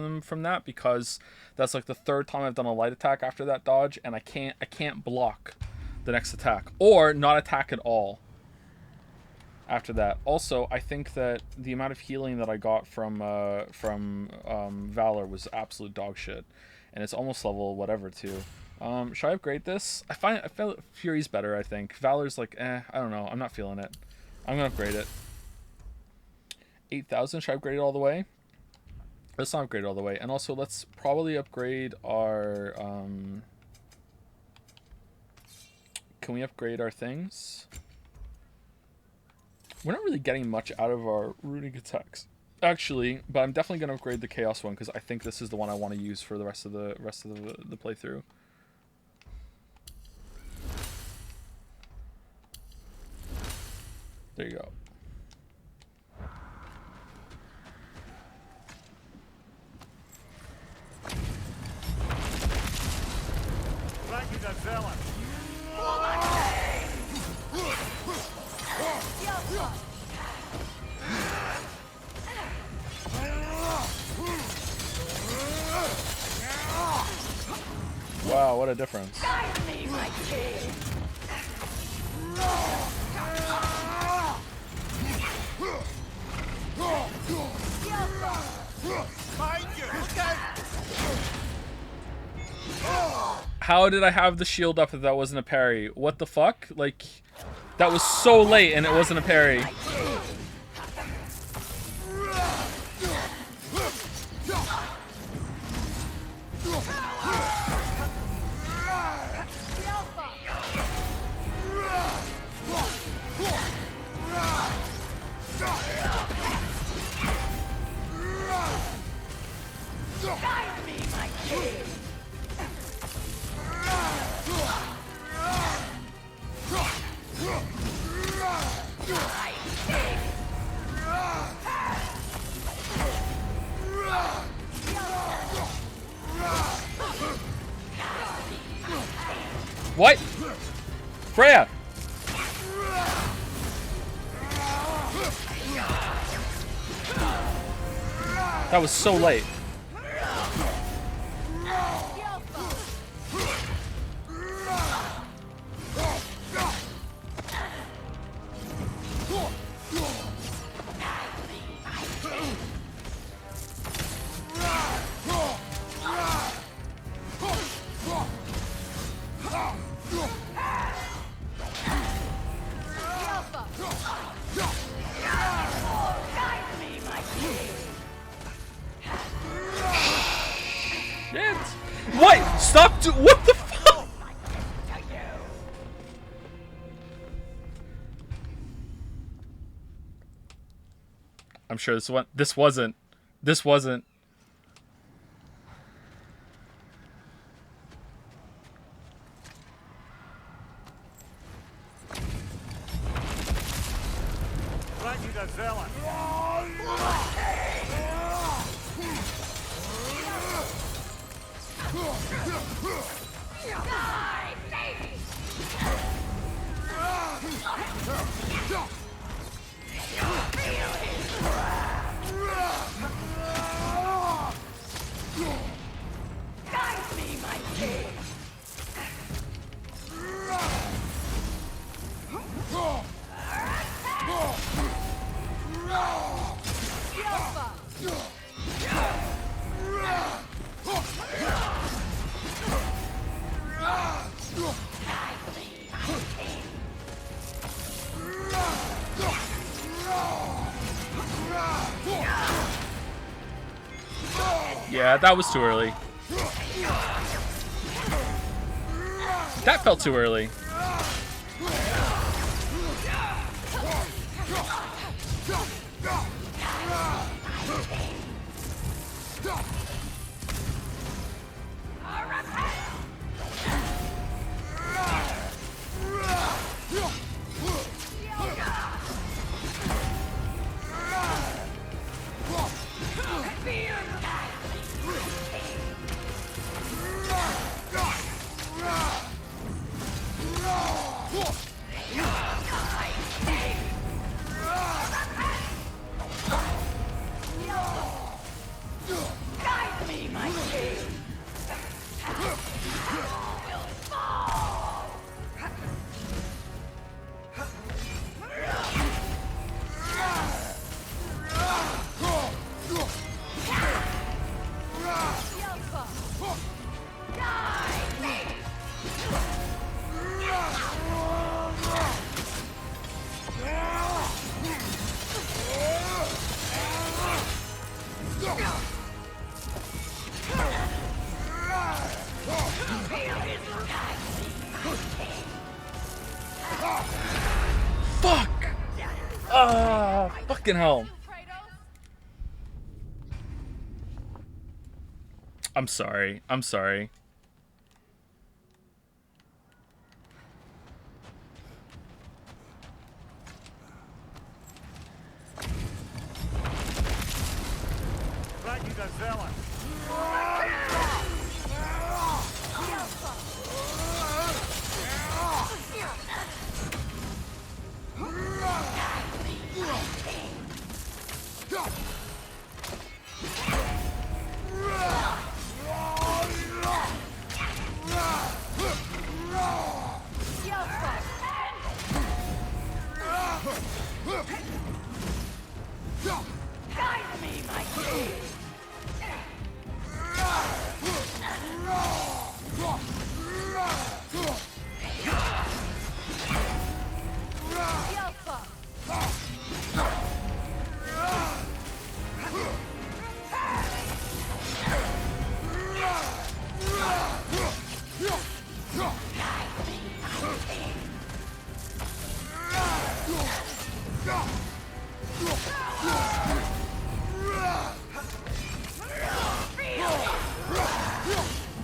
them from that, because that's like the third time I've done a light attack after that dodge, and I can't block the next attack or not attack at all after that. Also, I think that the amount of healing that I got from Valor was absolute dog shit, and it's almost level whatever too. Should I upgrade this? I feel Fury's better. I think Valor's like I don't know. I'm not feeling it. I'm gonna upgrade it. 8,000. Should I upgrade it all the way? Let's not upgrade it all the way. And also, let's probably upgrade our... Can we upgrade our things? We're not really getting much out of our runic attacks, actually. But I'm definitely going to upgrade the Chaos one, because I think this is the one I want to use for the rest of the playthrough. There you go. Wow, what a difference. Guide me, my king. How did I have the shield up if that wasn't a parry? What the fuck? Like, that was so late and it wasn't a parry. Guide me, my king. What? Freya! That was so late. What? Stop! What the fuck? I'm sure this one. This wasn't. Yeah, that was too early. That felt too early. Fuck! Ah, fucking hell. I'm sorry. I'm sorry. Right, you got zealot. Guide me, my king!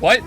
What?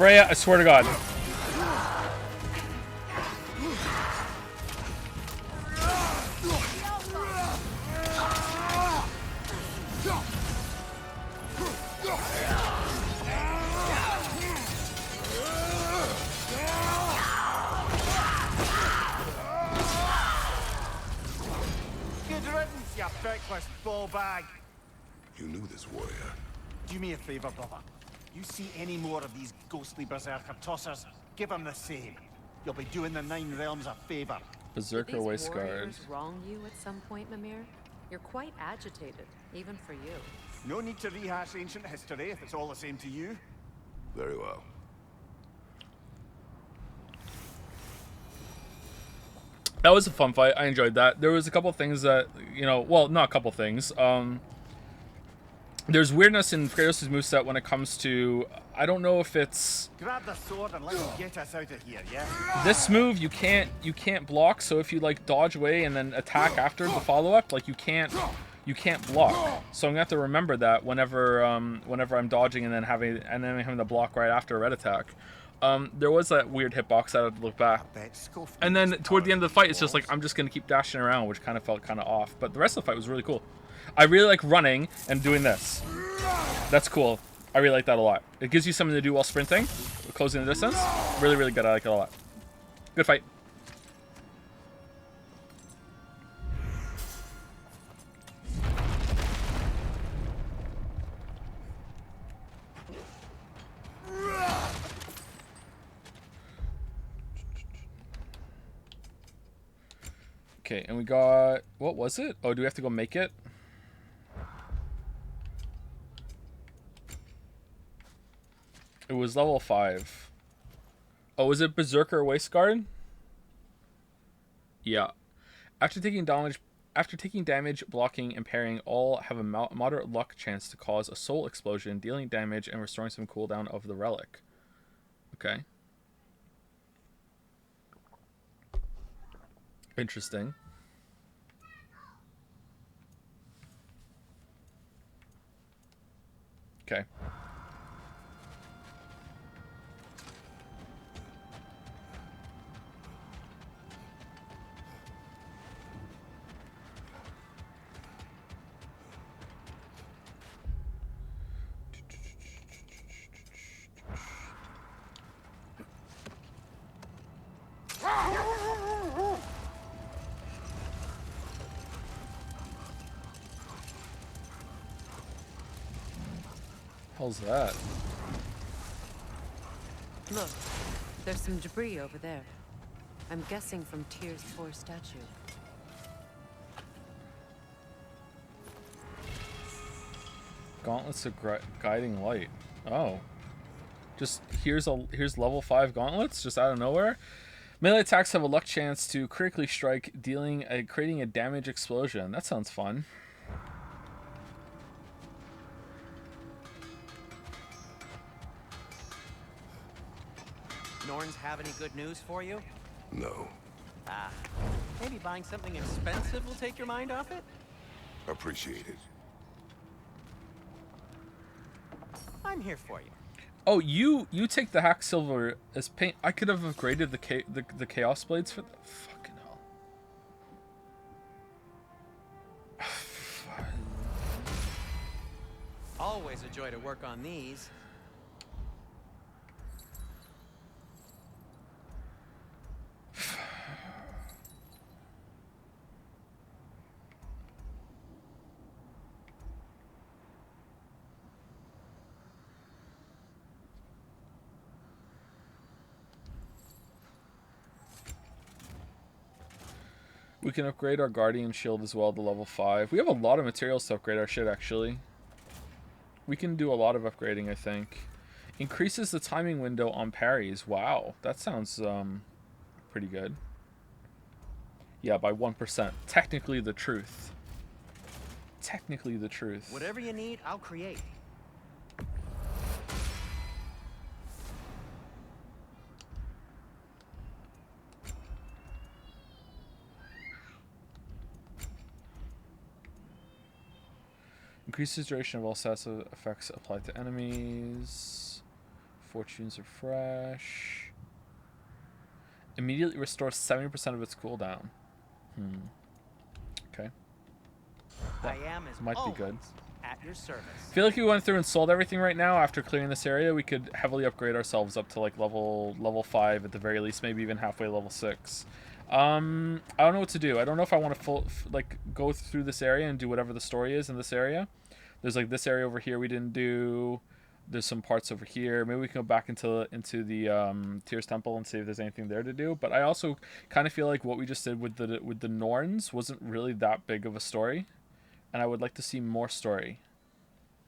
Freya, I swear to God. Good riddance, you feckless ball bag. You knew this warrior. Do me a favor, brother. You see any more of these ghostly berserker tossers, give them the same. You'll be doing the Nine Realms a favor. Berserker Did Waste these Guard. warriors wrong you at some point, Mimir? You're quite agitated, even for you. No need to rehash ancient history if it's all the same to you. Very well. That was a fun fight. I enjoyed that. There was a couple things that, you know, well, not a couple things. There's weirdness in Kratos' moveset when it comes to, I don't know if it's Grab the sword and let's get us out of here, yeah? this move you can't block, so if you like dodge away and then attack after the follow-up, like you can't block. So I'm gonna have to remember that whenever I'm dodging and then having to block right after a red attack. There was that weird hitbox I had to look back. And then toward the end of the fight, it's just like, I'm just going to keep dashing around, which kind of felt kind of off. But the rest of the fight was really cool. I really like running and doing this. That's cool. I really like that a lot. It gives you something to do while sprinting, closing the distance. Really, really good. I like it a lot. Good fight. Okay, and we got... What was it? Oh, do we have to go make it? It was level 5. Oh, was it Berserker Wasteguard? Yeah. After taking damage, blocking, and parrying, all have a moderate luck chance to cause a soul explosion, dealing damage and restoring some cooldown of the relic. Okay. Interesting. Okay. How's that? Look, there's some debris over there. I'm guessing from Tyr's poor statue. Gauntlets of guiding light. Oh. Just here's level 5 gauntlets just out of nowhere. Melee attacks have a luck chance to critically strike, creating a damage explosion. That sounds fun. Norns have any good news for you? No. Ah, maybe buying something expensive will take your mind off it? Appreciate it. I'm here for you. Oh, you take the hack silver as paint. I could have upgraded the chaos blades for the fucking hell. Always a joy to work on these. We can upgrade our guardian shield as well to level 5. We have a lot of materials to upgrade our shit, actually. We can do a lot of upgrading, I think. Increases the timing window on parries. Wow, that sounds pretty good. Yeah, by 1%. Technically the truth. Technically the truth. Whatever you need, I'll create. Increases duration of all stats effects applied to enemies. Fortunes refresh. Immediately restores 70% of its cooldown. Okay. I am as might be good. At your service. I feel like we went through and sold everything right now. After clearing this area, we could heavily upgrade ourselves up to like level 5 at the very least, maybe even halfway level 6. I don't know what to do. I don't know if I want to go through this area and do whatever the story is in this area. There's like this area over here we didn't do. There's some parts over here. Maybe we can go back into the Tyr's Temple and see if there's anything there to do. But I also kind of feel like what we just did with the Norns wasn't really that big of a story, and I would like to see more story,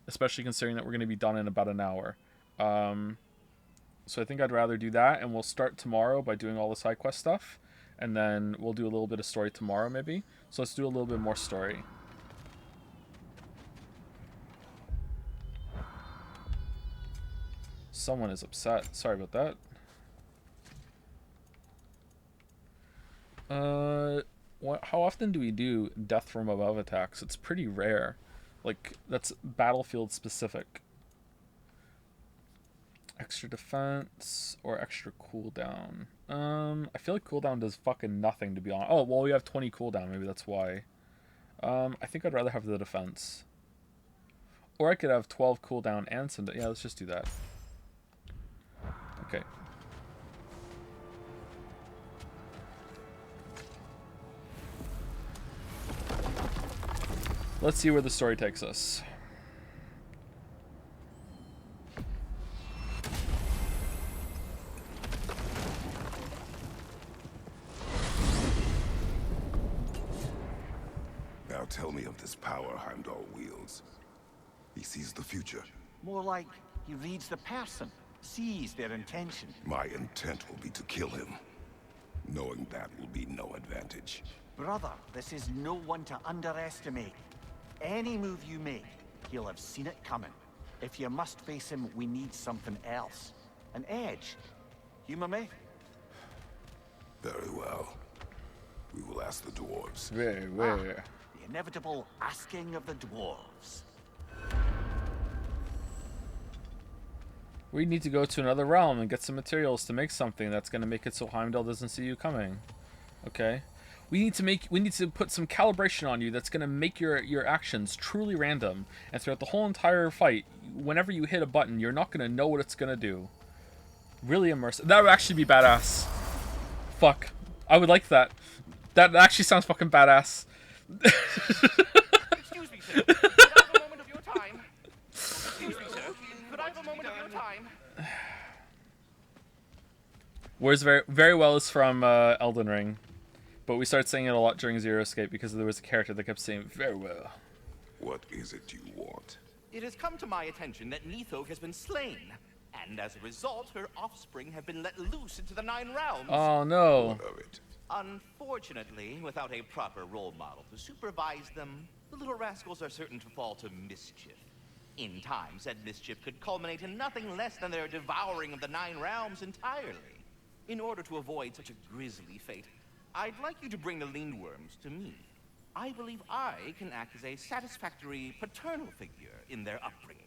especially considering that we're going to be done in about an hour. So I think I'd rather do that, and we'll start tomorrow by doing all the side quest stuff. And then we'll do a little bit of story tomorrow, maybe. So let's do a little bit more story. Someone is upset. Sorry about that. How often do we do death from above attacks? It's pretty rare. Like, that's battlefield specific. Extra defense or extra cooldown? I feel like cooldown does fucking nothing, to be honest. Oh, well, we have 20 cooldown. Maybe that's why. I think I'd rather have the defense. Or I could have 12 cooldown and some... Yeah, let's just do that. Okay. Let's see where the story takes us. Now tell me of this power Heimdall wields. He sees the future. More like he reads the person, sees their intention. My intent will be to kill him. Knowing that will be no advantage. Brother, this is no one to underestimate. Any move you make, he'll have seen it coming. If you must face him, we need something else. An edge. Humor me? Very well. We will ask the dwarves. Where? The inevitable asking of the dwarves. We need to go to another realm and get some materials to make something that's going to make it so Heimdall doesn't see you coming. Okay. We need to put some calibration on you that's going to make your actions truly random. And throughout the whole entire fight, whenever you hit a button, you're not going to know what it's going to do. Really immersive. That would actually be badass. Fuck. I would like that. That actually sounds fucking badass. Excuse me, sir. Could I have a moment of your time? Excuse me, sir. Could I have a moment of your time? Whereas very well is from Elden Ring. But we started saying it a lot during Zero Escape because there was a character that kept saying, very well. What is it you want? It has come to my attention that Nithog has been slain, and as a result, her offspring have been let loose into the Nine Realms. Oh, no. What of it? Unfortunately, without a proper role model to supervise them, the little rascals are certain to fall to mischief. In time, said mischief could culminate in nothing less than their devouring of the Nine Realms entirely. In order to avoid such a grisly fate, I'd like you to bring the Lindworms to me. I believe I can act as a satisfactory paternal figure in their upbringing.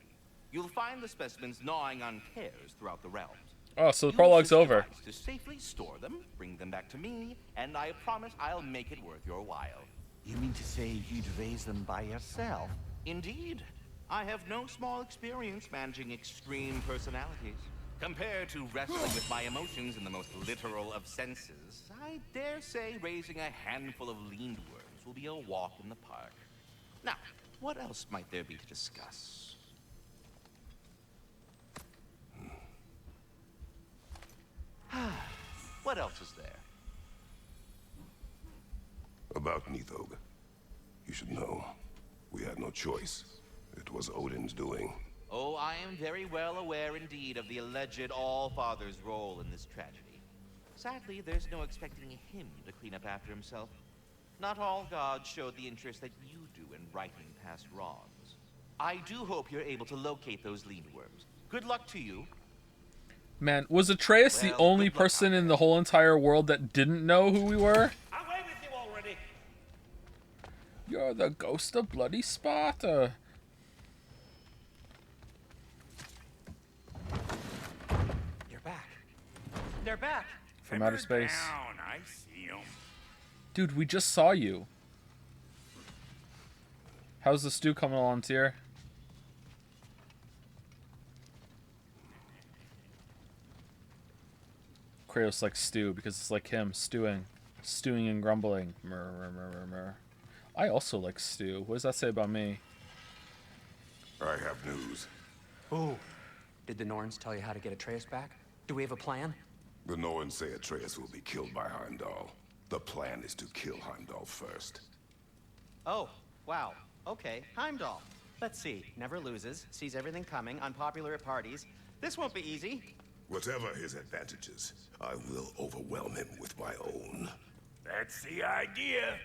You'll find the specimens gnawing on cares throughout the realms. Oh, so the prologue's over. To safely store them, bring them back to me, and I promise I'll make it worth your while. You mean to say you'd raise them by yourself? Indeed. I have no small experience managing extreme personalities. Compared to wrestling with my emotions in the most literal of senses, I dare say raising a handful of Lindworms will be a walk in the park. Now, what else might there be to discuss? What else is there? About Nithog. You should know. We had no choice. It was Odin's doing. Oh, I am very well aware indeed of the alleged All-Father's role in this tragedy. Sadly, there's no expecting him to clean up after himself. Not all gods showed the interest that you do in righting past wrongs. I do hope you're able to locate those Lindworms. Good luck to you. Man, was Atreus the only person in the whole entire world that didn't know who we were? Away with you already! You're the ghost of bloody Sparta. You're back. They're back. From outer space. Down. I see them. Dude, we just saw you. How's the stew coming along, Tyr? Kratos likes stew because it's like him, stewing and grumbling. Murr, murr, murr, murr, murr. I also like stew. What does that say about me? I have news. Oh, did the Norns tell you how to get Atreus back? Do we have a plan? The Norns say Atreus will be killed by Heimdall. The plan is to kill Heimdall first. Oh, wow. Okay, Heimdall. Let's see. Never loses, sees everything coming, unpopular at parties. This won't be easy. Whatever his advantages, I will overwhelm him with my own. That's the idea.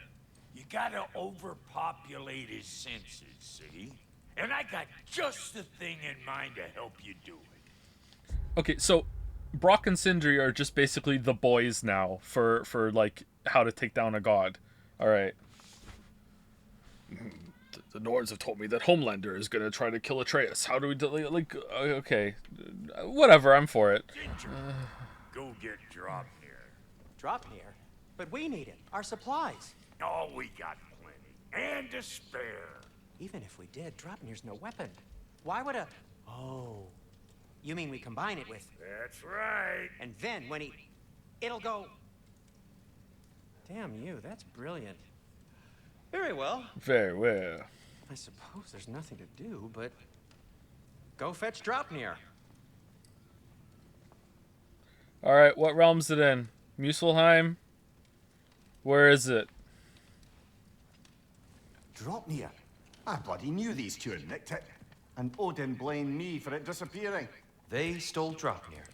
You gotta overpopulate his senses, see? And I got just the thing in mind to help you do it. Okay, so Brock and Sindri are just basically the boys now for like how to take down a god. All right. The Nords have told me that Homelander is gonna try to kill Atreus. How do we like? Okay, whatever. I'm for it. Go get Dropnir. Dropnir? But we need it. Our supplies. Oh, we got plenty. And to spare. Even if we did, Dropnir's no weapon. Why would a... Oh. You mean we combine it with... That's right. And then when he... It'll go... Damn you, that's brilliant. Very well. Very well. I suppose there's nothing to do, but... Go fetch Dropnir. Alright, what realm's it in? Muspelheim? Where is it? Dropnir. I bloody knew these two had nicked it. And Odin blamed me for it disappearing. They stole Dropnir.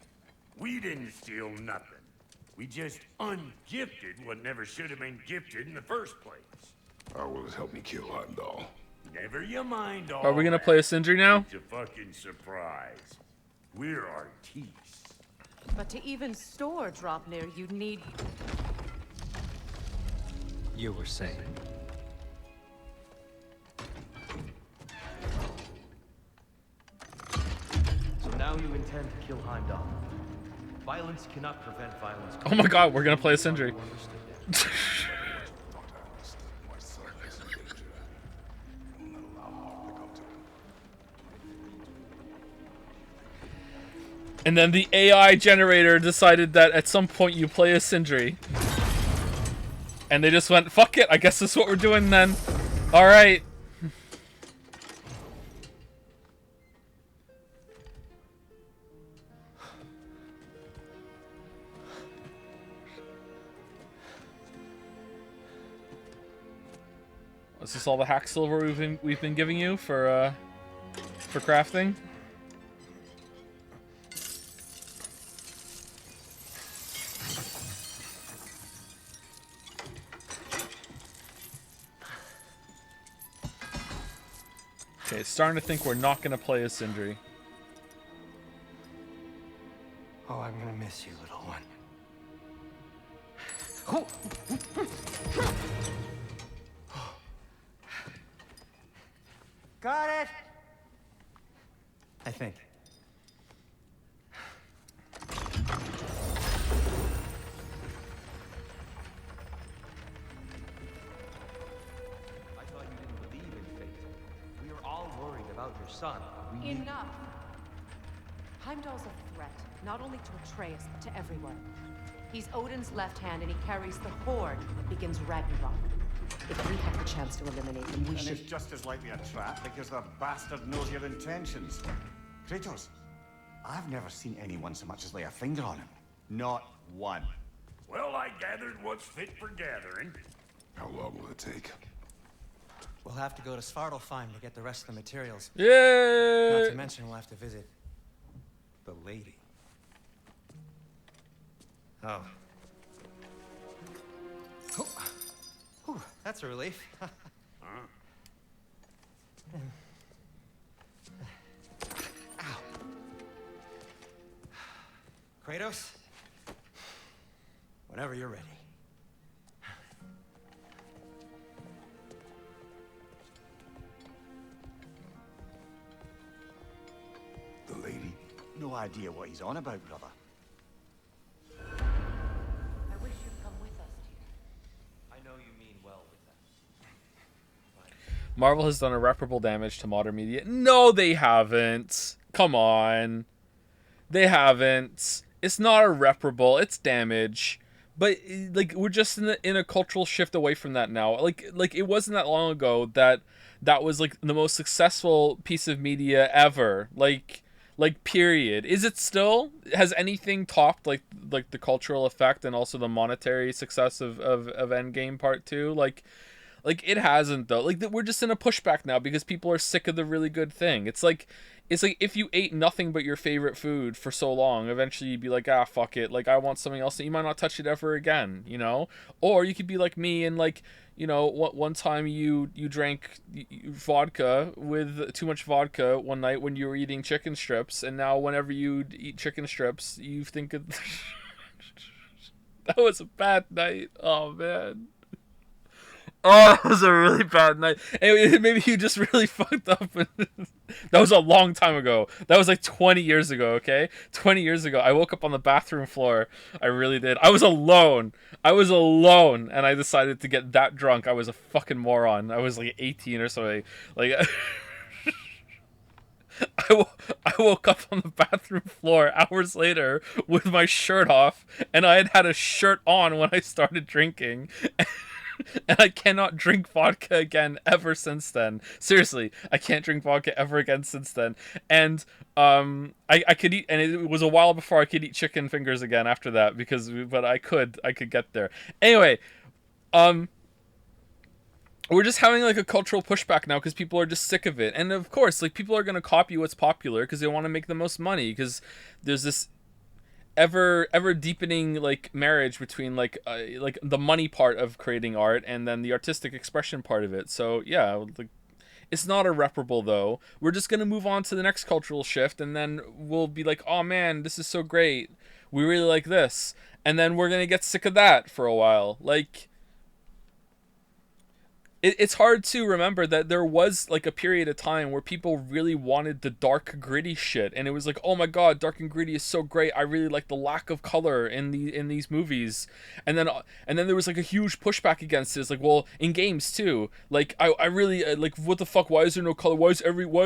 We didn't steal nothing. We just ungifted what never should have been gifted in the first place. How will it help me kill Heimdall? Never you mind all Are we gonna that. play a Sindri now? It's a fucking surprise. We're artistes. But to even store Dropnir, you'd need... You were saying. So now you intend to kill Heimdall. Violence cannot prevent violence. Oh my god, we're gonna play a Sindri. And then the AI generator decided that at some point you play a Sindri. And they just went, fuck it, I guess that's what we're doing then. Alright. Is this all the hack silver we've been giving you for crafting? Okay, starting to think we're not gonna play a Sindri. Oh, I'm gonna miss you, little one. Got it! I think. I thought you didn't believe in fate. We were all worried about your son. Enough! Heimdall's a threat, not only to Atreus, but to everyone. He's Odin's left hand, and he carries the Horde that begins Ragnarok. If we have the chance to eliminate him, we And should... it's just as likely a trap because the bastard knows your intentions. Kratos, I've never seen anyone so much as lay a finger on him. Not one. Well, I gathered what's fit for gathering. How long will it take? We'll have to go to Svartalfheim to get the rest of the materials. Yay! Not to mention we'll have to visit the lady. Oh. Whew, that's a relief. Ow. Kratos, whenever you're ready. The lady? No idea what he's on about, brother. I wish you'd come with us, dear. I know you mean well with that. Marvel has done irreparable damage to modern media. No, they haven't. Come on. They haven't. It's not irreparable. It's damage. But like we're just in a cultural shift away from that now. Like it wasn't that long ago that was like the most successful piece of media ever. Like period. Is it still? Has anything topped like the cultural effect and also the monetary success of Endgame Part 2? Like it hasn't though. Like we're just in a pushback now because people are sick of the really good thing. It's like if you ate nothing but your favorite food for so long, eventually you'd be like, ah, fuck it. Like I want something else, and you might not touch it ever again, you know? Or you could be like me and like, you know, one time you drank vodka with too much vodka one night when you were eating chicken strips, and now whenever you eat chicken strips, you think of that was a bad night. Oh man. Oh, that was a really bad night. And maybe you just really fucked up. That was a long time ago. That was like 20 years ago, okay? 20 years ago. I woke up on the bathroom floor. I really did. I was alone. And I decided to get that drunk. I was a fucking moron. I was like 18 or something. Like... I woke up on the bathroom floor hours later with my shirt off, and I had had a shirt on when I started drinking. And I cannot drink vodka again ever since then. Seriously, I can't drink vodka ever again since then. And I could eat, and it was a while before I could eat chicken fingers again after that, but I could get there. Anyway, we're just having like a cultural pushback now because people are just sick of it. And of course, like, people are going to copy what's popular because they want to make the most money, because there's this ever deepening like marriage between like the money part of creating art and then the artistic expression part of it. So yeah, like, it's not irreparable though. We're just going to move on to the next cultural shift, and then we'll be like, oh man, this is so great, we really like this, and then we're going to get sick of that for a while. Like, it's hard to remember that there was like a period of time where people really wanted the dark, gritty shit, and it was like, oh my god, dark and gritty is so great. I really like the lack of color in these movies, and then there was like a huge pushback against it. It's like, well, in games too. Like, I really like, what the fuck? Why is there no color? Why is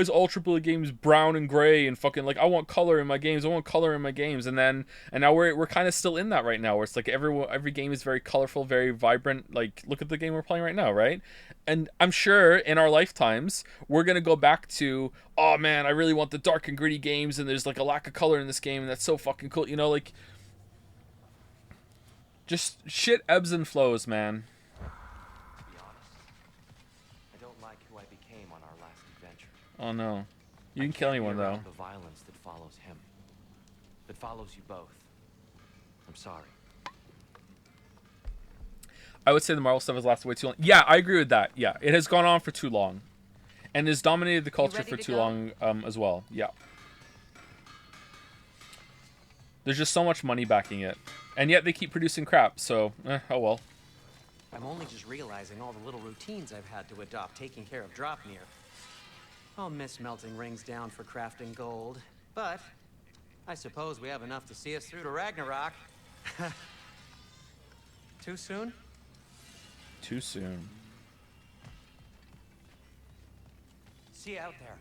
all AAA games brown and gray and fucking, like, I want color in my games. And now we're kind of still in that right now, where it's like every game is very colorful, very vibrant. Like, look at the game we're playing right now, right? And I'm sure in our lifetimes, we're going to go back to, oh man, I really want the dark and gritty games, and there's like a lack of color in this game, and that's so fucking cool. You know, like, just shit ebbs and flows, man. To be honest, I don't like who I became on our last adventure. Oh no. You didn't kill anyone though. The violence that follows him, that follows you both. I'm sorry. I would say the Marvel stuff has lasted way too long. Yeah, I agree with that. Yeah, it has gone on for too long, and has dominated the culture for too long as well. Yeah. There's just so much money backing it, and yet they keep producing crap. So, oh well. I'm only just realizing all the little routines I've had to adopt taking care of Dropnir. I'll miss melting rings down for crafting gold, but I suppose we have enough to see us through to Ragnarok. Too soon? Too soon. See you out there.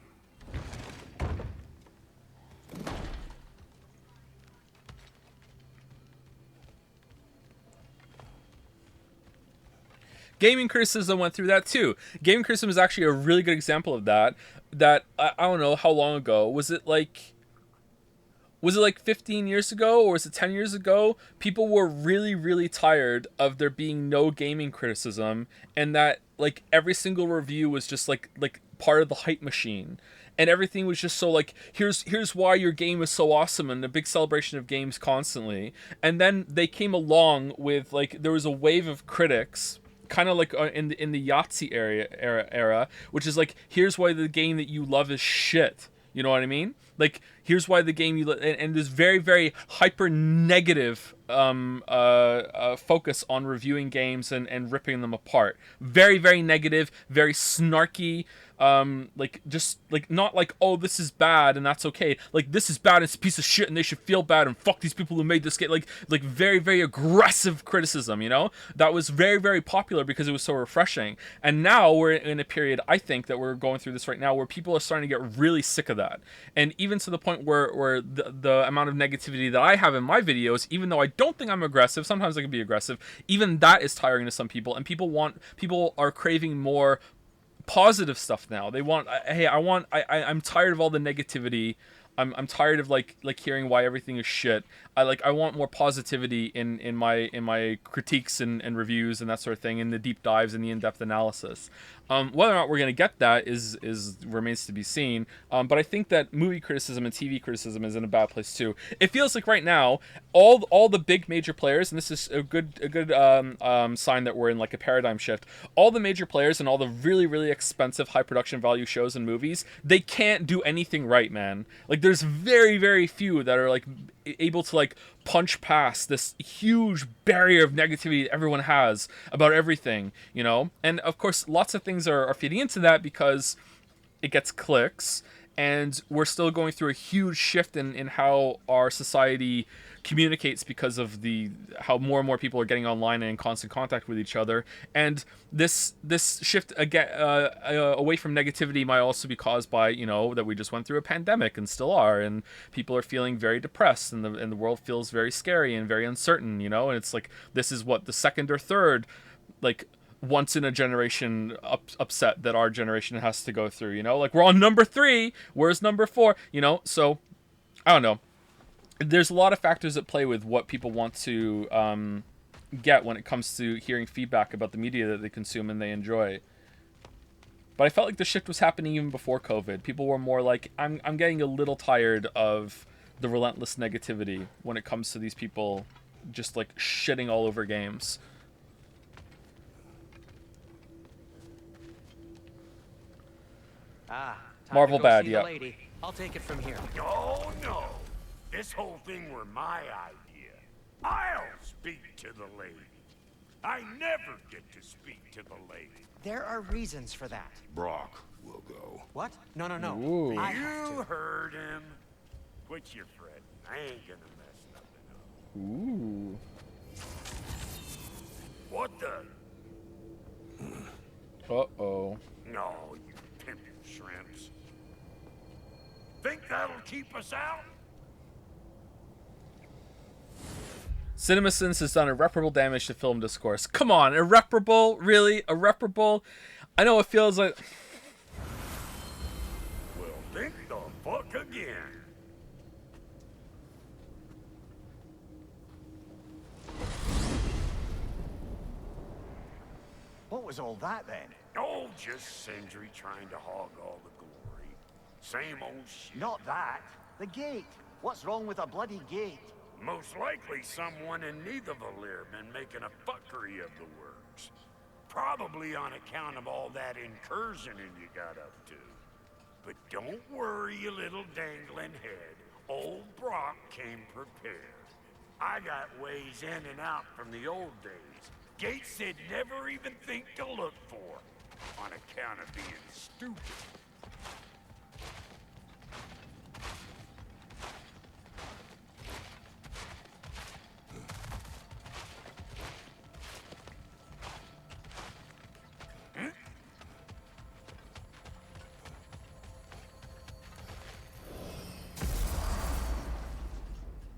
Gaming criticism went through that too. Gaming criticism is actually a really good example of that. That I don't know how long ago. Was it like 15 years ago, or was it 10 years ago? People were really, really tired of there being no gaming criticism, and that like every single review was just like part of the hype machine, and everything was just so like, here's why your game is so awesome, and a big celebration of games constantly. And then they came along with like, there was a wave of critics, kind of like in the Yahtzee era, which is like, here's why the game that you love is shit. You know what I mean? Like, here's why the game you and this very, very hyper negative focus on reviewing games and ripping them apart. Very, very negative, very snarky. Like, just like, not like, oh, this is bad and that's okay. Like, this is bad, it's a piece of shit and they should feel bad and fuck these people who made this game. Like very, very aggressive criticism, you know? That was very, very popular because it was so refreshing. And now we're in a period, I think, that we're going through this right now, where people are starting to get really sick of that. And even to the point where the amount of negativity that I have in my videos, even though I don't think I'm aggressive, sometimes I can be aggressive, even that is tiring to some people. And people are craving more positive stuff now. They want, hey, I'm tired of all the negativity. I'm tired of like hearing why everything is shit. I want more positivity in my critiques and reviews and that sort of thing, in the deep dives and the in-depth analysis. Whether or not we're going to get that is remains to be seen. But I think that movie criticism and TV criticism is in a bad place too. It feels like right now all the big major players, and this is a good sign that we're in like a paradigm shift. All the major players and all the really, really expensive high production value shows and movies, they can't do anything right, man. Like, there's very, very few that are like able to like punch past this huge barrier of negativity that everyone has about everything, you know? And of course, lots of things are feeding into that because it gets clicks, and we're still going through a huge shift in how our society communicates because of how more and more people are getting online and in constant contact with each other. And this shift again away from negativity might also be caused by, you know, that we just went through a pandemic and still are, and people are feeling very depressed, and the world feels very scary and very uncertain, you know. And it's like, this is what the second or third like once in a generation upset that our generation has to go through, you know. Like, we're on number 3, where's number 4, you know? So I don't know, there's a lot of factors that play with what people want to get when it comes to hearing feedback about the media that they consume and they enjoy. But I felt like the shift was happening even before COVID. People were more like, I'm getting a little tired of the relentless negativity when it comes to these people just like shitting all over games. Time Marvel to go bad, see yeah. the lady. I'll take it from here. Oh, no. This whole thing were my idea. I'll speak to the lady. I never get to speak to the lady. There are reasons for that. Brock will go. What? No. Ooh. I have You to. heard him. Quit your fretting. I ain't gonna mess nothing up. Ooh. What the? Uh-oh. No, you pimpin' shrimps. Think that'll keep us out? CinemaSins has done irreparable damage to film discourse. Come on, irreparable? Really? Irreparable? I know it feels like... Well, think the fuck again. What was all that then? Oh, just Sindri trying to hog all the glory. Same old shit. Not that. The gate. What's wrong with a bloody gate? Most likely someone in Nidavellir been making a fuckery of the works. Probably on account of all that incursioning you got up to. But don't worry, you little dangling head. Old Brock came prepared. I got ways in and out from the old days. Gates they'd never even think to look for. On account of being stupid.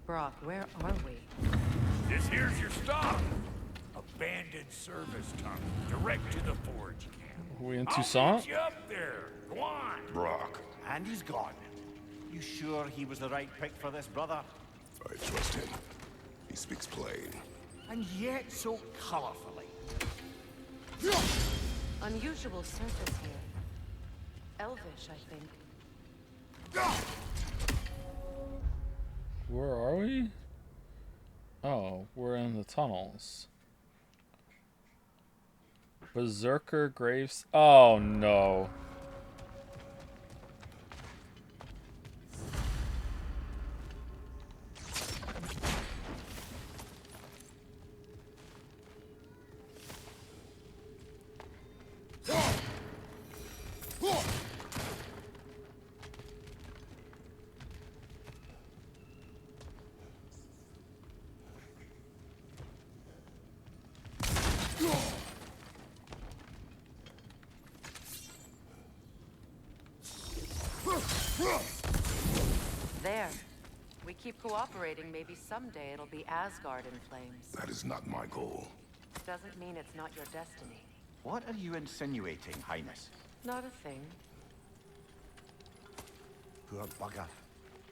Brock, where are we? This here's your stop. Abandoned service tunnel, direct to the forge camp. Are we in I'll Toussaint? meet you up there. Go on. Brock, And he's gone. You sure he was the right pick for this, brother? I trust him. He speaks plain. And yet so colorfully. Unusual surface here. Elvish, I think. Where are we? Oh, we're in the tunnels. Berserker Graves. Oh no. There. We keep cooperating, maybe someday it'll be Asgard in flames. That is not my goal. Doesn't mean it's not your destiny. What are you insinuating, Highness? Not a thing. Poor bugger.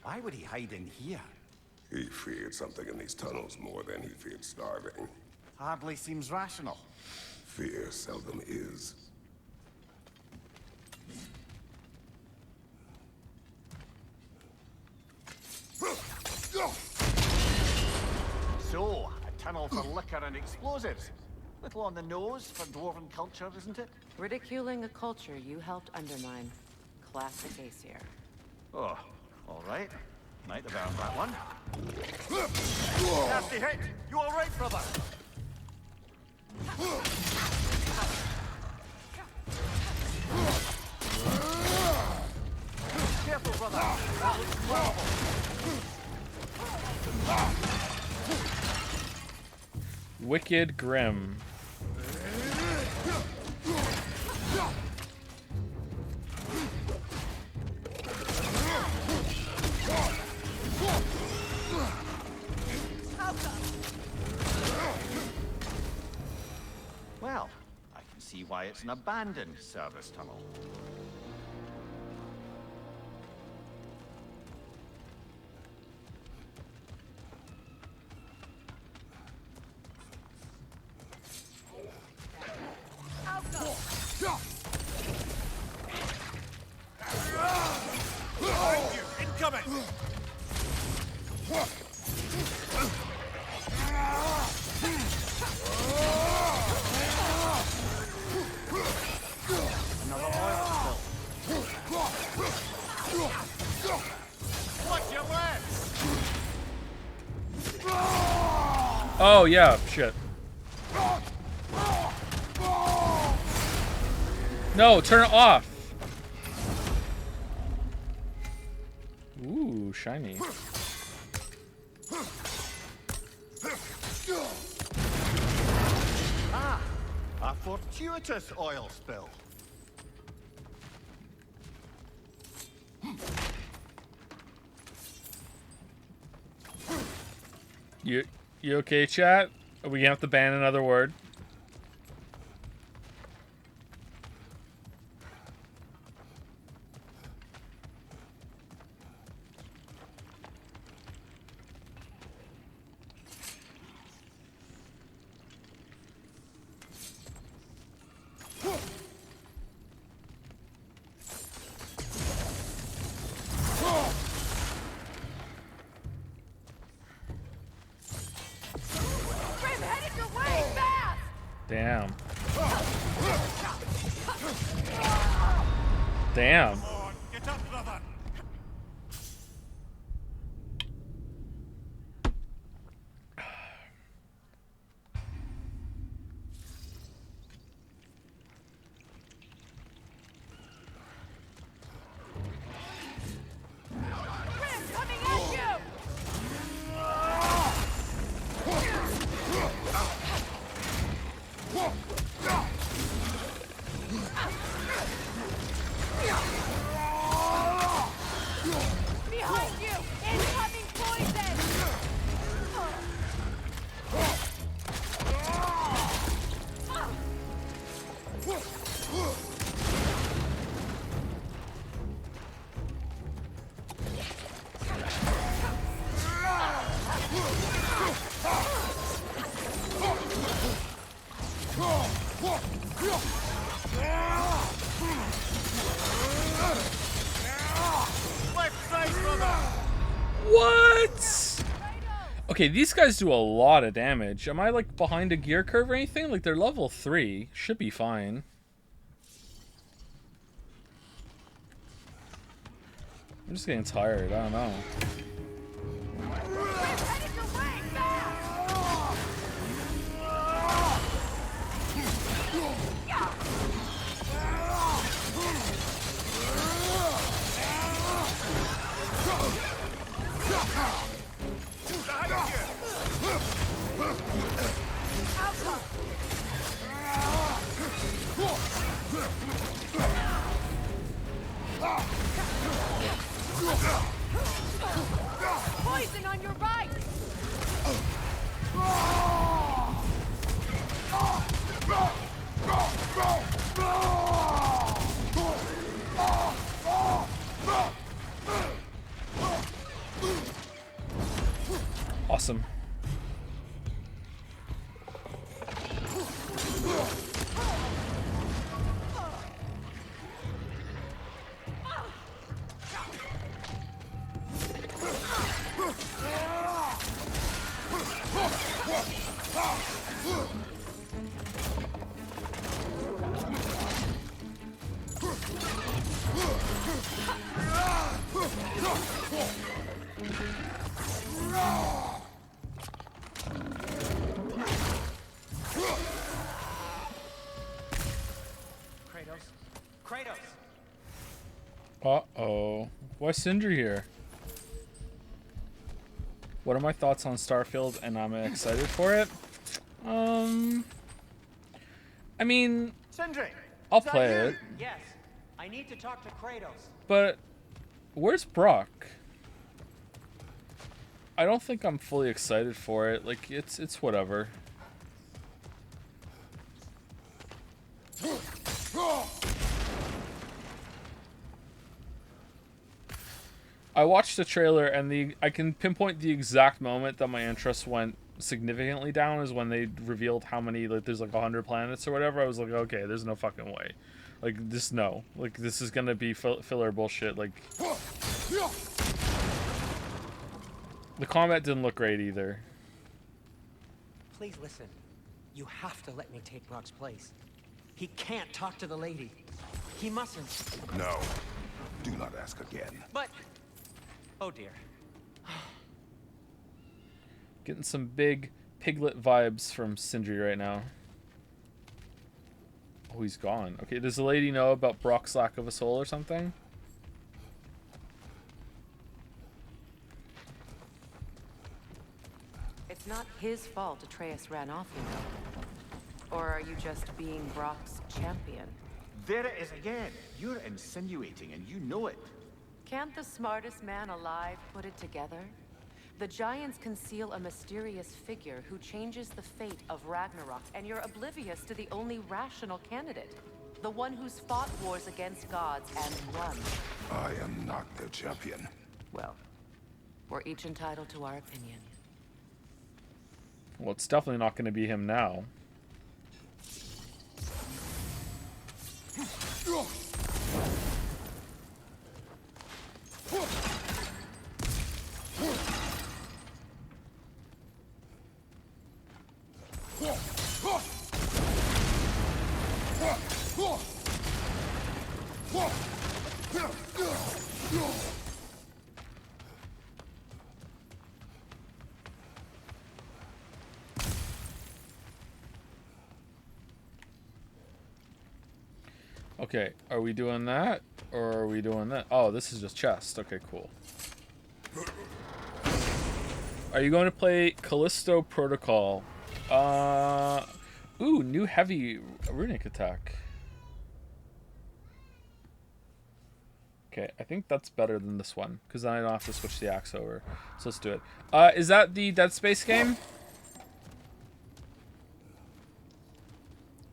Why would he hide in here? He feared something in these tunnels more than he feared starving. Hardly seems rational. Fear seldom is. So, a tunnel for liquor and explosives. Little on the nose for dwarven culture, isn't it? Ridiculing a culture you helped undermine. Classic Aesir. Oh, all right. Might have earned that one. Nasty hit! You all right, brother? Careful, brother. That looks horrible. Wicked Grim. Well, I can see why it's an abandoned service tunnel. Behind you! Incoming! Another oil spill. Watch your legs! Oh yeah, shit. No, turn it off. Ooh, shiny. Ah, a fortuitous oil spill. You okay, chat? Are we gonna have to ban another word? Grim, headed your way, fast! Damn. Damn. Get up, brother! Grim, coming at you! Behind you! Incoming poison! Left side, brother! What? Okay, these guys do a lot of damage. Am I like behind a gear curve or anything? Like they're level 3. Should be fine. I'm just getting tired. I don't know. Headed your way, fast! Poison on your right! Awesome. Uh-oh. Why Sindri here? What are my thoughts on Starfield, and am I excited for it? I mean, Sindri, I'll is that play you? it. Yes. I need to talk to Kratos. But where's Brock? I don't think I'm fully excited for it. Like, it's whatever. I watched the trailer, and I can pinpoint the exact moment that my interest went significantly down is when they revealed how many, like, there's like 100 planets or whatever. I was like, okay, there's no fucking way. Like, just no. Like, this is gonna be filler bullshit. Like, the combat didn't look great either. Please listen. You have to let me take Brock's place. He can't talk to the lady. He mustn't. No. Do not ask again. But... oh dear. Getting some big Piglet vibes from Sindri right now. Oh, he's gone. Okay, does the lady know about Brock's lack of a soul or something? It's not his fault Atreus ran off, you know. Or are you just being Brock's champion? There it is again. You're insinuating and you know it. Can't the smartest man alive put it together? The Giants conceal a mysterious figure who changes the fate of Ragnarok, and you're oblivious to the only rational candidate. The one who's fought wars against gods and won. I am not the champion. Well, we're each entitled to our opinion. Well, it's definitely not going to be him now. Okay, are we doing that? Or are we doing that? Oh, this is just chest. Okay, cool. Are you going to play Callisto Protocol? Ooh, new heavy runic attack. Okay, I think that's better than this one, because then I don't have to switch the axe over. So let's do it. Is that the Dead Space game?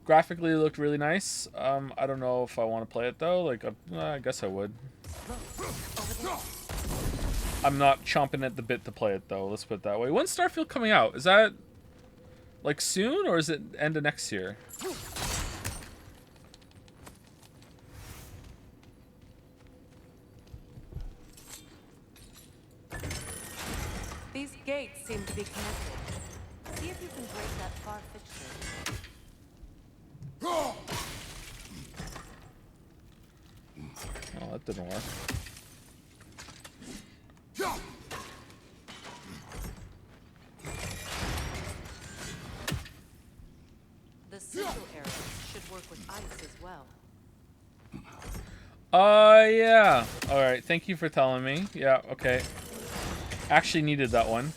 Graphically, it looked really nice. I don't know if I want to play it, though. Like, I guess I would. I'm not chomping at the bit to play it, though. Let's put it that way. When's Starfield coming out? Is that, like, soon, or is it end of next year? These gates seem to be connected. See if you can break that far fixture. Oh, that didn't work. The sigil arrows should work with ice as well. Yeah. Alright, thank you for telling me. Yeah, okay. Actually needed that one.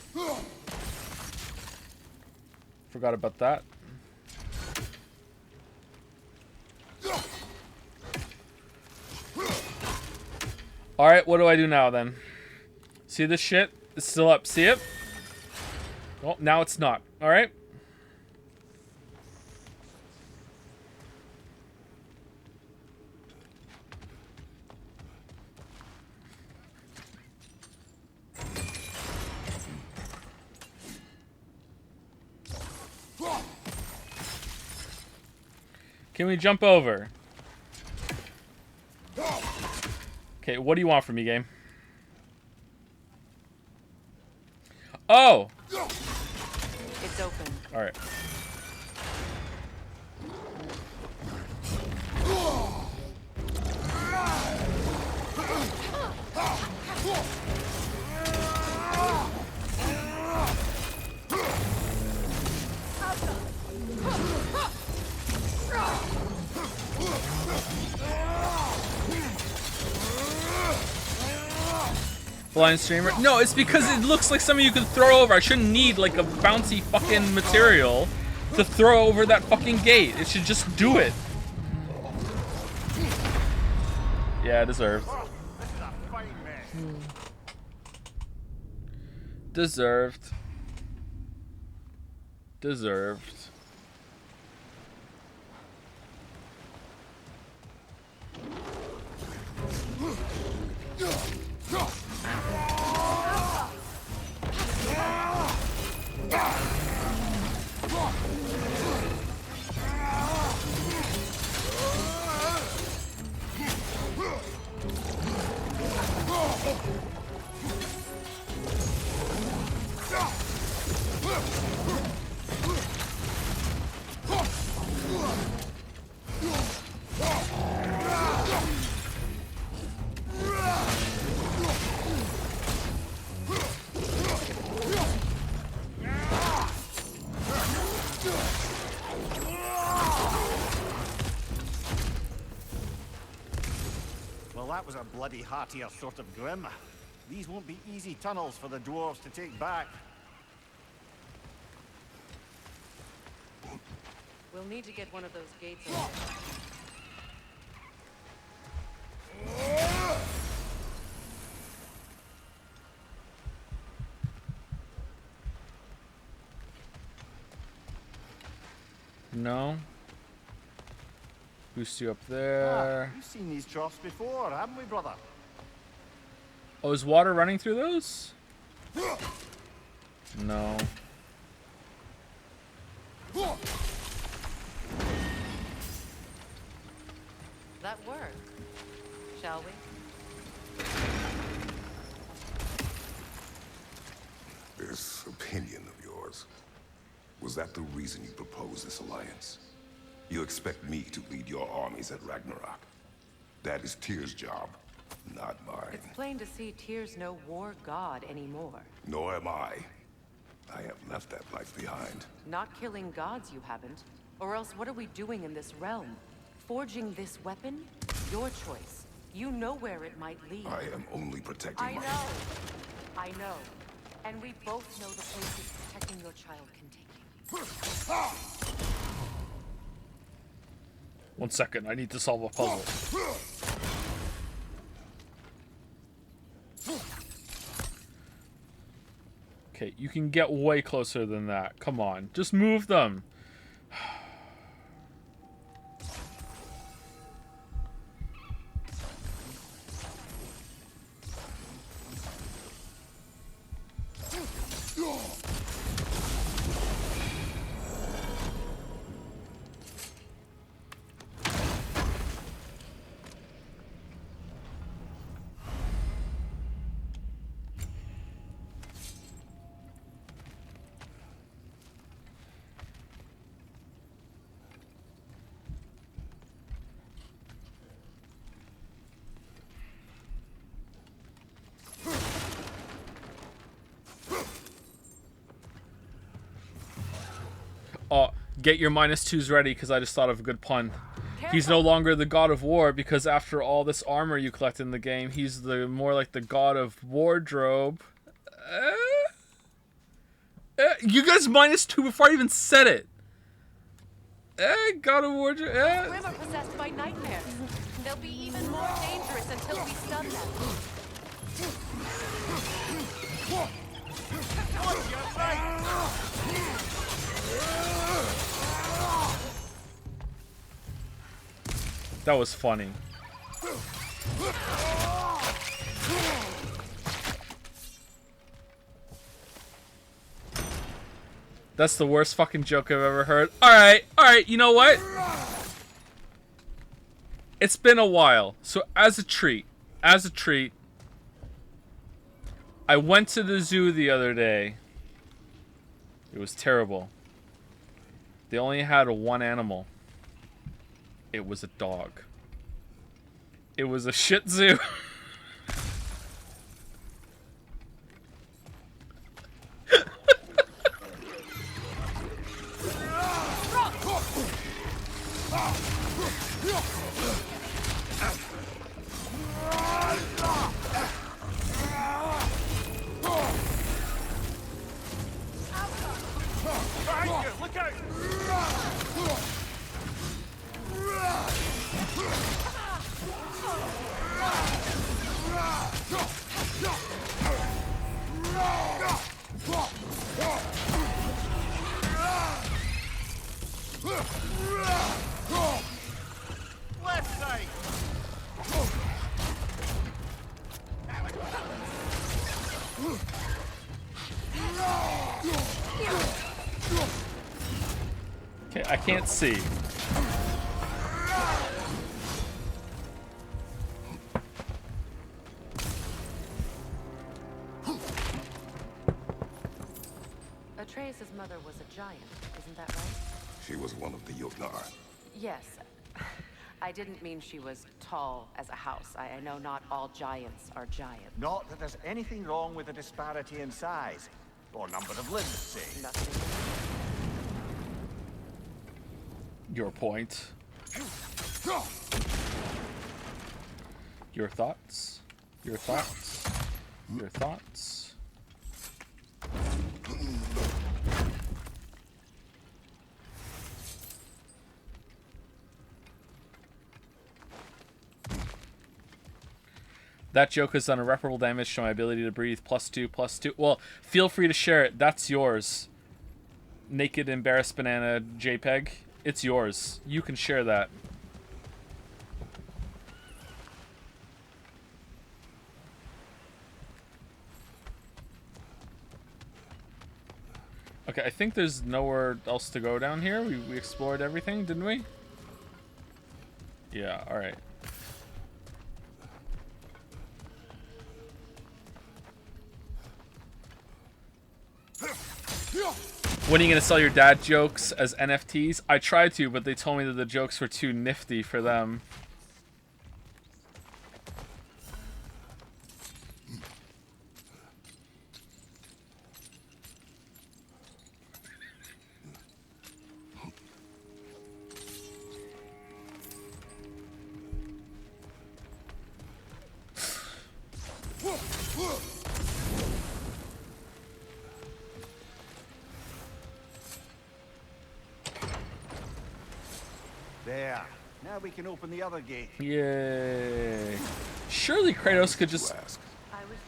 Forgot about that. Alright, what do I do now then? See this shit? It's still up. See it? Well, now it's not. Alright. Can we jump over? Okay, what do you want from me, game? Oh! It's open. Alright. Blind streamer? No, it's because it looks like something you could throw over. I shouldn't need like a bouncy fucking material to throw over that fucking gate. It should just do it. Yeah, deserved. Deserved. Deserved. Well, that was a bloody heartier sort of grim. These won't be easy tunnels for the dwarves to take back. We'll need to get one of those gates open. No. Boost you up there. We've seen these troughs before, haven't we, brother? Oh, is water running through those? No. That work, shall we? This opinion of yours, was that the reason you proposed this alliance? You expect me to lead your armies at Ragnarok? That is Tyr's job, not mine. It's plain to see Tyr's no war god anymore. Nor am I. I have left that life behind. Not killing gods, you haven't. Or else what are we doing in this realm? Forging this weapon? Your choice. You know where it might lead. I am only protecting I know. I know. And we both know the places protecting your child can take you. 1 second, I need to solve a puzzle. Okay, you can get way closer than that. Come on, just move them. Oh, get your -2s ready, because I just thought of a good pun. He's no longer the god of war, because after all this armor you collect in the game, he's more like the god of wardrobe. You guys -2 before I even said it. God of wardrobe. Grim are possessed by nightmares. They'll be even more dangerous until we stun them. That was funny. That's the worst fucking joke I've ever heard. Alright, you know what? It's been a while. So as a treat, I went to the zoo the other day. It was terrible. They only had one animal. It was a dog. It was a Shih Tzu. I can't see. Atreus' mother was a giant, isn't that right? She was one of the Jotnar. Yes. I didn't mean she was tall as a house. I know not all giants are giants. Not that there's anything wrong with the disparity in size. Or number of limbs, say. Nothing. Your point. Your thoughts? Your thoughts? Your thoughts? That joke has done irreparable damage to my ability to breathe. +2, +2. Well, feel free to share it. That's yours. Naked embarrassed banana JPEG. It's yours. You can share that. Okay, I think there's nowhere else to go down here. We explored everything, didn't we? Yeah, alright. When are you gonna sell your dad jokes as NFTs? I tried to, but they told me that the jokes were too nifty for them. There. Now we can open the other gate. Yay. Surely Kratos could just... I was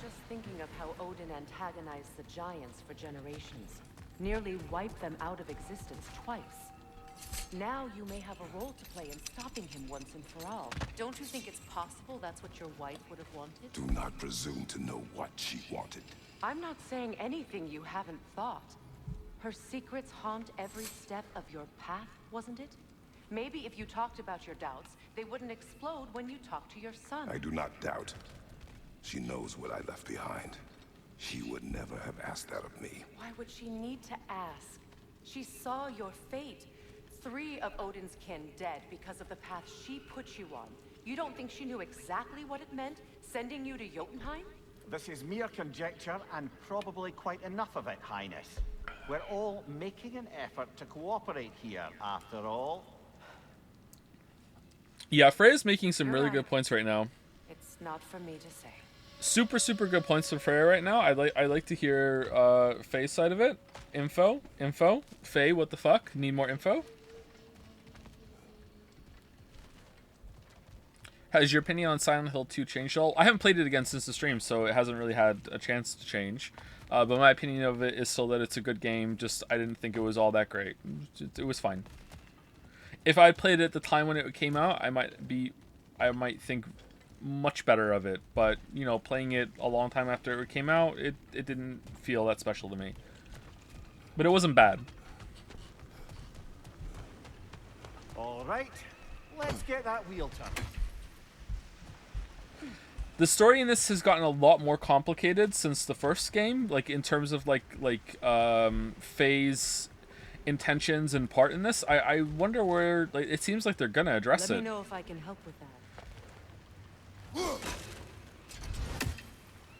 just thinking of how Odin antagonized the giants for generations. Nearly wiped them out of existence twice. Now you may have a role to play in stopping him once and for all. Don't you think it's possible that's what your wife would have wanted? Do not presume to know what she wanted. I'm not saying anything you haven't thought. Her secrets haunt every step of your path, wasn't it? Maybe if you talked about your doubts, they wouldn't explode when you talked to your son. I do not doubt. She knows what I left behind. She would never have asked that of me. Why would she need to ask? She saw your fate. 3 of Odin's kin dead because of the path she put you on. You don't think she knew exactly what it meant, sending you to Jotunheim? This is mere conjecture, and probably quite enough of it, Highness. We're all making an effort to cooperate here, after all. Yeah, Freya's making some really good points right now. It's not for me to say. Super good points from Freya right now. I like to hear Faye's side of it. Info. Faye, what the fuck? Need more info? Has your opinion on Silent Hill 2 changed at all? I haven't played it again since the stream, so it hasn't really had a chance to change. But my opinion of it is still that it's a good game. Just I didn't think it was all that great. It was fine. If I played it at the time when it came out, I might think much better of it. But you know, playing it a long time after it came out, it didn't feel that special to me. But it wasn't bad. All right, let's get that wheel turned. The story in this has gotten a lot more complicated since the first game, like in terms of Faye's intentions and part in this. I wonder where, like, it seems like they're gonna address it. Let me know if I can help with that.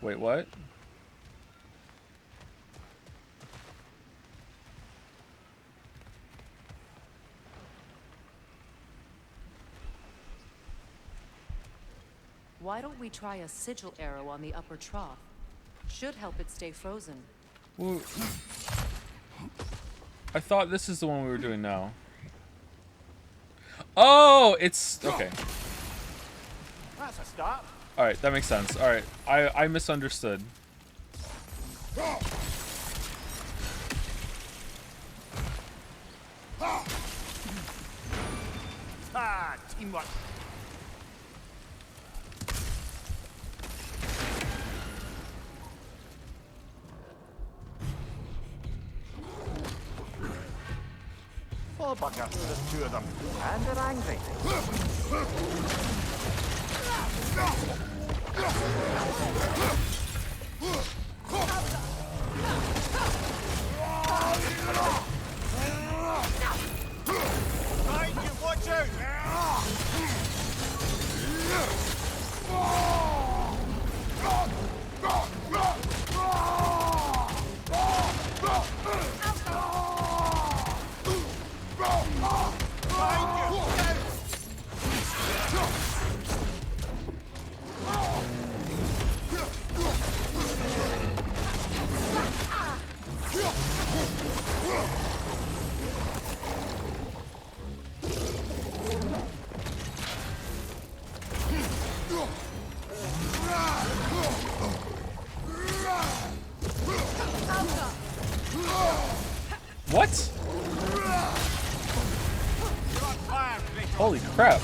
Wait, what? Why don't we try a sigil arrow on the upper trough? Should help it stay frozen. Well, I thought this is the one we were doing now. Oh, it's okay. That's a start. All right, that makes sense. All right, I misunderstood. Ah, teamwork. little bugger. There's two of them, and they're angry. Right, you watch out! What? Holy crap.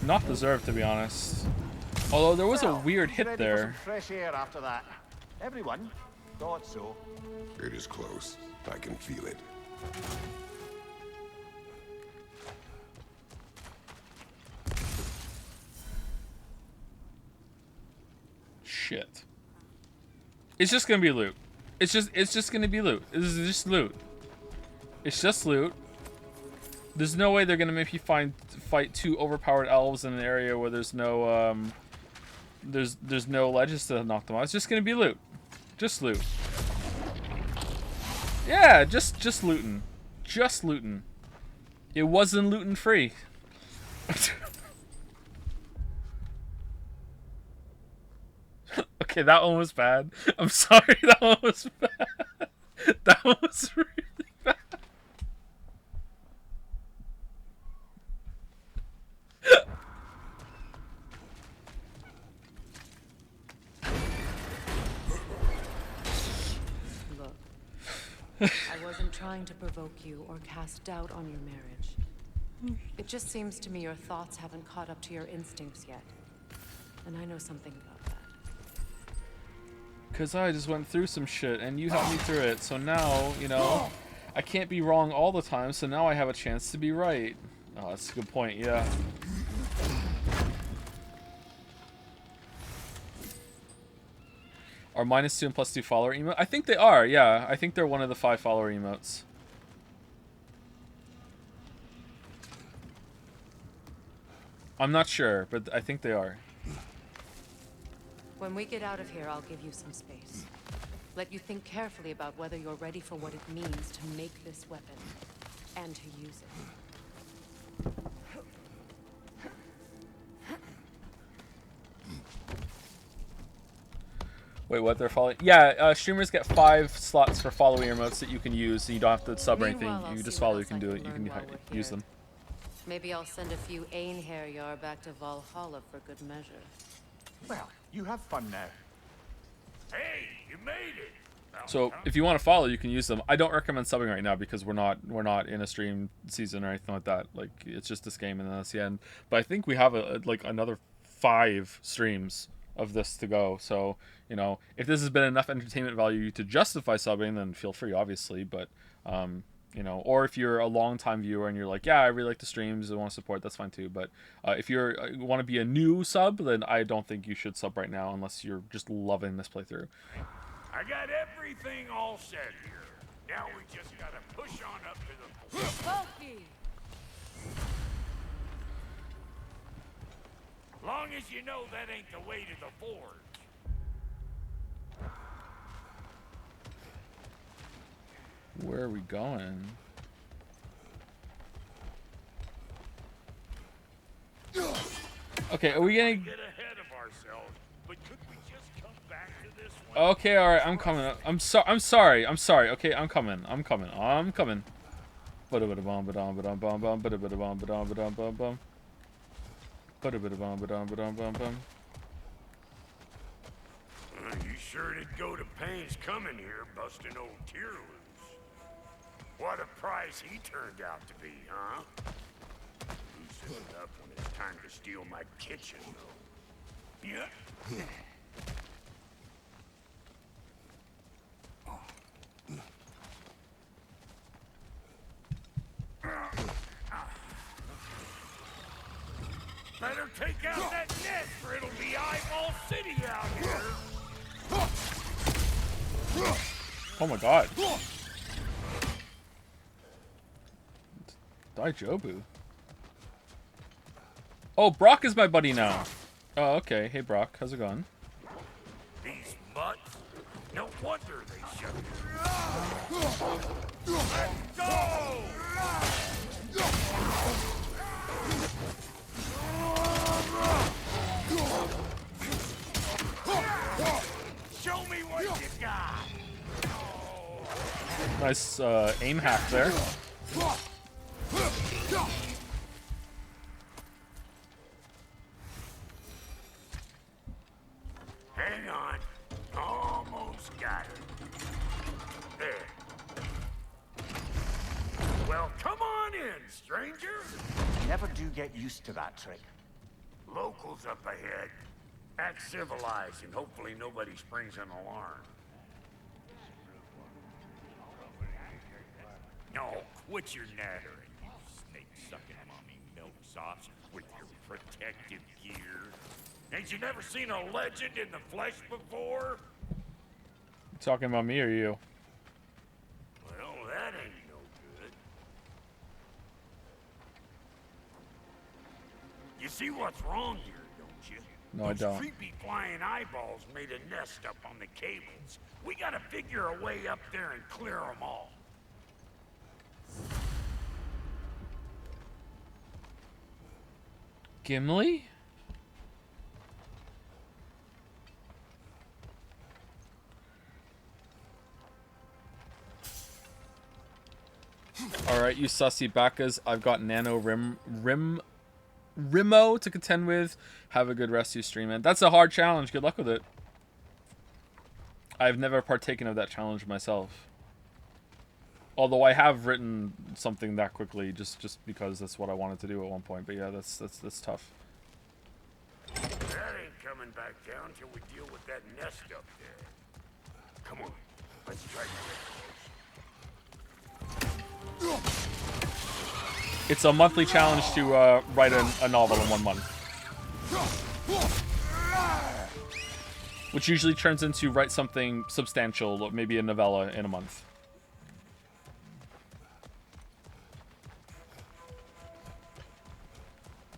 Not deserved, to be honest. Although there was a weird hit there. Fresh air after that. Everyone thought so. It is close. I can feel it. Shit. It's just gonna be loot. It's just gonna be loot. This is just loot. It's just loot. There's no way they're gonna make you fight two overpowered elves in an area where there's no there's no ledges to knock them out. It's just gonna be loot. Just loot. Yeah, just looting. Just looting. It wasn't looting free. Okay, that one was bad. I'm sorry, that one was bad. That one was really bad. Look, I wasn't trying to provoke you or cast doubt on your marriage. It just seems to me your thoughts haven't caught up to your instincts yet. And I know something about that. Because I just went through some shit and you helped me through it. So now, you know, I can't be wrong all the time. So now I have a chance to be right. Oh, that's a good point. Yeah. Are -2 and +2 follower emote? I think they are. Yeah. I think they're one of the 5 follower emotes. I'm not sure, but I think they are. When we get out of here, I'll give you some space. Let you think carefully about whether you're ready for what it means to make this weapon and to use it. Wait, what? They're following? Yeah, streamers get 5 slots for follower emotes that you can use, and you don't have to sub or anything. Meanwhile, You just I'll follow. see You can what do else it. I You can can learn while we're use here. them. Maybe I'll send a few Einherjar back to Valhalla for good measure. Well, you have fun now. Hey, you made it. So if you want to follow, you can use them. I don't recommend subbing right now because we're not in a stream season or anything like that. Like, it's just this game and then that's the end. But I think we have like another 5 streams of this to go. So, you know, if this has been enough entertainment value to justify subbing, then feel free, obviously. But you know, or if you're a long-time viewer and you're like, yeah, I really like the streams, I want to support, that's fine too. But if you want to be a new sub, then I don't think you should sub right now unless you're just loving this playthrough. I got everything all set here. Now we just gotta push on up to the Bulky! Long as you know that ain't the way to the forge. Where are we going? Okay, are we gonna Get ahead of ourselves, but could we just come back to this one? Okay, all right, I'm coming. I'm sorry. Okay, I'm coming. Ba-da-ba-da-bum, ba-dum, ba-dum, bum, bum, ba-da-ba-da-bum, ba-dum, ba-dum, bum, bum. Ba-da-ba-da-bum, ba-dum, ba-dum, bum, bum. You sure did go to pains coming here, busting old Tyr loose. What a prize he turned out to be, huh? Loosen it up when it's time to steal my kitchen, though. Yeah. Better take out that nest or it'll be Eyeball City out here. Oh my god. Daijobu. Oh, Brock is my buddy now. Oh, okay. Hey, Brock. How's it going? These mutts? No wonder they shut me. Let's go! Show me what you got. Nice aim hack there. Hang on. Almost got it. There. Well, come on in, stranger. Never do get used to that trick. Locals up ahead. Act civilized and hopefully nobody springs an alarm. No, quit your nattering, you snake-sucking mommy milksops with your protective gear. Ain't you never seen a legend in the flesh before? You talking about me or you? Well, that ain't no good. You see what's wrong here, don't you? No, I don't. Creepy flying eyeballs made a nest up on the cables. We gotta figure a way up there and clear them all. Gimli? Alright, you sussy backas. I've got Nano Rimo to contend with. Have a good rest, you streaming. That's a hard challenge. Good luck with it. I've never partaken of that challenge myself. Although I have written something that quickly just because that's what I wanted to do at one point. But yeah, that's tough. That ain't coming back down till we deal with that nest up there. Come on, let's try to get close. It's a monthly challenge to write a novel in 1 month. Which usually turns into write something substantial, maybe a novella in a month.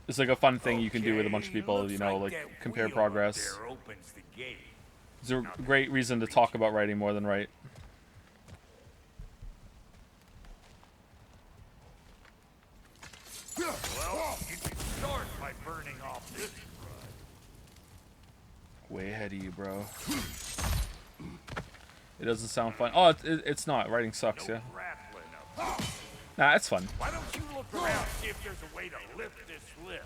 It's like a fun thing you can do with a bunch of people, you know, like compare progress. It's a great reason to talk about writing more than write. Well, you can start by burning off this run. Way ahead of you, bro. It doesn't sound fun. Oh, it's not. Writing sucks, yeah. Nah, it's fun. Why don't you look around, see if there's a way to lift this lift?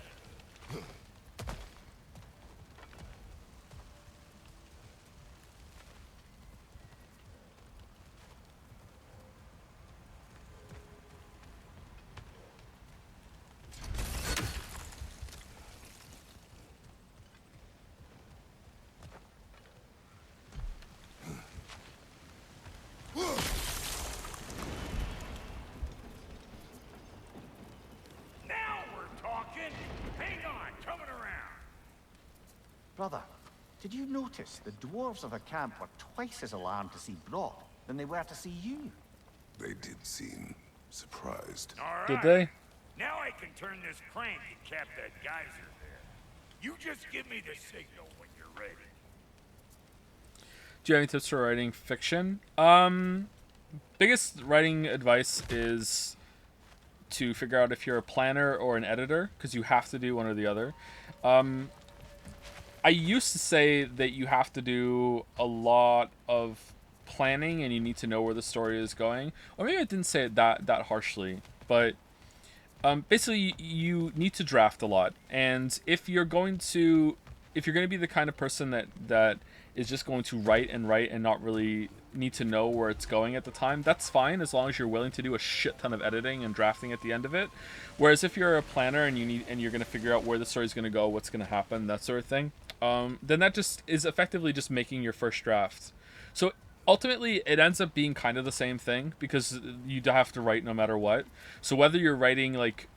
Brother, did you notice the dwarves of the camp were twice as alarmed to see Brock than they were to see you? They did seem surprised. All right. Did they? Now I can turn this crank and cap that geyser there. You just give me the signal when you're ready. Do you have any tips for writing fiction? Biggest writing advice is to figure out if you're a planner or an editor, because you have to do one or the other. I used to say that you have to do a lot of planning and you need to know where the story is going. Or maybe I didn't say it that harshly, but basically you need to draft a lot. And if you're going to be the kind of person that is just going to write and not really need to know where it's going at the time, that's fine as long as you're willing to do a shit ton of editing and drafting at the end of it. Whereas if you're a planner and you're going to figure out where the story's going to go, what's going to happen, that sort of thing, then that just is effectively just making your first draft. So ultimately it ends up being kind of the same thing because you have to write no matter what. So whether you're writing like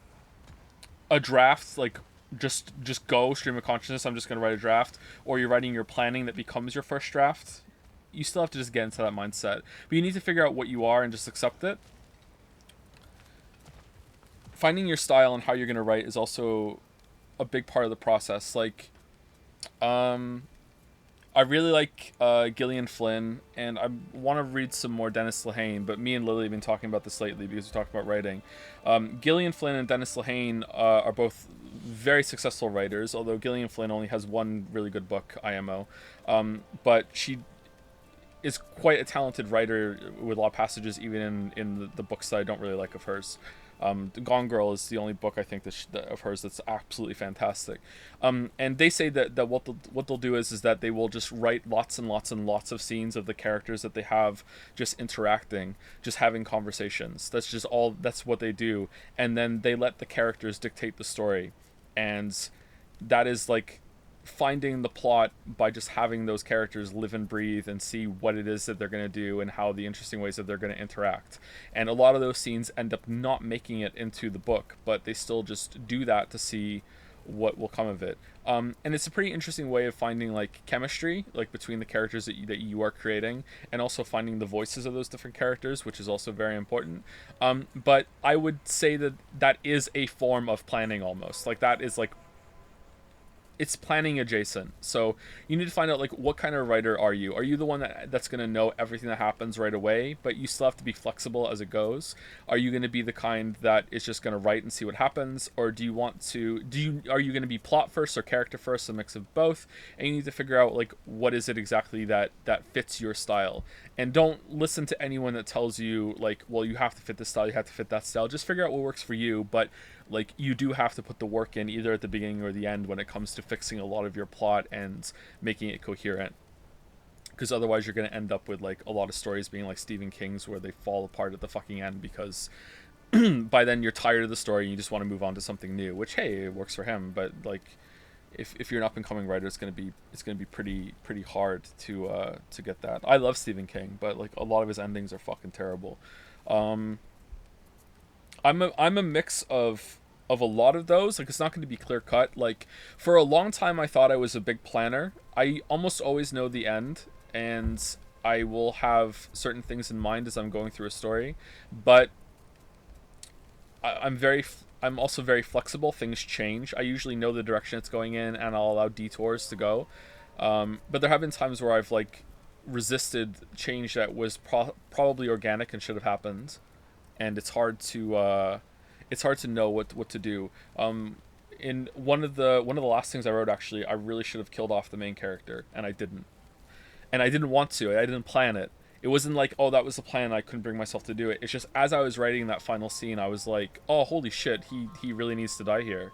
a draft, like just go stream of consciousness, I'm just going to write a draft, or you're writing your planning that becomes your first draft, you still have to just get into that mindset. But you need to figure out what you are and just accept it. Finding your style and how you're going to write is also a big part of the process. Like I really like Gillian Flynn, and I want to read some more Dennis Lehane, but me and Lily have been talking about this lately because we talked about writing. Gillian Flynn and Dennis Lehane are both very successful writers, although Gillian Flynn only has one really good book, IMO. But she is quite a talented writer with a lot of passages, even in the books that I don't really like of hers. Gone Girl is the only book I think of hers that's absolutely fantastic. And they say that what they'll do is that they will just write lots and lots and lots of scenes of the characters that they have just interacting, just having conversations. That's what they do. And then they let the characters dictate the story. And that is like finding the plot by just having those characters live and breathe and see what it is that they're going to do and how the interesting ways that they're going to interact. And a lot of those scenes end up not making it into the book, but they still just do that to see what will come of it. And it's a pretty interesting way of finding like chemistry, like between the characters that you are creating, and also finding the voices of those different characters, which is also very important. But I would say that is a form of planning almost. Like that is like, it's planning adjacent. So you need to find out like what kind of writer are you? Are you the one that's going to know everything that happens right away, but you still have to be flexible as it goes? Are you going to be the kind that is just going to write and see what happens, or are you going to be plot first or character first, a mix of both? And you need to figure out like what is it exactly that fits your style. And don't listen to anyone that tells you like, well, you have to fit this style, you have to fit that style. Just figure out what works for you, but like you do have to put the work in either at the beginning or the end when it comes to fixing a lot of your plot and making it coherent, because otherwise you're going to end up with like a lot of stories being like Stephen King's where they fall apart at the fucking end because by then you're tired of the story and you just want to move on to something new, which hey, it works for him, but like if you're an up and coming writer, it's going to be pretty hard to get that. I love Stephen King, but like a lot of his endings are fucking terrible. I'm a mix of a lot of those. Like it's not going to be clear cut. Like for a long time I thought I was a big planner. I almost always know the end and I will have certain things in mind as I'm going through a story, but I'm also very flexible. Things change. I usually know the direction it's going in and I'll allow detours to go. But there have been times where I've like resisted change that was probably organic and should have happened. And it's hard to know what to do. In one of the last things I wrote, actually, I really should have killed off the main character, and I didn't. And I didn't want to. I didn't plan it. It wasn't like, oh, that was the plan, I couldn't bring myself to do it. It's just as I was writing that final scene, I was like, oh, holy shit, he really needs to die here.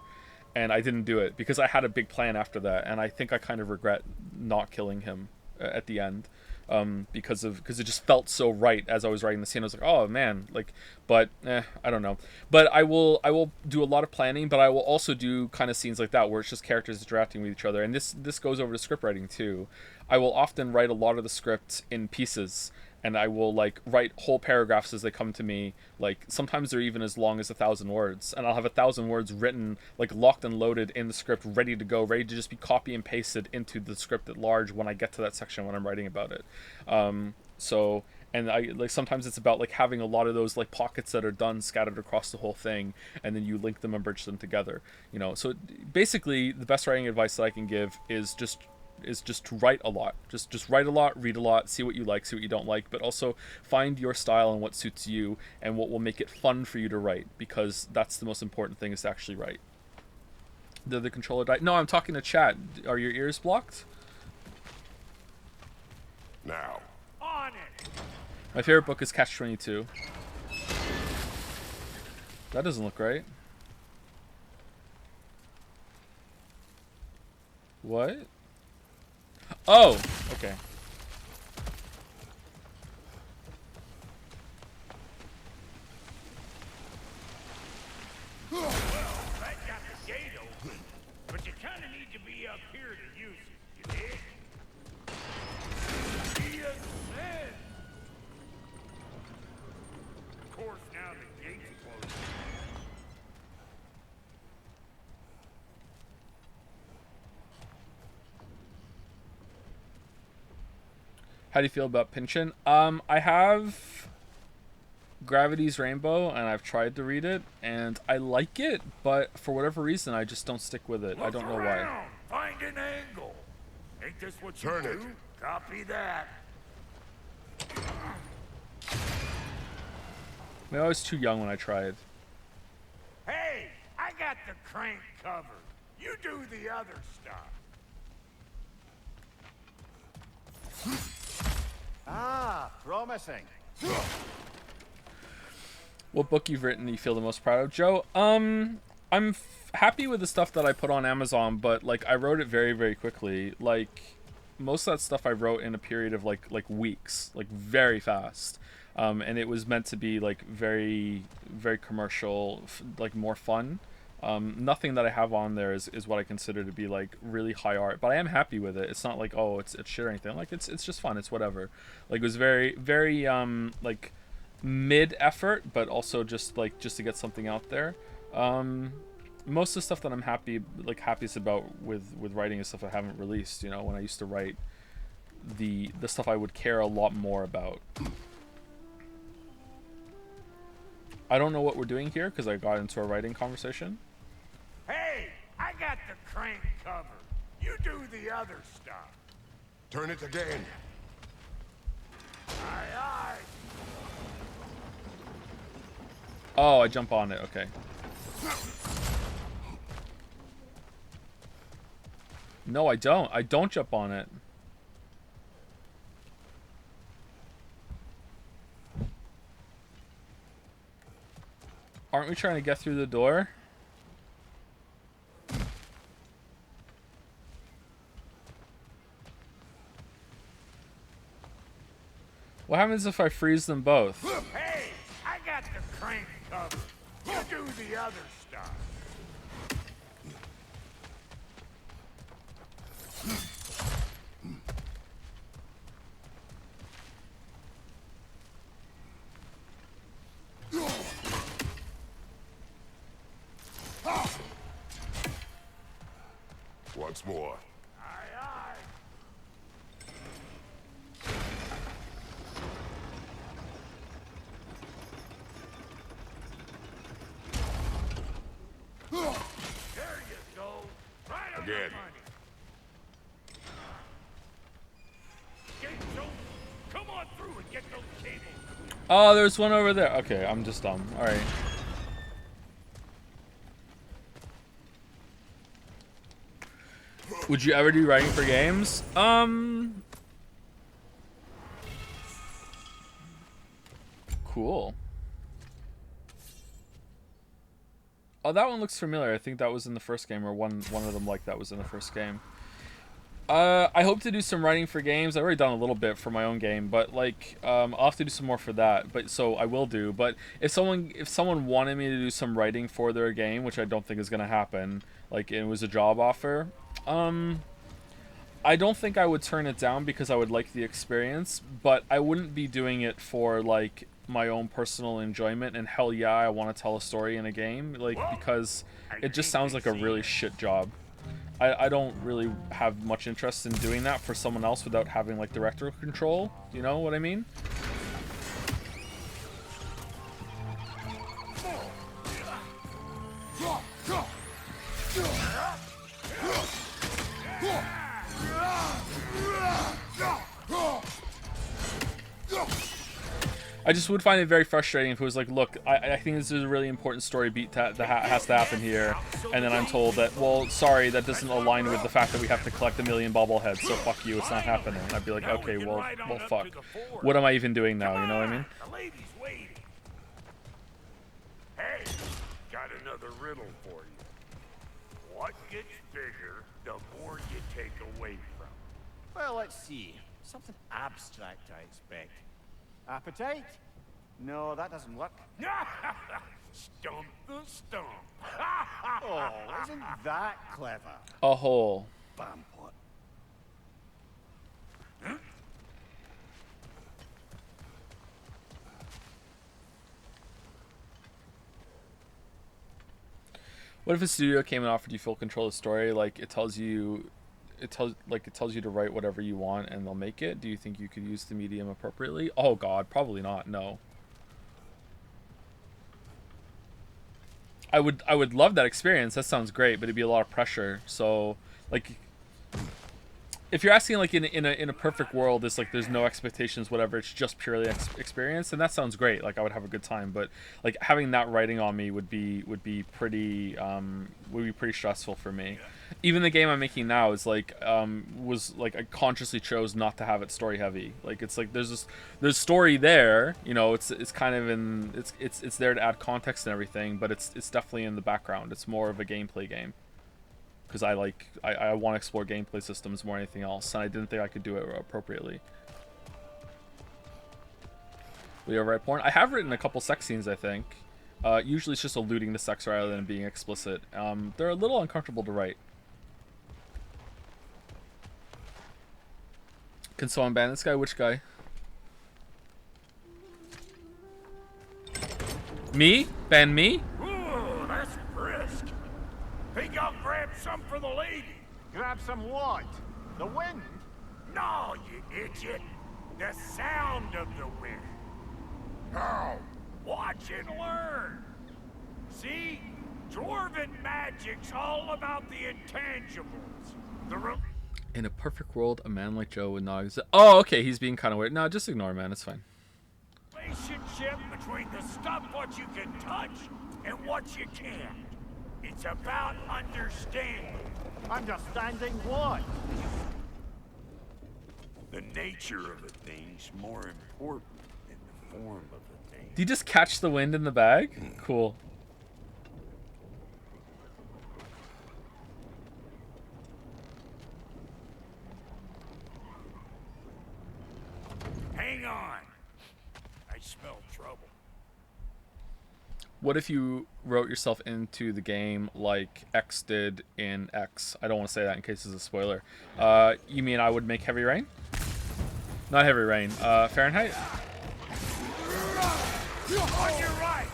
And I didn't do it because I had a big plan after that, and I think I kind of regret not killing him at the end. Because it just felt so right as I was writing the scene. I was like, oh man, like, but I don't know. But I will do a lot of planning, but I will also do kind of scenes like that where it's just characters interacting with each other. And this goes over to script writing too. I will often write a lot of the script in pieces, and I will like write whole paragraphs as they come to me. Like sometimes they're even as long as 1,000 words, and I'll have 1,000 words written, like locked and loaded in the script, ready to go, ready to just be copy and pasted into the script at large when I get to that section when I'm writing about it. And I like sometimes it's about like having a lot of those like pockets that are done scattered across the whole thing, and then you link them and bridge them together. So basically the best writing advice that I can give is just to write a lot. Just write a lot, read a lot, see what you like, see what you don't like, but also find your style and what suits you and what will make it fun for you to write, because that's the most important thing, is to actually write. Did the controller die? No, I'm talking to chat. Are your ears blocked? Now. On it. My favorite book is Catch-22. That doesn't look right. What? Oh, okay. Well, that got the gate open, but you kind of need to be up here to use it, you dig? Be a sin. Of course, now the gate's closed. How do you feel about Pynchon? I have Gravity's Rainbow, and I've tried to read it, and I like it, but for whatever reason, I just don't stick with it. I don't know why. Find an angle. Ain't this what you Turn do? it. Copy that. Maybe I was too young when I tried. Hey, I got the crank covered. You do the other stuff. Ah, promising. What book you've written you feel the most proud of, Joe? I'm happy with the stuff that I put on Amazon, but like I wrote it very, very quickly. Like most of that stuff I wrote in a period of like weeks, like very fast. And it was meant to be like very, very commercial, like more fun. Nothing that I have on there is what I consider to be like really high art, but I am happy with it. It's not like, oh, it's shit or anything. Like it's just fun. It's whatever. Like it was very, very like mid effort, but also just to get something out there. Most of the stuff that I'm happiest about with writing is stuff I haven't released. You know, when I used to write the stuff I would care a lot more about. I don't know what we're doing here because I got into a writing conversation. Hey, I got the crank covered. You do the other stuff. Turn it again. Aye, aye. Oh, I jump on it. Okay. No, I don't. I don't jump on it. Aren't we trying to get through the door? What happens if I freeze them both? Hey, I got the crank covered. You do the other stuff. Once more. Aye, aye. There you go. Right on the Again. money. Gate's open. Come on through and get those cables. Oh, there's one over there. Okay, I'm just dumb. All right. Would you ever do writing for games? Cool. Oh, that one looks familiar. I think that was in the first game, or one of them like that was in the first game. I hope to do some writing for games. I've already done a little bit for my own game, but like I'll have to do some more for that. But so I will do. But if someone wanted me to do some writing for their game, which I don't think is gonna happen, like it was a job offer, I don't think I would turn it down because I would like the experience. But I wouldn't be doing it for like my own personal enjoyment. And hell yeah, I want to tell a story in a game, like because it just sounds like a really shit job. I don't really have much interest in doing that for someone else without having like director control. You know what I mean? I I just would find it very frustrating if it was like, look, I think this is a really important story beat that has to happen here, and then I'm told that, well, sorry, that doesn't align with the fact that we have to collect 1 million bobbleheads, so fuck you, it's not happening. And I'd be like, okay, well, fuck. What am I even doing now, you know what I mean? The lady's waiting. Hey, got another riddle for you. What gets bigger the more you take away from? Well, let's see. Something abstract, I expect. Appetite? No, that doesn't work. Stump the stump. Oh, isn't that clever? A hole. Bam pot. What if a studio came and offered you full control of the story? Like it tells you to write whatever you want and they'll make it. Do you think you could use the medium appropriately? Oh God, probably not. No. I would love that experience. That sounds great, but it'd be a lot of pressure. So like, if you're asking like in a perfect world, it's like there's no expectations, whatever. It's just purely experience, and that sounds great. Like I would have a good time, but like having that writing on me would be pretty stressful for me. Even the game I'm making now is like was like I consciously chose not to have it story heavy. Like it's like there's story there, you know. It's kind of it's there to add context and everything, but it's definitely in the background. It's more of a gameplay game. Because I want to explore gameplay systems more than anything else, and I didn't think I could do it appropriately. Will you ever write porn? I have written a couple sex scenes, I think. Usually it's just alluding to sex rather than being explicit. They're a little uncomfortable to write. Can someone ban this guy? Which guy? Me? Ban me? Ooh, that's brisk. Think I'll grab some for the lady. Grab some what? The wind? No, you idiot. The sound of the wind. Oh, watch and learn. See? Dwarven magic's all about the intangibles. In a perfect world, a man like Joe would not exist. Oh, okay, he's being kind of weird. No, just ignore him, man. It's fine. Relationship between the stuff what you can touch and what you can't. It's about understanding. Understanding what? The nature of a thing's more important than the form of a thing. Did you just catch the wind in the bag? Cool. Hang on. I smell trouble. What if you wrote yourself into the game like X did in X? I don't want to say that in case it's a spoiler. You mean I would make Heavy Rain? Not Heavy Rain. Fahrenheit? On your right.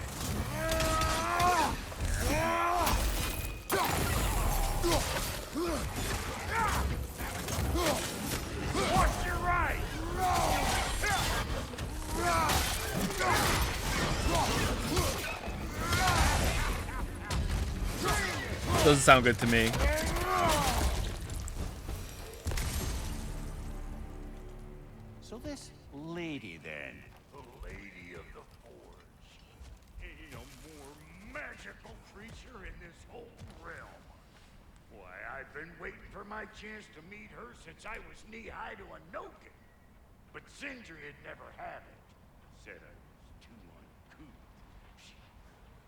Watch your right. Doesn't sound good to me. So this lady then? The Lady of the Forge. Ain't a more magical creature in this whole realm. Why, I've been waiting for my chance to meet her since I was knee-high to a Noken. But Sindri had never had it. Said I was too uncouth.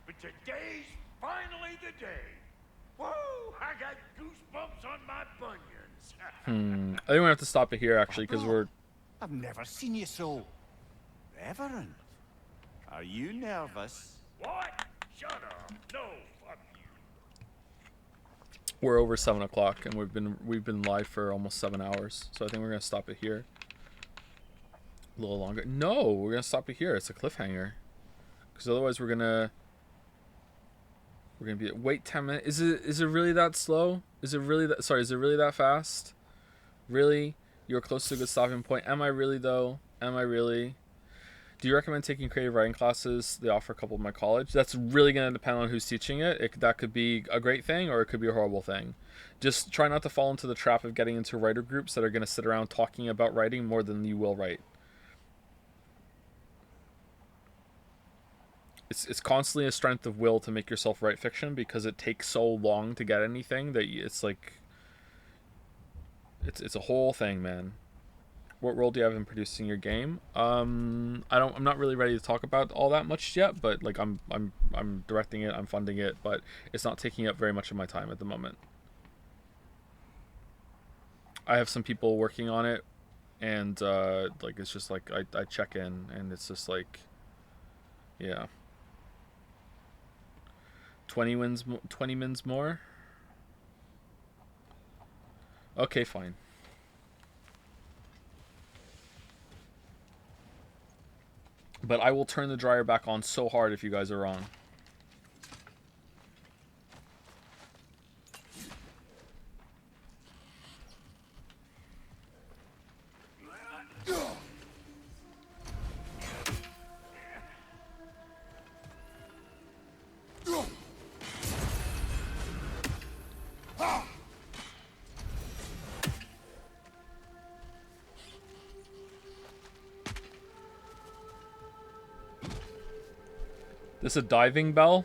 But today's finally the day. Whoa! I got goosebumps on my bunions. I think we're gonna have to stop it here actually, because we're. I've never seen you so reverent. Are you nervous? What? Shut up. No, fuck you. We're over 7 o'clock, and we've been live for almost 7 hours. So I think we're gonna stop it here. A little longer. No, we're gonna stop it here. It's a cliffhanger. Because otherwise we're gonna be wait 10 minutes. Is it really that slow? Is it really that is it really that fast? Really? You're close to a good stopping point. Am I really though? Am I really? Do you recommend taking creative writing classes? They offer a couple of my college. That's really going to depend on who's teaching it. That could be a great thing or it could be a horrible thing. Just try not to fall into the trap of getting into writer groups that are going to sit around talking about writing more than you will write. it's constantly a strength of will to make yourself write fiction, because it takes so long to get anything that it's like it's a whole thing, man. What role do you have in producing your game? I'm not really ready to talk about all that much yet, but like I'm directing it, I'm funding it, but it's not taking up very much of my time at the moment. I have some people working on it, and like it's just like I check in, and it's just like, yeah. 20 mins more? Okay, fine. But I will turn the dryer back on so hard if you guys are wrong. This a diving bell?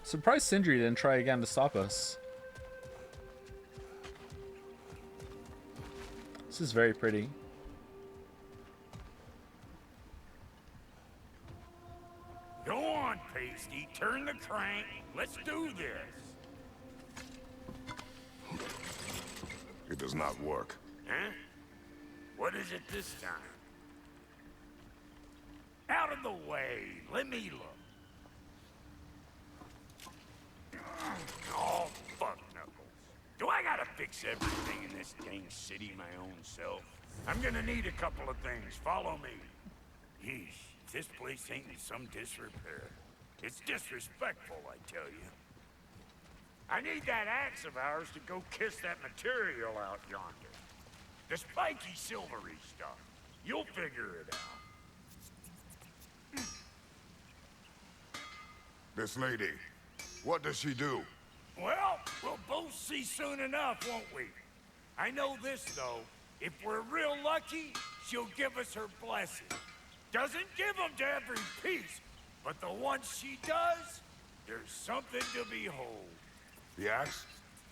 Surprised Sindri didn't try again to stop us. This is very pretty. Go on, Pasty. Turn the crank. Let's do this. It does not work. Huh? What is it this time? Out of the way. Let me look. Oh, fuck knuckles. Do I gotta fix everything in this dang city my own self? I'm gonna need a couple of things. Follow me. Yeesh, this place ain't in some disrepair. It's disrespectful, I tell you. I need that axe of ours to go kiss that material out yonder. The spiky silvery stuff. You'll figure it out. This lady, what does she do? Well, we'll both see soon enough, won't we? I know this, though. If we're real lucky, she'll give us her blessing. Doesn't give them to every piece, but the ones she does, there's something to behold. The axe?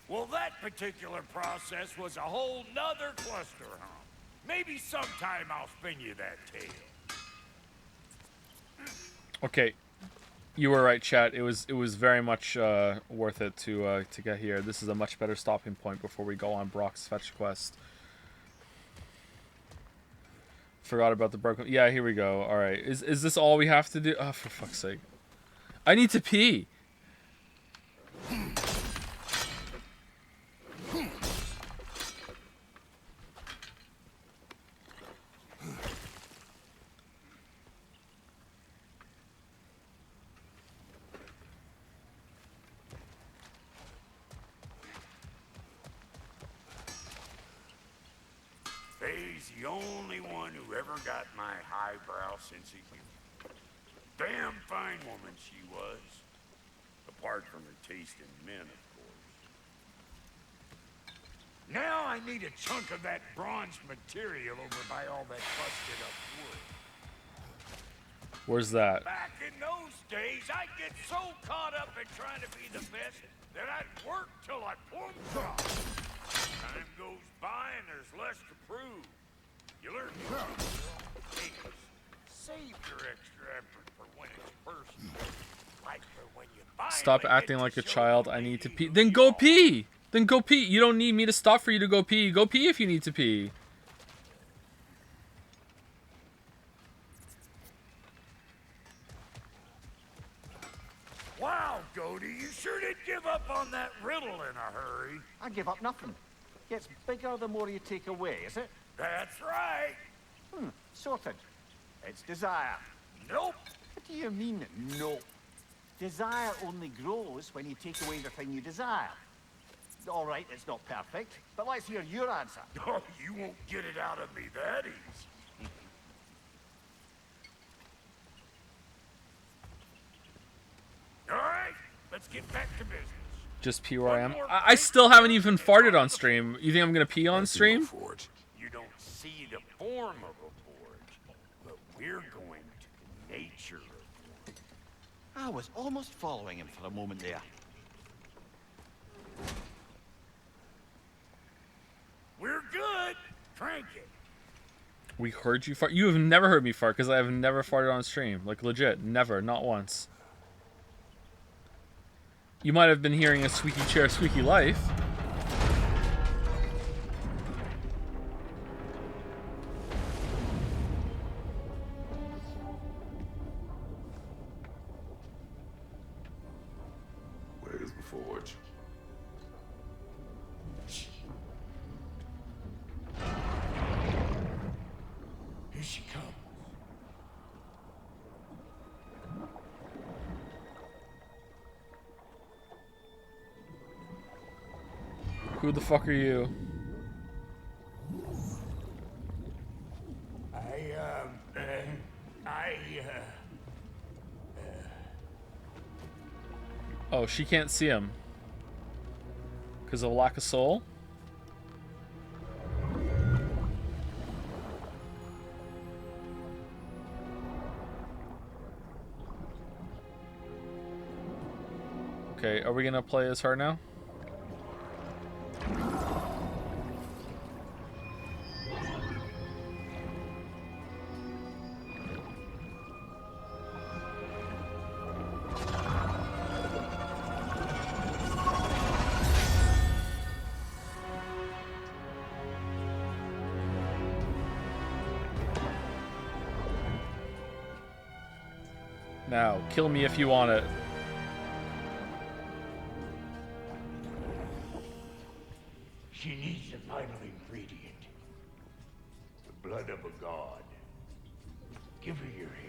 Well, that particular process was a whole nother cluster hump. Maybe sometime I'll spin you that tale. Okay, you were right, chat. It was very much worth it to get here. This is a much better stopping point before we go on Brock's fetch quest. Forgot about the broken. Yeah, here we go. All right, is this all we have to do? Oh, for fuck's sake! I need to pee. Faye's the only one who ever got my highbrow sense of humor. Damn fine woman she was. Apart from her taste in men, of course. Now I need a chunk of that bronze material over by all that busted up wood. Where's that? Back in those days, I'd get so caught up in trying to be the best that I'd work till I plumb dropped. Time goes by and there's less to prove. You learn to save your extra effort for when it's personal. Like for when you Stop acting like a child. I need to pee. Then go pee. Then go pee. You don't need me to stop for you to go pee. Go pee if you need to pee. Wow, Goldie, you sure did give up on that riddle in a hurry. I give up nothing. Gets bigger the more you take away, is it? That's right. Sorted. It's desire. Nope. What do you mean, nope? Desire only grows when you take away the thing you desire. All right, it's not perfect, but let's hear your answer. Oh, you won't get it out of me that easy. All right, let's get back to business. Just pee where I am. I still haven't even farted on stream. You think I'm gonna pee on stream? You don't see the form of a forge, but we're going to the nature of one. I was almost following him for a moment there. We're good. Crank it. We heard you fart. You have never heard me fart because I have never farted on stream. Like legit, never, not once. You might have been hearing a squeaky chair, squeaky life. Where's the forge? Here she comes. Who the fuck are you? Oh, she can't see him. Because of lack of soul? Okay, are we gonna play as her now? Now, kill me if you want it. She needs the vital ingredient. The blood of a god. Give her your head.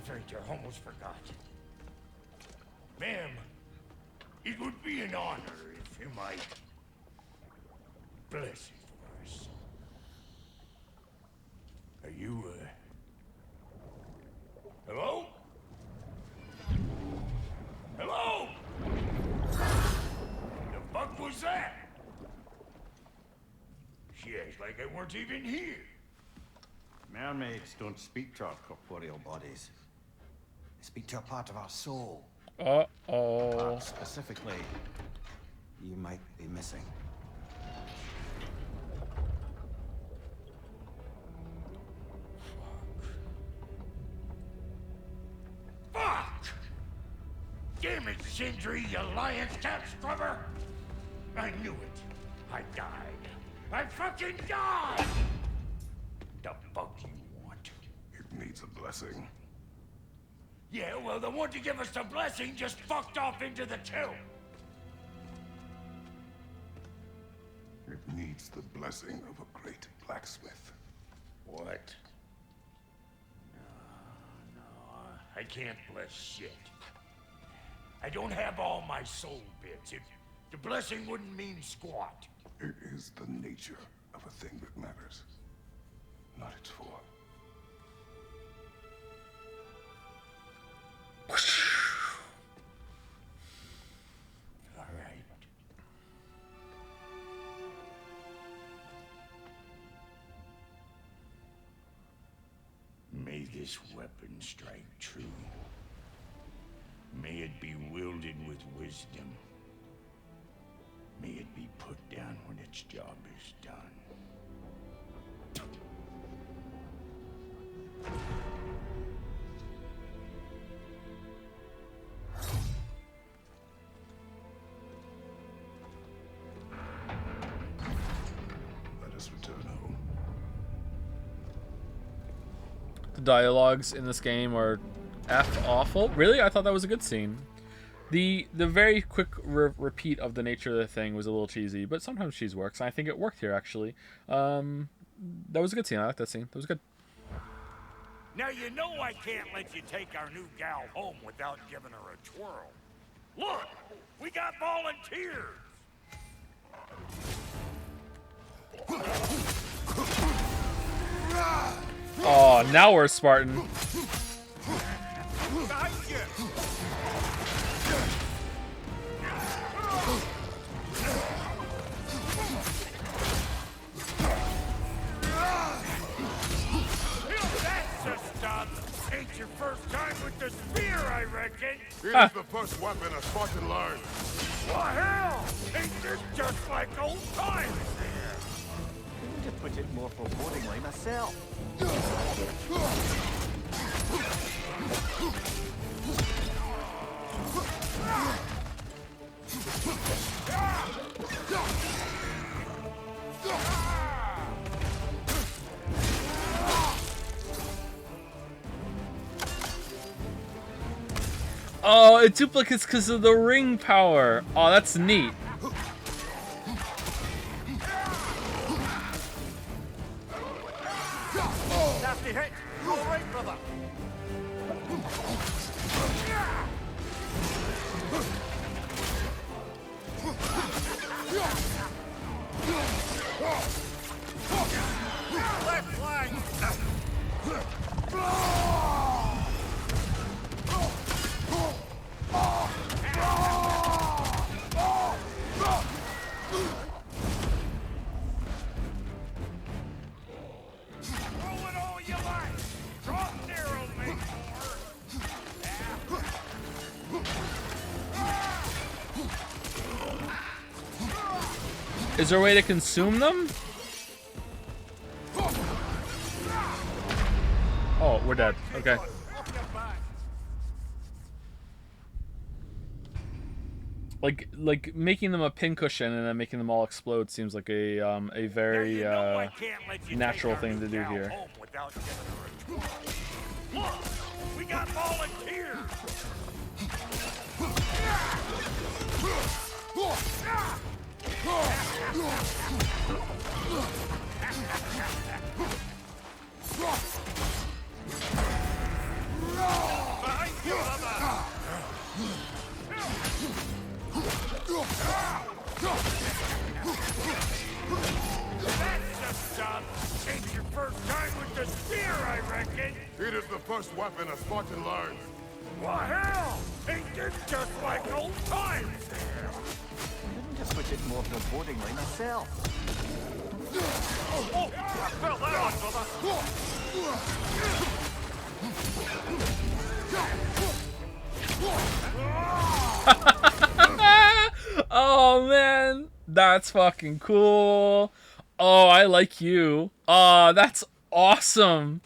I almost forgot. Ma'am, it would be an honor if you might bless it for us. Are you, hello? Hello? The fuck was that? She acts like I weren't even here. Mermaids don't speak to our corporeal bodies. They speak to a part of our soul. Uh-oh. Part specifically, you might be missing. Fuck! Damn it, Sindri, you lion's cat scrubber! I knew it. I died. I fucking died! The fuck you want? It needs a blessing. Yeah, well, the one to give us the blessing just fucked off into the tomb. It needs the blessing of a great blacksmith. What? No, I can't bless shit. I don't have all my soul bits. The blessing wouldn't mean squat. It is the nature of a thing that matters. Not its for. All right. May this weapon strike true. May it be wielded with wisdom. May it be put down when its job is done. Let us return home. The dialogues in this game are awful. Really? I thought that was a good scene. The very quick repeat of the nature of the thing was a little cheesy, but sometimes cheese works. And I think it worked here, actually. That was a good scene. I like that scene. That was good. Now you know I can't let you take our new gal home without giving her a twirl. Look, we got volunteers. Oh, now we're Spartan. Ain't your first time with the spear, I reckon. It is the first weapon a Spartan learned. What hell? Ain't this just like old times? To put it more forebodingly myself. Oh, it duplicates because of the ring power. Oh, that's neat. Nasty hit. You all right, brother? Left flank. Is there a way to consume them? Oh, we're dead. Okay. Like making them a pincushion and then making them all explode seems like a very natural thing to do here. Look, we got volunteers. Ain't your first time with the spear, I reckon. It is the first weapon a Spartan learns. What hell? Ain't this just like old times? To put it more forebodingly myself. Oh, I felt that one, brother. Oh man, that's fucking cool. Oh, I like you. Oh, that's awesome.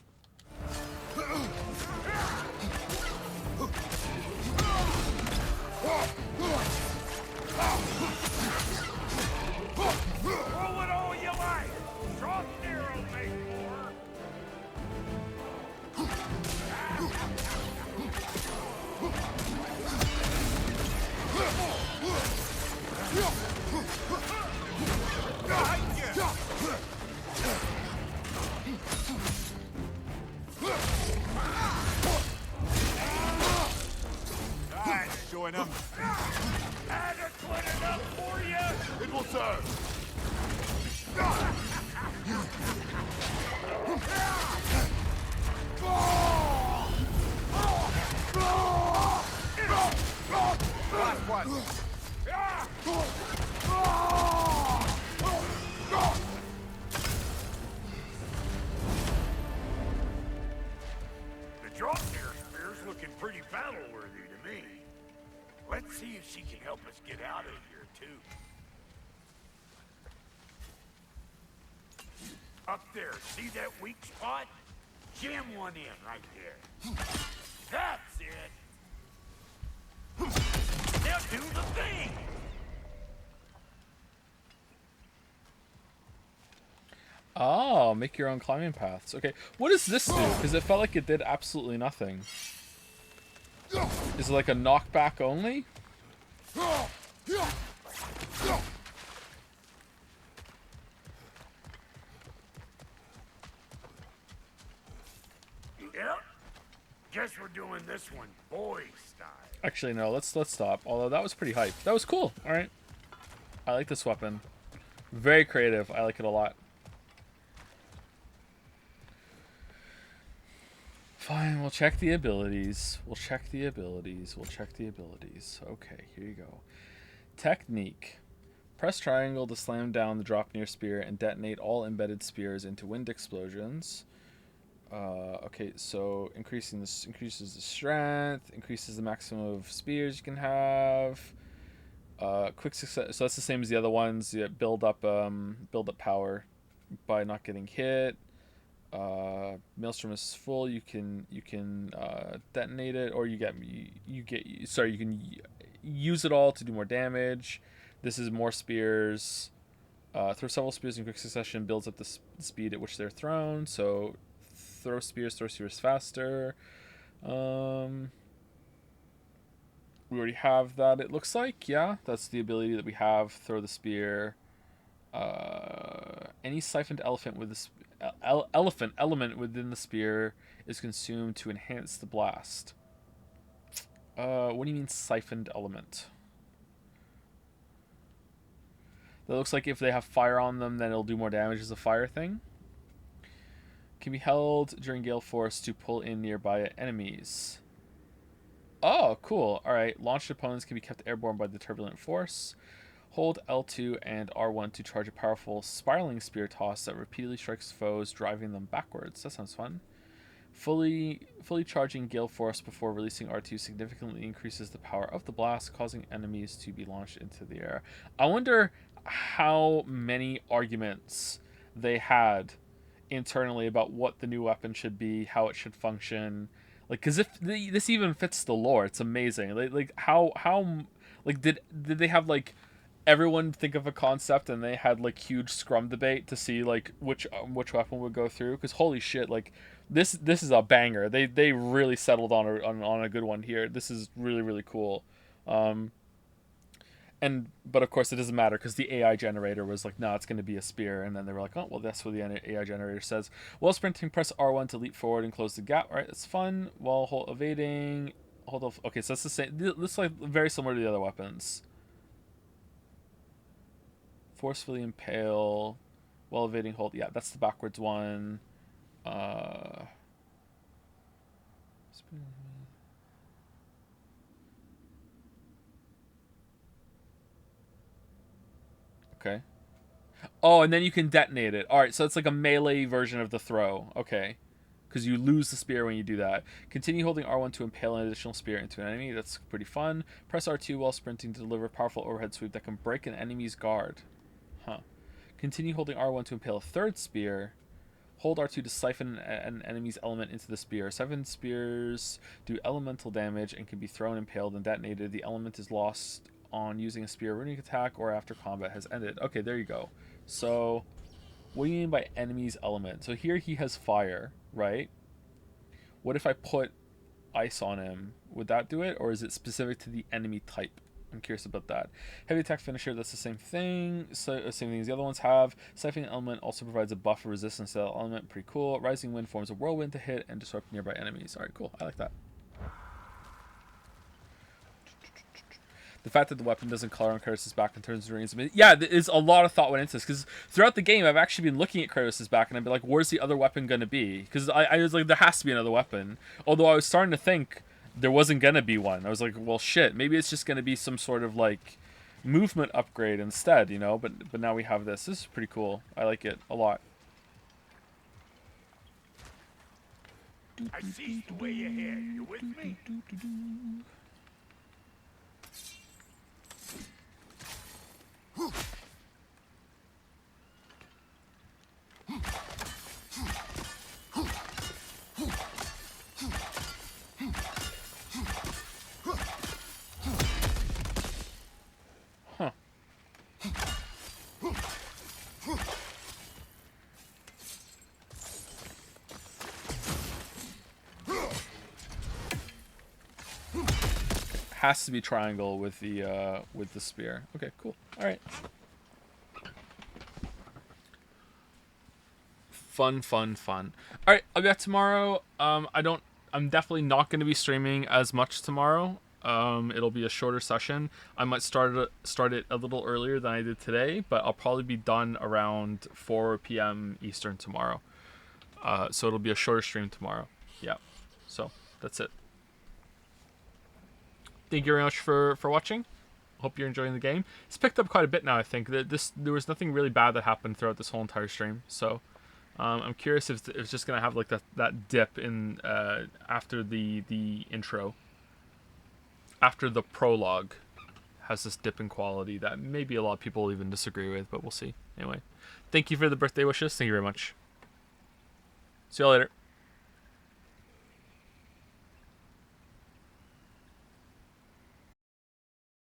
Join them. Adequate enough for you? It will serve. get out of here, too. Up there, see that weak spot? Jam one in right there. That's it. Now do the thing. Oh, make your own climbing paths. Okay, what does this do? Because it felt like it did absolutely nothing. Is it like a knockback only? Yep. Guess we're doing this one boy style. Actually, no. Let's stop. Although that was pretty hype. That was cool. All right. I like this weapon. Very creative. I like it a lot. Fine. We'll check the abilities. We'll check the abilities. We'll check the abilities. Okay. Here you go. Technique. Press triangle to slam down the drop near spear and detonate all embedded spears into wind explosions. Okay, so increases the strength, increases the maximum of spears you can have. Quick success. So that's the same as the other ones. You build up power by not getting hit. Maelstrom is full. You can detonate it, or you can use it all to do more damage. This is more spears. Throw several spears in quick succession builds up the speed at which they're thrown. So throw spears faster. We already have that, it looks like. Yeah, that's the ability that we have. Throw the spear. Any siphoned elephant with this elephant element within the spear is consumed to enhance the blast. What do you mean siphoned element? That looks like if they have fire on them, then it'll do more damage as a fire thing. Can be held during gale force to pull in nearby enemies. Oh, cool. Alright. Launched opponents can be kept airborne by the turbulent force. Hold L2 and R1 to charge a powerful spiraling spear toss that repeatedly strikes foes, driving them backwards. That sounds fun. Fully charging gale force before releasing R2 significantly increases the power of the blast, causing enemies to be launched into the air. I wonder how many arguments they had internally about what the new weapon should be, how it should function. Like, because if this even fits the lore, it's amazing. Like how did they have like everyone think of a concept and they had like huge scrum debate to see like which weapon would go through? Because holy shit, like this is a banger. They really settled on a good one here. This is really cool. But of course it doesn't matter because the AI generator was like, no, it's going to be a spear, and then they were like, oh well, that's what the AI generator says. While sprinting, press R1 to leap forward and close the gap. All right, that's fun. While evading, hold off. Okay, so that's the same. This is like very similar to the other weapons. Forcefully impale while evading, hold. Yeah, that's the backwards one. Okay. Oh, and then you can detonate it. All right, so it's like a melee version of the throw. Okay. Because you lose the spear when you do that. Continue holding R1 to impale an additional spear into an enemy. That's pretty fun. Press R2 while sprinting to deliver a powerful overhead sweep that can break an enemy's guard. Huh. Continue holding R1 to impale a third spear. Hold R2 to siphon an enemy's element into the spear. Siphon spears do elemental damage and can be thrown, impaled, and detonated. The element is lost on using a spear runic attack or after combat has ended. Okay, there you go. So, what do you mean by enemy's element? So here he has fire, right? What if I put ice on him? Would that do it? Or is it specific to the enemy type? I'm curious about that. Heavy attack finisher, that's the same thing. So, same thing as the other ones have. Siphoning element also provides a buff of resistance to that element. Pretty cool. Rising wind forms a whirlwind to hit and disrupt nearby enemies. Alright, cool. I like that. The fact that the weapon doesn't color on Kratos' back and turns into rings. Yeah, there's a lot of thought went into this. Because throughout the game, I've actually been looking at Kratos' back and I'd be like, where's the other weapon going to be? Because I was like, there has to be another weapon. Although I was starting to think there wasn't going to be one. I was like, well, shit. Maybe it's just going to be some sort of, like, movement upgrade instead, you know? But now we have this. This is pretty cool. I like it a lot. I see the way ahead. You with me? Has to be triangle with the spear. Okay, cool. All right. Fun. All right, I'll be back tomorrow. I'm definitely not going to be streaming as much tomorrow. It'll be a shorter session. I might start it a little earlier than I did today, but I'll probably be done around 4 p.m. Eastern tomorrow. So it'll be a shorter stream tomorrow. Yeah. So that's it. Thank you very much for watching. Hope you're enjoying the game. It's picked up quite a bit now. I think that there was nothing really bad that happened throughout this whole entire stream. So I'm curious if it's just gonna have like that dip in after the intro, after the prologue, has this dip in quality that maybe a lot of people will even disagree with, but we'll see. Anyway, thank you for the birthday wishes. Thank you very much. See y'all later.